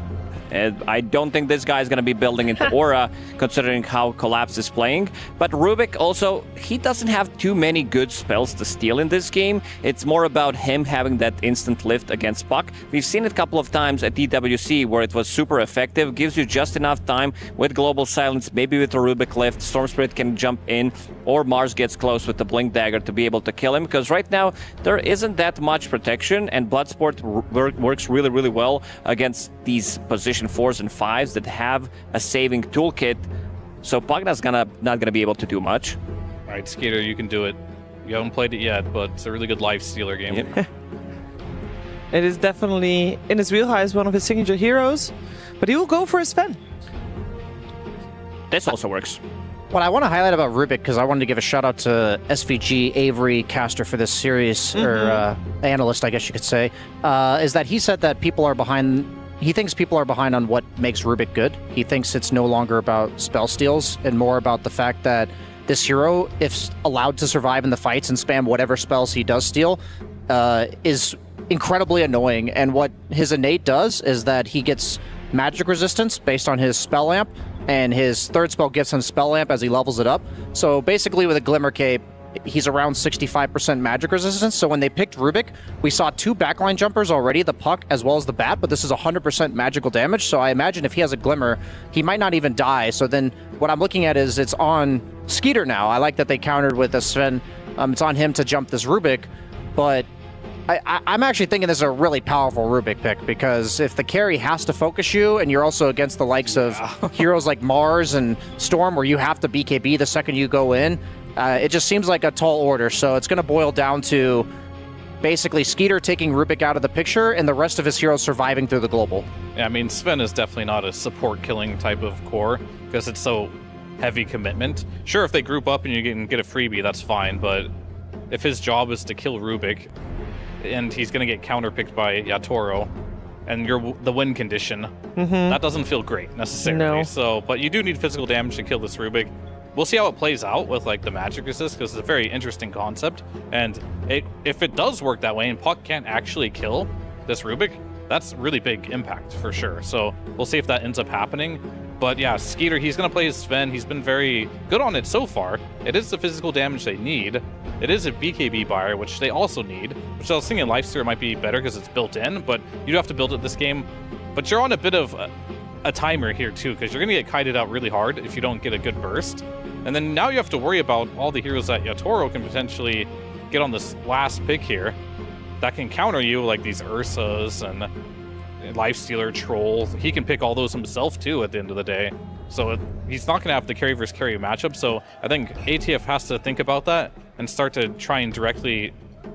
I don't think this guy is going to be building into Aura, considering how Collapse is playing. But Rubik also, he doesn't have too many good spells to steal in this game. It's more about him having that instant lift against Puck. We've seen it a couple of times at EWC where it was super effective. Gives you just enough time with Global Silence, maybe with a Rubik lift. Storm Spirit can jump in, or Mars gets close with the Blink Dagger to be able to kill him. Because right now, there isn't that much protection, and Bloodsport works really, really well against these positions 4s and 5s that have a saving toolkit, so Pugna's not gonna be able to do much. All right, Skater, you can do it. You haven't played it yet, but it's a really good life stealer game. Yep. It is definitely in his wheelhouse, one of his signature heroes, but he will go for a Sven. This also works. What I want to highlight about Rubik, because I wanted to give a shout out to SVG Avery caster for this series, or analyst, I guess you could say, is that he said that people are behind. He thinks people are behind on what makes Rubik good. He thinks it's no longer about spell steals and more about the fact that this hero, if allowed to survive in the fights and spam whatever spells he does steal, is incredibly annoying. And what his innate does is that he gets magic resistance based on his spell lamp, and his third spell gives him spell lamp as he levels it up. So basically with a Glimmer Cape, he's around 65% magic resistance. So when they picked Rubik, we saw 2 backline jumpers already, the puck as well as the bat, but this is 100% magical damage. So I imagine if he has a Glimmer, he might not even die. So then what I'm looking at is it's on Skeeter now. I like that they countered with a Sven. It's on him to jump this Rubik, but I'm actually thinking this is a really powerful Rubik pick, because if the carry has to focus you and you're also against the likes of heroes like Mars and Storm where you have to BKB the second you go in, it just seems like a tall order. So it's going to boil down to basically Skeeter taking Rubik out of the picture and the rest of his heroes surviving through the global. Yeah, I mean, Sven is definitely not a support killing type of core because it's so heavy commitment. Sure, if they group up and you can get a freebie, that's fine, but if his job is to kill Rubik, and he's going to get counterpicked by Yatoro, and you're the win condition, that doesn't feel great necessarily. No. So, but you do need physical damage to kill this Rubik. We'll see how it plays out with like the magic resist, because it's a very interesting concept. And if it does work that way and Puck can't actually kill this Rubik, that's really big impact for sure. So we'll see if that ends up happening. But yeah, Skeeter, he's going to play his Sven. He's been very good on it so far. It is the physical damage they need. It is a BKB buyer, which they also need, which I was thinking Lifesteal might be better because it's built in, but you do have to build it this game. But you're on a bit of a timer here too, because you're going to get kited out really hard if you don't get a good burst. And then now you have to worry about all the heroes that Yatoro can potentially get on this last pick here that can counter you, like these Ursas and Lifestealer, Troll. He can pick all those himself too at the end of the day. So he's not going to have the carry versus carry matchup. So I think ATF has to think about that and start to try and directly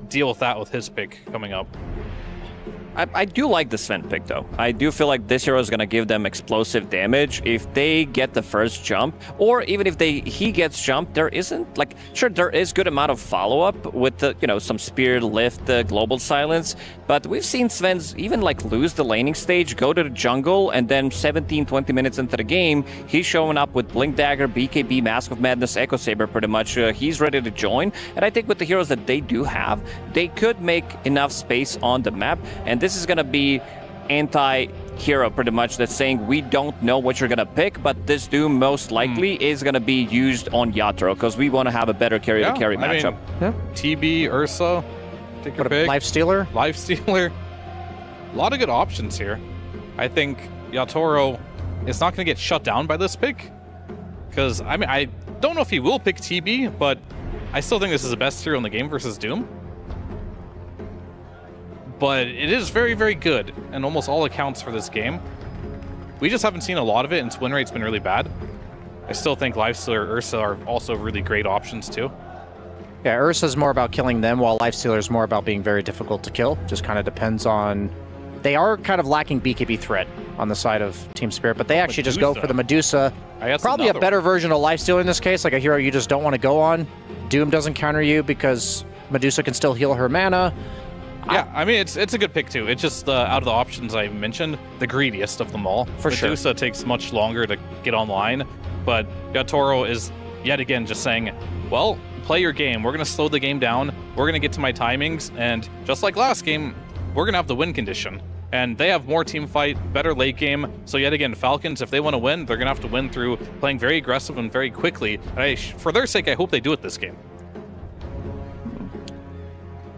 deal with that with his pick coming up. I do like the Sven pick, though. I do feel like this hero is going to give them explosive damage if they get the first jump, or even if he gets jumped. There isn't, like, sure, there is good amount of follow-up with the, some spear lift, global silence, but we've seen Sven's even, like, lose the laning stage, go to the jungle, and then 17-20 minutes into the game, he's showing up with Blink Dagger, BKB, Mask of Madness, Echo Saber, pretty much. He's ready to join, and I think with the heroes that they do have, they could make enough space on the map, and this is going to be anti-hero pretty much, that's saying we don't know what you're going to pick, but this Doom most likely is going to be used on Yatoro because we want to have a better carry-to-carry matchup. TB, Ursa, take your pick. Lifestealer? Lifestealer. A lot of good options here. I think Yatoro is not going to get shut down by this pick because, I mean, I don't know if he will pick TB, but I still think this is the best hero in the game versus Doom. But it is very, very good in almost all accounts for this game. We just haven't seen a lot of it, and its win rate's been really bad. I still think Lifestealer, Ursa are also really great options too. Yeah, Ursa's more about killing them, while Lifestealer is more about being very difficult to kill. Just kind of depends on... They are kind of lacking BKB threat on the side of Team Spirit, but they actually just go for the Medusa. Probably a better version of Lifestealer in this case, like a hero you just don't want to go on. Doom doesn't counter you because Medusa can still heal her mana. Yeah, I mean, it's a good pick, too. It's just, out of the options I mentioned, the greediest of them all. For sure. Medusa takes much longer to get online, but Yatoro is, yet again, just saying, well, play your game. We're going to slow the game down. We're going to get to my timings, and just like last game, we're going to have the win condition. And they have more team fight, better late game. So yet again, Falcons, if they want to win, they're going to have to win through playing very aggressive and very quickly. And for their sake, I hope they do it this game.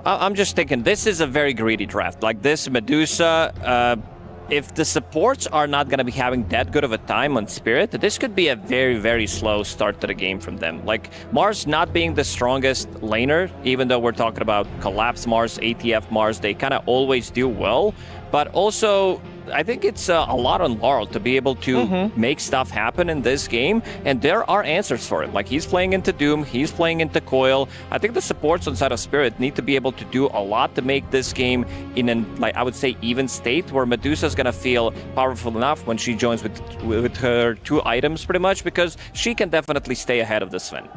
I'm just thinking, this is a very greedy draft. Like this Medusa, if the supports are not going to be having that good of a time on Spirit, this could be a very, very slow start to the game from them. Like Mars not being the strongest laner, even though we're talking about Collapse Mars, ATF Mars, they kind of always do well. But also, I think it's a lot on Laurel to be able to make stuff happen in this game, and there are answers for it. Like he's playing into Doom, he's playing into Coil. I think the supports on side of Spirit need to be able to do a lot to make this game in an, like I would say, even state where Medusa's gonna feel powerful enough when she joins with her 2 items pretty much, because she can definitely stay ahead of the Sven.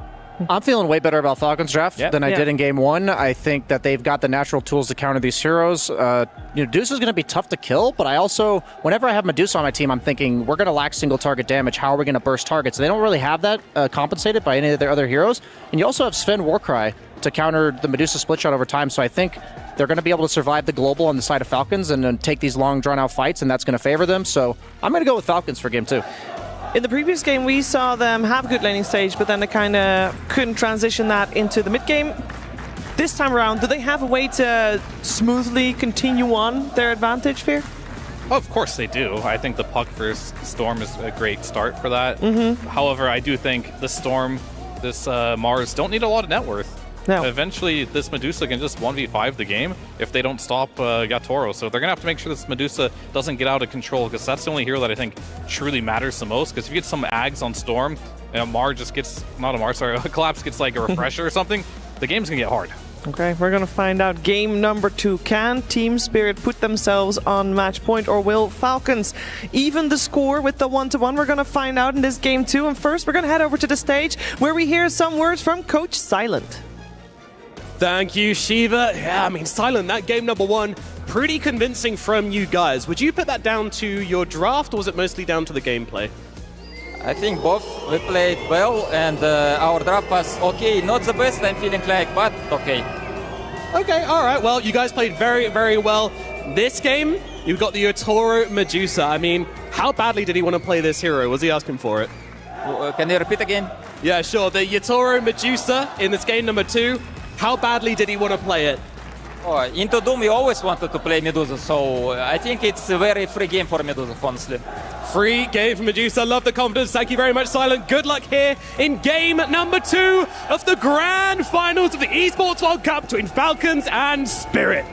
I'm feeling way better about Falcons draft than I did in game 1. I think that they've got the natural tools to counter these heroes. Medusa's going to be tough to kill, but I also, whenever I have Medusa on my team, I'm thinking we're going to lack single target damage. How are we going to burst targets? They don't really have that compensated by any of their other heroes. And you also have Sven Warcry to counter the Medusa split shot over time. So I think they're going to be able to survive the global on the side of Falcons and then take these long, drawn-out fights, and that's going to favor them. So I'm going to go with Falcons for game 2. In the previous game, we saw them have a good laning stage, but then they kind of couldn't transition that into the mid game. This time around, do they have a way to smoothly continue on their advantage, Fear? Oh, of course they do. I think the Puck versus Storm is a great start for that. However, I do think the Storm, this Mars, don't need a lot of net worth. No. Eventually, this Medusa can just 1v5 the game if they don't stop Yatoro. So they're going to have to make sure this Medusa doesn't get out of control, because that's the only hero that I think truly matters the most. Because if you get some Ags on Storm, and a Mar just gets, not a Mar, sorry, a Collapse gets like a refresher or something, the game's going to get hard. Okay, we're going to find out game number 2. Can Team Spirit put themselves on match point, or will Falcons even the score with the 1-1? We're going to find out in this game 2. And first, we're going to head over to the stage where we hear some words from Coach Silent. Thank you, Shiva. Yeah, I mean, Silent, that game number 1, pretty convincing from you guys. Would you put that down to your draft, or was it mostly down to the gameplay? I think both. We played well, and our draft was okay. Not the best, I'm feeling like, but okay. Okay, all right. Well, you guys played very, very well. This game, you've got the Yatoro Medusa. I mean, how badly did he want to play this hero? Was he asking for it? Can you repeat again? Yeah, sure. The Yatoro Medusa in this game number 2, how badly did he want to play it? Oh, into Doom, we always wanted to play Medusa, so I think it's a very free game for Medusa, honestly. Free game for Medusa. Love the confidence. Thank you very much, Silent. Good luck here in game number 2 of the grand finals of the Esports World Cup between Falcons and Spirit.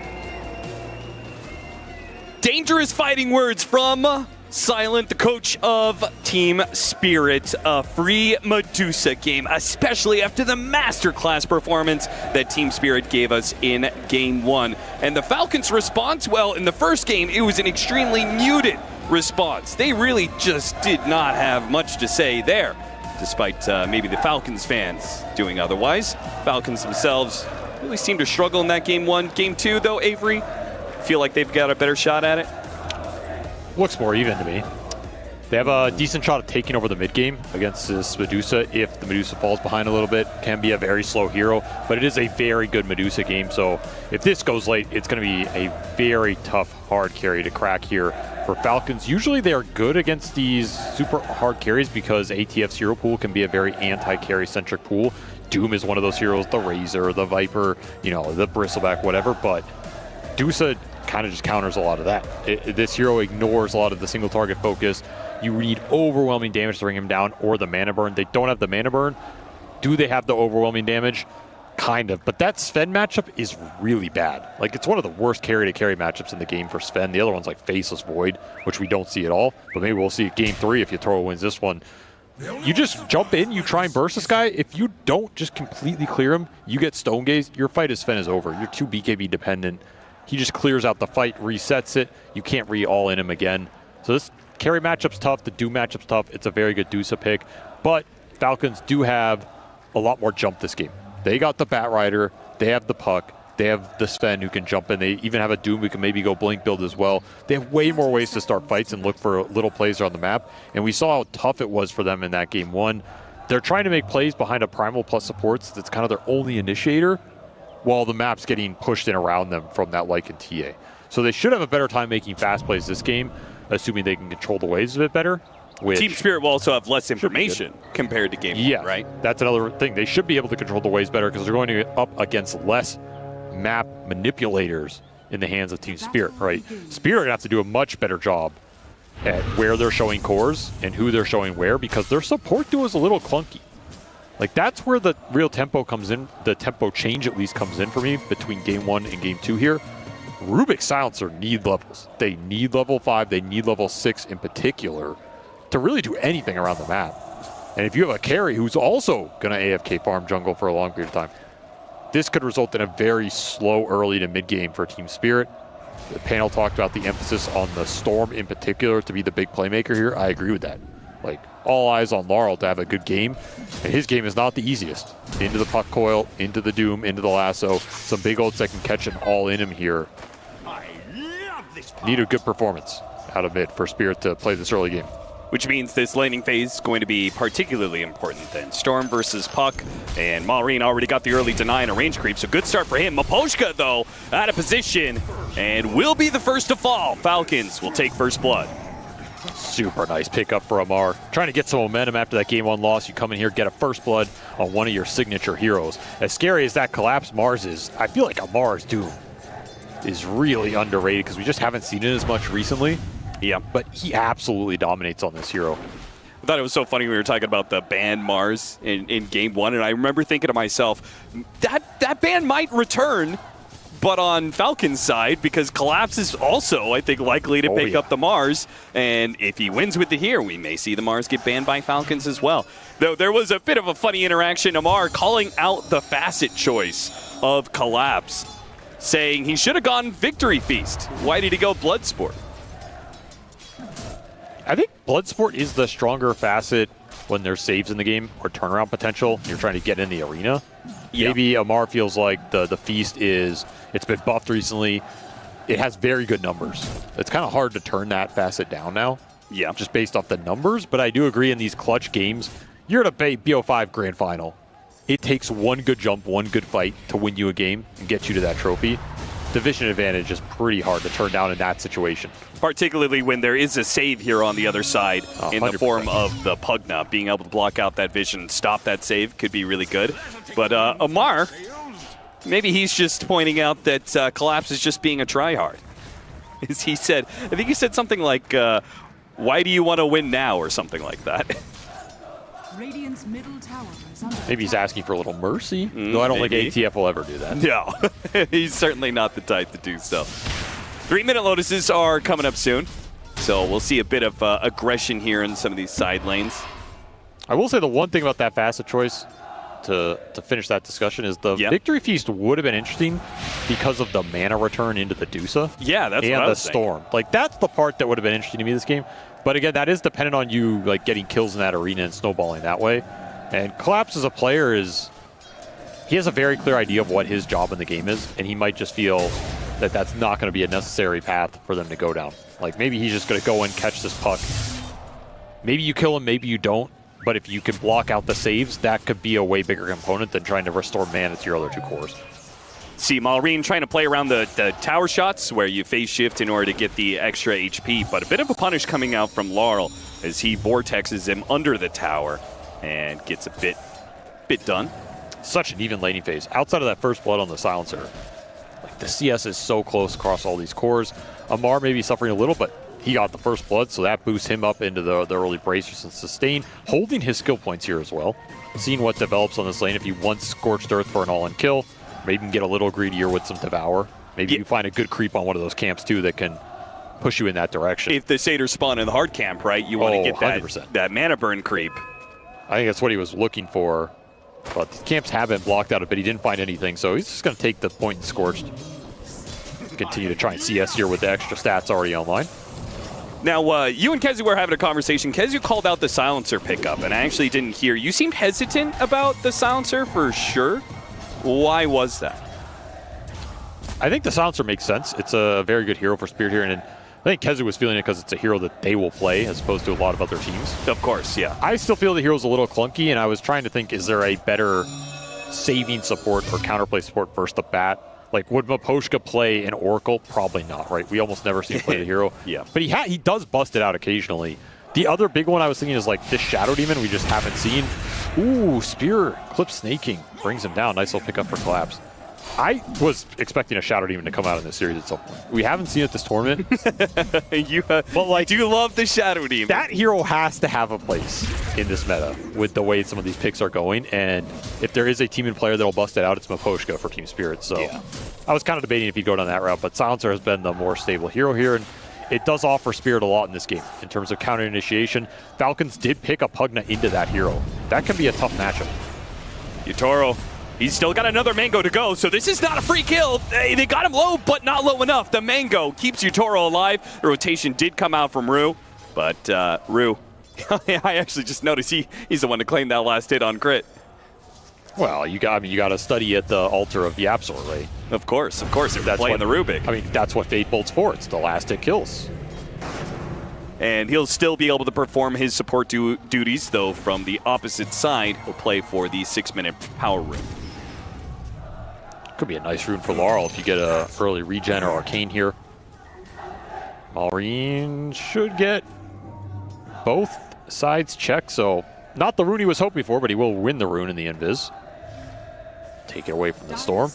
Dangerous fighting words from Silent, the coach of Team Spirit. A free Medusa game, especially after the masterclass performance that Team Spirit gave us in game 1. And the Falcons' response, well, in the first game, it was an extremely muted response. They really just did not have much to say there, despite maybe the Falcons fans doing otherwise. Falcons themselves really seemed to struggle in that game 1. Game 2, though, Avery, feel like they've got a better shot at it? Looks more even to me. They have a decent shot of taking over the mid game against this Medusa. If the Medusa falls behind a little bit, can be a very slow hero, but it is a very good Medusa game. So if this goes late, it's going to be a very tough, hard carry to crack here for Falcons. Usually they are good against these super hard carries because ATF's hero pool can be a very anti-carry centric pool. Doom is one of those heroes, the Razor, the Viper, you know, the Bristleback, whatever, but Medusa kind of just counters a lot of that. This hero ignores a lot of the single target focus. You need overwhelming damage to bring him down, or the mana burn. They don't have the mana burn. Do they have the overwhelming damage? Kind of. But that Sven matchup is really bad. Like, it's one of the worst carry-to-carry matchups in the game for Sven. The other one's like Faceless Void, which we don't see at all. But maybe we'll see game 3 if Yatoro wins this one. You just jump in, you try and burst this guy. If you don't just completely clear him, you get Stone Gaze, your fight as Sven is over. You're too BKB dependent. He just clears out the fight, resets it. You can't re-all in him again. So this carry matchup's tough. The Doom matchup's tough. It's a very good Dusa pick. But Falcons do have a lot more jump this game. They got the Bat Rider. They have the Puck. They have the Sven who can jump in. They even have a Doom who can maybe go Blink build as well. They have way more ways to start fights and look for little plays on the map. And we saw how tough it was for them in that game 1. They're trying to make plays behind a Primal plus supports. That's kind of their only initiator, while the map's getting pushed in around them from that Lycan TA. So they should have a better time making fast plays this game, assuming they can control the waves a bit better. Team Spirit will also have less information compared to game 1, right? That's another thing. They should be able to control the waves better because they're going to get up against less map manipulators in the hands of Team Spirit, right? Spirit are going to have to do a much better job at where they're showing cores and who they're showing where, because their support duo is a little clunky. Like, that's where the real tempo comes in. The tempo change at least comes in for me between game 1 and game 2 here. Rubik's Silencer need levels. They need level 5. They need level 6 in particular to really do anything around the map. And if you have a carry who's also going to AFK farm jungle for a long period of time, this could result in a very slow early to mid game for Team Spirit. The panel talked about the emphasis on the Storm in particular to be the big playmaker here. I agree with that. Like, all eyes on Laurel to have a good game, and his game is not the easiest. Into the Puck Coil, into the Doom, into the Lasso. Some big ults that can catch an all in him here. Need a good performance out of mid for Spirit to play this early game. which means this laning phase is going to be particularly important then. Storm versus Puck, and Maureen already got the early deny and a range creep, so good start for him. Miposhka, though, out of position, and will be the first to fall. Falcons will take first blood. Super nice pickup for Amar. Trying to get some momentum after that game 1 loss. You come in here, get a first blood on one of your signature heroes. As scary as that collapse Mars is, I feel like Amar's Doom is really underrated because we just haven't seen it as much recently. Yeah. But he absolutely dominates on this hero. I thought it was so funny we were talking about the ban Mars in game 1, and I remember thinking to myself, that ban might return, but on Falcon's side, because Collapse is also, I think, likely to pick up the Mars, and if he wins with the hero, we may see the Mars get banned by Falcons as well. Though there was a bit of a funny interaction, Amar calling out the facet choice of Collapse, saying he should have gone Victory Feast. Why did he go Bloodsport? I think Bloodsport is the stronger facet when there's saves in the game or turnaround potential. You're trying to get in the arena. Yeah. Maybe Amar feels like the Feast it's been buffed recently. It has very good numbers. It's kind of hard to turn that facet down now. Yeah. Just based off the numbers. But I do agree in these clutch games, you're at a BO5 grand final. It takes one good jump, one good fight to win you a game and get you to that trophy. Division advantage is pretty hard to turn down in that situation. Particularly when there is a save here on the other side in the form of the Pugna. Being able to block out that vision and stop that save could be really good. But Amar, maybe he's just pointing out that Collapse is just being a tryhard. As he said, I think he said something like, why do you want to win now, or something like that. Radiant's middle tower is under Maybe he's asking for a little mercy. No, I don't think ATF will ever do that. No, he's certainly not the type to do so. 3-minute lotuses are coming up soon, so we'll see a bit of aggression here in some of these side lanes. I will say the one thing about that facet choice to finish that discussion is the Victory Feast would have been interesting because of the mana return into the Dusa. Yeah, that's and what I was the Storm. Like, that's the part that would have been interesting to me this game. But again, that is dependent on you like getting kills in that arena and snowballing that way. And Collapse as a player he has a very clear idea of what his job in the game is, and he might just feel that that's not going to be a necessary path for them to go down. Like, maybe he's just going to go and catch this puck. Maybe you kill him, maybe you don't. But if you can block out the saves, that could be a way bigger component than trying to restore mana to your other 2 cores. See Maureen trying to play around the tower shots where you phase shift in order to get the extra HP, but a bit of a punish coming out from Laurel as he vortexes him under the tower and gets a bit done. Such an even laning phase. Outside of that first blood on the silencer, like the CS is so close across all these cores. Amar may be suffering a little, but he got the first blood, so that boosts him up into the early bracers and sustain, holding his skill points here as well. Seeing what develops on this lane if he wants Scorched Earth for an all-in kill. Maybe you can get a little greedier with some Devour. Maybe you find a good creep on one of those camps, too, that can push you in that direction. If the Satyrs spawn in the hard camp, right, you want to get 100%. that mana burn creep. I think that's what he was looking for. But the camps have been blocked out a bit. He didn't find anything, so he's just going to take the point and Scorched. Continue to try and CS here with the extra stats already online. Now, you and Kezu were having a conversation. Kezu called out the silencer pickup, and I actually didn't hear. You seemed hesitant about the silencer for sure. Why was that? I think the silencer makes sense. It's a very good hero for Spirit here, and I think Kezu was feeling it because it's a hero that they will play as opposed to a lot of other teams. Of course, yeah. I still feel the hero's a little clunky, and I was trying to think, is there a better saving support or counterplay support first at bat? Like, would Miposhka play an Oracle? Probably not, right? We almost never see him play the hero. Yeah. But he does bust it out occasionally. The other big one I was thinking is like this Shadow Demon we just haven't seen. Ooh, Spear Clip Snaking brings him down. Nice little pickup for Collapse. I was expecting a Shadow Demon to come out in this series at some point. We haven't seen it this tournament. But like, do you love the Shadow Demon? That hero has to have a place in this meta with the way some of these picks are going. And if there is a team and player that'll bust it out, it's Miposhka for Team Spirit. So I was kind of debating if he'd go down that route, but Silencer has been the more stable hero here. And it does offer Spirit a lot in this game in terms of counter initiation. Falcons did pick a Pugna into that hero. That can be a tough matchup. Yutoro, he's still got another Mango to go, so this is not a free kill. They got him low, but not low enough. The Mango keeps Yutoro alive. The rotation did come out from Rue, but Rue, I actually just noticed he's the one to claim that last hit on crit. Well, you got to study at the altar of the Absol, right? Of course. If you're playing the Rubik. I mean, that's what Fate Bolt's for. It's the last hit kills. And he'll still be able to perform his support duties, though from the opposite side, he'll play for the 6-minute power rune. Could be a nice rune for Laurel if you get a early regen or arcane here. Maureen should get both sides checked, so not the rune he was hoping for, but he will win the rune in the invis. Take it away from the storm.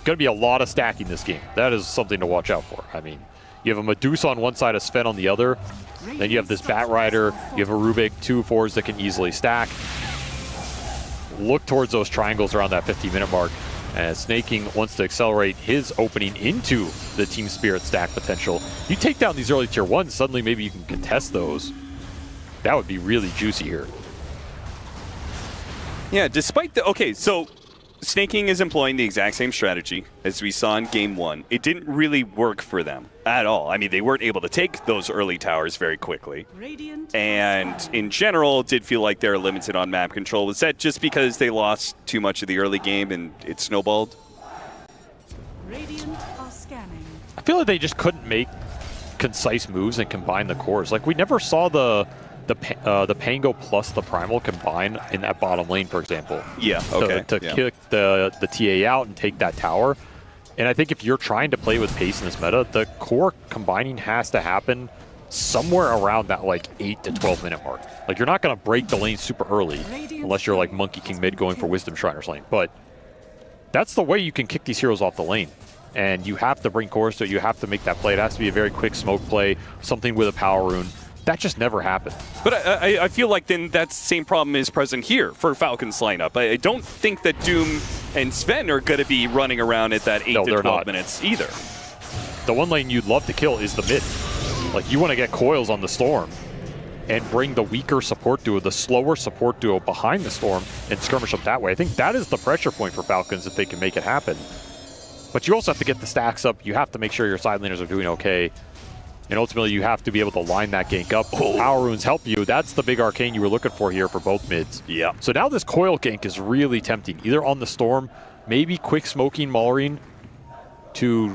Going to be a lot of stacking this game. That is something to watch out for. I mean, you have a Medusa on one side, a Sven on the other. Then you have this Bat Rider. You have a Rubik, 2 4s that can easily stack. Look towards those triangles around that 50-minute mark. As Snaking wants to accelerate his opening into the Team Spirit stack potential. You take down these early tier 1s, suddenly maybe you can contest those. That would be really juicy here. Yeah, despite the... Okay, so Snaking is employing the exact same strategy as we saw in Game 1. It didn't really work for them at all. I mean, they weren't able to take those early towers very quickly. And in general, it did feel like they're limited on map control. Was that just because they lost too much of the early game and it snowballed? I feel like they just couldn't make concise moves and combine the cores. Like, we never saw the Pango plus the Primal combine in that bottom lane, for example. Yeah, okay. To kick the TA out and take that tower. And I think if you're trying to play with pace in this meta, the core combining has to happen somewhere around that like 8 to 12 minute mark. Like, you're not going to break the lane super early unless you're like Monkey King mid going for Wisdom Shriner's lane. But that's the way you can kick these heroes off the lane. And you have to bring cores to it. You have to make that play. It has to be a very quick smoke play, something with a power rune. That just never happened. But I feel like then that same problem is present here for Falcons lineup. I don't think that Doom and Sven are going to be running around at that 8 to 12 minutes either. The one lane you'd love to kill is the mid. Like, you want to get coils on the Storm and bring the weaker support duo, the slower support duo behind the Storm and skirmish up that way. I think that is the pressure point for Falcons if they can make it happen. But you also have to get the stacks up. You have to make sure your side laners are doing okay. And ultimately, you have to be able to line that gank up. Power runes help you. That's the big arcane you were looking for here for both mids. Yeah. So now this coil gank is really tempting. Either on the Storm, maybe quick smoking Maureen to...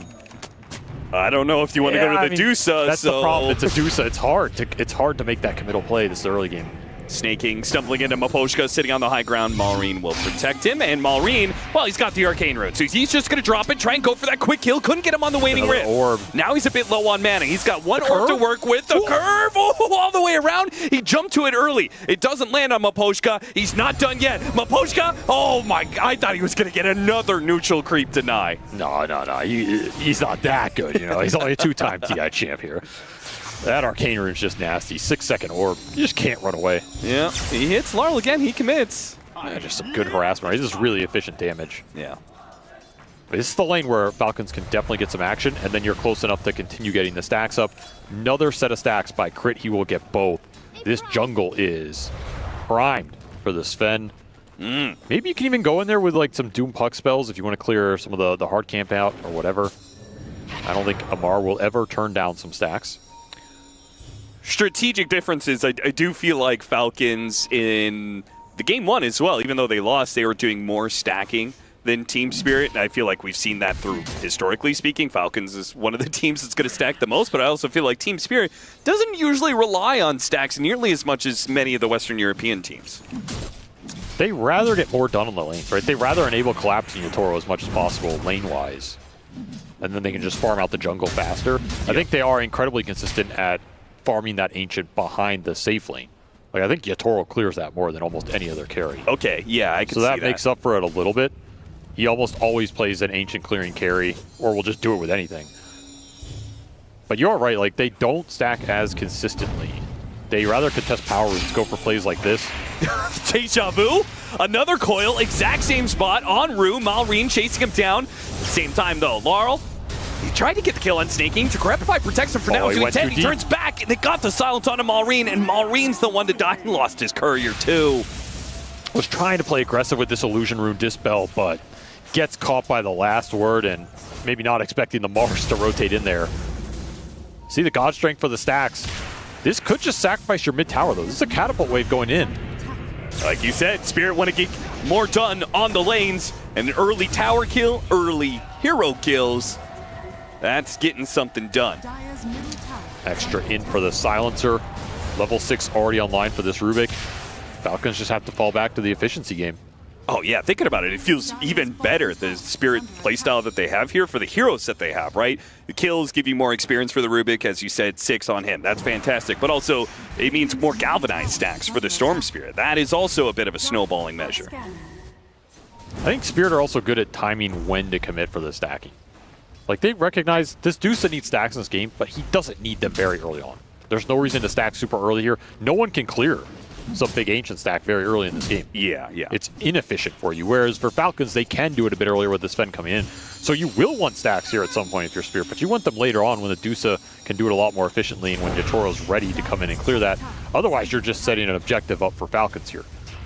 I don't know if you want to go to the Dusa. That's the problem. It's a Dusa. It's hard to make that committal play this early game. Snaking, stumbling into Maposhka, sitting on the high ground. Maureen will protect him, and Maureen, well, he's got the Arcane Rune, so he's just going to drop it, try and go for that quick kill. Couldn't get him on the Waning Rift. Orb. Now he's a bit low on mana. He's got one orb to work with. The curve, all the way around. He jumped to it early. It doesn't land on Maposhka. He's not done yet. Maposhka, oh my, I thought he was going to get another neutral creep deny. No. He's not that good, you know. He's only a 2-time TI champ here. That Arcane Rune's just nasty. 6-second orb. You just can't run away. Yeah, he hits Larl again. He commits. Yeah, just some good harassment. This is really efficient damage. Yeah. But this is the lane where Falcons can definitely get some action, and then you're close enough to continue getting the stacks up. Another set of stacks by Crit. He will get both. This jungle is primed for the Sven. Maybe you can even go in there with like some Doom Puck spells if you want to clear some of the hard camp out or whatever. I don't think Amar will ever turn down some stacks. Strategic differences, I do feel like Falcons in the Game 1 as well, even though they lost, they were doing more stacking than Team Spirit. And I feel like we've seen that through, historically speaking. Falcons is one of the teams that's going to stack the most, but I also feel like Team Spirit doesn't usually rely on stacks nearly as much as many of the Western European teams. They rather get more done on the lanes, right? They rather enable collapsing Yatoro as much as possible lane-wise. And then they can just farm out the jungle faster. I think they are incredibly consistent at farming that Ancient behind the safe lane. Like, I think Yatoro clears that more than almost any other carry. Okay, yeah, I can see that. So that makes up for it a little bit. He almost always plays an Ancient clearing carry, or will just do it with anything. But you're right, like, they don't stack as consistently. They rather contest power runes, go for plays like this. Deja vu, another coil, exact same spot on Rue. Maureen chasing him down. Same time though, Laurel, he tried to get the kill on Snaking. Decrepify protects him for now. He turns back, and they got the silence on Maureen, and Maureen's the one to die and lost his courier too. Was trying to play aggressive with this Illusion Rune Dispel, but gets caught by the last word and maybe not expecting the Mars to rotate in there. See the God Strength for the stacks. This could just sacrifice your mid tower though. This is a catapult wave going in. Like you said, Spirit want to get more done on the lanes. An early tower kill, early hero kills. That's getting something done. Dire's middle tower Extra in for the silencer. Level 6 already online for this Rubik. Falcons just have to fall back to the efficiency game. Oh yeah, thinking about it, it feels even better, the Spirit playstyle that they have here for the heroes that they have, right? The kills give you more experience for the Rubik, as you said, 6 on him. That's fantastic. But also, it means more galvanized stacks for the Storm Spirit. That is also a bit of a snowballing measure. I think Spirit are also good at timing when to commit for the stacking. Like, they recognize this Dusa needs stacks in this game, but he doesn't need them very early on. There's no reason to stack super early here. No one can clear some big Ancient stack very early in this game. Yeah. It's inefficient for you, whereas for Falcons, they can do it a bit earlier with the Sven coming in. So you will want stacks here at some point if you're Spirit, but you want them later on when the Dusa can do it a lot more efficiently and when Yatoro's ready to come in and clear that. Otherwise, you're just setting an objective up for Falcons here.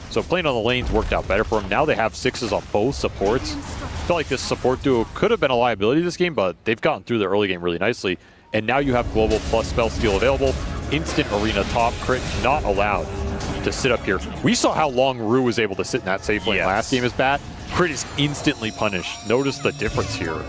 So playing on the lanes worked out better for them. Now they have 6s on both supports. I feel like this support duo could have been a liability this game, but they've gotten through the early game really nicely. And now you have Global plus Spell Steal available. Instant Arena top crit not allowed to sit up here. We saw how long Rue was able to sit in that safe lane last game as Bat. Crit is instantly punished. Notice the difference here.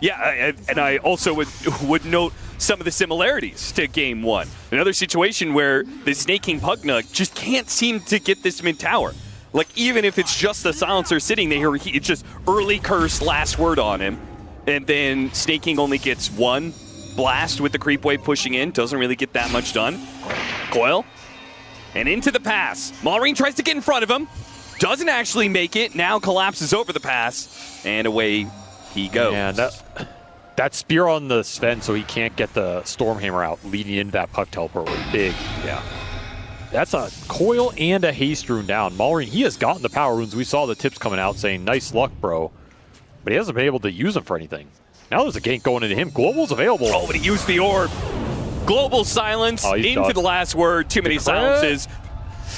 Yeah, and I also would note some of the similarities to Game 1. Another situation where the Snaking Pugnug just can't seem to get this mid-tower. Like, even if it's just the Silencer sitting there, it's just early curse, last word on him. And then Snaking only gets 1 blast with the creep wave pushing in. Doesn't really get that much done. Coil. And into the pass. Maureen tries to get in front of him. Doesn't actually make it. Now collapses over the pass. And away he goes. And that spear on the Sven so he can't get the Stormhammer out leading into that puck teleport was big. Yeah. That's a Coil and a Haste rune down. Maureen, he has gotten the power runes. We saw the tips coming out saying, nice luck, bro. But he hasn't been able to use them for anything. Now there's a gank going into him. Global's available. Oh, but he used the orb. Global silence into the last word. Too many silences.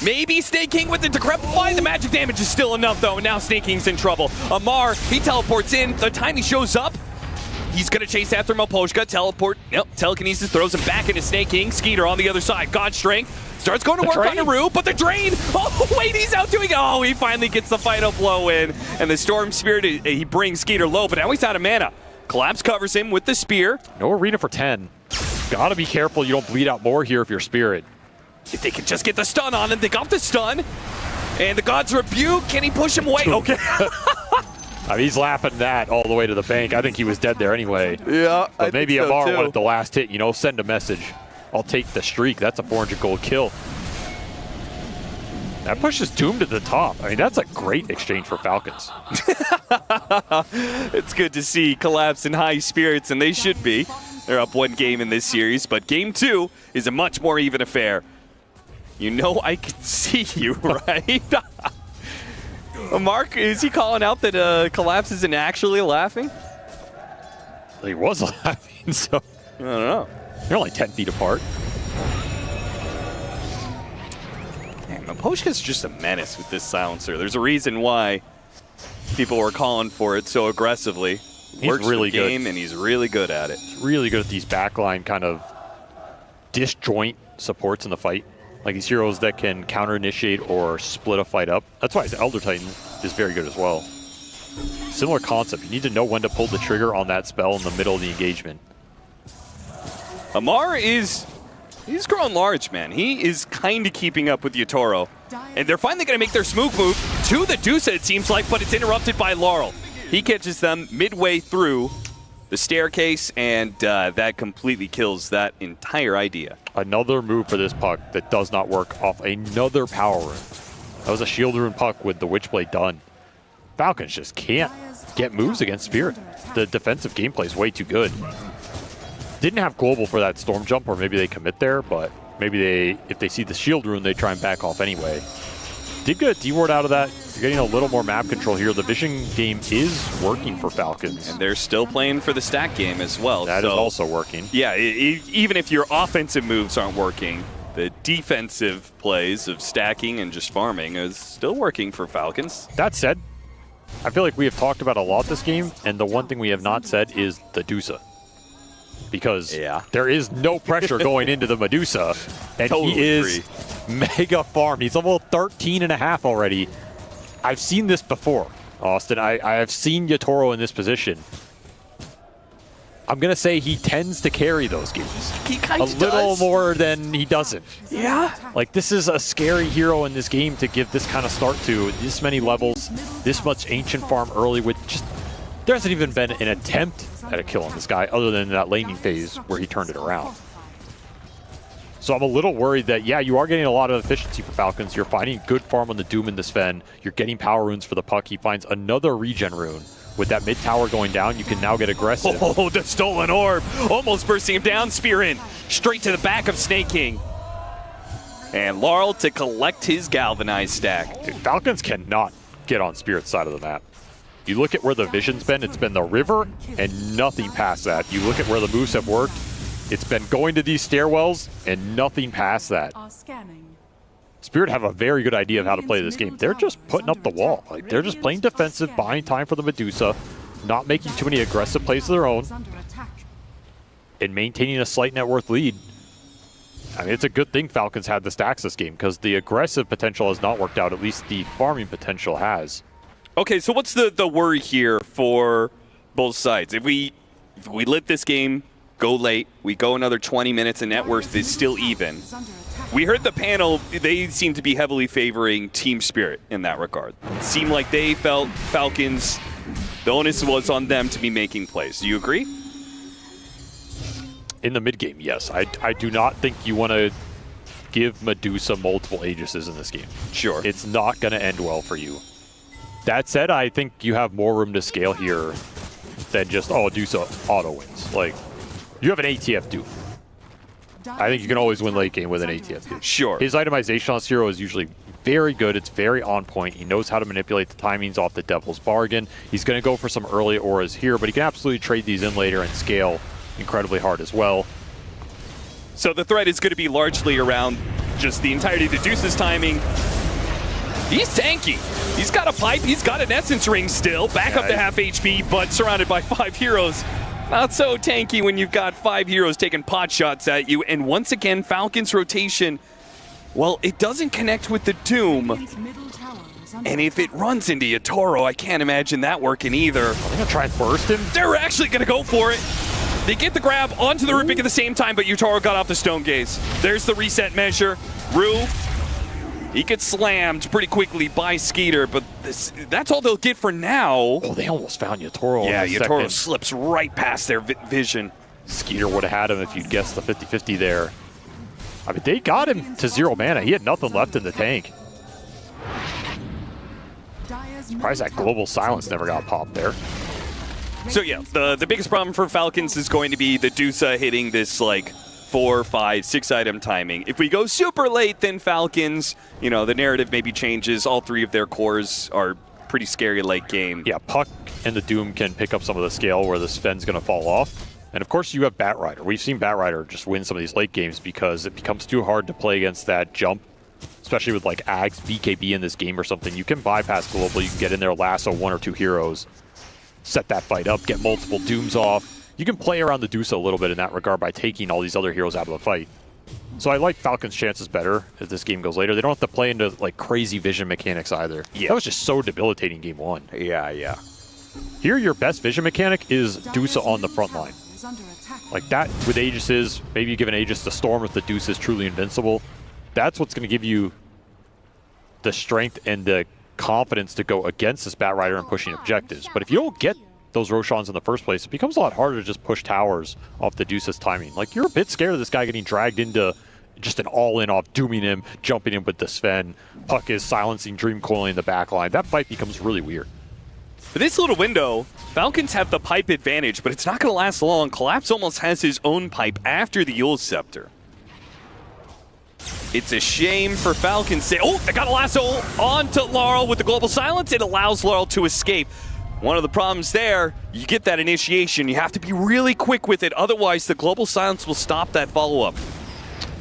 Maybe Snaking with the Decrepify. The magic damage is still enough, though. Now Snaking's in trouble. Amar, he teleports in. The time he shows up, he's going to chase after Malposhka. Teleport. Nope. Telekinesis throws him back into Snaking. Skeeter on the other side. God Strength. Starts going to work on Naru, but the drain. Oh, wait, he's out doing it. Oh, he finally gets the final blow in. And the Storm Spirit, he brings Skeeter low, but now he's out of mana. Collapse covers him with the spear. No arena for 10. Gotta be careful you don't bleed out more here if you're Spirit. If they could just get the stun on him, they got the stun. And the God's Rebuke, can he push him away? Okay. I mean, he's laughing that all the way to the bank. I think he was dead there anyway. Yeah, but maybe Amar wanted the last hit, send a message. I'll take the streak. That's a 400 gold kill. That pushes Doom to the top. I mean, that's a great exchange for Falcons. It's good to see Collapse in high spirits, and they should be. They're up 1 game in this series, but Game 2 is a much more even affair. I can see you, right? Mark, is he calling out that Collapse isn't actually laughing? He was laughing, so... I don't know. They're only 10 feet apart. Man, Maposhka's just a menace with this silencer. There's a reason why people were calling for it so aggressively. He's Works really the good. game, and he's really good at it. He's really good at these backline kind of disjoint supports in the fight. Like these heroes that can counter-initiate or split a fight up. That's why his Elder Titan is very good as well. Similar concept. You need to know when to pull the trigger on that spell in the middle of the engagement. Amar he's growing large, man. He is kind of keeping up with Yatoro. And they're finally going to make their smooth move to the Dusa, it seems like, but it's interrupted by Laurel. He catches them midway through the staircase, and that completely kills that entire idea. Another move for this puck that does not work off another power rune. That was a shield rune puck with the Witchblade done. Falcons just can't get moves against Spirit. The defensive gameplay is way too good. Didn't have global for that storm jump, or maybe they commit there, but maybe if they see the shield rune, they try and back off anyway. Did get a D-ward out of that. You're getting a little more map control here. The vision game is working for Falcons. And they're still playing for the stack game as well. That is also working. Yeah, even if your offensive moves aren't working, the defensive plays of stacking and just farming is still working for Falcons. That said, I feel like we have talked about a lot this game, and the one thing we have not said is the Dusa. Because there is no pressure going into the Medusa, and totally he is mega farmed. He's level 13.5 already. I've seen this before, Austin. I have seen Yatoro in this position. I'm going to say he tends to carry those games. He kind a of little does. more than he doesn't. Yeah. Like, this is a scary hero in this game to give this kind of start to. This many levels, this much ancient farm early with just... There hasn't even been an attempt at a kill on this guy other than that laning phase where he turned it around. So I'm a little worried that, yeah, you are getting a lot of efficiency for Falcons. You're finding good farm on the Doom and the Sven. You're getting power runes for the Puck. He finds another regen rune. With that mid tower going down, you can now get aggressive. Oh, the stolen orb. Almost bursting him down. Spear in. Straight to the back of Snake King. And Laurel to collect his galvanized stack. Dude, Falcons cannot get on Spirit's side of the map. You look at where the vision's been, it's been the river and nothing past that. You look at where the moves have worked, it's been going to these stairwells and nothing past that. Spirit have a very good idea of how to play this game. They're just putting up the wall. Like, they're just playing defensive, buying time for the Medusa, not making too many aggressive plays of their own, and maintaining a slight net worth lead. I mean, it's a good thing Falcons had the stacks this game because the aggressive potential has not worked out. At least the farming potential has. Okay, so what's the worry here for both sides? If we let this game go late, we go another 20 minutes and net worth is still even. We heard the panel, they seem to be heavily favoring Team Spirit in that regard. It seemed like they felt Falcons, the onus was on them to be making plays. Do you agree? In the mid game, yes. I do not think you want to give Medusa multiple Aegises in this game. Sure. It's not going to end well for you. That said, I think you have more room to scale here than just, oh, Medusa auto wins. Like, you have an ATF Doom. I think you can always win late game with an ATF Doom. Sure. His itemization on this hero is usually very good. It's very on point. He knows how to manipulate the timings off the Devil's Bargain. He's going to go for some early auras here, but he can absolutely trade these in later and scale incredibly hard as well. So the threat is going to be largely around just the entirety of the Deuce's timing. He's tanky. He's got a pipe. He's got an Essence Ring still. Back up to half HP, but surrounded by 5 heroes. Not so tanky when you've got 5 heroes taking pot shots at you. And once again, Falcon's rotation, well, it doesn't connect with the Doom. And if it runs into Yatoro, I can't imagine that working either. Are they going to try and burst him? They're actually going to go for it. They get the grab onto the Rubik at the same time, but Yatoro got off the Stone Gaze. There's the reset measure. Rue, he gets slammed pretty quickly by Skeeter, but that's all they'll get for now. Oh, they almost found Yatoro. Yeah, Yatoro slips right past their vision. Skeeter would have had him if you'd guessed the 50-50 there. I mean, they got him to 0 mana. He had nothing left in the tank. Surprised that Global Silence never got popped there. So yeah, the biggest problem for Falcons is going to be the Dusa hitting this like 4, 5, 6 item timing. If we go super late, then Falcons, you know, the narrative maybe changes. All 3 of their cores are pretty scary late game. Yeah, Puck and the Doom can pick up some of the scale where the Sven's going to fall off. And of course you have Batrider. We've seen Batrider just win some of these late games because it becomes too hard to play against that jump, especially with like Ags, BKB in this game or something. You can bypass Global, you can get in there, lasso 1 or 2 heroes, set that fight up, get multiple Dooms off. You can play around the Dusa a little bit in that regard by taking all these other heroes out of the fight. So I like Falcon's chances better as this game goes later. They don't have to play into like crazy vision mechanics either. Yeah. That was just so debilitating game 1. Yeah. Here, your best vision mechanic is Dusa on the front line. Like that with Aegises, maybe you give an Aegis to Storm if the Dusa is truly invincible. That's what's going to give you the strength and the confidence to go against this Batrider and pushing objectives. But if you don't get those Roshans in the first place, it becomes a lot harder to just push towers off the Dusa's timing. Like, you're a bit scared of this guy getting dragged into just an all-in off, dooming him, jumping in with the Sven. Puck is silencing Dream Coiling in the backline. That fight becomes really weird. For this little window, Falcons have the pipe advantage, but it's not going to last long. Collapse almost has his own pipe after the Yule Scepter. It's a shame for Falcons. Oh, they got a lasso onto Laurel with the Global Silence. It allows Laurel to escape. One of the problems there, you get that initiation. You have to be really quick with it. Otherwise, the Global Silence will stop that follow-up.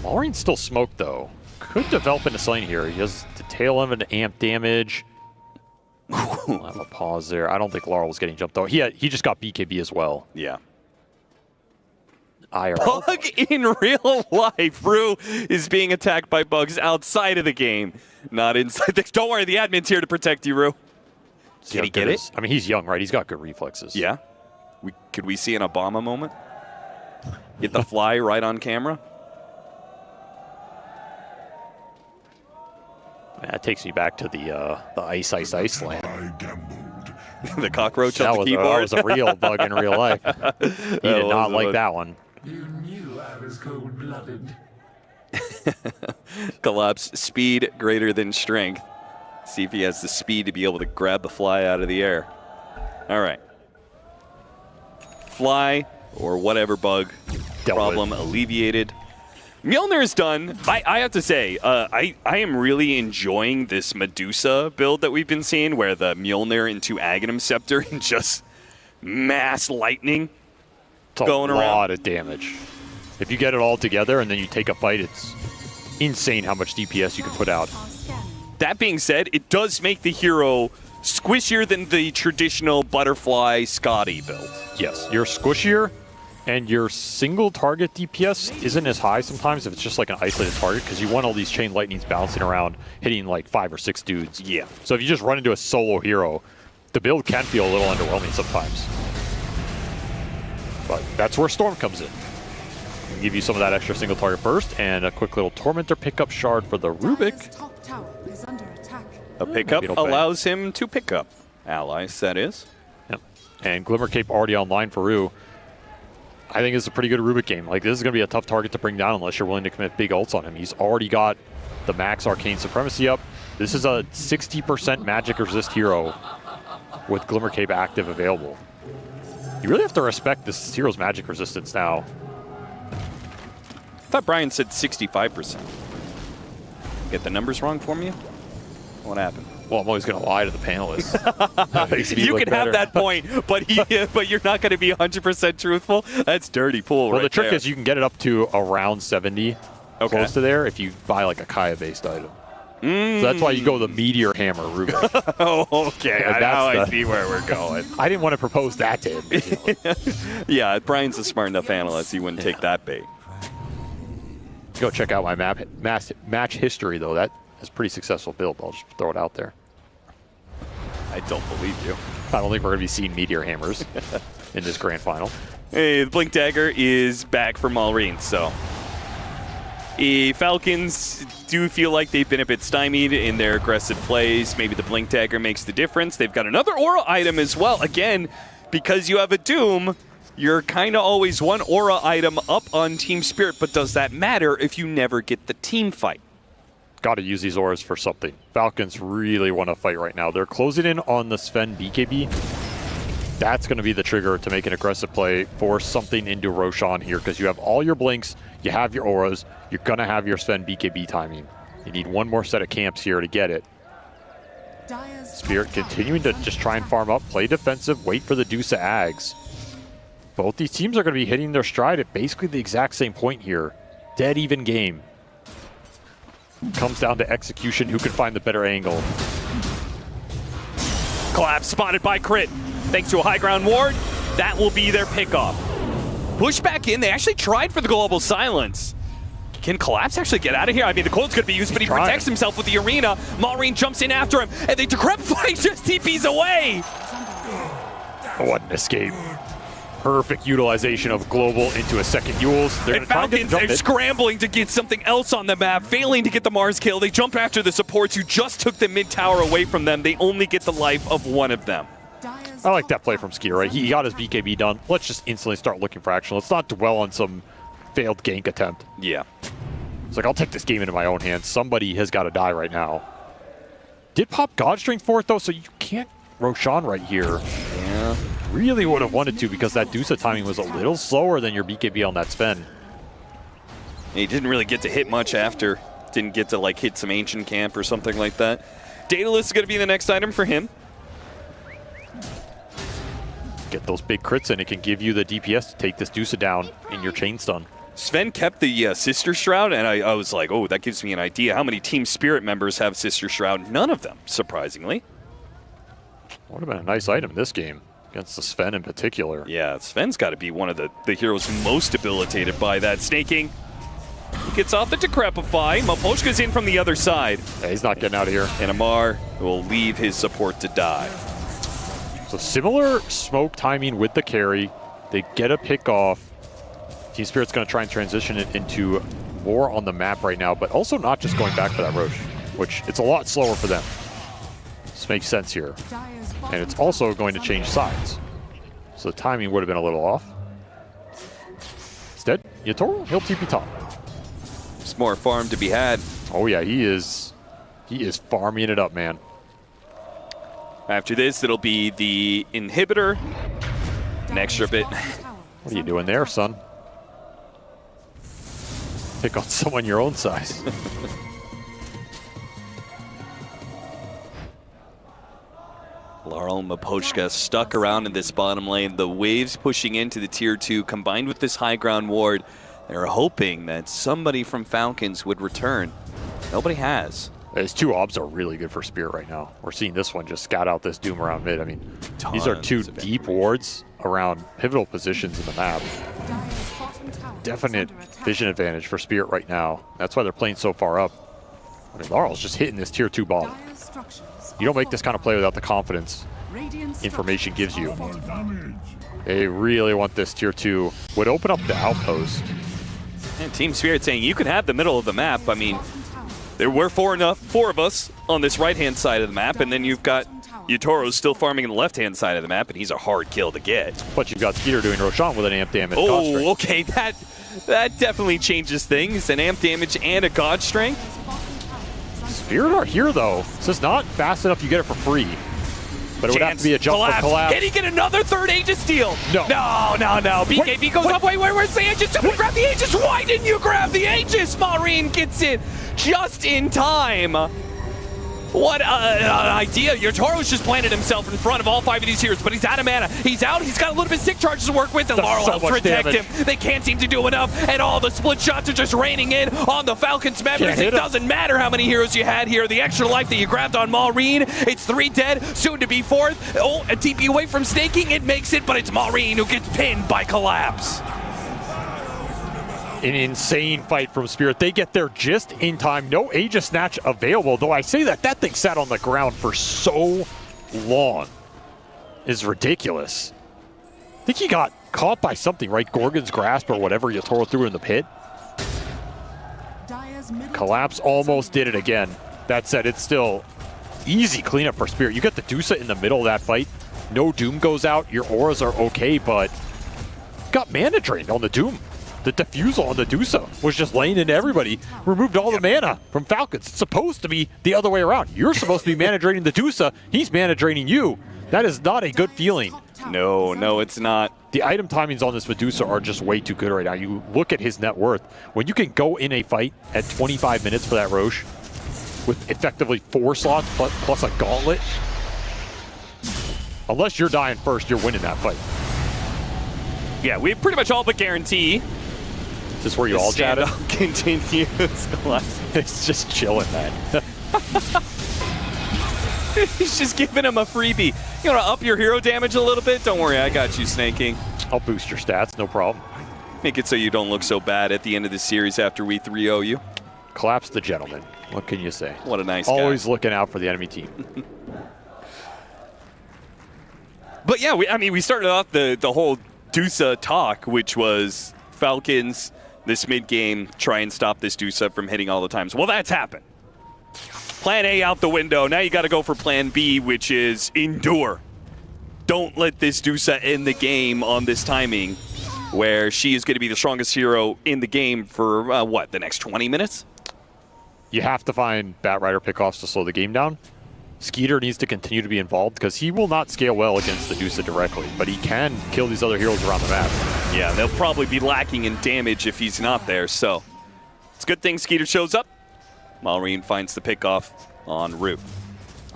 Maureen's still smoked, though. Could develop into something here. He has the tail end of an amp damage. I'll have a pause there. I don't think Laurel was getting jumped, though. He just got BKB as well. Yeah. IRL. Bug in real life. Rue is being attacked by bugs outside of the game, not inside. Don't worry, the admin's here to protect you, Rue. Can he get it? I mean, he's young, right? He's got good reflexes. Yeah. Could we see an Obama moment? Get the fly right on camera? That takes me back to the Ice land. The cockroach that on the was keyboard? That was a real bug in real life. He did not like that one. You knew I was cold-blooded. Collapse, speed greater than strength. See if he has the speed to be able to grab the fly out of the air. All right. Fly or whatever bug problem alleviated. Mjolnir is done. I have to say, I am really enjoying this Medusa build that we've been seeing, where the Mjolnir into Aghanim Scepter and just mass lightning going around. It's a lot of damage. If you get it all together and then you take a fight, it's insane how much DPS you can put out. That being said, it does make the hero squishier than the traditional Butterfly Scotty build. Yes, you're squishier, and your single target DPS isn't as high sometimes if it's just like an isolated target, because you want all these chain lightnings bouncing around, hitting like 5 or 6 dudes. Yeah. So if you just run into a solo hero, the build can feel a little underwhelming sometimes. But that's where Storm comes in. Give you some of that extra single target burst and a quick little Tormentor pickup shard for the Rubik. A pickup allows him to pick up allies, that is. Yep. And Glimmer Cape already online for Rue. I think it's a pretty good Rubik game. Like, this is going to be a tough target to bring down unless you're willing to commit big ults on him. He's already got the max Arcane Supremacy up. This is a 60% magic resist hero with Glimmer Cape active available. You really have to respect this hero's magic resistance now. I thought Brian said 65%. Get the numbers wrong for me? What happened? Well, I'm always going to lie to the panelists. You can have that point, but you're not going to be 100% truthful. That's dirty pool well, right the trick there. is you can get it up to around 70, close to there, if you buy like a Kaya-based item. So that's why you go the Meteor Hammer Rubik. Oh, okay. Now I see where we're going. I didn't want to propose that to him. Yeah, Brian's a smart enough analyst. He wouldn't take that bait. Go check out my match history, though. That is a pretty successful build. I'll just throw it out there. I don't believe you. I don't think we're going to be seeing Meteor Hammers in this grand final. Hey, the Blink Dagger is back for Maureen, so Falcons do feel like they've been a bit stymied in their aggressive plays. Maybe the Blink Dagger makes the difference. They've got another aura item as well. Again, because you have a Doom, you're kind of always one aura item up on Team Spirit, but does that matter if you never get the team fight? Got to use these auras for something. Falcons really want to fight right now. They're closing in on the Sven BKB. That's going to be the trigger to make an aggressive play, force something into Roshan here, because you have all your blinks, you have your auras, you're going to have your Sven BKB timing. You need one more set of camps here to get it. Spirit continuing to just try and farm up, play defensive, wait for the Deuce of Ags. Both these teams are going to be hitting their stride at basically the exact same point here. Dead even game. Comes down to execution, who can find the better angle. Collapse spotted by Crit. Thanks to a high ground ward, that will be their pickoff. Push back in. They actually tried for the global silence. Can Collapse actually get out of here? I mean, the cold's going to be used, but he protects himself with the arena. Maureen jumps in after him, and the Decrepify just TPs away. What an escape. Perfect utilization of global into a second Yules. And Falcons are scrambling to get something else on the map, failing to get the Mars kill. They jump after the supports who just took the mid tower away from them. They only get the life of one of them. I like that play from Skier, right? He got his BKB done. Let's just instantly start looking for action. Let's not dwell on some failed gank attempt. Yeah. It's like, I'll take this game into my own hands. Somebody has got to die right now. Did pop God Strength for it, though, so you can't Roshan right here. Yeah. Really would have wanted to, because that Deuce timing was a little slower than your BKB on that Sven. He didn't really get to hit much after. Didn't get to like hit some Ancient Camp or something like that. Daedalus is going to be the next item for him. Get those big crits and it can give you the DPS to take this Deuce down in your chain stun. Sven kept the Sister Shroud, and I was like, oh, that gives me an idea. How many Team Spirit members have Sister Shroud? None of them, surprisingly. Would have been a nice item this game, against the Sven in particular. Yeah, Sven's got to be one of the heroes most debilitated by that snaking. He gets off the Decrepify. Maposhka's in from the other side. Yeah, he's not getting out of here. And Amar will leave his support to die. So similar smoke timing with the carry. They get a pick off. Team Spirit's going to try and transition it into more on the map right now, but also not just going back for that Roche, which it's a lot slower for them. This makes sense here. And it's also going to change sides. So the timing would have been a little off. Instead, Yatoro, he'll TP top. There's more farm to be had. Oh yeah, he is farming it up, man. After this, it'll be the inhibitor. An extra bit. What are you doing there, son? Pick on someone your own size. Laurel Mapochka stuck around in this bottom lane. The waves pushing into the tier 2 combined with this high ground ward. They're hoping that somebody from Falcons would return. Nobody has. His 2 obs are really good for Spirit right now. We're seeing this one just scout out this Doom around mid. I mean, these are 2 deep wards around pivotal positions in the map. Definite vision advantage for Spirit right now. That's why they're playing so far up. I mean, Laurel's just hitting this tier 2 bomb. You don't make this kind of play without the confidence information gives you. They really want this tier 2. Would open up the outpost. And Team Spirit saying you can have the middle of the map. I mean, there were four of us on this right-hand side of the map, and then you've got Yatoro still farming on the left-hand side of the map, and he's a hard kill to get. But you've got Skeeter doing Roshan with an amp damage. Oh, okay, that definitely changes things. An amp damage and a God Strength. Spirit are here, though. This is not fast enough you get it for free. But it would have to be a jump for collapse. Can he get another third Aegis steal? No. No. BKB goes up. Wait, where's the Aegis? Someone grab the Aegis. Why didn't you grab the Aegis? Maureen gets it just in time. What an idea. Yatoro's just planted himself in front of all 5 of these heroes, but he's out of mana. He's out. He's got a little bit of sick charges to work with, and Laurel helps protect him. They can't seem to do enough, and all the split shots are just raining in on the Falcons members. It doesn't matter how many heroes you had here. The extra life that you grabbed on Maureen, it's 3 dead, soon to be 4th. Oh, a TP away from snaking. It makes it, but it's Maureen who gets pinned by Collapse. An insane fight from Spirit. They get there just in time. No Aegis Snatch available, though I say that thing sat on the ground for so long. Is ridiculous. I think he got caught by something, right? Gorgon's Grasp or whatever Yatoro threw in the pit. Collapse almost did it again. That said, it's still easy cleanup for Spirit. You get the Dusa in the middle of that fight. No Doom goes out. Your auras are okay, but got mana drained on the Doom. The defusal on the Dusa was just laying into everybody, removed all the mana from Falcons. It's supposed to be the other way around. You're supposed to be mana draining the Dusa. He's mana draining you. That is not a good feeling. No, it's not. The item timings on this Medusa are just way too good right now. You look at his net worth. When you can go in a fight at 25 minutes for that Roche with effectively 4 slots plus a gauntlet, unless you're dying first, you're winning that fight. Yeah, we pretty much all but guarantee. Is this where you all chatted? Continues. It's just chilling, man. He's just giving him a freebie. You want to up your hero damage a little bit? Don't worry, I got you, Snaking. I'll boost your stats, no problem. Make it so you don't look so bad at the end of the series after we 3-0 you. Collapse the gentleman. What can you say? What a nice guy. Always looking out for the enemy team. But yeah, we started off the whole Dusa talk, which was Falcons, this mid-game, try and stop this Dusa from hitting all the times. Well, that's happened. Plan A out the window. Now you got to go for Plan B, which is endure. Don't let this Dusa end the game on this timing, where she is going to be the strongest hero in the game for, the next 20 minutes? You have to find Batrider pickoffs to slow the game down. Skeeter needs to continue to be involved because he will not scale well against the Dusa directly, but he can kill these other heroes around the map. Yeah, they'll probably be lacking in damage if he's not there, so it's a good thing Skeeter shows up. Maureen finds the pickoff en route.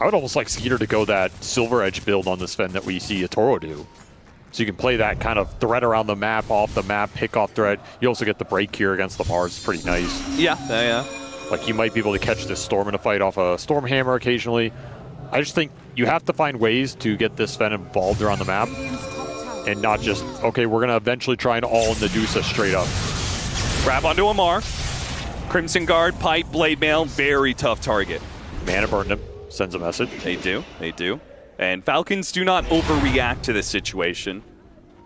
I would almost like Skeeter to go that Silver Edge build on this Fen that we see Yatoro do. So you can play that kind of threat around the map, off the map, pick off threat. You also get the break here against the Mars. It's pretty nice. Yeah. Like you might be able to catch this Storm in a fight off a Storm Hammer occasionally. I just think you have to find ways to get this Fen involved around the map and not just, okay, we're going to eventually try and all in the Dusa straight up. Grab onto Amar. Crimson Guard, Pipe, Blade Mail, very tough target. Mana burned him, sends a message. They do. And Falcons do not overreact to this situation.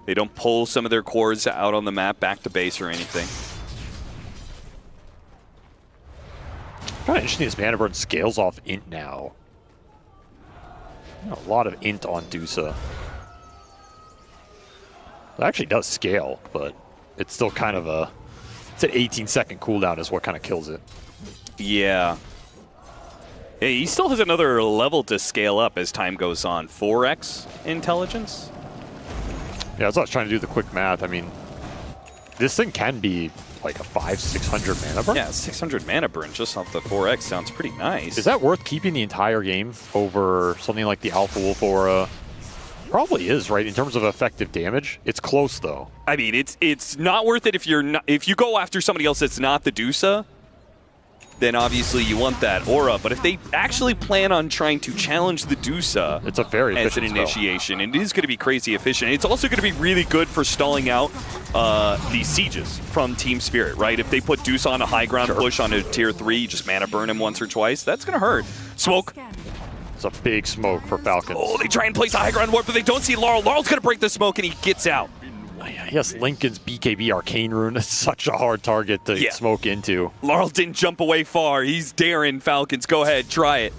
They don't pull some of their cores out on the map back to base or anything. Kind of interesting this mana burn scales off int now. A lot of int on DOTA. It actually does scale, but it's still kind of a... It's an 18-second cooldown is what kind of kills it. Yeah. Hey, he still has another level to scale up as time goes on. 4x intelligence? Yeah, that's what I was trying to do the quick math. I mean, this thing can be like a 500-600 mana burn? Yeah, 600 mana burn just off the 4x sounds pretty nice. Is that worth keeping the entire game over something like the Alpha Wolf Aura? Probably is, right? In terms of effective damage, it's close though. I mean, it's not worth it if you're not, if you go after somebody else that's not the DOTA, then obviously you want that aura. But if they actually plan on trying to challenge the DOTA, it's a very as an initiation, and it is going to be crazy efficient. It's also going to be really good for stalling out these sieges from Team Spirit, right? If they put DOTA on a high ground push on a tier 3, you just mana burn him once or twice. That's going to hurt. Smoke. It's a big smoke for Falcons. Oh, they try and place a high ground warp, but they don't see Laurel. Laurel's going to break the smoke, and he gets out. Yes, Lincoln's BKB Arcane Rune is such a hard target to smoke into. Laurel didn't jump away far. He's daring Falcons. Go ahead, try it.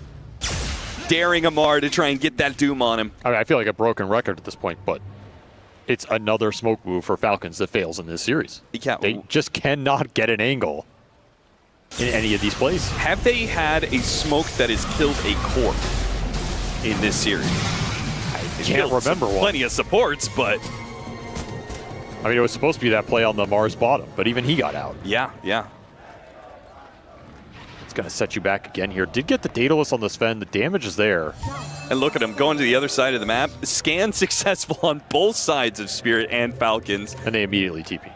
Daring Amar to try and get that Doom on him. I mean, I feel like a broken record at this point, but it's another smoke move for Falcons that fails in this series. Yeah. They just cannot get an angle in any of these plays. Have they had a smoke that has killed a core in this series? I can't remember one. Plenty of supports, but... I mean, it was supposed to be that play on the Mars bottom, but even he got out. Yeah, yeah. It's going to set you back again here. Did get the Daedalus on the Sven. The damage is there. And look at him going to the other side of the map. Scan successful on both sides of Spirit and Falcons. And they immediately TP.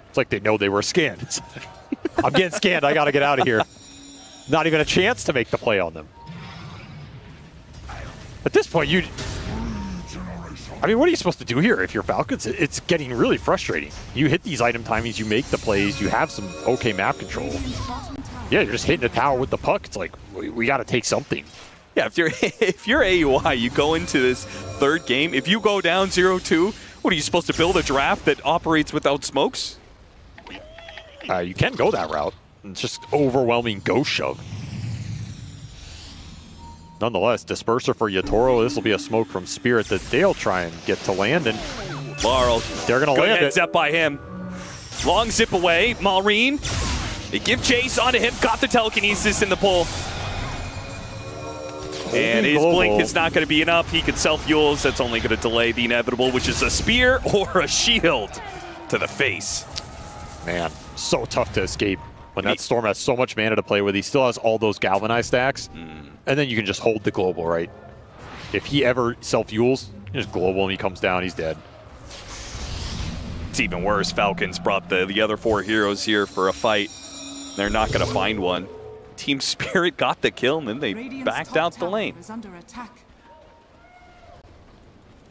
It's like they know they were scanned. I'm getting scanned. I got to get out of here. Not even a chance to make the play on them. At this point, I mean, what are you supposed to do here if you're Falcons? It's getting really frustrating. You hit these item timings, you make the plays, you have some okay map control. Yeah, you're just hitting the tower with the puck. It's like, we got to take something. Yeah, if you're AUI, you go into this third game. If you go down 0-2, what are you supposed to build a draft that operates without smokes? You can go that route. It's just overwhelming ghost shove. Nonetheless, Disperser for Yatoro. This will be a smoke from Spirit that they'll try and get to land. And Laurel, they're going to land heads up by him. Long zip away. Maureen, they give chase onto him. Got the telekinesis in the pull. And his blink is not going to be enough. He can self-fuels. That's only going to delay the inevitable, which is a spear or a shield to the face. Man, so tough to escape when that Storm has so much mana to play with. He still has all those galvanized stacks. And then you can just hold the global, right? If he ever self-fuels, just global and he comes down, he's dead. It's even worse. Falcons brought the other 4 heroes here for a fight. They're not going to find one. Team Spirit got the kill, and then they backed out the lane.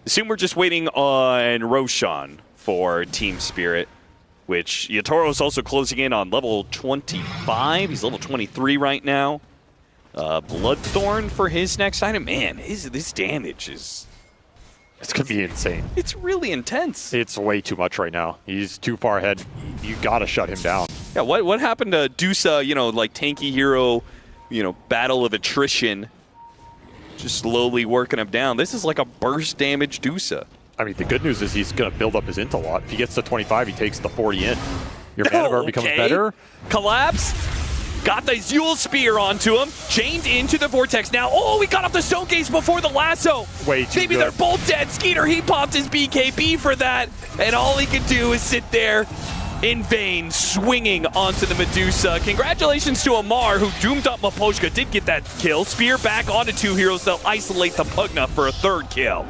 Assume we're just waiting on Roshan for Team Spirit, which Yatoro's also closing in on level 25. He's level 23 right now. Bloodthorn for his next item. Man, this damage is... It's going to be insane. It's really intense. It's way too much right now. He's too far ahead. You got to shut him down. Yeah, what happened to DOTA, like tanky hero, battle of attrition, just slowly working him down. This is like a burst damage DOTA. I mean, the good news is he's going to build up his int a lot. If he gets to 25, he takes the 40 in. Your mana burn becomes better. Collapse. Got the Yule Spear onto him. Chained into the Vortex. Now, we got off the Stone Gaze before the lasso. Way too Maybe good. They're both dead. Skeeter, he popped his BKB for that. And all he could do is sit there in vain, swinging onto the Medusa. Congratulations to Amar, who doomed up Maposhka. Did get that kill. Spear back onto 2 heroes. They'll isolate the Pugna for a 3rd kill.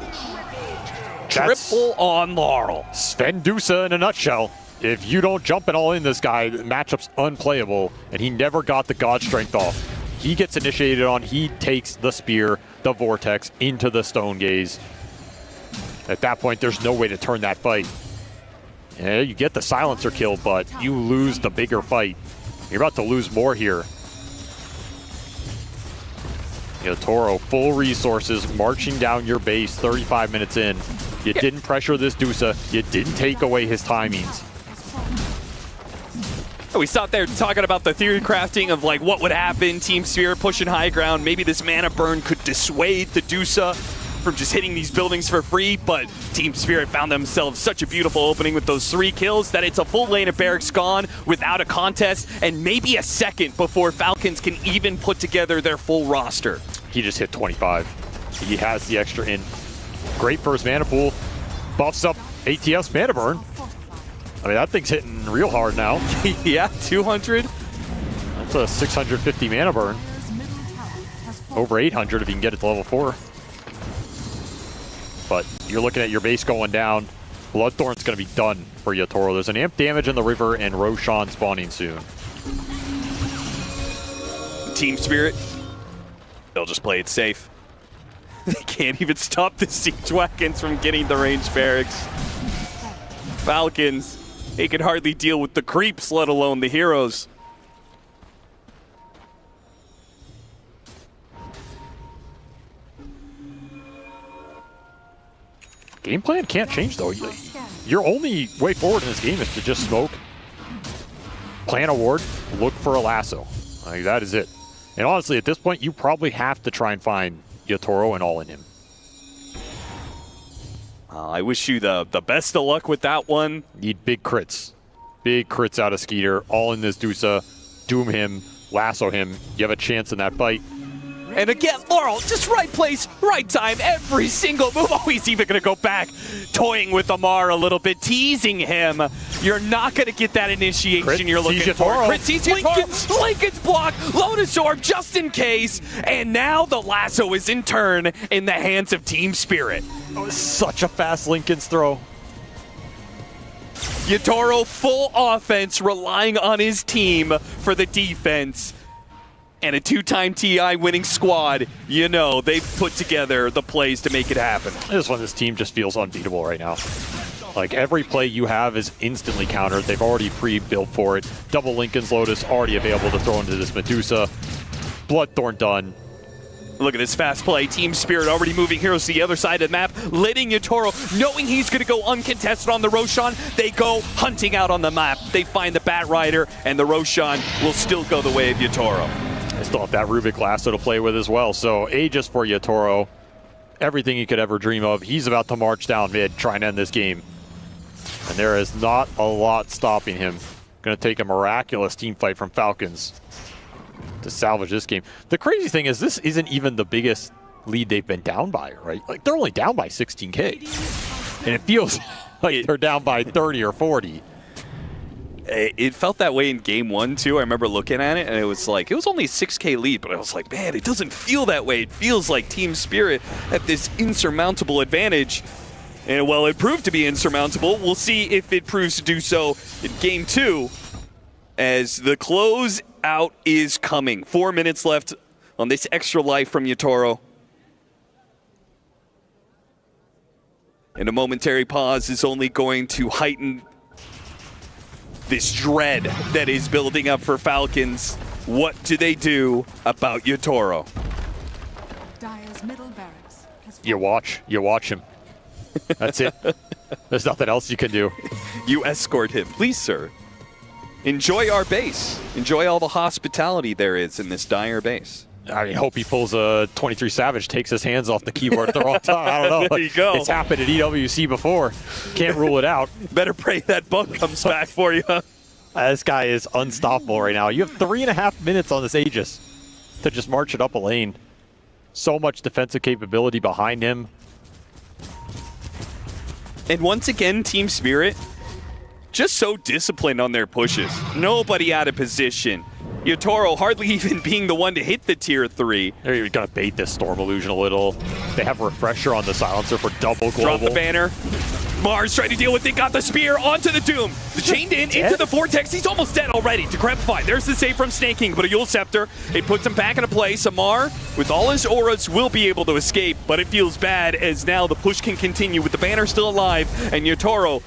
Triple on Laurel. Sven DOTA in a nutshell. If you don't jump at all in this guy, the matchup's unplayable, and he never got the God Strength off. He gets initiated on, he takes the Spear, the Vortex, into the Stone Gaze. At that point, there's no way to turn that fight. Yeah, you get the Silencer kill, but you lose the bigger fight. You're about to lose more here. Toro, full resources, marching down your base 35 minutes in. You didn't pressure this Dusa. You didn't take away his timings. We sat there talking about the theory crafting of like what would happen. Team Spirit pushing high ground. Maybe this mana burn could dissuade the Dusa from just hitting these buildings for free, but Team Spirit found themselves such a beautiful opening with those 3 kills that it's a full lane of barracks gone without a contest and maybe a second before Falcons can even put together their full roster. He just hit 25. He has the extra in. Great first mana pool. Buffs up ATS mana burn. I mean, that thing's hitting real hard now. Yeah, 200. That's a 650 mana burn. Over 800 if you can get it to level 4. But you're looking at your base going down. Bloodthorn's going to be done for Yatoro. There's an amp damage in the river and Roshan spawning soon. Team Spirit, they'll just play it safe. They can't even stop the siege wagons from getting the ranged barracks. Falcons, they can hardly deal with the creeps, let alone the heroes. Game plan can't change though. Your only way forward in this game is to just smoke, plan a ward, look for a lasso. Like, that is it. And honestly, at this point, you probably have to try and find Yatoro and all in him. I wish you the best of luck with that one. Need big crits. Big crits out of Skeeter, all in this Dusa. Doom him, lasso him. You have a chance in that fight. And again, Laurel, just right place, right time, every single move. Oh, he's even going to go back, toying with Amar a little bit, teasing him. You're not going to get that initiation you're looking for. Crit sees Lincoln's block, Lotus Orb just in case, and now the lasso is in turn in the hands of Team Spirit. That was such a fast Lincoln's throw. Yatoro full offense, relying on his team for the defense. And a 2-time TI winning squad, you know, they've put together the plays to make it happen. This one, this team just feels unbeatable right now. Like, every play you have is instantly countered. They've already pre-built for it. Double Lincoln's Lotus already available to throw into this Medusa. Bloodthorn done. Look at this fast play. Team Spirit already moving heroes to the other side of the map, letting Yatoro, knowing he's going to go uncontested on the Roshan, they go hunting out on the map. They find the Bat Rider, and the Roshan will still go the way of Yatoro. They still have that Rubik lasso to play with as well. So Aegis for Yatoro. Everything he could ever dream of. He's about to march down mid, trying to end this game. And there is not a lot stopping him. Going to take a miraculous team fight from Falcons to salvage this game. The crazy thing is this isn't even the biggest lead they've been down by, right? Like, they're only down by 16K. And it feels like they're down by 30 or 40. It felt that way in game 1 too. I remember looking at it and it was like, it was only a 6K lead, but I was like, man, it doesn't feel that way. It feels like Team Spirit had this insurmountable advantage. And while it proved to be insurmountable, we'll see if it proves to do so in game 2 as the close out is coming. 4 minutes left on this extra life from Yatoro. And a momentary pause is only going to heighten this dread that is building up for Falcons. What do they do about Yatoro? Dire's middle barracks has You watch him. That's it. There's nothing else you can do. You escort him. Please, sir. Enjoy our base. Enjoy all the hospitality there is in this Dire base. I mean, hope he pulls a 23 Savage, takes his hands off the keyboard at the wrong time. I don't know. There you go. It's happened at EWC before. Can't rule it out. Better pray that bug comes back for you. This guy is unstoppable right now. You have 3.5 minutes on this Aegis to just march it up a lane. So much defensive capability behind him. And once again, Team Spirit, just so disciplined on their pushes. Nobody out of position. Yatoro hardly even being the one to hit the tier 3. They're going to bait this Storm Illusion a little. They have Refresher on the silencer for double global. Drop the banner. Mars trying to deal with it, got the spear onto the Doom. The chained in into the Vortex. He's almost dead already. Decrepify. There's the save from Snaking, but a Yule Scepter. It puts him back into place. Amar, with all his auras, will be able to escape, but it feels bad as now the push can continue with the banner still alive, and Yatoro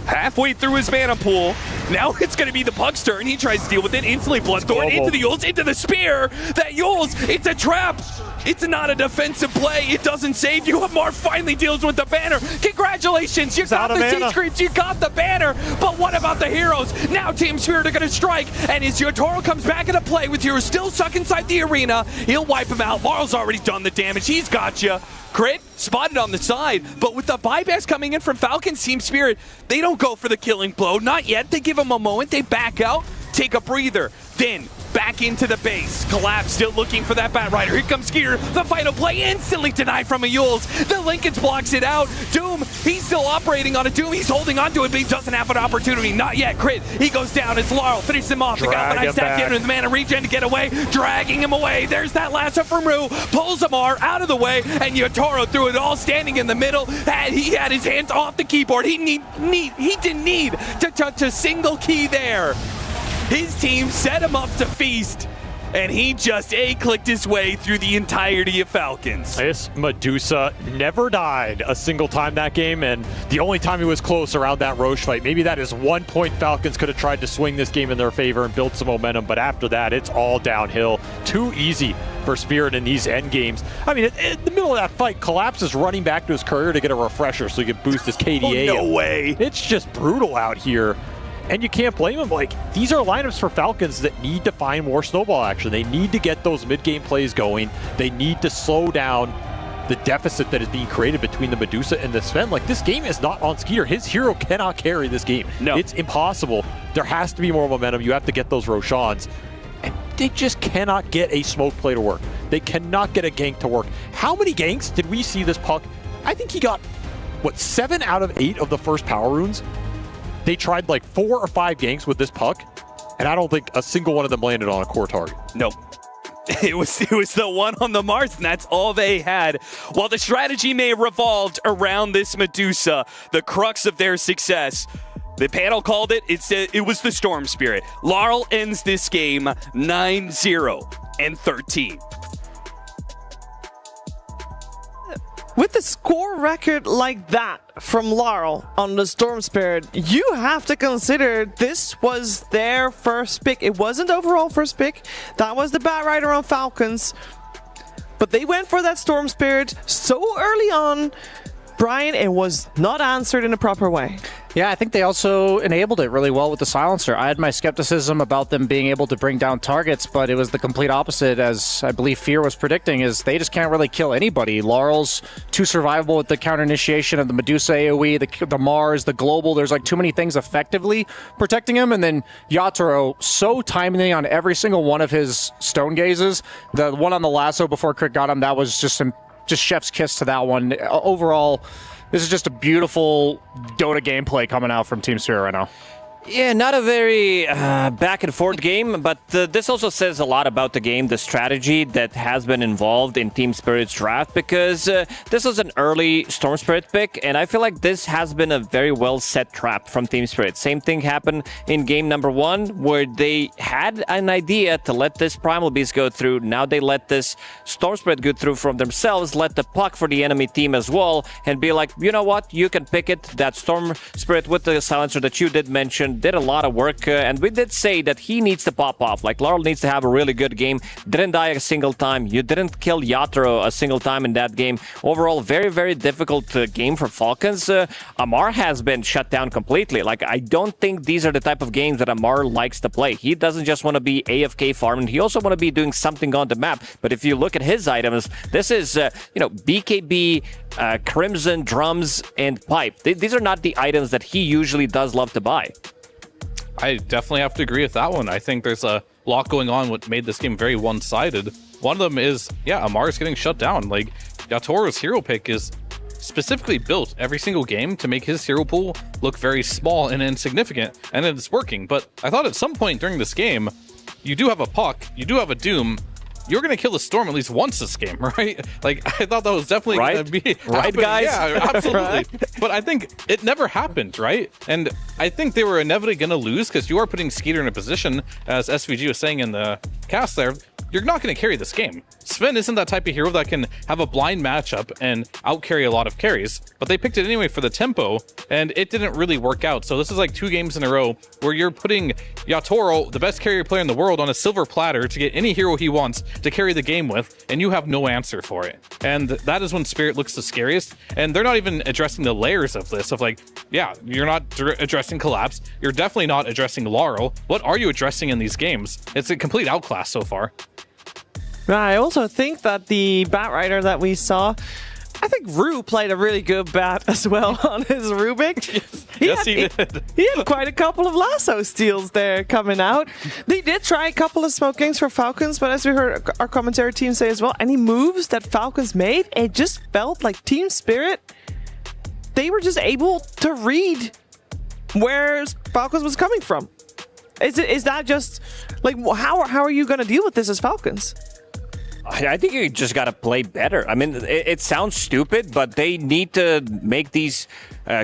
halfway through his mana pool. Now it's going to be the Pug's turn. He tries to deal with it instantly. Bloodthorn into the Yules, into the spear. That Yules, it's a trap. It's not a defensive play. It doesn't save you. Amar finally deals with the banner. Congratulations. You got the T-Screens. You got the banner. But what about the heroes? Now Team Spirit are going to strike. And as Yotaro comes back into play with heroes still stuck inside the arena, he'll wipe him out. Laurel's already done the damage. He's got you. Crit spotted on the side, but with the buybacks coming in from Falcons, Team Spirit, they don't go for the killing blow. Not yet. They give him a moment. They back out, take a breather. Then back into the base. Collapse still looking for that Batrider. Here comes Skeeter. The final play instantly denied from a Yules. The Lincolns blocks it out. Doom, he's still operating on a Doom. He's holding on to it, but he doesn't have an opportunity. Not yet. Crit, he goes down. It's Laurel. Finishes him off. The Galvanized stack in with the mana regen to get away. Dragging him away. There's that lasso from Rue. Pulls Amar out of the way, and Yotaro threw it all standing in the middle. And he had his hands off the keyboard. He didn't need to touch a single key there. His team set him up to feast, and he just A-clicked his way through the entirety of Falcons. This Medusa never died a single time that game, and the only time he was close around that Roche fight, maybe that is 1 point Falcons could have tried to swing this game in their favor and build some momentum, but after that, it's all downhill. Too easy for Spirit in these end games. I mean, in the middle of that fight, Collapse is running back to his courier to get a refresher so he can boost his KDA. Oh, no way. It's just brutal out here. And you can't blame him. Like, these are lineups for Falcons that need to find more snowball action. They need to get those mid-game plays going. They need to slow down the deficit that is being created between the Medusa and the Sven. Like, this game is not on Skeeter. His hero cannot carry this game. No. It's impossible. There has to be more momentum. You have to get those Roshans. And they just cannot get a smoke play to work. They cannot get a gank to work. How many ganks did we see this puck? I think he got, 7 out of 8 of the first power runes? They tried like 4 or 5 ganks with this puck, and I don't think a single one of them landed on a core target. Nope. It was the one on the Mars, and that's all they had. While the strategy may have revolved around this Medusa, the crux of their success, the panel called it. It said it was the Storm Spirit. Laurel ends this game 9-0-13. With the score record like that from Laurel on the Storm Spirit, you have to consider this was their first pick. It wasn't overall first pick. That was the Batrider on Falcons. But they went for that Storm Spirit so early on. Brian, it was not answered in a proper way. Yeah, I think they also enabled it really well with the silencer. I had my skepticism about them being able to bring down targets, but it was the complete opposite, as I believe Fear was predicting, is they just can't really kill anybody. Laurel's too survivable with the counter initiation of the Medusa AoE, the Mars, the Global. There's like too many things effectively protecting him, and then Yotaro so timely on every single one of his stone gazes. The one on the lasso before Crit got him, that was just chef's kiss to that one. Overall, this is just a beautiful Dota gameplay coming out from Team Spirit right now. Yeah, not a very back and forth game, but this also says a lot about the game, the strategy that has been involved in Team Spirit's draft, because this was an early Storm Spirit pick, and I feel like this has been a very well set trap from Team Spirit. Same thing happened in game number 1, where they had an idea to let this Primal Beast go through. Now they let this Storm Spirit go through from themselves, let the puck for the enemy team as well, and be like, you know what, you can pick it. That Storm Spirit with the silencer that you did mention did a lot of work, and we did say that he needs to pop off. Like, Laurel needs to have a really good game. Didn't die a single time. You didn't kill Yotaro a single time in that game. Overall, very, very difficult game for Falcons. Amar has been shut down completely. Like, I don't think these are the type of games that Amar likes to play. He doesn't just want to be AFK farming. He also want to be doing something on the map. But if you look at his items, this is, BKB, Crimson, Drums, and Pipe. These are not the items that he usually does love to buy. I definitely have to agree with that one. I think there's a lot going on what made this game very one-sided. One of them is, Amar's getting shut down. Like, Yatoro's hero pick is specifically built every single game to make his hero pool look very small and insignificant, and it's working. But I thought at some point during this game, you do have a Puck, you do have a Doom, you're going to kill the Storm at least once this game, right? Like, I thought that was definitely going to be right, happening. guys? Yeah, absolutely. Right? But I think it never happened, right? And I think they were inevitably going to lose, because you are putting Skeeter in a position, as SVG was saying in the cast there, you're not going to carry this game. Sven isn't that type of hero that can have a blind matchup and out-carry a lot of carries, but they picked it anyway for the tempo, and it didn't really work out. So this is like 2 games in a row where you're putting Yatoro, the best carrier player in the world, on a silver platter to get any hero he wants to carry the game with, and you have no answer for it. And that is when Spirit looks the scariest, and they're not even addressing the layers of this, of like, yeah, you're not addressing Collapse, you're definitely not addressing Laurel. What are you addressing in these games? It's a complete outclass so far. I also think that the Batrider that we saw, I think Rue played a really good bat as well on his Rubik. Yes, he did. He had quite a couple of lasso steals there coming out. They did try a couple of smoke gangs for Falcons, but as we heard our commentary team say as well, any moves that Falcons made, it just felt like Team Spirit, they were just able to read where Falcons was coming from. Is that just, like, how are you going to deal with this as Falcons? I think you just got to play better. I mean, it sounds stupid, but they need to make these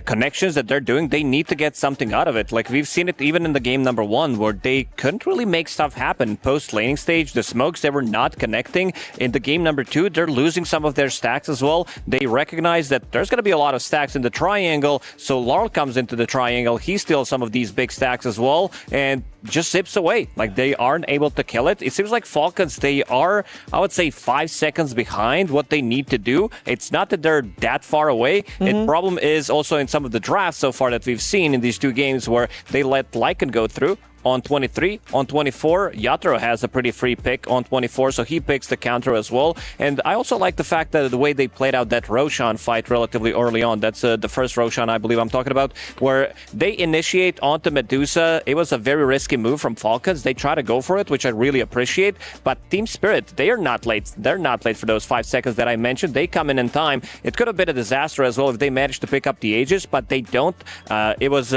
connections that they're doing. They need to get something out of it. Like, we've seen it even in the game number 1, where they couldn't really make stuff happen post-laning stage. The smokes, they were not connecting. In the game number 2, they're losing some of their stacks as well. They recognize that there's going to be a lot of stacks in the triangle, so Laurel comes into the triangle. He steals some of these big stacks as well, and just zips away. Like, they aren't able to kill it. It seems like Falcons, they are, I would say, 5 seconds behind what they need to do. It's not that they're that far away. The problem is also in some of the drafts so far that we've seen in these 2 games where they let Lycan go through. On 23, on 24, Yatoro has a pretty free pick on 24, so he picks the counter as well. And I also like the fact that the way they played out that Roshan fight relatively early on, that's the first Roshan I believe I'm talking about, where they initiate onto Medusa. It was a very risky move from Falcons. They try to go for it, which I really appreciate. But Team Spirit, they are not late. They're not late for those 5 seconds that I mentioned. They come in time. It could have been a disaster as well if they managed to pick up the Aegis, but they don't. It was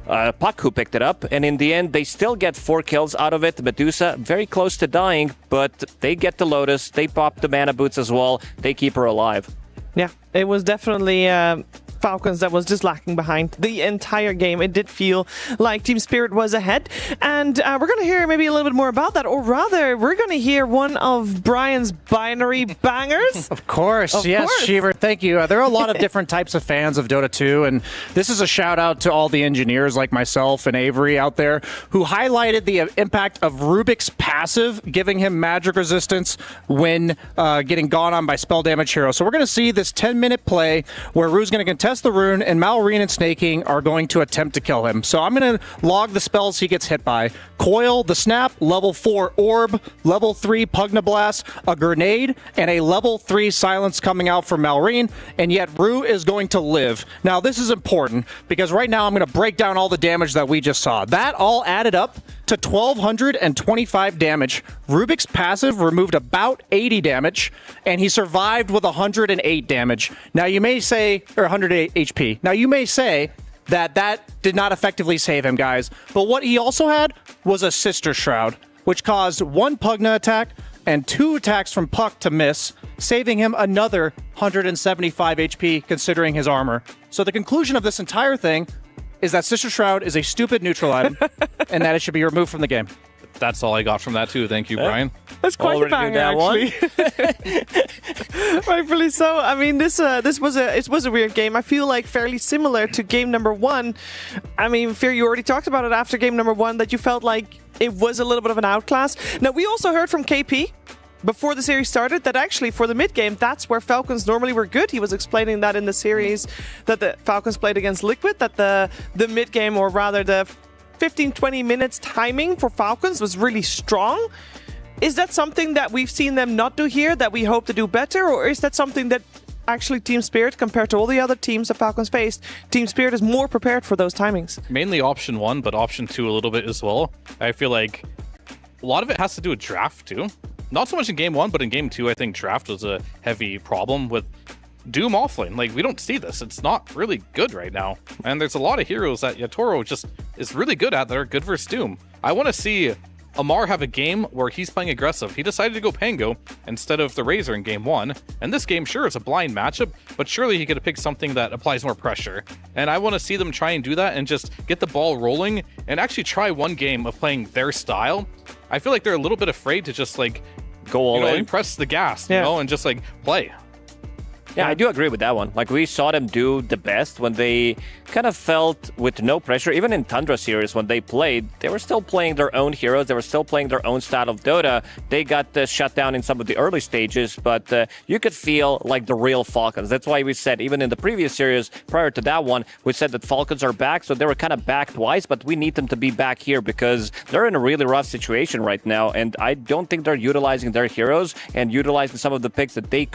Puck who picked it up, and in the end, they still get 4 kills out of it. Medusa, very close to dying, but they get the Lotus. They pop the mana boots as well. They keep her alive. Yeah, it was definitely Falcons that was just lacking behind the entire game. It did feel like Team Spirit was ahead, and we're going to hear maybe a little bit more about that, or rather, we're going to hear one of Brian's binary bangers. Of course, yes, Shiver, thank you. There are a lot of different types of fans of Dota 2, and this is a shout out to all the engineers like myself and Avery out there who highlighted the impact of Rubik's passive, giving him magic resistance when getting gone on by spell damage heroes. So we're going to see this 10-minute play where Rue's going to contest the rune, and Malrine and Snaking are going to attempt to kill him. So I'm going to log the spells he gets hit by. Coil, the Snap, level 4 Orb, level 3 Pugnablast, a Grenade, and a level 3 Silence coming out for Malrine, and yet Rue is going to live. Now this is important because right now I'm going to break down all the damage that we just saw. That all added up to 1,225 damage. Rubik's passive removed about 80 damage, and he survived with 108 damage. Now you may say, or 108 HP. Now you may say that did not effectively save him, guys. But what he also had was a Sister Shroud, which caused 1 Pugna attack and 2 attacks from Puck to miss, saving him another 175 HP considering his armor. So the conclusion of this entire thing is that Sister Shroud is a stupid neutral item and that it should be removed from the game. That's all I got from that too. Thank you, Brian. That's quite a banger, actually. Rightfully so. I mean, this was a weird game. I feel like fairly similar to game number 1. I mean, Fear, you already talked about it after game number 1 that you felt like it was a little bit of an outclass. Now, we also heard from KP before the series started that actually for the mid game, that's where Falcons normally were good. He was explaining that in the series that the Falcons played against Liquid, that the mid game, or rather the 15-20 minutes timing for Falcons was really strong. Is that something that we've seen them not do here that we hope to do better, or is that something that actually Team Spirit, compared to all the other teams that Falcons faced, Team Spirit is more prepared for those timings? Mainly option 1, but option 2 a little bit as well. I feel like a lot of it has to do with draft too. Not so much in game 1, but in game 2, I think draft was a heavy problem with Doom offlane. Like, we don't see this. It's not really good right now. And there's a lot of heroes that Yatoro just is really good at that are good versus Doom. I want to see Amar have a game where he's playing aggressive. He decided to go Pango instead of the Razor in game 1. And this game, sure, it's a blind matchup, but surely he could have picked something that applies more pressure. And I want to see them try and do that and just get the ball rolling and actually try one game of playing their style. I feel like they're a little bit afraid to just, like, Go all in. Press the gas, you know, and just like play. Yeah, I do agree with that one. Like, we saw them do the best when they kind of felt with no pressure. Even in Tundra series, when they played, they were still playing their own heroes. They were still playing their own style of Dota. They got shut down in some of the early stages, but you could feel like the real Falcons. That's why we said, even in the previous series, prior to that one, we said that Falcons are back. So they were kind of back twice, but we need them to be back here because they're in a really rough situation right now. And I don't think they're utilizing their heroes and utilizing some of the picks that they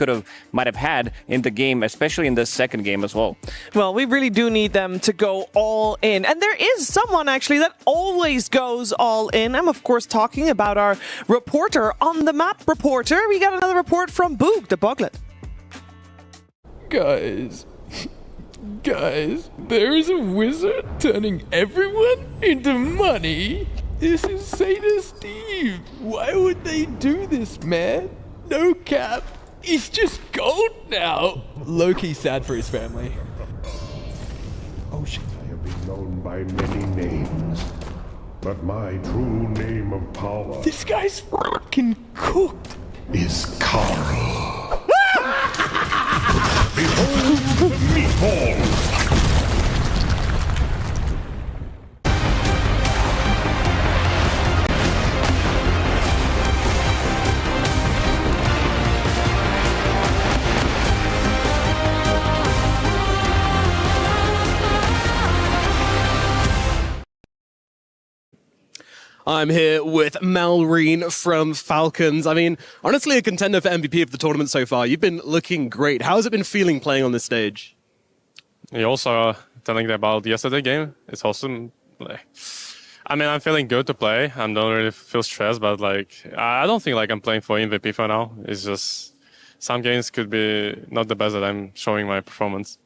might have had in the game, especially in the second game as well. Well, we really do need them to go all in. And there is someone actually that always goes all in. I'm of course talking about our reporter on the map reporter. We got another report from Boog, the Buglet. Guys, there's a wizard turning everyone into money. This is Satan Steve. Why would they do this, man? No cap. He's just gold now. Low-key sad for his family. Oh shit. I have been known by many names, but my true name of power... This guy's fucking cooked. ...is Carl. Behold the meatballs! I'm here with Malrine from Falcons. I mean, honestly, a contender for MVP of the tournament so far. You've been looking great. How has it been feeling playing on this stage? You also telling about yesterday game. It's awesome. I mean, I'm feeling good to play. I don't really feel stressed, but I don't think I'm playing for MVP for now. It's just some games could be not the best that I'm showing my performance.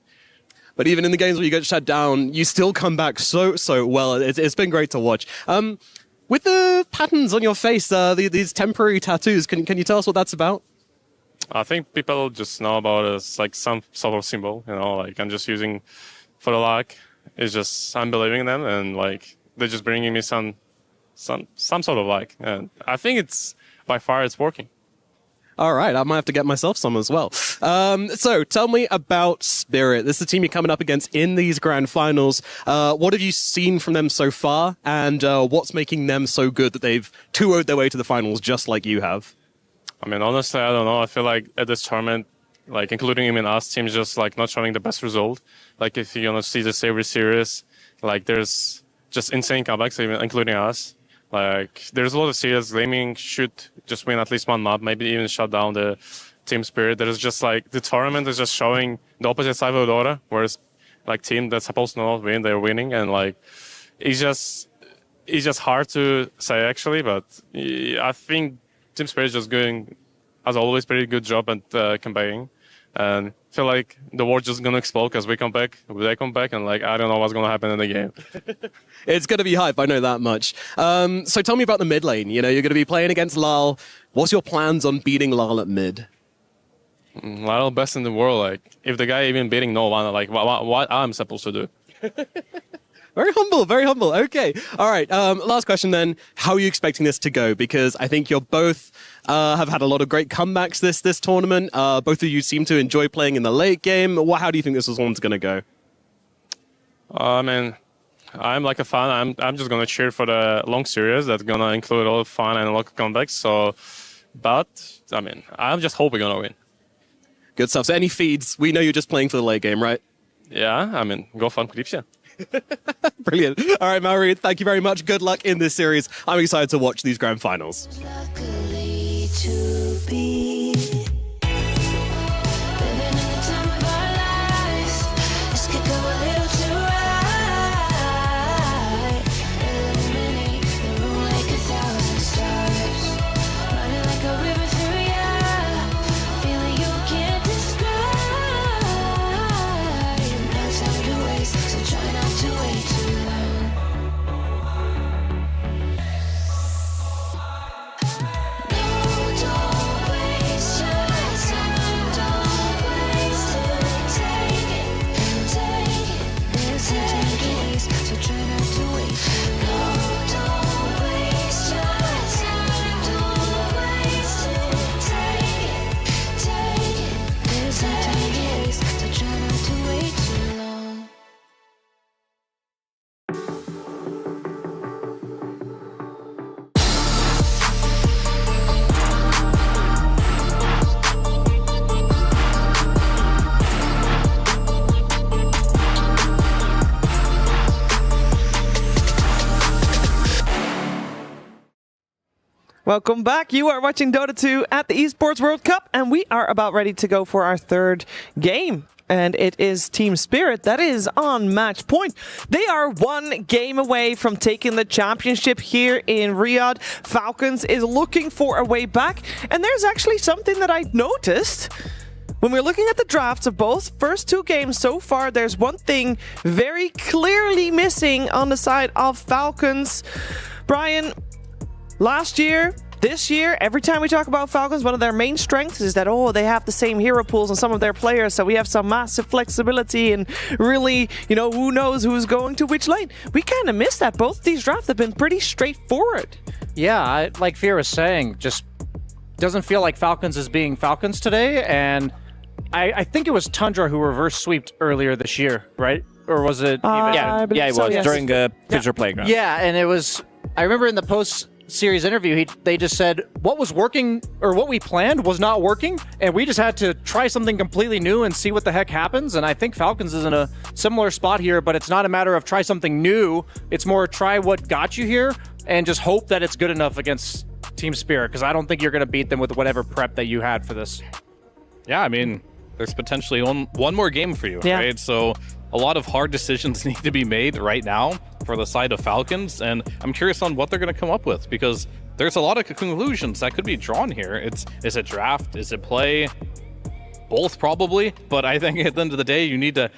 But even in the games where you get shut down, you still come back so well. It's been great to watch. With the patterns on your face, these temporary tattoos, can you tell us what that's about? I think people just know about it as some sort of symbol, I'm just using for the luck. It's just I'm believing in them, and they're just bringing me some sort of luck. And I think it's by far it's working. All right, I might have to get myself some as well. So tell me about Spirit. This is the team you're coming up against in these grand finals. What have you seen from them so far, and what's making them so good that they've 2-0'd their way to the finals just like you have? I mean, honestly, I don't know. I feel like at this tournament, including even us, teams just not showing the best result. If you're gonna see the Savory series, there's just insane comebacks, even including us. There's a lot of series Gaming should just win at least one map, maybe even shut down the Team Spirit. There's just the tournament is just showing the opposite side of Dota, whereas team that's supposed to not win, they're winning, and it's just hard to say actually, but I think Team Spirit is just doing, as always, pretty good job at campaigning. And I feel like the world's just going to explode because they come back, and I don't know what's going to happen in the game. It's going to be hype, I know that much. So tell me about the mid lane. You're going to be playing against Lal. What's your plans on beating Lal at mid? Lal best in the world. If the guy even beating no one, what I'm supposed to do? Very humble, very humble. Okay. All right. Last question then. How are you expecting this to go? Because I think you're both have had a lot of great comebacks this tournament. Both of you seem to enjoy playing in the late game. How do you think this one's going to go? I mean, I'm a fan. I'm just going to cheer for the long series that's going to include all fun and a lot of comebacks. But, I mean, I'm just hoping we're going to win. Good stuff. So any feeds? We know you're just playing for the late game, right? Yeah. I mean, go fun clips, yeah. Brilliant. All right, Mallory, thank you very much. Good luck in this series. I'm excited to watch these grand finals. Luckily to be living in the time of our lives. This could go a little too right. Illuminate the room like 1,000 stars. Running like a river through ya. Feeling you can't describe. No time to waste, so try not to wait too long. No, don't wait. Welcome back. You are watching Dota 2 at the Esports World Cup, and we are about ready to go for our third game. And it is Team Spirit that is on match point. They are one game away from taking the championship here in Riyadh. Falcons is looking for a way back. And there's actually something that I noticed. When we're looking at the drafts of both first two games so far, there's one thing very clearly missing on the side of Falcons. Brian, last year, this year, every time we talk about Falcons, one of their main strengths is that, they have the same hero pools on some of their players, so we have some massive flexibility and really, who knows who's going to which lane. We kind of missed that. Both these drafts have been pretty straightforward. Yeah, like Fear was saying, just doesn't feel like Falcons is being Falcons today, and I think it was Tundra who reverse sweeped earlier this year, right? Or was it? Yeah, it was during Future Playground. Yeah, and it was. I remember in the post-series interview, they just said what was working or what we planned was not working, and we just had to try something completely new and see what the heck happens. And I think Falcons is in a similar spot here, but it's not a matter of try something new. It's more try what got you here and just hope that it's good enough against Team Spirit, because I don't think you're going to beat them with whatever prep that you had for this. Yeah, I mean, there's potentially one more game for you, right? So a lot of hard decisions need to be made right now for the side of Falcons, and I'm curious on what they're going to come up with, because there's a lot of conclusions that could be drawn here. Is it draft? Is it play? Both, probably. But I think at the end of the day, you need to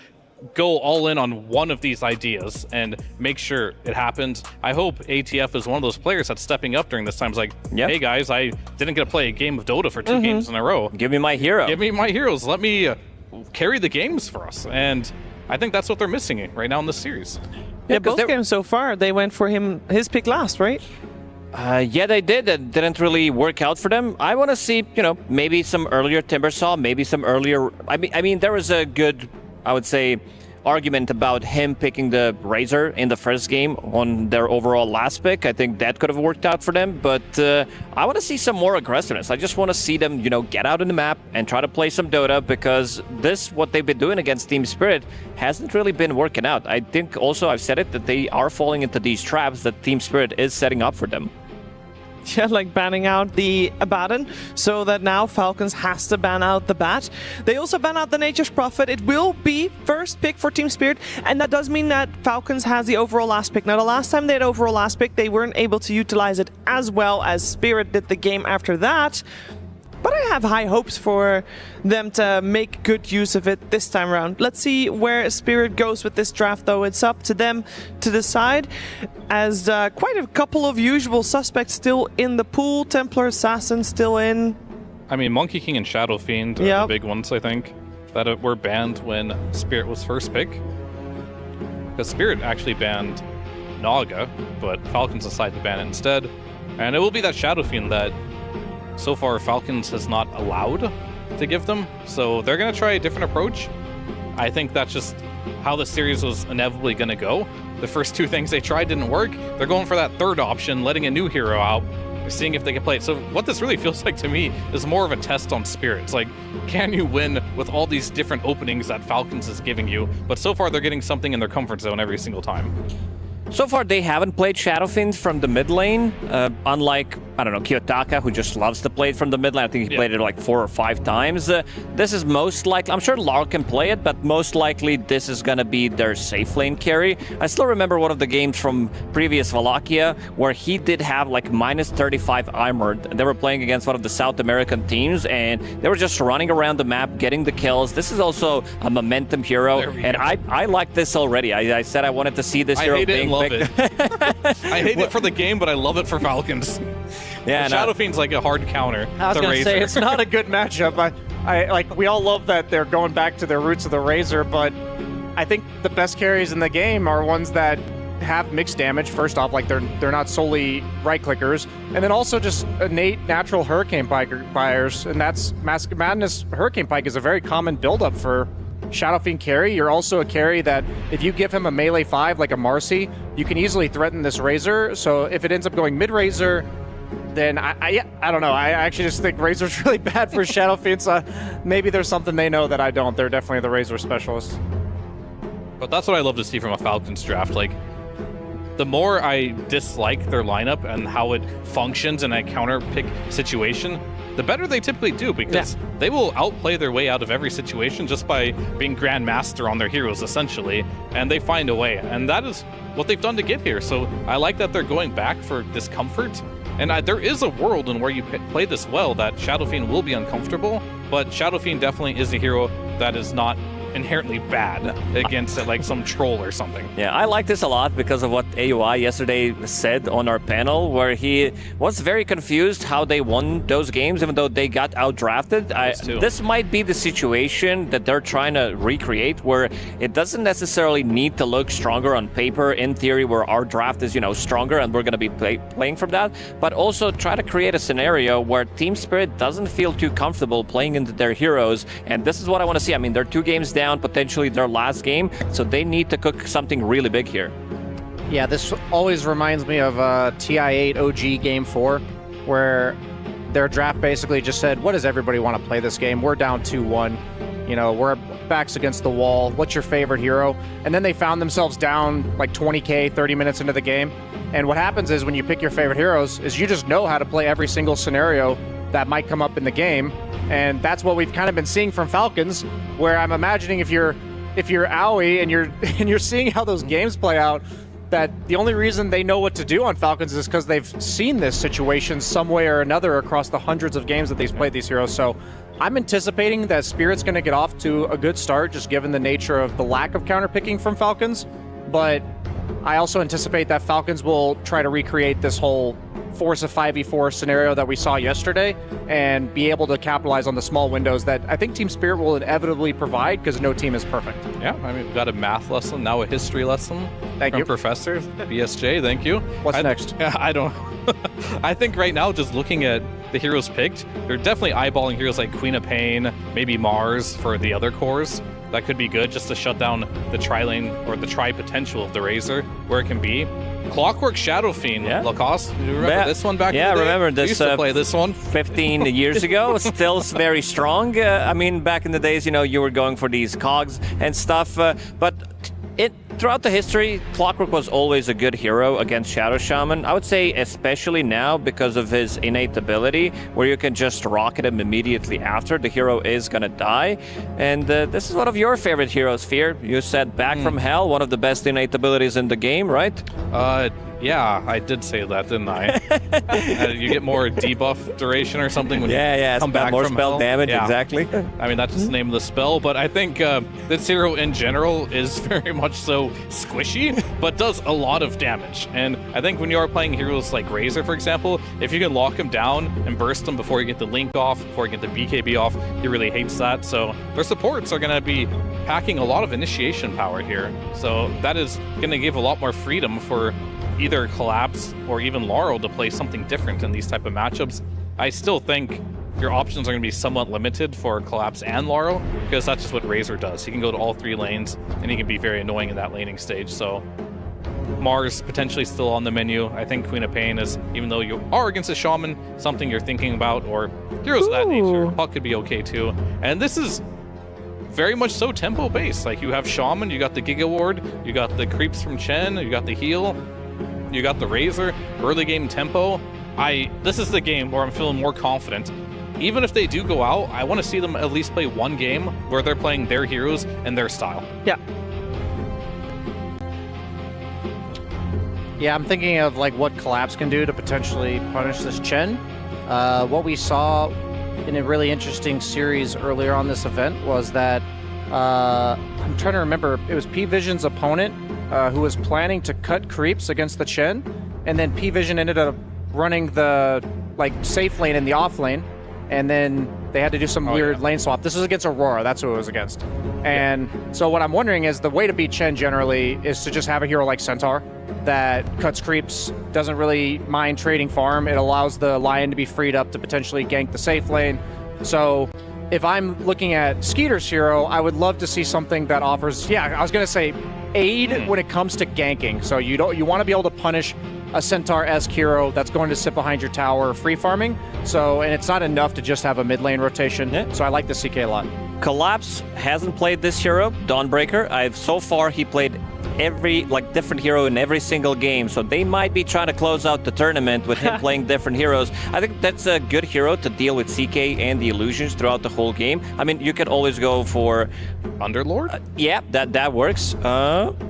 go all in on one of these ideas and make sure it happens. I hope ATF is one of those players that's stepping up during this time. It's like, hey guys, I didn't get to play a game of Dota for 2 games in a row. Give me my hero. Give me my heroes. Let me carry the games for us. And I think that's what they're missing right now in this series. Yeah, both games so far, they went for his pick last, right? Yeah, they did. It didn't really work out for them. I want to see, maybe some earlier Timbersaw, maybe some earlier... I mean, there was a good, I would say, argument about him picking the Razor in the first game on their overall last pick. I think that could have worked out for them, but I want to see some more aggressiveness. I just want to see them, get out on the map and try to play some Dota, because what they've been doing against Team Spirit hasn't really been working out. I think also, I've said it, that they are falling into these traps that Team Spirit is setting up for them. Yeah, like banning out the Abaddon, so that now Falcons has to ban out the Bat. They also ban out the Nature's Prophet. It will be first pick for Team Spirit, and that does mean that Falcons has the overall last pick. Now, the last time they had overall last pick, they weren't able to utilize it as well as Spirit did the game after that. But I have high hopes for them to make good use of it this time around. Let's see where Spirit goes with this draft, though. It's up to them to decide, as quite a couple of usual suspects still in the pool. Templar, Assassin still in. I mean, Monkey King and Shadow Fiend are the big ones, I think, that were banned when Spirit was first pick. Because Spirit actually banned Naga, but Falcons decided to ban it instead. And it will be that Shadow Fiend that so far Falcons has not allowed to give them, so they're going to try a different approach. I think that's just how the series was inevitably going to go. The first 2 things they tried didn't work. They're going for that third option, letting a new hero out, seeing if they can play it. So what this really feels like to me is more of a test on Spirit. It's like, can you win with all these different openings that Falcons is giving you? But so far they're getting something in their comfort zone every single time. So far, they haven't played Shadow Fiend from the mid lane, unlike, I don't know, Kiyotaka, who just loves to play it from the mid lane. I think he played it like 4 or 5 times. This is most likely, I'm sure Lar can play it, but most likely this is going to be their safe lane carry. I still remember one of the games from previous Wallachia where he did have like minus 35 armor. They were playing against one of the South American teams, and they were just running around the map, getting the kills. This is also a momentum hero, and I like this already. I said I wanted to see this hero being love it. I hate it for the game, but I love it for Falcons. Yeah, Shadow Fiend's like a hard counter. I was to going to say, Razor. it's not a good matchup. I like, we all love that they're going back to their roots of the Razor, but I think the best carries in the game are ones that have mixed damage. First off, like they're not solely right clickers, and then also just innate natural Hurricane buyers, and that's Mask Madness. Hurricane Pike is a very common buildup for Shadow Fiend carry. You're also a carry that if you give him a melee 5 like a Marcy, you can easily threaten this Razor. So if it ends up going mid Razor, then I don't know. I actually just think Razor's really bad for Shadow Fiend. So maybe there's something they know that I don't. They're definitely the Razor specialists. But that's what I love to see from a Falcons draft. Like, the more I dislike their lineup and how it functions in a counter pick situation, the better they typically do, because they will outplay their way out of every situation just by being Grandmaster on their heroes, essentially, and they find a way. And that is what they've done to get here. So I like that they're going back for discomfort. And there is a world in where you play this well that Shadow Fiend will be uncomfortable, but Shadow Fiend definitely is a hero that is not inherently bad against like some troll or something. Yeah, I like this a lot because of what AUI yesterday said on our panel, where he was very confused how they won those games, even though they got outdrafted. This might be the situation that they're trying to recreate, where it doesn't necessarily need to look stronger on paper, in theory, where our draft is, stronger and we're going to be playing from that, but also try to create a scenario where Team Spirit doesn't feel too comfortable playing into their heroes. And this is what I want to see. I mean, they're 2 games down, potentially their last game, so they need to cook something really big here. Yeah, this always reminds me of TI8 OG Game 4, where their draft basically just said, what does everybody want to play this game? We're down 2-1. We're backs against the wall. What's your favorite hero? And then they found themselves down like 20k 30 minutes into the game. And what happens is when you pick your favorite heroes is you just know how to play every single scenario that might come up in the game. And that's what we've kind of been seeing from Falcons, where I'm imagining if you're Aoi and you're seeing how those games play out, that the only reason they know what to do on Falcons is because they've seen this situation some way or another across the hundreds of games that they've played these heroes. So I'm anticipating that Spirit's going to get off to a good start, just given the nature of the lack of counterpicking from Falcons. But I also anticipate that Falcons will try to recreate this whole force a 5v4 scenario that we saw yesterday and be able to capitalize on the small windows that I think Team Spirit will inevitably provide, because no team is perfect. Yeah, I mean, we've got a math lesson, now a history lesson. Thank you. Professor, BSJ, thank you. What's next? I don't I think right now, just looking at the heroes picked, they're definitely eyeballing heroes like Queen of Pain, maybe Mars for the other cores. That could be good just to shut down the tri-lane or the tri-potential of the Razor where it can be. Clockwork Shadow Fiend, Lacoste, do you remember this one back in the day? Yeah, remember this. We used to play this one 15 years ago. Still very strong. I mean, back in the days, you were going for these cogs and stuff. But throughout the history, Clockwork was always a good hero against Shadow Shaman. I would say especially now because of his innate ability, where you can just rocket him immediately after the hero is gonna die. And this is one of your favorite heroes, Fear. You said Back from Hell, one of the best innate abilities in the game, right? Yeah, I did say that, didn't I? You get more debuff duration or something when you come back more from spell hell. damage, Yeah. exactly. I mean, that's just the name of the spell, but I think this hero in general is very much so squishy, but does a lot of damage. And I think when you are playing heroes like Razor, for example, if you can lock him down and burst him before you get the Link off, before you get the BKB off, he really hates that. So their supports are going to be packing a lot of initiation power here. So that is going to give a lot more freedom for either Collapse or even Laurel to play something different in these type of matchups. I still think your options are going to be somewhat limited for Collapse and Laurel, because that's just what Razor does. He can go to all 3 lanes, and he can be very annoying in that laning stage. So Mars potentially still on the menu. I think Queen of Pain is, even though you are against a Shaman, something you're thinking about, or heroes of that nature. Puck could be okay too. And this is very much so tempo-based. Like, you have Shaman, you got the Giga Ward, you got the creeps from Chen, you got the heal, you got the Razor, early game tempo. This is the game where I'm feeling more confident. Even if they do go out, I want to see them at least play one game where they're playing their heroes and their style. Yeah. Yeah, I'm thinking of like what Collapse can do to potentially punish this Chen. What we saw in a really interesting series earlier on this event was that I'm trying to remember, it was P-Vision's opponent who was planning to cut creeps against the Chen, and then P-Vision ended up running the safe lane in the off lane, and then they had to do some weird lane swap. This was against Aurora, that's who it was against. And so what I'm wondering is, the way to beat Chen generally is to just have a hero like Centaur that cuts creeps, doesn't really mind trading farm. It allows the Lion to be freed up to potentially gank the safe lane. So if I'm looking at Skeeter's hero, I would love to see something that offers, I was gonna say aid when it comes to ganking. So you want to be able to punish a Centaur-esque hero that's going to sit behind your tower free farming. So, and it's not enough to just have a mid lane rotation. So I like the CK a lot. Collapse hasn't played this hero, Dawnbreaker. So far he played every different hero in every single game, so they might be trying to close out the tournament with him playing different heroes. I think that's a good hero to deal with CK and the illusions throughout the whole game. I mean, you could always go for Underlord. Yeah, that works.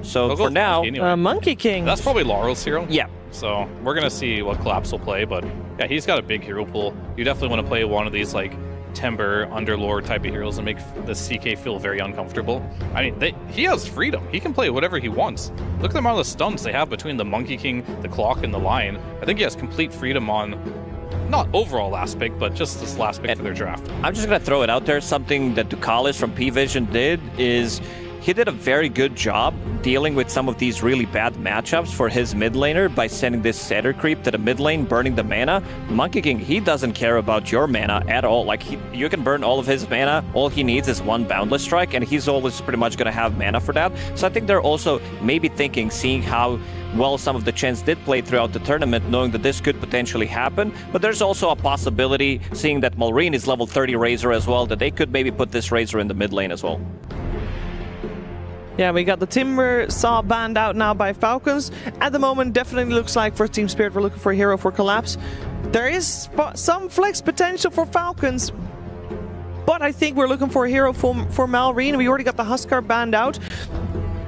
So for now, Monkey King. That's probably Laurel's hero. Yeah. So we're gonna see what Collapse will play, but yeah, he's got a big hero pool. You definitely want to play one of these Timber, Underlord type of heroes and make the CK feel very uncomfortable. I mean, he has freedom. He can play whatever he wants. Look at the amount of stuns they have between the Monkey King, the Clock, and the Lion. I think he has complete freedom on, not overall last pick, but just this last pick for their draft. I'm just going to throw it out there. Something that Ducalis from P-Vision did is he did a very good job dealing with some of these really bad matchups for his mid laner by sending this setter creep to the mid lane, burning the mana. Monkey King, he doesn't care about your mana at all. You can burn all of his mana. All he needs is one Boundless Strike, and he's always pretty much going to have mana for that. So I think they're also maybe thinking, seeing how well some of the Chens did play throughout the tournament, knowing that this could potentially happen. But there's also a possibility, seeing that Malrine is level 30 Razor as well, that they could maybe put this Razor in the mid lane as well. Yeah, we got the Timber Saw banned out now by Falcons. At the moment, definitely looks like for Team Spirit, we're looking for a hero for Collapse. There is some flex potential for Falcons, but I think we're looking for a hero for Malrine. We already got the Huskar banned out.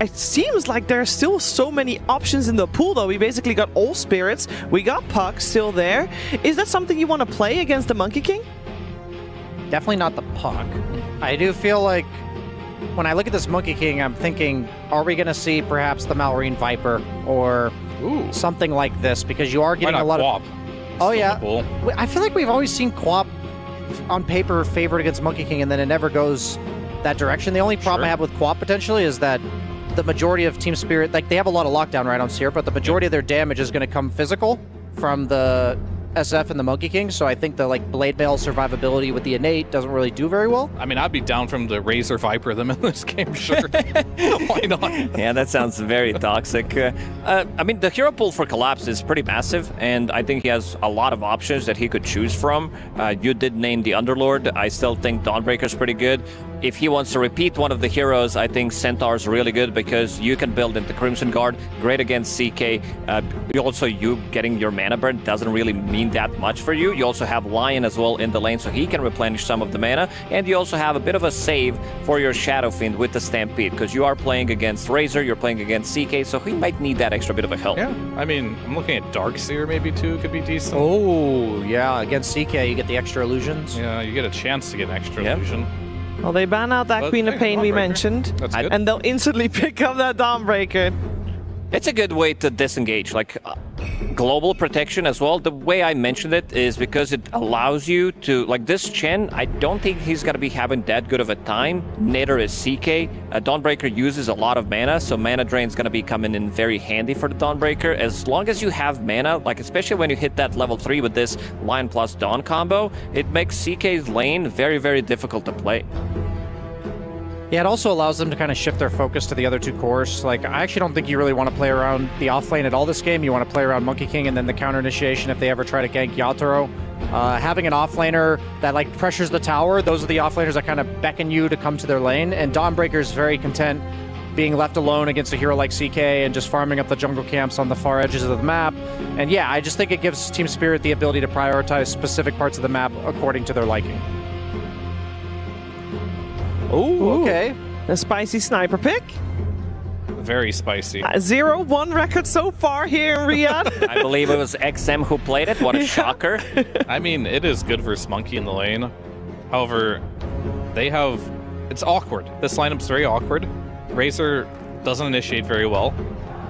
It seems like there are still so many options in the pool, though. We basically got all spirits. We got Puck still there. Is that something you want to play against the Monkey King? Definitely not the Puck. I do feel like when I look at this Monkey King, I'm thinking, are we going to see perhaps the Malrine Viper or something like this? Because you are getting a lot of... Oh, yeah. I feel like we've always seen Quap on paper favored against Monkey King, and then it never goes that direction. The only problem I have with Quap potentially is that the majority of Team Spirit, they have a lot of lockdown right on Seer, but the majority of their damage is going to come physical from the SF and the Monkey King, so I think the Blade Mail survivability with the innate doesn't really do very well. I mean, I'd be down from the Razor Viper them in this game, sure. Why not? Yeah, that sounds very toxic. I mean, the hero pool for Collapse is pretty massive, and I think he has a lot of options that he could choose from. You did name the Underlord. I still think Dawnbreaker's pretty good. If he wants to repeat one of the heroes, I think Centaur's really good because you can build into Crimson Guard, great against CK. Also, you getting your mana burn doesn't really mean that much for you. You also have Lion as well in the lane, so he can replenish some of the mana. And you also have a bit of a save for your Shadow Fiend with the Stampede, because you are playing against Razor, you're playing against CK, so he might need that extra bit of a help. Yeah, I mean, I'm looking at Darkseer maybe too, could be decent. Oh, yeah, against CK you get the extra illusions. Yeah, you get a chance to get an extra illusion. Well, they ban out that Queen of Pain we mentioned, and they'll instantly pick up that Dawnbreaker. It's a good way to disengage, global protection as well. The way I mentioned it is because it allows you to, this Chen, I don't think he's going to be having that good of a time. Neither is CK. Dawnbreaker uses a lot of mana, so mana drain is going to be coming in very handy for the Dawnbreaker. As long as you have mana, especially when you hit that level 3 with this Lion plus Dawn combo, it makes CK's lane very, very difficult to play. Yeah, it also allows them to kind of shift their focus to the other two cores. I actually don't think you really want to play around the offlane at all this game. You want to play around Monkey King and then the counter initiation if they ever try to gank Yatoro. Having an offlaner that pressures the tower, those are the offlaners that kind of beckon you to come to their lane. And Dawnbreaker's very content being left alone against a hero like CK and just farming up the jungle camps on the far edges of the map. And yeah, I just think it gives Team Spirit the ability to prioritize specific parts of the map according to their liking. Ooh, okay. A spicy sniper pick. Very spicy. 0-1 record so far here in Riyadh. I believe it was XM who played it. What a shocker. I mean, it is good versus Monkey in the lane. However, it's awkward. This lineup's very awkward. Razor doesn't initiate very well.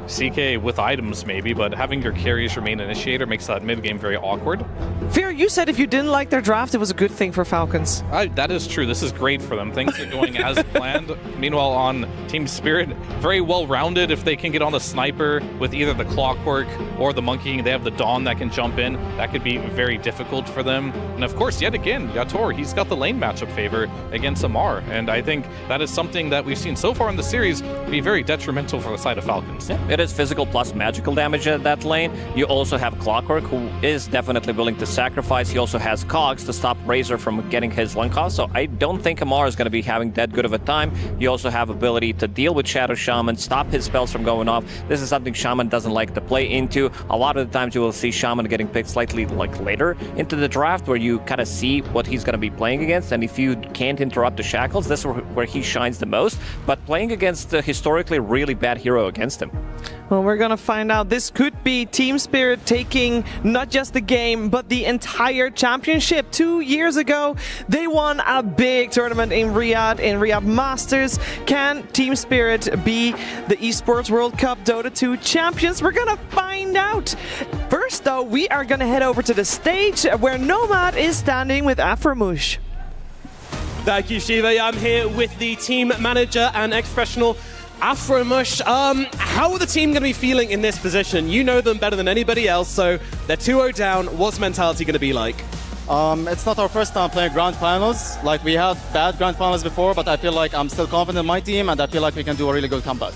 CK with items maybe, but having your carries remain initiator makes that mid game very awkward. Fear, you said if you didn't like their draft, it was a good thing for Falcons. That is true. This is great for them. Things are going as planned. Meanwhile, on Team Spirit, very well-rounded. If they can get on the sniper with either the Clockwork or the Monkey, they have the Dawn that can jump in. That could be very difficult for them. And of course, yet again, Yator, he's got the lane matchup favor against Amar. And I think that is something that we've seen so far in the series be very detrimental for the side of Falcons. Yeah, it is physical plus magical damage at that lane. You also have Clockwork, who is definitely willing to sacrifice. He also has Cogs to stop Razor from getting his link off, so I don't think Amar is going to be having that good of a time. You also have ability to deal with Shadow Shaman, stop his spells from going off. This is something Shaman doesn't like to play into. A lot of the times you will see Shaman getting picked slightly like later into the draft, where you kind of see what he's going to be playing against, and if you can't interrupt the shackles, this is where he shines the most. But playing against a historically really bad hero against him. Well, we're gonna find out. This could be Team Spirit taking not just the game, but the entire championship. 2 years ago, they won a big tournament in Riyadh Masters. Can Team Spirit be the Esports World Cup Dota 2 champions? We're gonna find out. First, though, we are gonna head over to the stage where Nomad is standing with Aframush. Thank you, Shiva. I'm here with the team manager and ex-professional Aframush. How are the team going to be feeling in this position? You know them better than anybody else, so they're 2-0 down. What's mentality going to be like? It's not our first time playing grand finals. Like, we had bad grand finals before, but I feel like I'm still confident in my team, and I feel like we can do a really good comeback.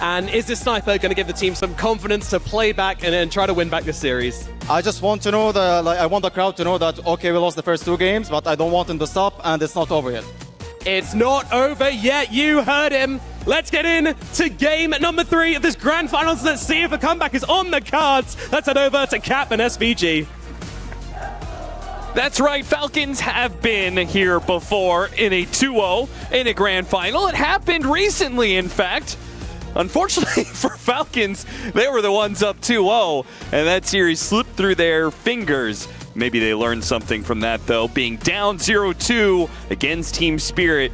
And is this sniper going to give the team some confidence to play back and try to win back this series? I just want to know I want the crowd to know that, okay, we lost the first 2 games, but I don't want them to stop, and it's not over yet. It's not over yet. You heard him. Let's get in to game number 3 of this grand finals. Let's see if a comeback is on the cards. Let's head over to Cap and SVG. That's right, Falcons have been here before in a 2-0 in a grand final. It happened recently, in fact. Unfortunately for Falcons, they were the ones up 2-0, and that series slipped through their fingers. Maybe they learned something from that, though, being down 0-2 against Team Spirit.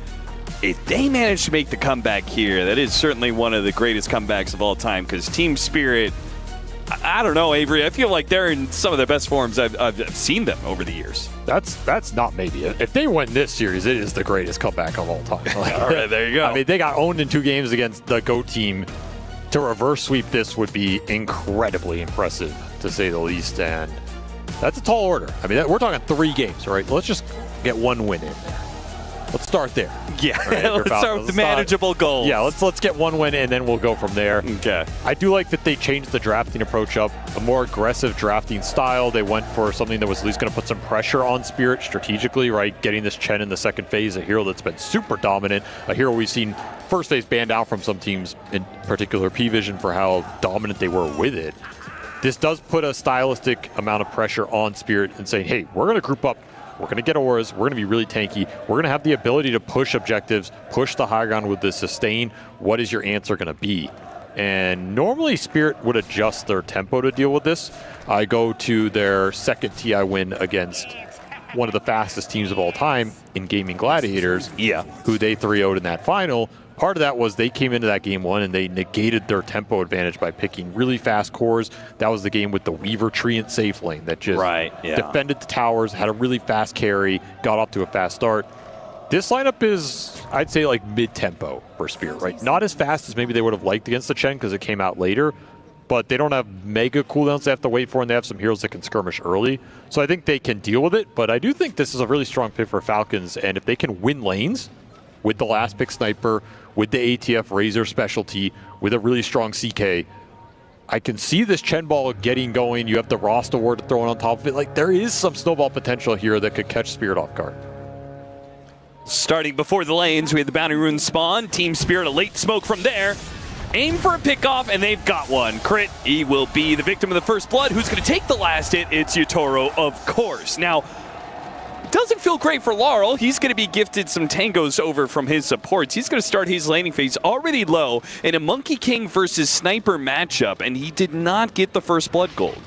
If they manage to make the comeback here, that is certainly one of the greatest comebacks of all time, because Team Spirit, I don't know, Avery, I feel like they're in some of the best forms I've seen them over the years. That's not maybe. If they win this series, it is the greatest comeback of all time. All right, there you go. I mean, they got owned in 2 games against the GOAT team. To reverse sweep this would be incredibly impressive, to say the least, and that's a tall order. I mean, we're talking 3 games, right? Let's just get 1 win in there. Let's start there. Yeah, right, let's start with the manageable goals. Yeah, let's get 1 win, and then we'll go from there. Okay. I do like that they changed the drafting approach up, a more aggressive drafting style. They went for something that was at least going to put some pressure on Spirit strategically, right? Getting this Chen in the second phase, a hero that's been super dominant, a hero we've seen first phase banned out from some teams, in particular P-Vision, for how dominant they were with it. This does put a stylistic amount of pressure on Spirit and saying, hey, we're going to group up. We're going to get auras. We're going to be really tanky. We're going to have the ability to push objectives, push the high ground with the sustain. What is your answer going to be? And normally Spirit would adjust their tempo to deal with this. I go to their second TI win against one of the fastest teams of all time in Gaming Gladiators, who they 3-0'd in that final. Part of that was they came into that game 1 and they negated their tempo advantage by picking really fast cores. That was the game with the Weaver Treant safe lane that just defended the towers, had a really fast carry, got off to a fast start. This lineup is, I'd say, like mid-tempo for Spirit, right? Not as fast as maybe they would have liked against the Chen because it came out later, but they don't have mega cooldowns they have to wait for, and they have some heroes that can skirmish early. So I think they can deal with it, but I do think this is a really strong pick for Falcons, and if they can win lanes with the last pick sniper, with the ATF Razor specialty, with a really strong CK, I can see this Chen ball getting going. You have the Rost award to throw in on top of it. Like, there is some snowball potential here that could catch Spirit off guard. Starting before the lanes, we had the Bounty Rune spawn. Team Spirit, a late smoke from there. Aim for a pickoff, and they've got one. Crit, he will be the victim of the first blood. Who's going to take the last hit? It's Yotaro, of course. Now, doesn't feel great for Laurel. He's going to be gifted some tangos over from his supports. He's going to start his laning phase already low in a Monkey King versus Sniper matchup, and he did not get the first blood gold.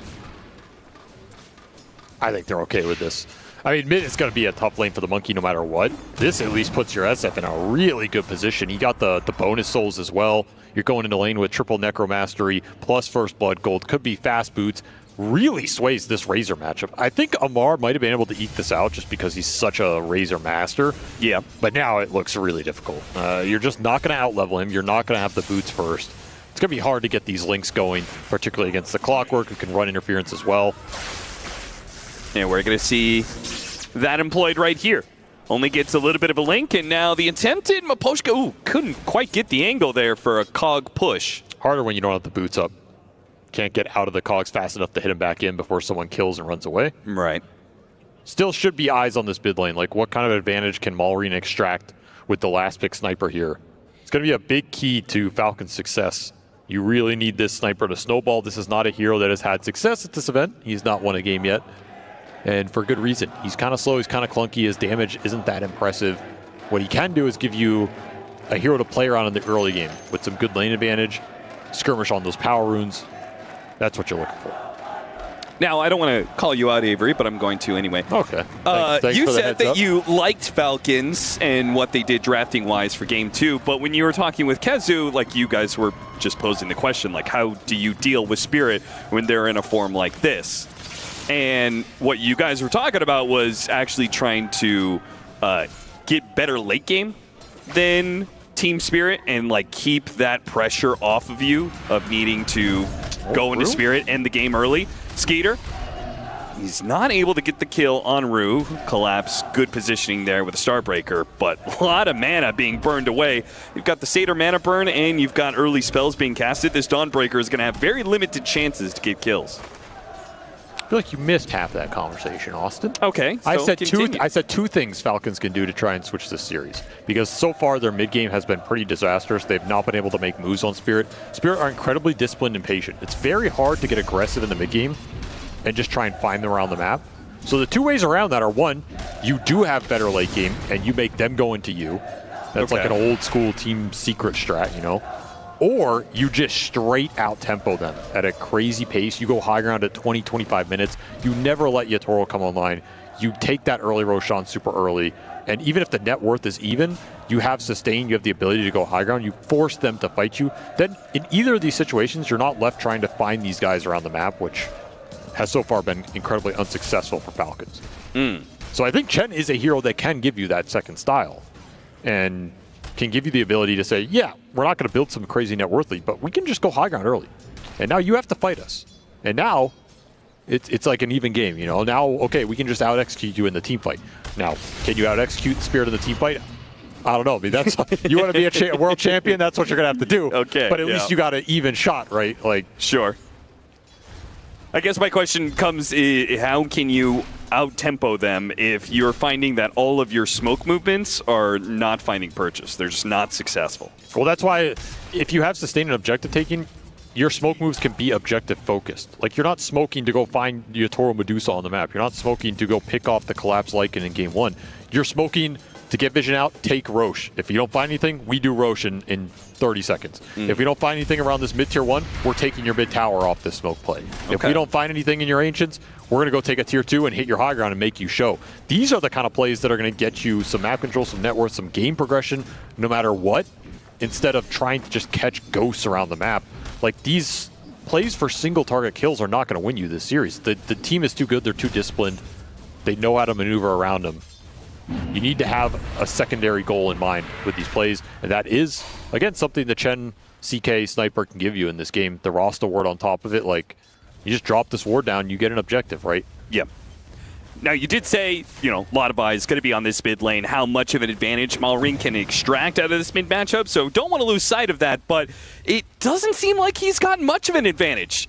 I think they're okay with this. I mean, it's going to be a tough lane for the Monkey no matter what. This at least puts your SF in a really good position. He got the bonus souls as well. You're going into lane with triple Necromastery plus first blood gold. Could be fast boots. Really sways this Razor matchup. I think Amar might have been able to eke this out just because he's such a Razor master. Yeah. But now it looks really difficult. You're just not going to outlevel him. You're not going to have the boots first. It's going to be hard to get these links going, particularly against the Clockwork, who can run interference as well. And we're going to see that employed right here. Only gets a little bit of a link, and now the attempted Maposhka, couldn't quite get the angle there for a cog push. Harder when you don't have the boots up. Can't get out of the cogs fast enough to hit him back in before someone kills and runs away. Right. Still should be eyes on this mid lane. Like, what kind of advantage can Malrine extract with the last pick sniper here? It's going to be a big key to Falcon's success. You really need this sniper to snowball. This is not a hero that has had success at this event. He's not won a game yet. And for good reason. He's kind of slow, he's kind of clunky, his damage isn't that impressive. What he can do is give you a hero to play around in the early game with some good lane advantage, skirmish on those power runes. That's what you're looking for. Now, I don't want to call you out, Avery, but I'm going to anyway. Okay. Thanks you said that you liked Falcons and what they did drafting-wise for Game 2, but when you were talking with Kezu, like, you guys were just posing the question, like, how do you deal with Spirit when they're in a form like this? And what you guys were talking about was actually trying to get better late game than Team Spirit and, like, keep that pressure off of you of needing to go into Spirit, end the game early. Skater, he's not able to get the kill on Rue. Collapse, good positioning there with a Starbreaker, but a lot of mana being burned away. You've got the Satyr mana burn, and you've got early spells being casted. This Dawnbreaker is going to have very limited chances to get kills. I feel like you missed half that conversation, Austin. Okay, so I said two things Falcons can do to try and switch this series. Because so far their mid-game has been pretty disastrous. They've not been able to make moves on Spirit. Spirit are incredibly disciplined and patient. It's very hard to get aggressive in the mid-game and just try and find them around the map. So the two ways around that are, one, you do have better late game and you make them go into you. That's like an old school team secret strat, you know? Or you just straight out tempo them at a crazy pace. You go high ground at 20, 25 minutes. You never let Yatoro come online. You take that early Roshan super early. And even if the net worth is even, you have sustain, you have the ability to go high ground. You force them to fight you. Then in either of these situations, you're not left trying to find these guys around the map, which has so far been incredibly unsuccessful for Falcons. So I think Chen is a hero that can give you that second style. And can give you the ability to say, yeah, we're not going to build some crazy net worth lead, but we can just go high ground early. And now you have to fight us. And now it's like an even game, you know? Now, okay, we can just out-execute you in the team fight. Now, can you out-execute the Spirit in the team fight? I don't know. I mean, that's you want to be a world champion, that's what you're going to have to do. Okay. But at least you got an even shot, right? Like, sure. I guess my question comes, how can you out-tempo them if you're finding that all of your smoke movements are not finding purchase? They're just not successful. Well, that's why if you have sustained and objective taking, your smoke moves can be objective focused. Like, you're not smoking to go find Yatoro Medusa on the map. You're not smoking to go pick off the Collapse Lycan in game 1. You're smoking to get vision out, take Roche. If you don't find anything, we do Roche in 30 seconds. If we don't find anything around this mid-tier 1, we're taking your mid-tower off this smoke play. If we don't find anything in your Ancients, we're going to go take a tier 2 and hit your high ground and make you show. These are the kind of plays that are going to get you some map control, some net worth, some game progression, no matter what, instead of trying to just catch ghosts around the map. Like, these plays for single target kills are not going to win you this series. The team is too good, they're too disciplined, they know how to maneuver around them. You need to have a secondary goal in mind with these plays, and that is, again, something the Chen CK Sniper can give you in this game. The Rasta ward on top of it, like, you just drop this ward down, you get an objective, right? Yep. Now, you did say, you know, a lot of eyes going to be on this mid lane, how much of an advantage Malrine can extract out of this mid matchup, so don't want to lose sight of that, but it doesn't seem like he's got much of an advantage.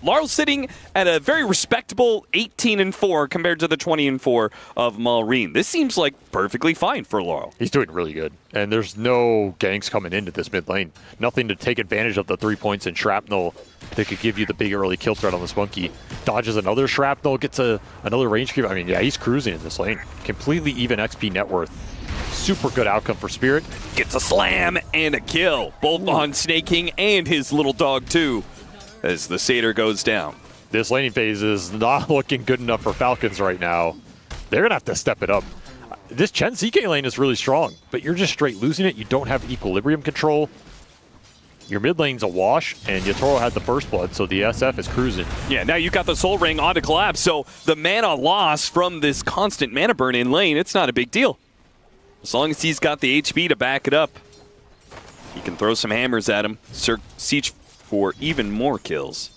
Larl's sitting at a very respectable 18-4 compared to the 20-4 of Malrine. This seems like perfectly fine for Larl. He's doing really good, and there's no ganks coming into this mid lane. Nothing to take advantage of the 3 points in Shrapnel that could give you the big early kill threat on this monkey. Dodges another Shrapnel, gets another range creep. I mean, yeah, he's cruising in this lane. Completely even XP net worth. Super good outcome for Spirit. Gets a slam and a kill, both on Snake King and his little dog too, as the Satyr goes down. This laning phase is not looking good enough for Falcons right now. They're going to have to step it up. This Chen CK lane is really strong, but you're just straight losing it. You don't have equilibrium control. Your mid lane's a wash, and Yatoro had the first blood, so the SF is cruising. Yeah, now you got the Soul Ring onto Collapse, so the mana loss from this constant mana burn in lane, it's not a big deal. As long as he's got the HP to back it up, he can throw some hammers at him, siege for even more kills.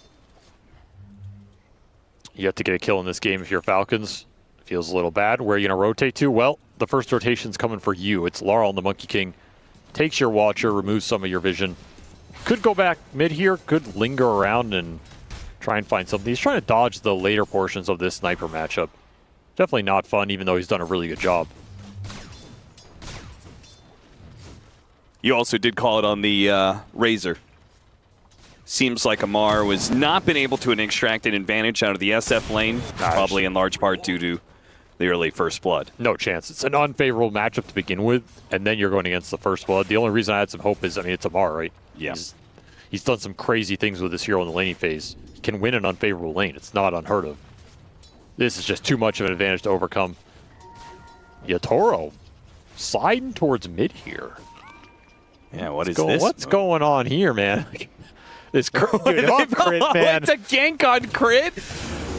You have to get a kill in this game if you're Falcons. Feels a little bad. Where are you going to rotate to? Well, the first rotation's coming for you. It's Larl and the Monkey King. Takes your Watcher, removes some of your vision. Could go back mid here, could linger around and try and find something. He's trying to dodge the later portions of this sniper matchup. Definitely not fun, even though he's done a really good job. You also did call it on the Razor. Seems like Amar was not been able to extract an advantage out of the SF lane, probably in large part due to the early First Blood. No chance. It's an unfavorable matchup to begin with, and then you're going against the First Blood. The only reason I had some hope is, I mean, it's Amar, right? Yeah. He's done some crazy things with this hero in the laning phase. He can win an unfavorable lane. It's not unheard of. This is just too much of an advantage to overcome. Yatoro sliding towards mid here. Yeah, what is this? What's going on here, man? This dude, off crit, man. It's a gank on crit.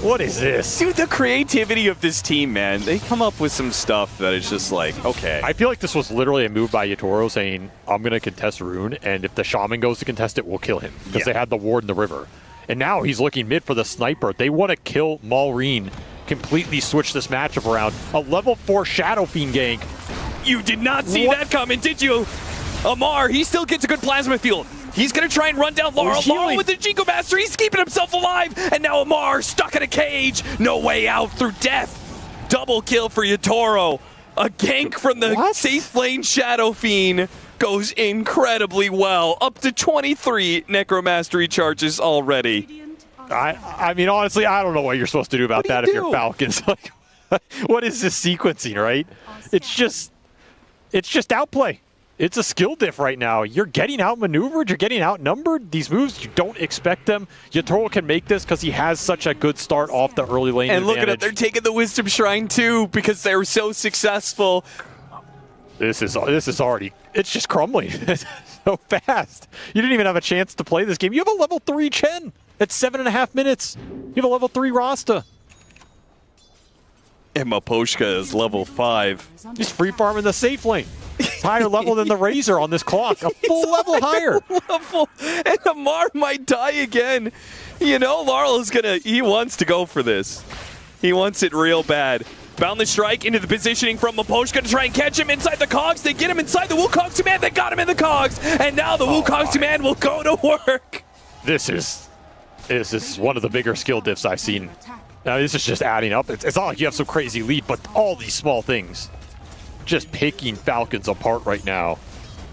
What is this? Dude, the creativity of this team, man. They come up with some stuff that is just like, okay. I feel like this was literally a move by Yatoro saying, I'm going to contest Rune, and if the Shaman goes to contest it, we'll kill him. Because they had the ward in the river. And now he's looking mid for the sniper. They want to kill Maureen, completely switch this matchup around. A level 4 Shadow Fiend gank. You did not see that coming, did you? Amar, he still gets a good plasma field. He's going to try and run down Laurel. Laurel with the Jinko Master. He's keeping himself alive. And now Amar stuck in a cage. No way out through death. Double kill for Yatoro. A gank from the safe lane Shadow Fiend goes incredibly well. Up to 23 Necromastery charges already. I mean, honestly, I don't know what you're supposed to do about that if you're Falcons. Like, what is this sequencing, right? It's just outplay. It's a skill diff right now. You're getting outmaneuvered. You're getting outnumbered. These moves, you don't expect them. Yatoro can make this because he has such a good start off the early lane And advantage. look at it. They're taking the Wisdom Shrine, too, because they were so successful. This is already, it's just crumbling so fast. You didn't even have a chance to play this game. You have a level 3 Chen at 7.5 minutes. You have a level 3 Rasta. And Maposhka is level 5. He's free farming the safe lane. It's higher level than the Razor on this clock. A full level higher. And Amar might die again. You know, Laurel is he wants to go for this. He wants it real bad. Bound the strike into the positioning from Maposhka to try and catch him inside the cogs. They get him inside the Wukong's command. They got him in the cogs. And now the Wukong's command will go to work. This is one of the bigger skill diffs I've seen. Now, this is just adding up. It's not like you have some crazy lead, but all these small things just picking Falcons apart right now.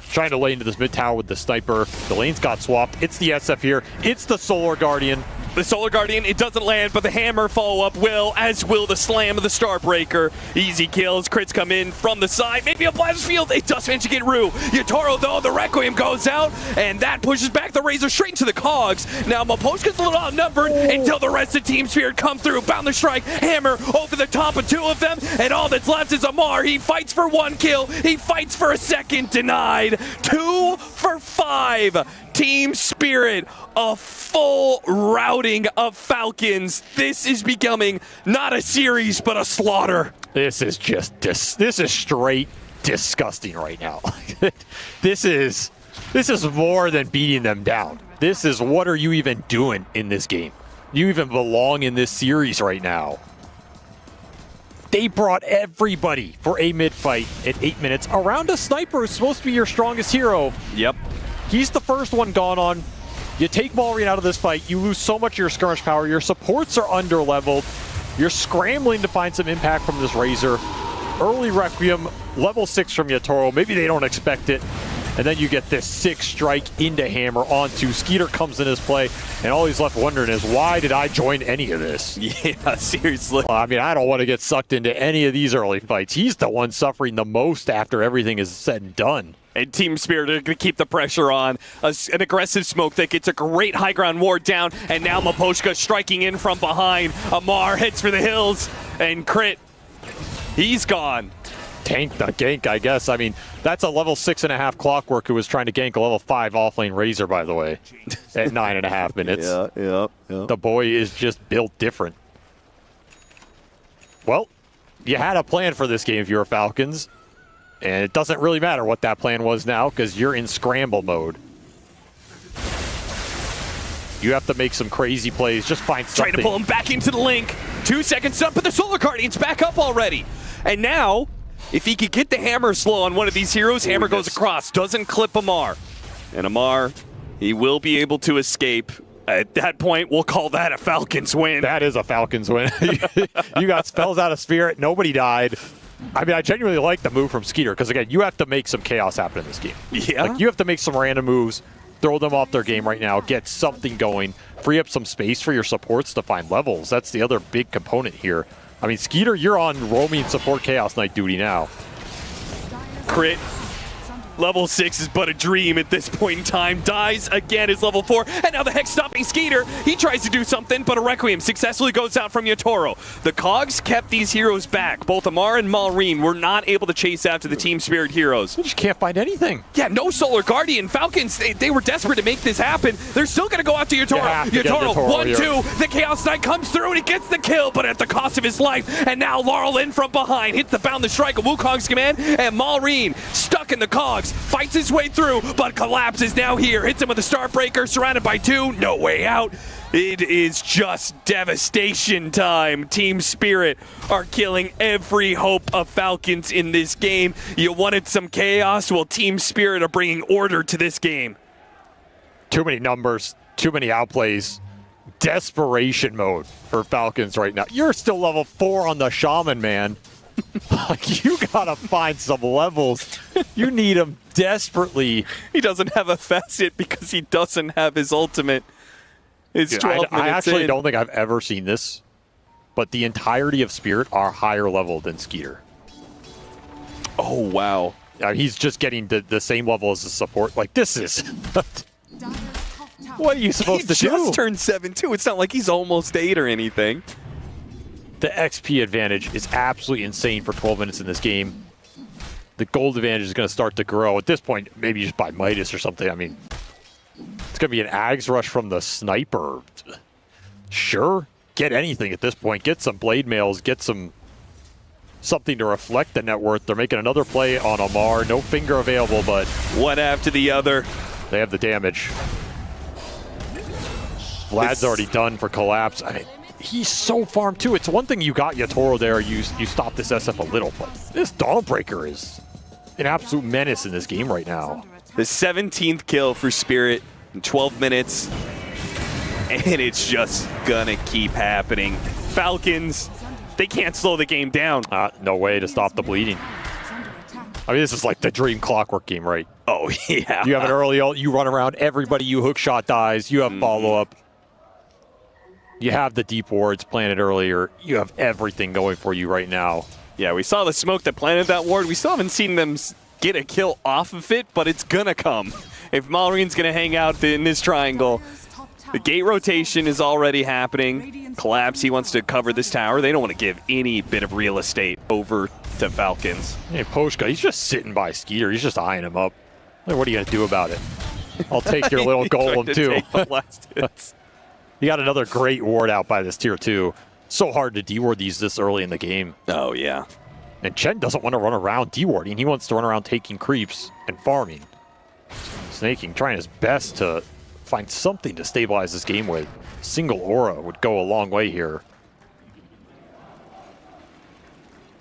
Trying to lay into this mid tower with the sniper. The lanes got swapped. It's the SF here. It's the Solar Guardian. The Solar Guardian, it doesn't land, but the hammer follow-up will, as will the slam of the Starbreaker. Easy kills, crits come in from the side, maybe a blast field, it does manage to get Rue. Yatoro, though, the Requiem goes out, and that pushes back the Razor straight into the cogs. Now Maposhka's a little outnumbered until the rest of Team Spirit come through. Bound the strike, hammer over the top of 2 of them, and all that's left is Amar. He fights for 1 kill, he fights for a second, denied. 2 for 5. Team Spirit, a full routing of Falcons. This is becoming not a series, but a slaughter. This is just this is straight disgusting right now. This is more than beating them down. This is, what are you even doing in this game? You even belong in this series right now. They brought everybody for a mid fight at 8 minutes around a sniper who's supposed to be your strongest hero. Yep. He's the first one gone on. You take Maureen out of this fight, you lose so much of your skirmish power. Your supports are under-leveled. You're scrambling to find some impact from this Razor. Early Requiem, level 6 from Yatoro. Maybe they don't expect it. And then you get this 6 strike into hammer onto. Skeeter comes in his play, and all he's left wondering is, why did I join any of this? Yeah, seriously. Well, I mean, I don't want to get sucked into any of these early fights. He's the one suffering the most after everything is said and done. And Team Spirit are going to keep the pressure on. An aggressive smoke that gets a great high ground ward down, and now Maposhka striking in from behind. Amar heads for the hills, and crit. He's gone. Tank the gank, I guess. I mean, that's a level 6.5 Clockwork who was trying to gank a level 5 offlane Razor, by the way, at 9.5 minutes. Yeah. The boy is just built different. Well, you had a plan for this game if you were Falcons. And it doesn't really matter what that plan was now, because you're in scramble mode. You have to make some crazy plays. Just find something. Trying to pull him back into the link. 2 seconds up, but the Solar Guardian's back up already. And now, if he could get the hammer slow on one of these heroes, hammer goes across. Doesn't clip Amar. And Amar He will be able to escape. At that point, we'll call that a Falcons win. That is a Falcons win. You got spells out of Spirit. Nobody died. I mean, I genuinely like the move from Skeeter because, again, you have to make some chaos happen in this game. Yeah. Like, you have to make some random moves, throw them off their game right now, get something going, free up some space for your supports to find levels. That's the other big component here. I mean, Skeeter, you're on roaming support Chaos Knight duty now. Crit. Level 6 is but a dream at this point in time. Dies again is level 4. And now the Hex stopping Skeeter. He tries to do something, but a Requiem successfully goes out from Yatoro. The Cogs kept these heroes back. Both Amar and Malrine were not able to chase after the Team Spirit heroes. You just can't find anything. Yeah, no Solar Guardian. Falcons, they were desperate to make this happen. They're still going to go after Yatoro. Yatoro, 1-2. The Chaos Knight comes through and he gets the kill, but at the cost of his life. And now Laurel in from behind. Hits the Boundless Strike of Wukong's command. And Malrine, stuck in the Cogs, fights his way through, but Collapse is now here. Hits him with a Starbreaker, surrounded by 2. No way out. It is just devastation time. Team Spirit are killing every hope of Falcons in this game. You wanted some chaos? Well, Team Spirit are bringing order to this game. Too many numbers, too many outplays. Desperation mode for Falcons right now. You're still level 4 on the Shaman, man. You gotta find some levels. You need them desperately. He doesn't have a facet because he doesn't have his ultimate. It's 12 minutes I actually in. don't think I've ever seen this, but the entirety of Spirit are higher level than Skeeter. Oh, wow. He's just getting the same level as the support. Like, this is... What are you supposed to do? He just turned 7 too. It's not like he's almost 8 or anything. The XP advantage is absolutely insane for 12 minutes in this game. The gold advantage is going to start to grow. At this point, maybe just by Midas or something. I mean, it's going to be an Ags rush from the sniper. Sure, get anything at this point. Get some blade mails. Get something to reflect the net worth. They're making another play on Amar. No finger available, but... one after the other. They have the damage. Vlad's already done for Collapse. I mean, he's so farmed too. It's one thing you got Yatoro there, you stopped this SF a little, but this Dawnbreaker is an absolute menace in this game right now. The 17th kill for Spirit in 12 minutes, and it's just gonna keep happening. Falcons, they can't slow the game down. No way to stop the bleeding. I mean, this is like the dream Clockwork game, right? Oh, yeah. You have an early ult, you run around, everybody you hook shot dies, you have follow-up. You have the deep wards planted earlier. You have everything going for you right now. Yeah, we saw the smoke that planted that ward. We still haven't seen them get a kill off of it, but it's gonna come. If Malrine's gonna hang out in this triangle, the gate rotation is already happening. Collapse, he wants to cover this tower. They don't want to give any bit of real estate over to Falcons. Hey, Poshka, he's just sitting by Skeeter. He's just eyeing him up. Like, what are you gonna do about it? I'll take your little golem too. You got another great ward out by this tier 2. So hard to deward these this early in the game. Oh, yeah. And Chen doesn't want to run around dewarding. He wants to run around taking creeps and farming. Snaking, trying his best to find something to stabilize this game with. Single aura would go a long way here.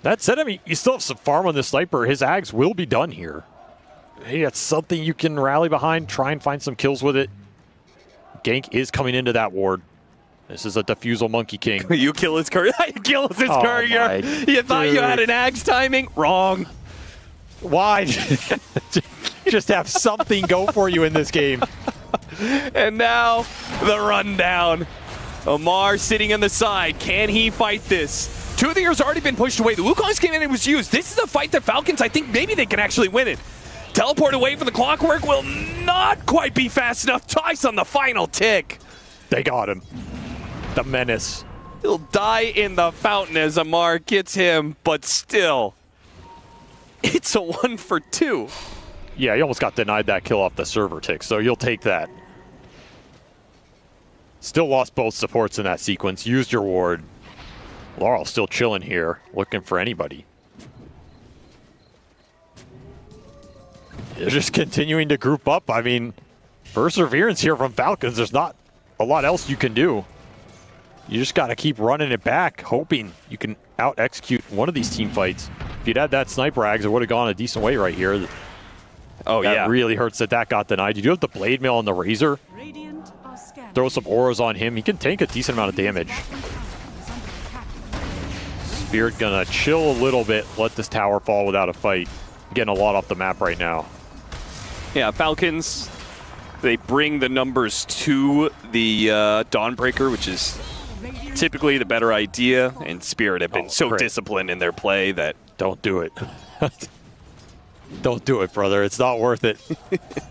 That said, I mean, you still have some farm on this sniper. His Ags will be done here. Hey, that's something you can rally behind, try and find some kills with it. Gank is coming into that ward. This is a Diffusal Monkey King. You kill his courier. You kill his courier. You thought you had an Ags timing? Wrong. Why? Just have something go for you in this game. And now, the rundown. Amar sitting on the side. Can he fight this? 2 of the heroes already been pushed away. The Wukong's came in and was used. This is a fight that Falcons, I think maybe they can actually win it. Teleport away from the Clockwork will not quite be fast enough. Tice on the final tick. They got him. The menace. He'll die in the fountain as Amar gets him, but still, it's a 1 for 2. Yeah, he almost got denied that kill off the server tick, so you'll take that. Still lost both supports in that sequence. Used your ward. Laurel still chilling here, looking for anybody. They're just continuing to group up. I mean, perseverance here from Falcons. There's not a lot else you can do. You just got to keep running it back, hoping you can out-execute one of these team fights. If you'd had that sniper Ags, it would have gone a decent way right here. Oh, that really hurts that got denied. You do have the Blade Mail on the Razor. Throw some auras on him. He can tank a decent amount of damage. Spirit gonna chill a little bit, let this tower fall without a fight. Getting a lot off the map right now. Yeah, Falcons, they bring the numbers to the Dawnbreaker, which is typically the better idea, and Spirit have been so disciplined in their play that... Don't do it. Don't do it, brother. It's not worth it.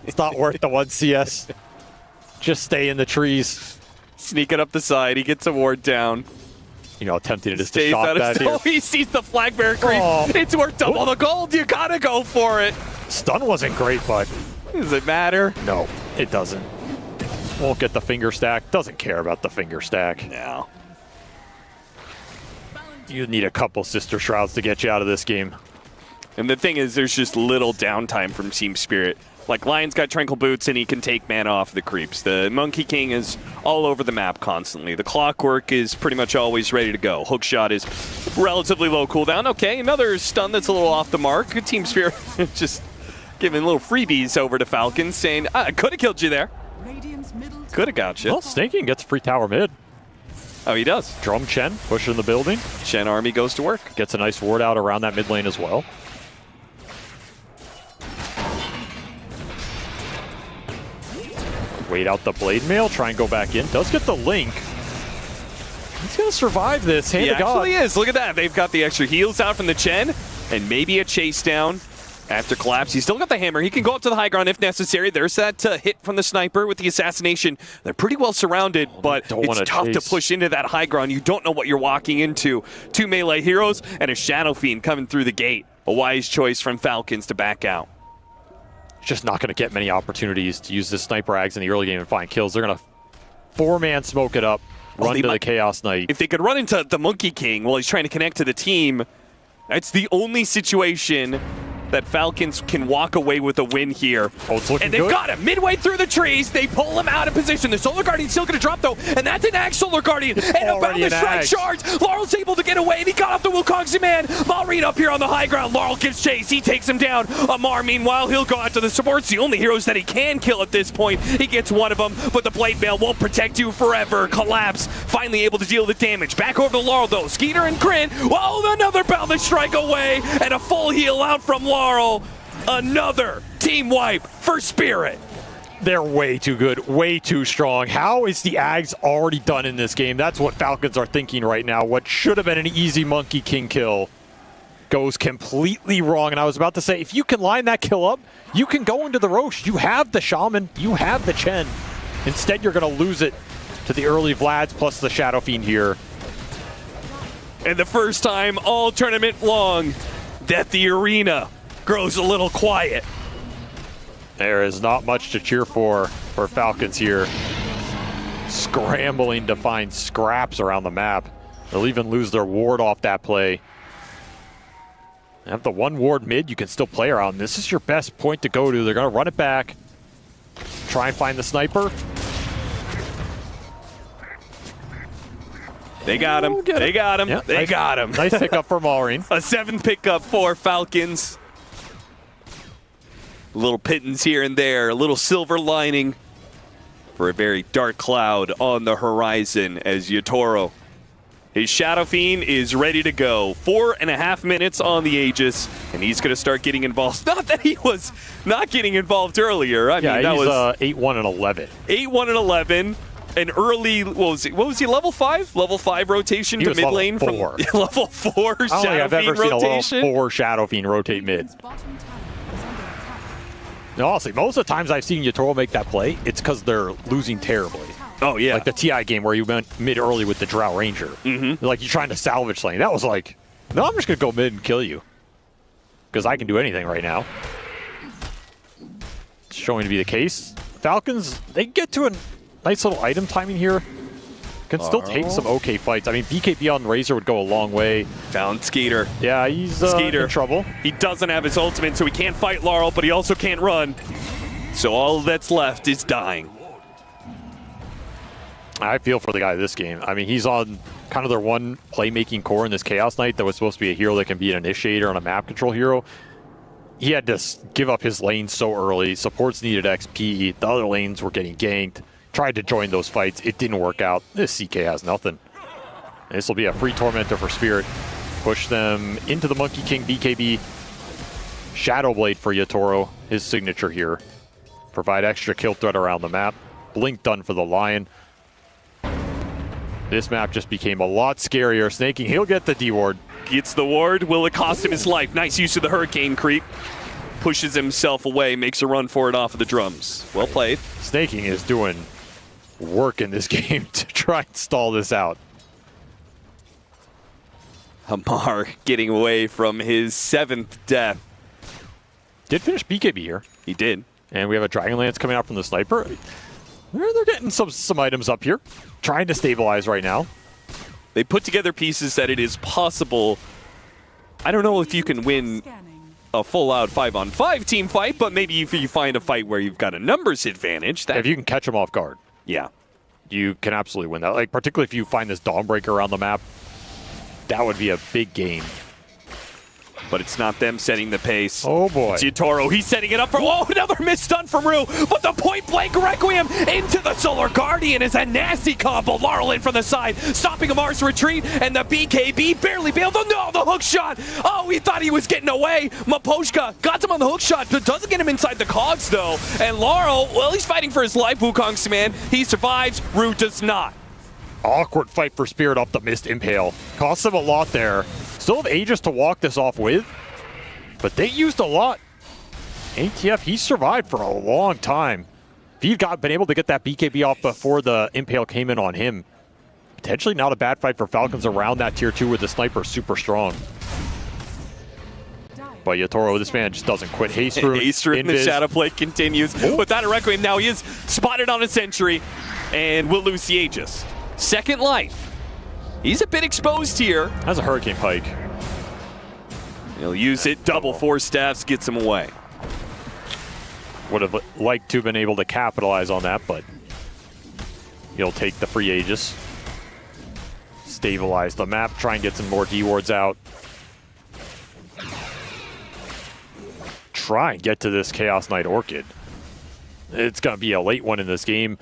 It's not worth the 1 CS. Just stay in the trees. Sneaking up the side, he gets a ward down. You know, tempting just to shot that here. Oh, he sees the flag bearer creep. Oh. It's worth double the gold. You gotta go for it. Stun wasn't great, but... Does it matter? No, it doesn't. Won't get the finger stack. Doesn't care about the finger stack. No. You need a couple Sister Shrouds to get you out of this game. And the thing is, there's just little downtime from Team Spirit. Like, Lion's got Tranquil Boots, and he can take mana off the creeps. The Monkey King is all over the map constantly. The Clockwork is pretty much always ready to go. Hookshot is relatively low cooldown. Okay, another stun that's a little off the mark. Good Team Spirit just giving little freebies over to Falcons, saying, I could have killed you there. Could have got you. Well, Snaking gets a free tower mid. Oh, he does. Drum Chen pushing the building. Chen army goes to work. Gets a nice ward out around that mid lane as well. Wait out the Blade Mail, try and go back in. Does get the link. He's going to survive this. Hand He to God. actually is. Look at that. They've got the extra heals out from the Chen, and maybe a chase down after collapse. He's still got the hammer. He can go up to the high ground if necessary. There's that hit from the sniper with the assassination. They're pretty well surrounded, but it's tough to push into that high ground. You don't know what you're walking into. 2 melee heroes and a Shadow Fiend coming through the gate. A wise choice from Falcons to back out. Just not going to get many opportunities to use the Sniper Ags in the early game and find kills. They're going to 4-man smoke it up, run to the Chaos Knight. If they could run into the Monkey King while he's trying to connect to the team, that's the only situation that Falcons can walk away with a win here. Oh, it's looking and they've good. got him midway through the trees. They pull him out of position. The Solar Guardian's still going to drop, though, and that's an Ag Solar Guardian. And about the strike charge, Laurel's able to get away, and he got off the Wukong's man. Malrine up here on the high ground. Laurel gets chased. He takes him down. Amar, meanwhile, he'll go out to the supports. The only heroes that he can kill at this point. He gets one of them, but the Blade Mail won't protect you forever. Collapse, finally able to deal the damage. Back over to Laurel, though. Skeeter and Grin. Whoa, another Boundless Strike away, and a full heal out from Laurel. Another team wipe for Spirit. They're way too good, way too strong. How is the Ags already done in this game? That's what Falcons are thinking right now. What should have been an easy Monkey King kill goes completely wrong. And I was about to say, if you can line that kill up, you can go into the Roche. You have the Shaman, you have the Chen. Instead, you're going to lose it to the early Vlads plus the Shadow Fiend here. And the first time all tournament long that the arena grows a little quiet. There is not much to cheer for Falcons here. Scrambling to find scraps around the map. They'll even lose their ward off that play. They have the 1 ward mid you can still play around. This is your best point to go to. They're going to run it back. Try and find the sniper. They got him. They got him. Yeah, they got him. Nice pickup for Malrine. A 7th pickup for Falcons. Little pittance here and there, a little silver lining for a very dark cloud on the horizon as Yotaro. His Shadow Fiend is ready to go. 4.5 minutes on the Aegis, and he's going to start getting involved. Not that he was not getting involved earlier. I mean, that he's was 8-1 and 11. 8-1 and 11. An early, what was he, level 5? Level 5 rotation to mid lane from level 4 I don't think I've ever seen a level 4 Shadow Fiend rotate mid. No, honestly, most of the times I've seen Yotaro make that play, it's because they're losing terribly. Oh, yeah. Like the TI game where you went mid early with the Drow Ranger. Like you're trying to salvage lane. That was like, no, I'm just going to go mid and kill you. Because I can do anything right now. It's showing to be the case. Falcons, they get to a nice little item timing here. Can still take some okay fights. I mean, BKB on Razor would go a long way. Found Skeeter. Yeah, he's in trouble. He doesn't have his ultimate, so he can't fight Laurel, but he also can't run. So all that's left is dying. I feel for the guy this game. I mean, he's on kind of their one playmaking core in this Chaos Knight that was supposed to be a hero that can be an initiator and a map control hero. he had to give up his lane so early. Supports needed XP. The other lanes were getting ganked. Tried to join those fights. It didn't work out. This CK has nothing. This will be a free Tormentor for Spirit. Push them into the Monkey King BKB. Shadow Blade for Yatoro, his signature here. Provide extra kill threat around the map. Blink done for the Lion. This map just became a lot scarier. Snaking, he'll get the D ward. Gets the ward. Will it cost him his life? Nice use of the Hurricane creep. Pushes himself away, makes a run for it off of the drums. Well played. Snaking is doing work in this game to try and stall this out. Hamar getting away from his 7th death. Did finish BKB here. He did. And we have a Dragonlance coming out from the Sniper. They're getting some items up here. Trying to stabilize right now. They put together pieces that it is possible. I don't know if you can win a full-out 5-on-5 team fight, but maybe if you find a fight where you've got a numbers advantage. If you can catch them off guard. Yeah. You can absolutely win that. Like, particularly if you find this Dawnbreaker around the map, that would be a big game. But it's not them setting the pace. Oh boy. It's Yatoro. He's setting it up for, oh, another missed stun from Rue. But the point blank Requiem into the Solar Guardian is a nasty combo. Laurel in from the side, stopping Amar's retreat, and the BKB barely bailed. Oh no, the hook shot. Oh, he thought he was getting away. Maposhka got him on the hook shot, but doesn't get him inside the cogs though. And Laurel, well, he's fighting for his life. Wukong's man, he survives. Rue does not. Awkward fight for Spirit off the missed Impale. Costs him a lot there. Still have Aegis to walk this off with, but they used a lot. ATF, he survived for a long time. If he'd been able to get that BKB off before the Impale came in on him, potentially not a bad fight for Falcons around that tier 2 with the Sniper super strong. But Yatoro, this man just doesn't quit. Haste Rune, the Shadow Plate continues. Without a Requiem, now he is spotted on a Sentry, and will lose the Aegis. Second life. He's a bit exposed here. That's a Hurricane Pike. He'll use it. Double 4 staffs gets him away. Would have liked to have been able to capitalize on that, but he'll take the free Aegis. Stabilize the map. Try and get some more D-wards out. Try and get to this Chaos Knight Orchid. It's going to be a late one in this game.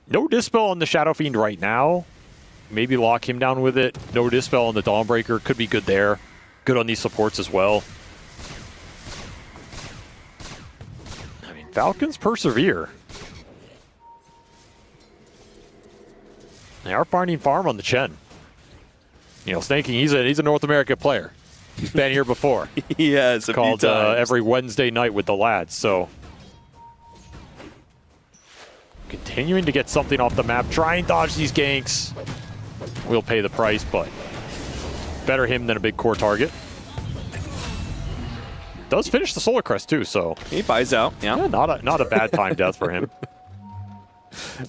No Dispel on the Shadow Fiend right now. Maybe lock him down with it. No Dispel on the Dawnbreaker. Could be good there. Good on these supports as well. I mean, Falcons persevere. They are finding farm on the Chen. You know, Snaking, he's a North American player. He's been here before. He has a called few times. Every Wednesday night with the lads, so... Continuing to get something off the map. Try and dodge these ganks. We'll pay the price, but better him than a big core target. Does finish the Solar Crest too, so he buys out. Yeah, not a bad time death for him.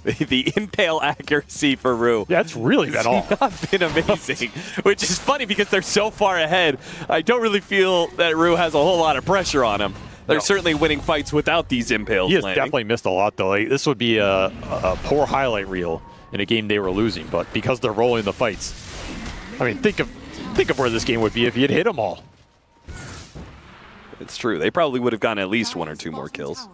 The impale accuracy for Rue. Yeah, it's really been off. Not been amazing, which is funny because they're so far ahead. I don't really feel that Rue has a whole lot of pressure on him. They're certainly winning fights without these impales. He has landing. definitely missed a lot though. Like, this would be a poor highlight reel in a game they were losing, but because they're rolling the fights, I mean, think of where this game would be if he had hit them all. It's true. They probably would have gotten at least 1 or 2 more kills.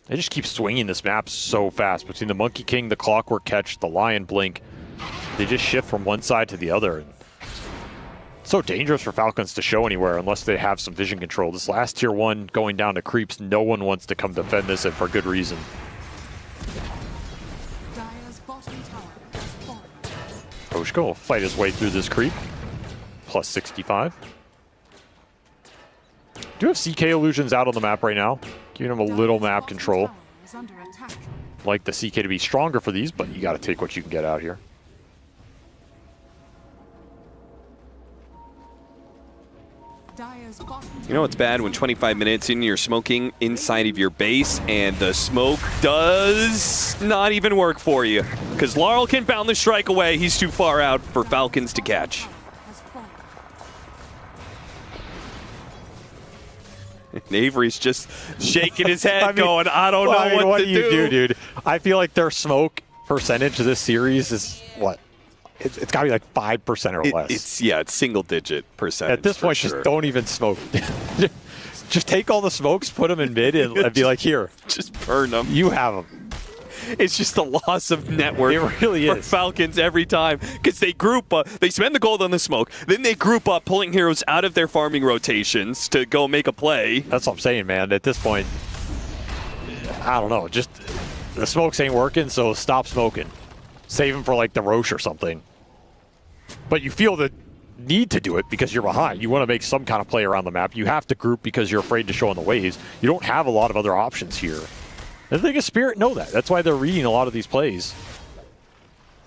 They just keep swinging this map so fast between the Monkey King, the Clockwork Catch, the Lion Blink. They just shift from one side to the other. And it's so dangerous for Falcons to show anywhere unless they have some vision control. This last tier 1 going down to creeps, no one wants to come defend this, and for good reason. Oshko will fight his way through this creep. Plus 65. Do have CK illusions out on the map right now, giving him a little map control. Like the CK to be stronger for these, but you got to take what you can get out here. You know what's bad? When 25 minutes in, you're smoking inside of your base, and the smoke does not even work for you. Because Laurel can bound the strike away. He's too far out for Falcons to catch. Avery's just shaking his head, going, I don't know what to do. What do you do, dude? I feel like their smoke percentage this series is, what, it's got to be like 5% or less. It's single-digit percentage. At this point, just don't even smoke. Just take all the smokes, put them in mid, and be like, here. Just burn them. You have them. It's just a loss of network. It really for is. Falcons every time because they group up. They spend the gold on the smoke, then they group up, pulling heroes out of their farming rotations to go make a play. That's what I'm saying, man. At this point, I don't know. Just the smokes ain't working, so stop smoking. Save them for like the Roche or something. But you feel the need to do it because you're behind. You want to make some kind of play around the map. You have to group because you're afraid to show on the waves. You don't have a lot of other options here. And the biggest Spirit know that. That's why they're reading a lot of these plays.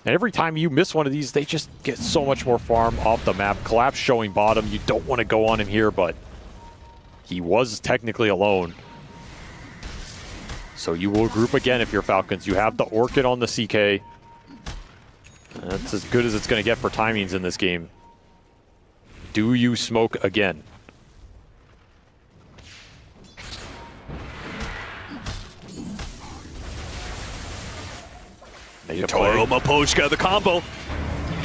And every time you miss one of these, they just get so much more farm off the map. Collapse showing bottom. You don't want to go on him here, but he was technically alone. So you will group again if you're Falcons. You have the Orchid on the CK. That's as good as it's going to get for timings in this game. Do you smoke again? Toro Mapochka, the combo.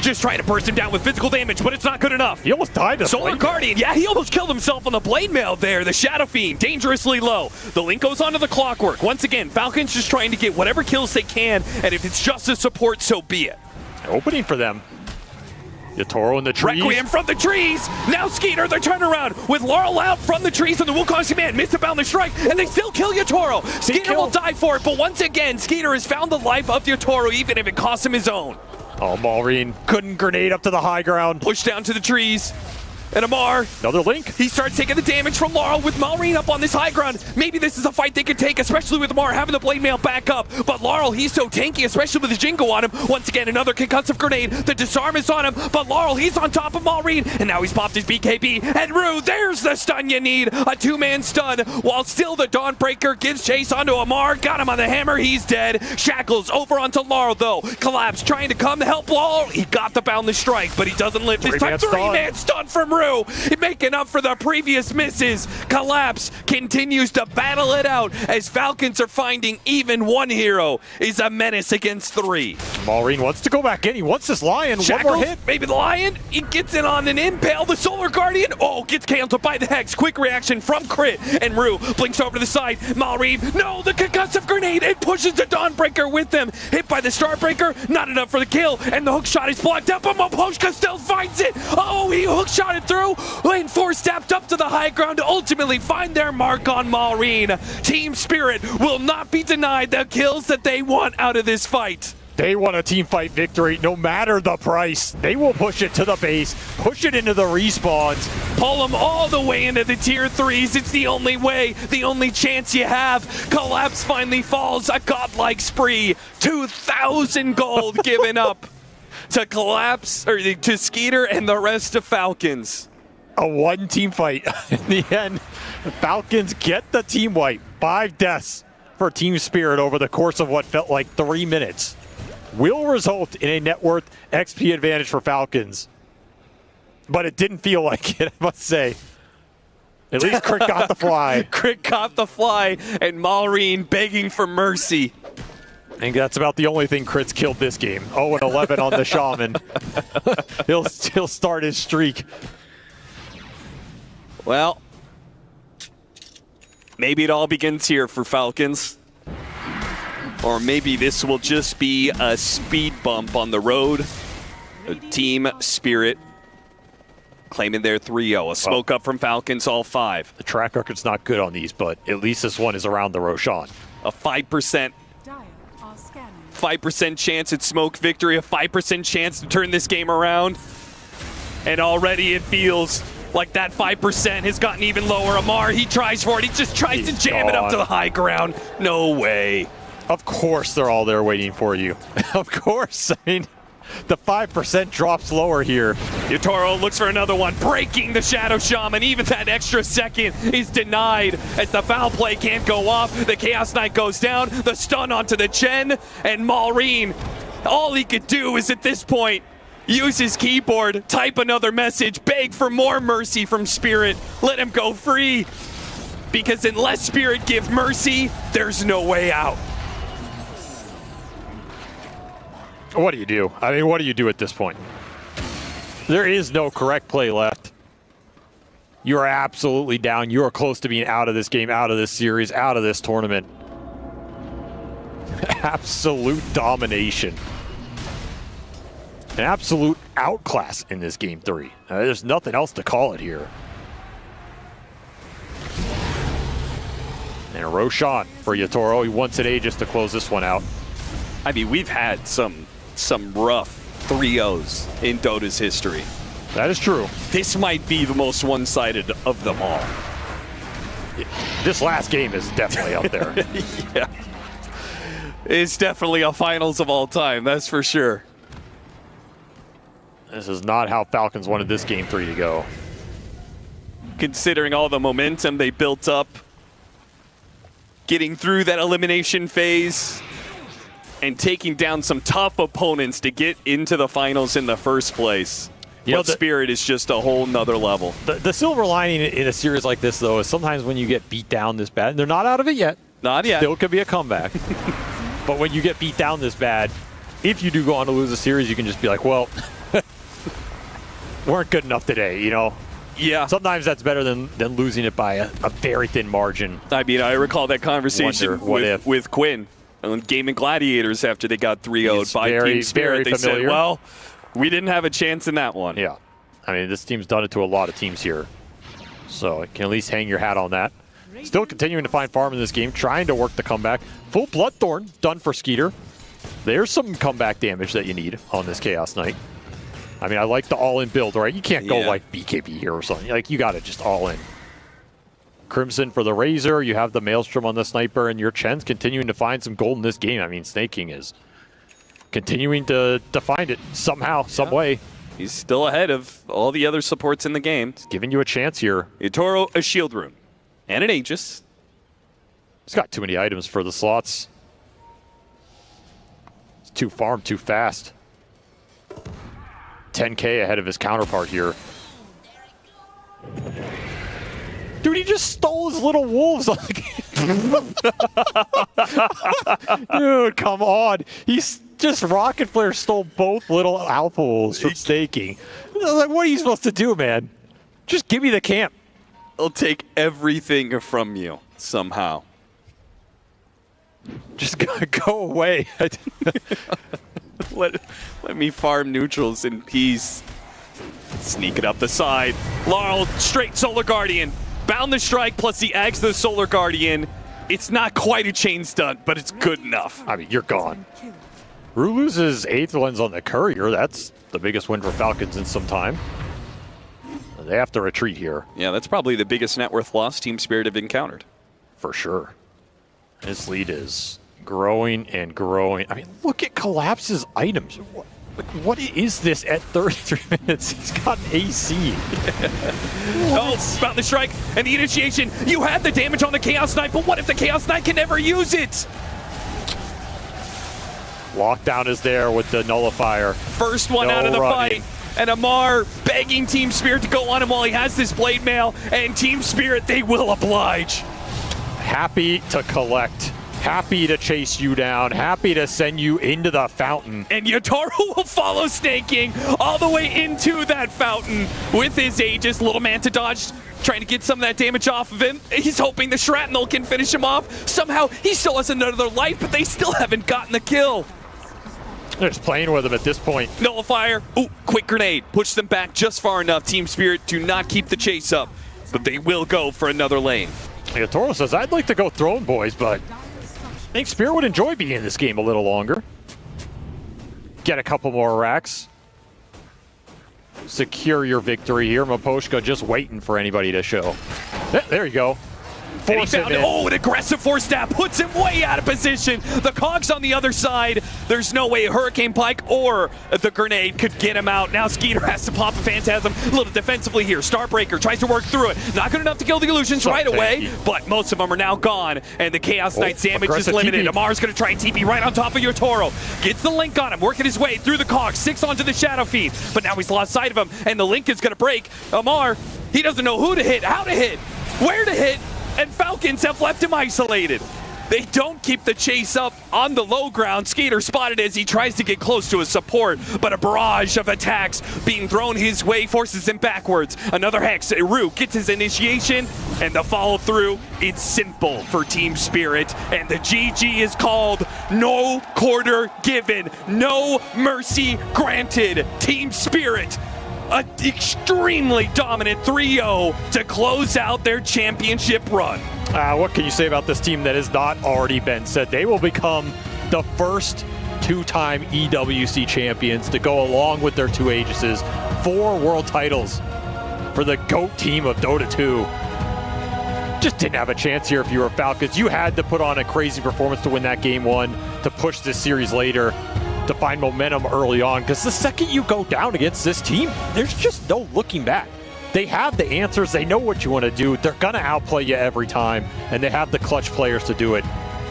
Just trying to burst him down with physical damage, but it's not good enough. He almost died to Solar Guardian, yeah, he almost killed himself on the blade mail there. The Shadow Fiend, dangerously low. The Link goes onto the Clockwork. Once again, Falcons just trying to get whatever kills they can, and if it's just a support, so be it. Opening for them. Yatoro in the trees. Requiem from the trees. Now Skeeter, their turnaround with Laurel out from the trees, and the Wukong's command missed a boundless strike, and they still kill Yatoro. Skeeter will die for it, but once again, Skeeter has found the life of Yatoro, even if it costs him his own. Oh, Maureen couldn't grenade up to the high ground. Push down to the trees. And Amar. Another Link. He starts taking the damage from Laurel with Maureen up on this high ground. Maybe this is a fight they can take, especially with Amar having the blade mail back up. But Laurel, he's so tanky, especially with the Jingo on him. Once again, another concussive grenade. The disarm is on him, but Laurel, he's on top of Maureen. And now he's popped his BKB. And Rue, there's the stun you need. A two-man stun, while still the Dawnbreaker gives chase onto Amar. Got him on the hammer, he's dead. Shackles over onto Laurel, though. Collapse trying to come to help Laurel. He got the boundless strike, but he doesn't live this time. Three-man stun from Rue. Making up for the previous misses. Collapse continues to battle it out as Falcons are finding even one hero is a menace against three. Maureen wants to go back in. He wants this Lion. Shackles, one more hit. Maybe the Lion. He gets in on an impale. The Solar Guardian. Oh, gets canceled by the Hex. Quick reaction from Crit. And Rue blinks over to the side. Maureen. No, the concussive grenade. It pushes the Dawnbreaker with them. Hit by the Starbreaker. Not enough for the kill. And the hook shot is blocked up. But Mapochka still finds it. Oh, he hook shot it through. Lane 4 stepped up to the high ground to ultimately find their mark on Maureen. Team Spirit will not be denied the kills that they want out of this fight. They want a team fight victory no matter the price. They will push it to the base, push it into the respawns. Pull them all the way into the tier 3s. It's the only way, the only chance you have. Collapse finally falls. A godlike spree. 2,000 gold given up to Collapse, or to Skeeter and the rest of Falcons. A one-team fight. In the end, the Falcons get the team wipe. 5 deaths for Team Spirit over the course of what felt like 3 minutes. Will result in a net worth XP advantage for Falcons. But it didn't feel like it, I must say. At least Crit got the fly. Crit got the fly, and Maureen begging for mercy. I think that's about the only thing Crit's killed this game. 0-11 on the Shaman. He'll still start his streak. Well, maybe it all begins here for Falcons. Or maybe this will just be a speed bump on the road. Team Spirit claiming their 3-0. A smoke up from Falcons, all 5. The track record's not good on these, but at least this one is around the Roshan. A 5% chance at smoke victory, a 5% chance to turn this game around. And already it feels like that 5% has gotten even lower. Amar, he tries for it. He just tries to jam it up to the high ground. No way. Of course they're all there waiting for you. Of course. I mean, the 5% drops lower here. Yatoro looks for another one, breaking the Shadow Shaman. Even that extra second is denied as the foul play can't go off. The Chaos Knight goes down, the stun onto the Chen, and Maureen, all he could do is at this point use his keyboard, type another message, beg for more mercy from Spirit. Let him go free. Because unless Spirit give mercy, there's no way out. What do you do? I mean, what do you do at this point? There is no correct play left. You are absolutely down. You are close to being out of this game, out of this series, out of this tournament. Absolute domination. An absolute outclass in this game 3. There's nothing else to call it here. And Roshan for Yatoro. He won today just to close this one out. I mean, we've had some rough 3-0s in Dota's history. That is true. This might be the most one-sided of them all. This last game is definitely up there. Yeah. It's definitely a finals of all time, that's for sure. This is not how Falcons wanted this game 3 to go. Considering all the momentum they built up, getting through that elimination phase, and taking down some tough opponents to get into the finals in the first place. But Spirit is just a whole nother level. The silver lining in a series like this, though, is sometimes when you get beat down this bad, and they're not out of it yet. Not yet. Still could be a comeback. But when you get beat down this bad, if you do go on to lose a series, you can just be like, well, weren't good enough today, you know? Yeah. Sometimes that's better than losing it by a very thin margin. I mean, I recall that conversation with Quinn on Gaming Gladiators after they got 3-0'd by Team Spirit. They said, well, we didn't have a chance in that one. Yeah. I mean, this team's done it to a lot of teams here. So you can at least hang your hat on that. Still continuing to find farm in this game, trying to work the comeback. Full Bloodthorn done for Skeeter. There's some comeback damage that you need on this Chaos Knight. I mean, I like the all-in build, right? You can't go like BKB here or something. Like, you got to just all-in. Crimson for the Razor. You have the Maelstrom on the Sniper, and your Chen's continuing to find some gold in this game. I mean, Snake King is continuing to find it somehow, some way. He's still ahead of all the other supports in the game. It's giving you a chance here. Yatoro, a Shield Rune, and an Aegis. He's got too many items for the slots. It's too farmed too fast. 10K ahead of his counterpart here. Dude, he just stole his little wolves on the game. Dude, come on. He's just Rocket Flare stole both little alpha wolves from staking. Like, what are you supposed to do, man? Just give me the camp. He'll take everything from you somehow. Just go away. Let me farm neutrals in peace. Sneak it up the side. Laurel, straight Solar Guardian. Bound the strike plus the Ags the Solar Guardian. It's not quite a chain stunt, but it's good enough. I mean, you're gone. Rue loses 8th lens on the Courier. That's the biggest win for Falcons in some time. They have to retreat here. Yeah, that's probably the biggest net worth loss Team Spirit have encountered. For sure. His lead is growing and growing. I mean, look at Collapse's items. What is this at 33 minutes? He's got an AC. Oh, about the strike and the initiation. You had the damage on the Chaos Knight, but what if the Chaos Knight can never use it? Lockdown is there with the nullifier. First one out of the fight. And Amar begging Team Spirit to go on him while he has this blade mail. And Team Spirit, they will oblige. Happy to collect. Happy to chase you down. Happy to send you into the fountain. And Yatoro will follow Snake King all the way into that fountain with his Aegis. Little man to dodge, trying to get some of that damage off of him. He's hoping the Shrapnel can finish him off. Somehow, he still has another life, but they still haven't gotten the kill. They're just playing with him at this point. Nullifier. Ooh, quick grenade. Push them back just far enough. Team Spirit do not keep the chase up, but they will go for another lane. Yatoro says, I'd like to go Throne Boys, but I think Spirit would enjoy being in this game a little longer. Get a couple more racks. Secure your victory here. Maposhka just waiting for anybody to show. There you go. And he found, an aggressive force stab, puts him way out of position. The cogs on the other side. There's no way Hurricane Pike or the grenade could get him out. Now Skeeter has to pop a Phantasm a little defensively here. Starbreaker tries to work through it. Not good enough to kill the illusions right away, but most of them are now gone, and the Chaos Knight's damage is limited. Amar's going to try and TP right on top of Yatoro. Gets the Link on him, working his way through the cogs. 6 onto the Shadow Feed, but now he's lost sight of him, and the Link is going to break. Amar, he doesn't know who to hit, how to hit, where to hit, and Falcons have left him isolated. They don't keep the chase up on the low ground. Skater spotted as he tries to get close to his support, but a barrage of attacks being thrown his way forces him backwards. Another Hex. Rue gets his initiation, and the follow through. It's simple for Team Spirit, and the GG is called. No quarter given, no mercy granted. Team Spirit, an extremely dominant 3-0 to close out their championship run. What can you say about this team that has not already been said? They will become the first two-time EWC champions to go along with their two Aegises. 4 world titles for the GOAT team of Dota 2. Just didn't have a chance here if you were Falcons. You had to put on a crazy performance to win that game 1, to push this series later, to find momentum early on. Because the second you go down against this team, there's just no looking back. They have the answers. They know what you want to do. They're going to outplay you every time, and they have the clutch players to do it.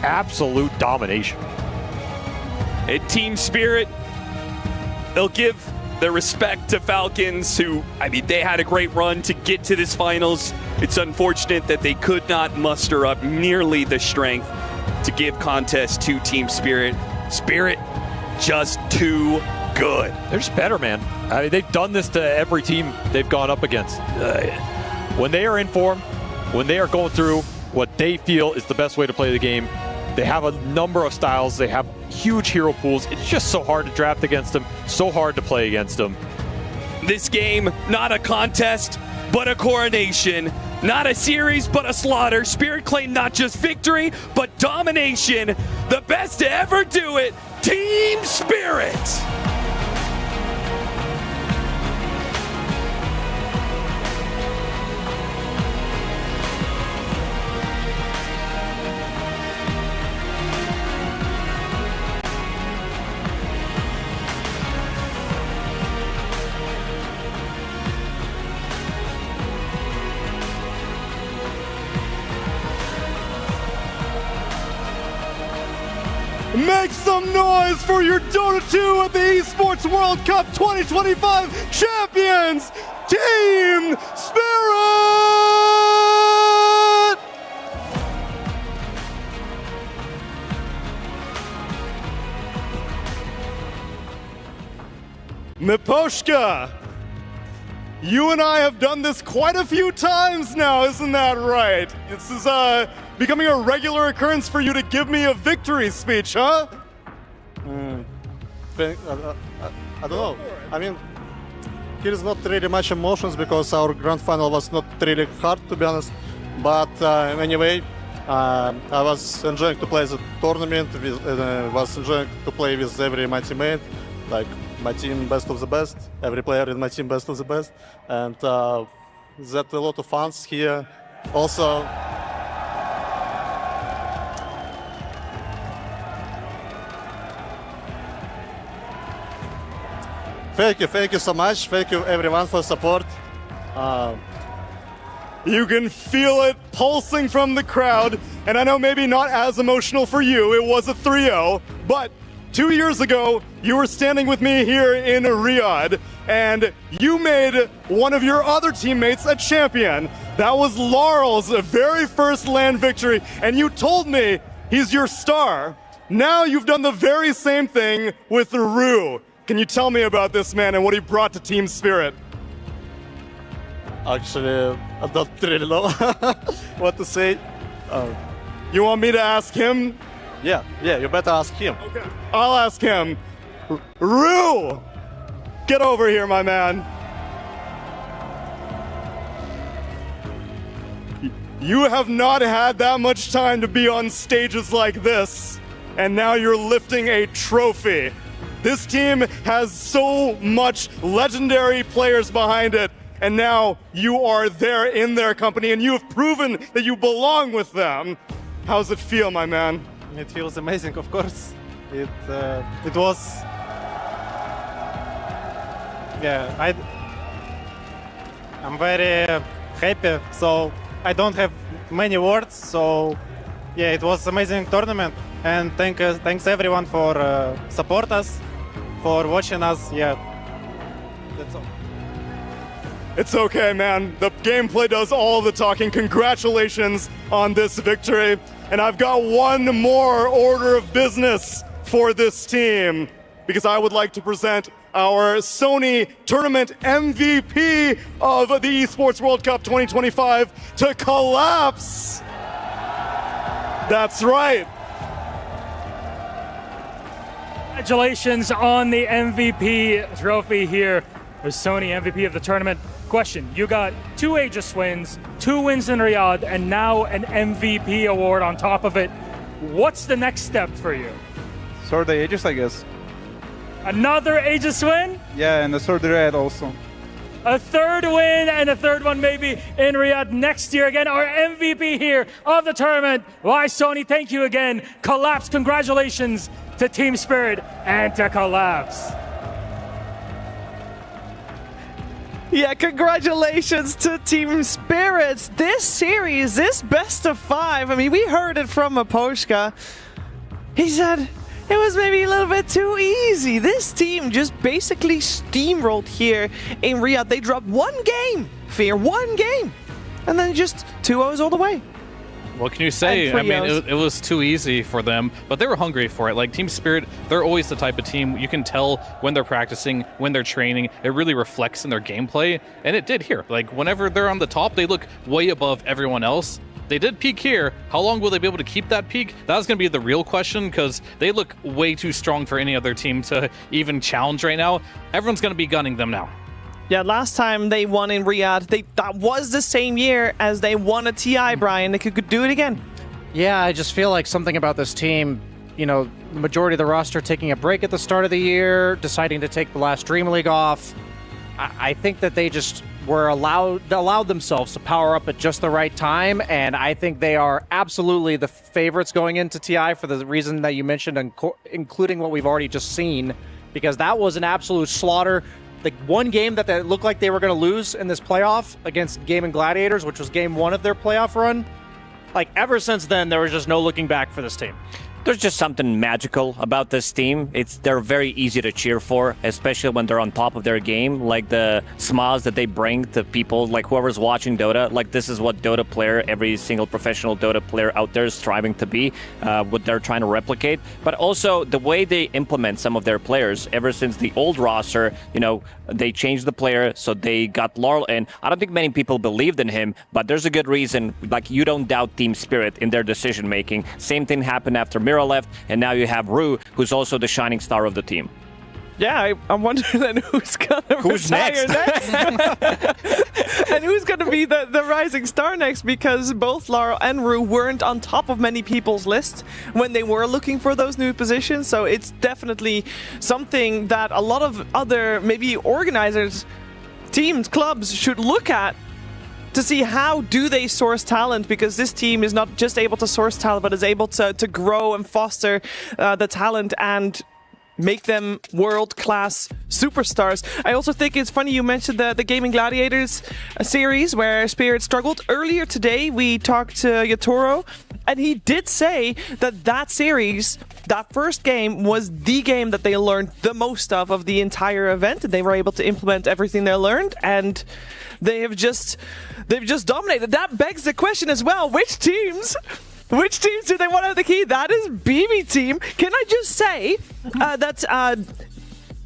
Absolute domination. At Team Spirit, they'll give the respect to Falcons, who, I mean, they had a great run to get to this finals. It's unfortunate that they could not muster up nearly the strength to give contest to Team Spirit. Spirit, just too good. They're just better, man. I mean, they've done this to every team they've gone up against. When they are in form, when they are going through what they feel is the best way to play the game, they have a number of styles. They have huge hero pools. It's just so hard to draft against them, so hard to play against them. This game, not a contest, but a coronation. Not a series, but a slaughter. Spirit claimed not just victory, but domination. The best to ever do it, Team Spirit. Make some noise for your Dota 2 at the Esports World Cup 2025 champions, Team Spirit! Miposhka, you and I have done this quite a few times now, isn't that right? This is becoming a regular occurrence for you to give me a victory speech, huh? I don't know. I mean, here is not really much emotions because our grand final was not really hard, to be honest. But anyway, I was enjoying to play the tournament. Was enjoying to play with every my teammate, like my team best of the best. Every player in my team best of the best, and that a lot of fans here. Also. Thank you so much. Thank you everyone for support. You can feel it pulsing from the crowd, and I know maybe not as emotional for you, it was a 3-0, but 2 years ago, you were standing with me here in Riyadh, and you made one of your other teammates a champion. That was Laurel's very first LAN victory, and you told me he's your star. Now you've done the very same thing with Rue. Can you tell me about this man and what he brought to Team Spirit? Actually, I don't really know what to say. You want me to ask him? Yeah, you better ask him. Okay, I'll ask him. Rue! Get over here, my man. You have not had that much time to be on stages like this, and now you're lifting a trophy. This team has so much legendary players behind it, and now you are there in their company, and you have proven that you belong with them. How's it feel, my man? It feels amazing, of course. It was... Yeah, I'm very happy, so I don't have many words, so yeah, it was amazing tournament, and thanks everyone for support us, for watching us. Yeah, that's all. It's okay, man. The gameplay does all the talking. Congratulations on this victory. And I've got one more order of business for this team, because I would like to present our Sony Tournament MVP of the Esports World Cup 2025 to Collapse. That's right. Congratulations on the MVP trophy here. The Sony MVP of the tournament. Question, you got 2 Aegis wins, 2 wins in Riyadh, and now an MVP award on top of it. What's the next step for you? Sword Aegis, I guess. Another Aegis win? Yeah, and the Sword Red also. A third win and a third one maybe in Riyadh next year. Again, our MVP here of the tournament. Why, Sony, thank you again. Collapse, congratulations to Team Spirit and to Collapse. Yeah, congratulations to Team Spirits. This series, this best of 5, I mean, we heard it from Maposhka. He said it was maybe a little bit too easy. This team just basically steamrolled here in Riyadh. They dropped 1 game, Fear, 1 game, and then just 2-0s all the way. What can you say? I mean, it was too easy for them, but they were hungry for it. Like, Team Spirit, they're always the type of team you can tell when they're practicing, when they're training. It really reflects in their gameplay, and it did here. Like, whenever they're on the top, they look way above everyone else. They did peak here. How long will they be able to keep that peak? That's going to be the real question, because they look way too strong for any other team to even challenge right now. Everyone's going to be gunning them now. Yeah, last time they won in Riyadh, that was the same year as they won a TI, Brian. They could do it again. Yeah, I just feel like something about this team, you know, the majority of the roster taking a break at the start of the year, deciding to take the last Dream League off. I think that they just were allowed themselves to power up at just the right time, and I think they are absolutely the favorites going into TI for the reason that you mentioned, including what we've already just seen, because that was an absolute slaughter. The one game that they looked like they were going to lose in this playoff against Gaming Gladiators, which was game 1 of their playoff run, like ever since then, there was just no looking back for this team. There's just something magical about this team. They're very easy to cheer for, especially when they're on top of their game. Like the smiles that they bring to people, like whoever's watching Dota. Like, this is what Dota player, every single professional Dota player out there is striving to be, what they're trying to replicate. But also the way they implement some of their players. Ever since the old roster, you know, they changed the player, so they got Laurel in. I don't think many people believed in him, but there's a good reason. Like, you don't doubt Team Spirit in their decision making. Same thing happened after Mira left, and now you have Rue, who's also the shining star of the team. Yeah, I'm wondering then who's retire next? And who's gonna be the rising star next, because both Laurel and Rue weren't on top of many people's lists when they were looking for those new positions. So it's definitely something that a lot of other maybe organizers, teams, clubs should look at to see how do they source talent, because this team is not just able to source talent, but is able to grow and foster the talent and make them world-class superstars. I also think it's funny you mentioned the Gaming Gladiators series where Spirit struggled. Earlier today, we talked to Yatoro, and he did say that series, that first game, was the game that they learned the most of the entire event. They were able to implement everything they learned, and they've just dominated. That begs the question as well, which teams do they want to have the key? That is BB Team. Can I just say that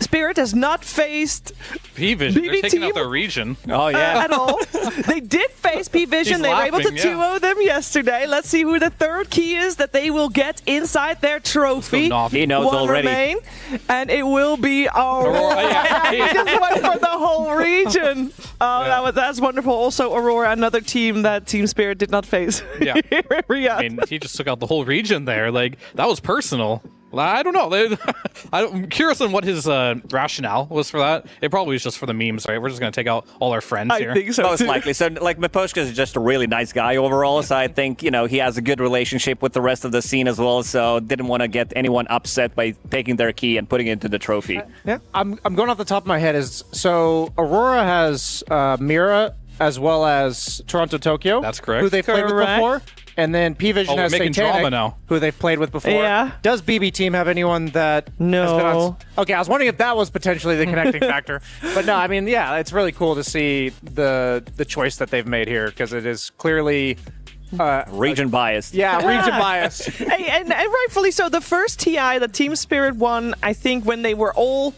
Spirit has not faced P-Vision. They're taking team out their region. Oh, yeah. At all. They did face P-Vision. They were able to 2-0 them yesterday. Let's see who the third key is that they will get inside their trophy. He knows One already. Remain, and it will be Aurora. He just went for the whole region. Oh, that's wonderful. Also, Aurora, another team that Team Spirit did not face. Yeah. Yeah. I mean, he just took out the whole region there. Like, that was personal. I don't know. I'm curious on what his rationale was for that. It probably was just for the memes, right? We're just going to take out all our friends here. I think so, Most too. likely. So, like, Maposhka is just a really nice guy overall, so I think, you know, he has a good relationship with the rest of the scene as well, so didn't want to get anyone upset by taking their key and putting it into the trophy. Yeah, I'm going off the top of my head. So Aurora has Mira as well as Toronto Tokyo. That's correct. Who they've played with before. And then P-Vision we're has making drama Satanic, now. who they've played with before. Yeah. Does BB Team have anyone that has been on... Okay, I was wondering if that was potentially the connecting factor. But no, I mean, yeah, it's really cool to see the choice that they've made here, because it is clearly Region biased. Yeah, region bias. Hey, and rightfully so. The first TI that Team Spirit won, I think, when they were all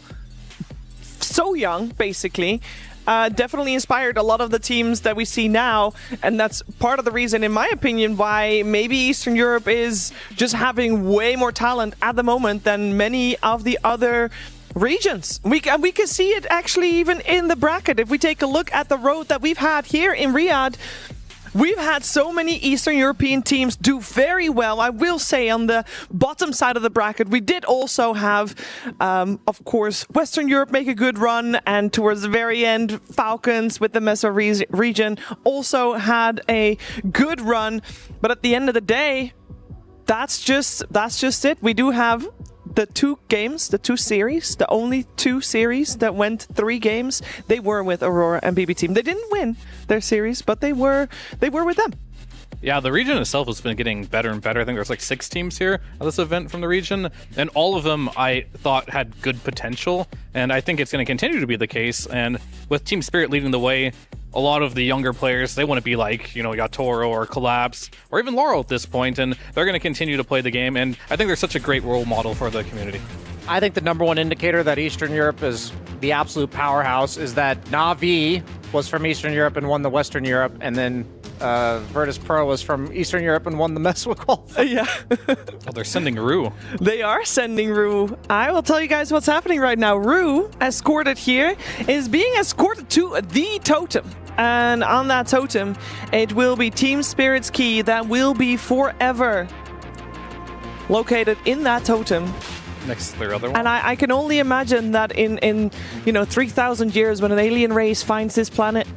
so young, basically, definitely inspired a lot of the teams that we see now. And that's part of the reason, in my opinion, why maybe Eastern Europe is just having way more talent at the moment than many of the other regions. We can see it actually even in the bracket. If we take a look at the road that we've had here in Riyadh, we've had so many Eastern European teams do very well. I will say on the bottom side of the bracket, we did also have, of course, Western Europe make a good run, and towards the very end, Falcons with the Meso region also had a good run. But at the end of the day, that's just it. We do have the two games, the two series, the only two series that went 3 games, they were with Aurora and BB Team. They didn't win their series, but they were with them. Yeah, the region itself has been getting better and better. I think there's like 6 teams here at this event from the region, and all of them I thought had good potential, and I think it's going to continue to be the case. And with Team Spirit leading the way, a lot of the younger players, they want to be like, you got Toro or Collapse or even Laurel at this point, and they're going to continue to play the game. And I think they're such a great role model for the community. I think the number one indicator that Eastern Europe is the absolute powerhouse is that Na'Vi was from Eastern Europe and won the Western Europe, and then Virtus Pro was from Eastern Europe and won the Meswa qualifier. Yeah. Oh, they're sending Rue. They are sending Rue. I will tell you guys what's happening right now. Rue, escorted here, is being escorted to the totem. And on that totem, it will be Team Spirit's key that will be forever located in that totem. Next to their other one. And I can only imagine that in 3,000 years, when an alien race finds this planet,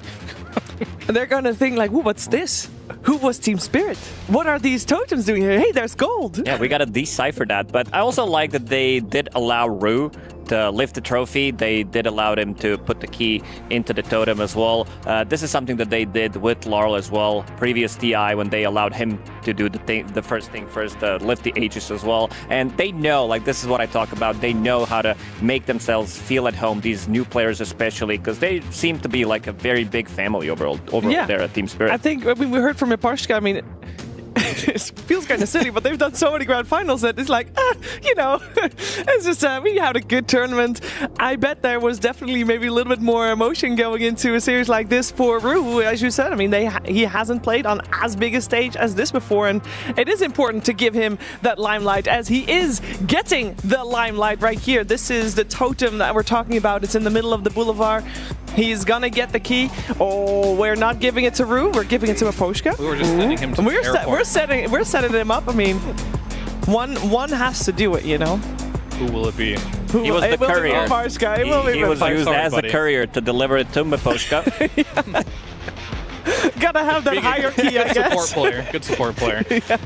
they're going to think like, "Ooh, what's this? Who was Team Spirit? What are these totems doing here? Hey, there's gold." Yeah, we got to decipher that. But I also like that they did allow Rue to lift the trophy. They did allow him to put the key into the totem as well. This is something that they did with Laurel as well. Previous TI, when they allowed him to do the first thing first, lift the Aegis as well. And they know, like this is what I talk about, they know how to make themselves feel at home, these new players especially, because they seem to be like a very big family overall there at Team Spirit. I think we heard from Ipashka, I mean, it feels kind of silly, but they've done so many grand finals that it's like, it's just, we had a good tournament. I bet there was definitely maybe a little bit more emotion going into a series like this for Rue. As you said, I mean, he hasn't played on as big a stage as this before, and it is important to give him that limelight, as he is getting the limelight right here. This is the totem that we're talking about. It's in the middle of the boulevard. He's gonna get the key. Oh, we're not giving it to Rue. We're giving it to Aposhka. We were just sending him to the airport. We're setting him up. I mean, one has to do it, Who will it be? He was the courier. He was used as the courier to deliver it to Aposhka. Gotta have that hierarchy, I guess. Good support player. Yeah.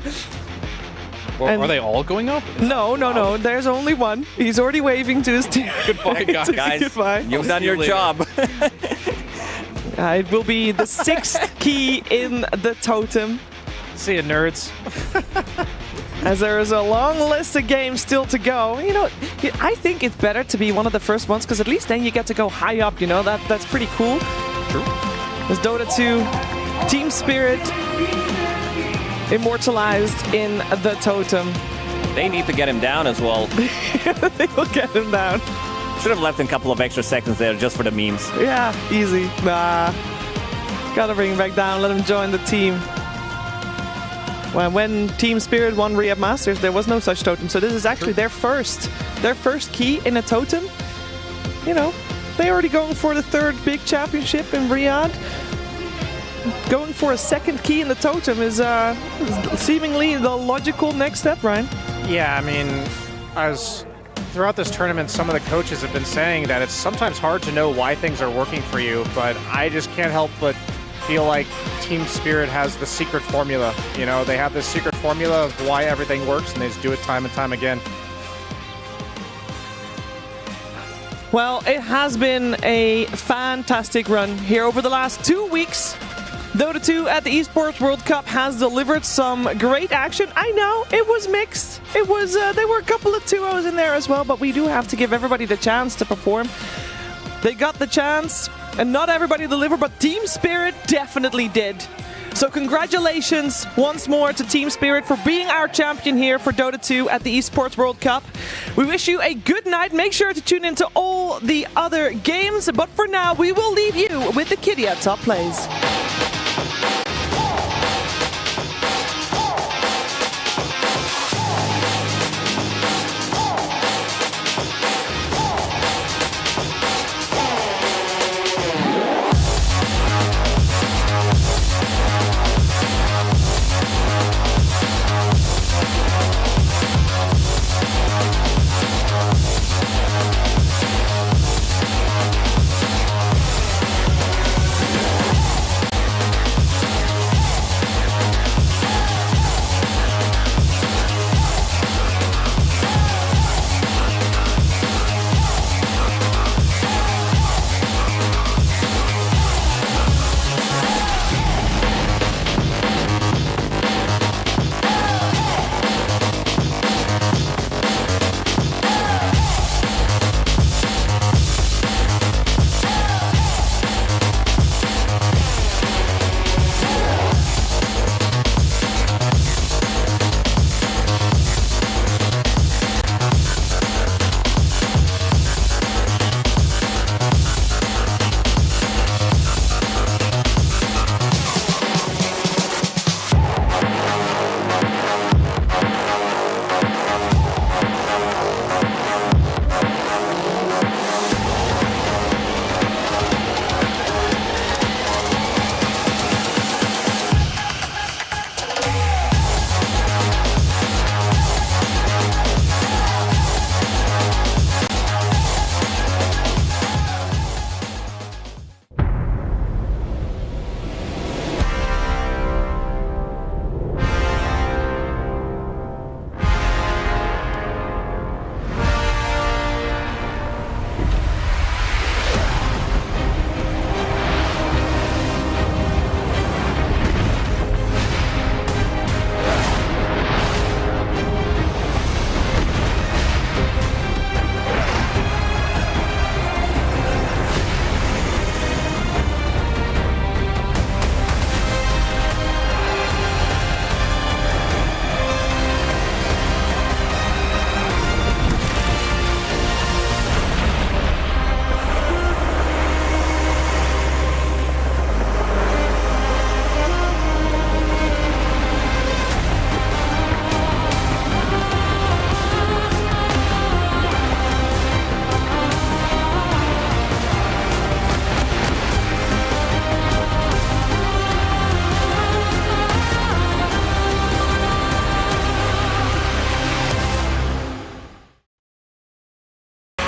Are they all going up? No. There's only one. He's already waving to his team. Goodbye, guys. Goodbye. You've done your job. It will be the 6th key in the totem. See you, nerds. As there is a long list of games still to go. I think it's better to be one of the first ones, because at least then you get to go high up. That's pretty cool. True. There's DOTA2, Team Spirit, immortalized in the totem. They need to get him down as well. They will get him down. Should have left a couple of extra seconds there just for the memes. Yeah, easy. Nah. Gotta bring him back down, let him join the team. When Team Spirit won Riyadh Masters, there was no such totem. So this is actually their first key in a totem. They're already going for the 3rd big championship in Riyadh. Going for a 2nd key in the totem is seemingly the logical next step, Ryan. Yeah, I mean, throughout this tournament, some of the coaches have been saying that it's sometimes hard to know why things are working for you, but I just can't help but feel like Team Spirit has the secret formula. They have this secret formula of why everything works, and they just do it time and time again. Well, it has been a fantastic run here over the last 2 weeks. DOTA2 at the Esports World Cup has delivered some great action. I know, it was mixed. It was there were a couple of 2-0s in there as well, but we do have to give everybody the chance to perform. They got the chance, and not everybody delivered, but Team Spirit definitely did. So congratulations once more to Team Spirit for being our champion here for Dota 2 at the Esports World Cup. We wish you a good night. Make sure to tune into all the other games. But for now, we will leave you with the Kitty at top plays.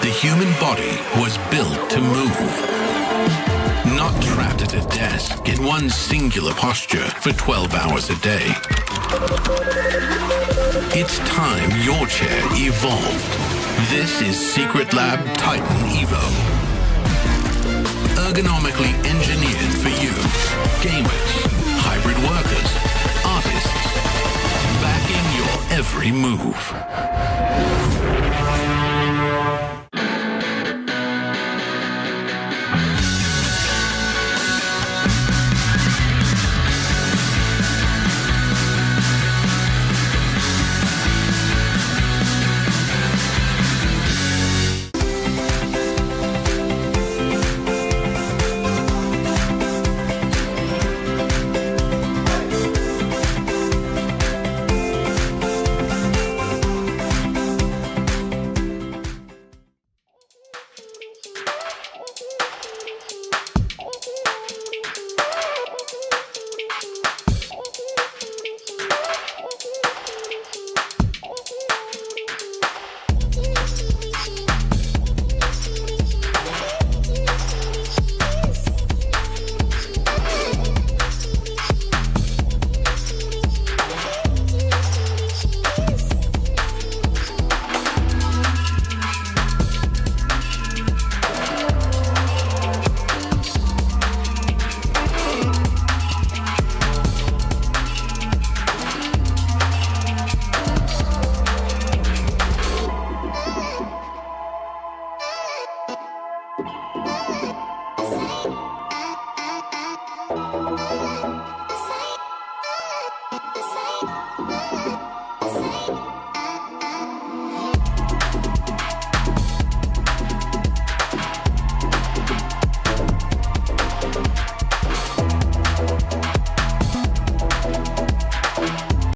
The human body was built to move. Not trapped at a desk in one singular posture for 12 hours a day. It's time your chair evolved. This is Secret Lab Titan Evo. Ergonomically engineered for you, gamers, hybrid workers, artists, backing your every move.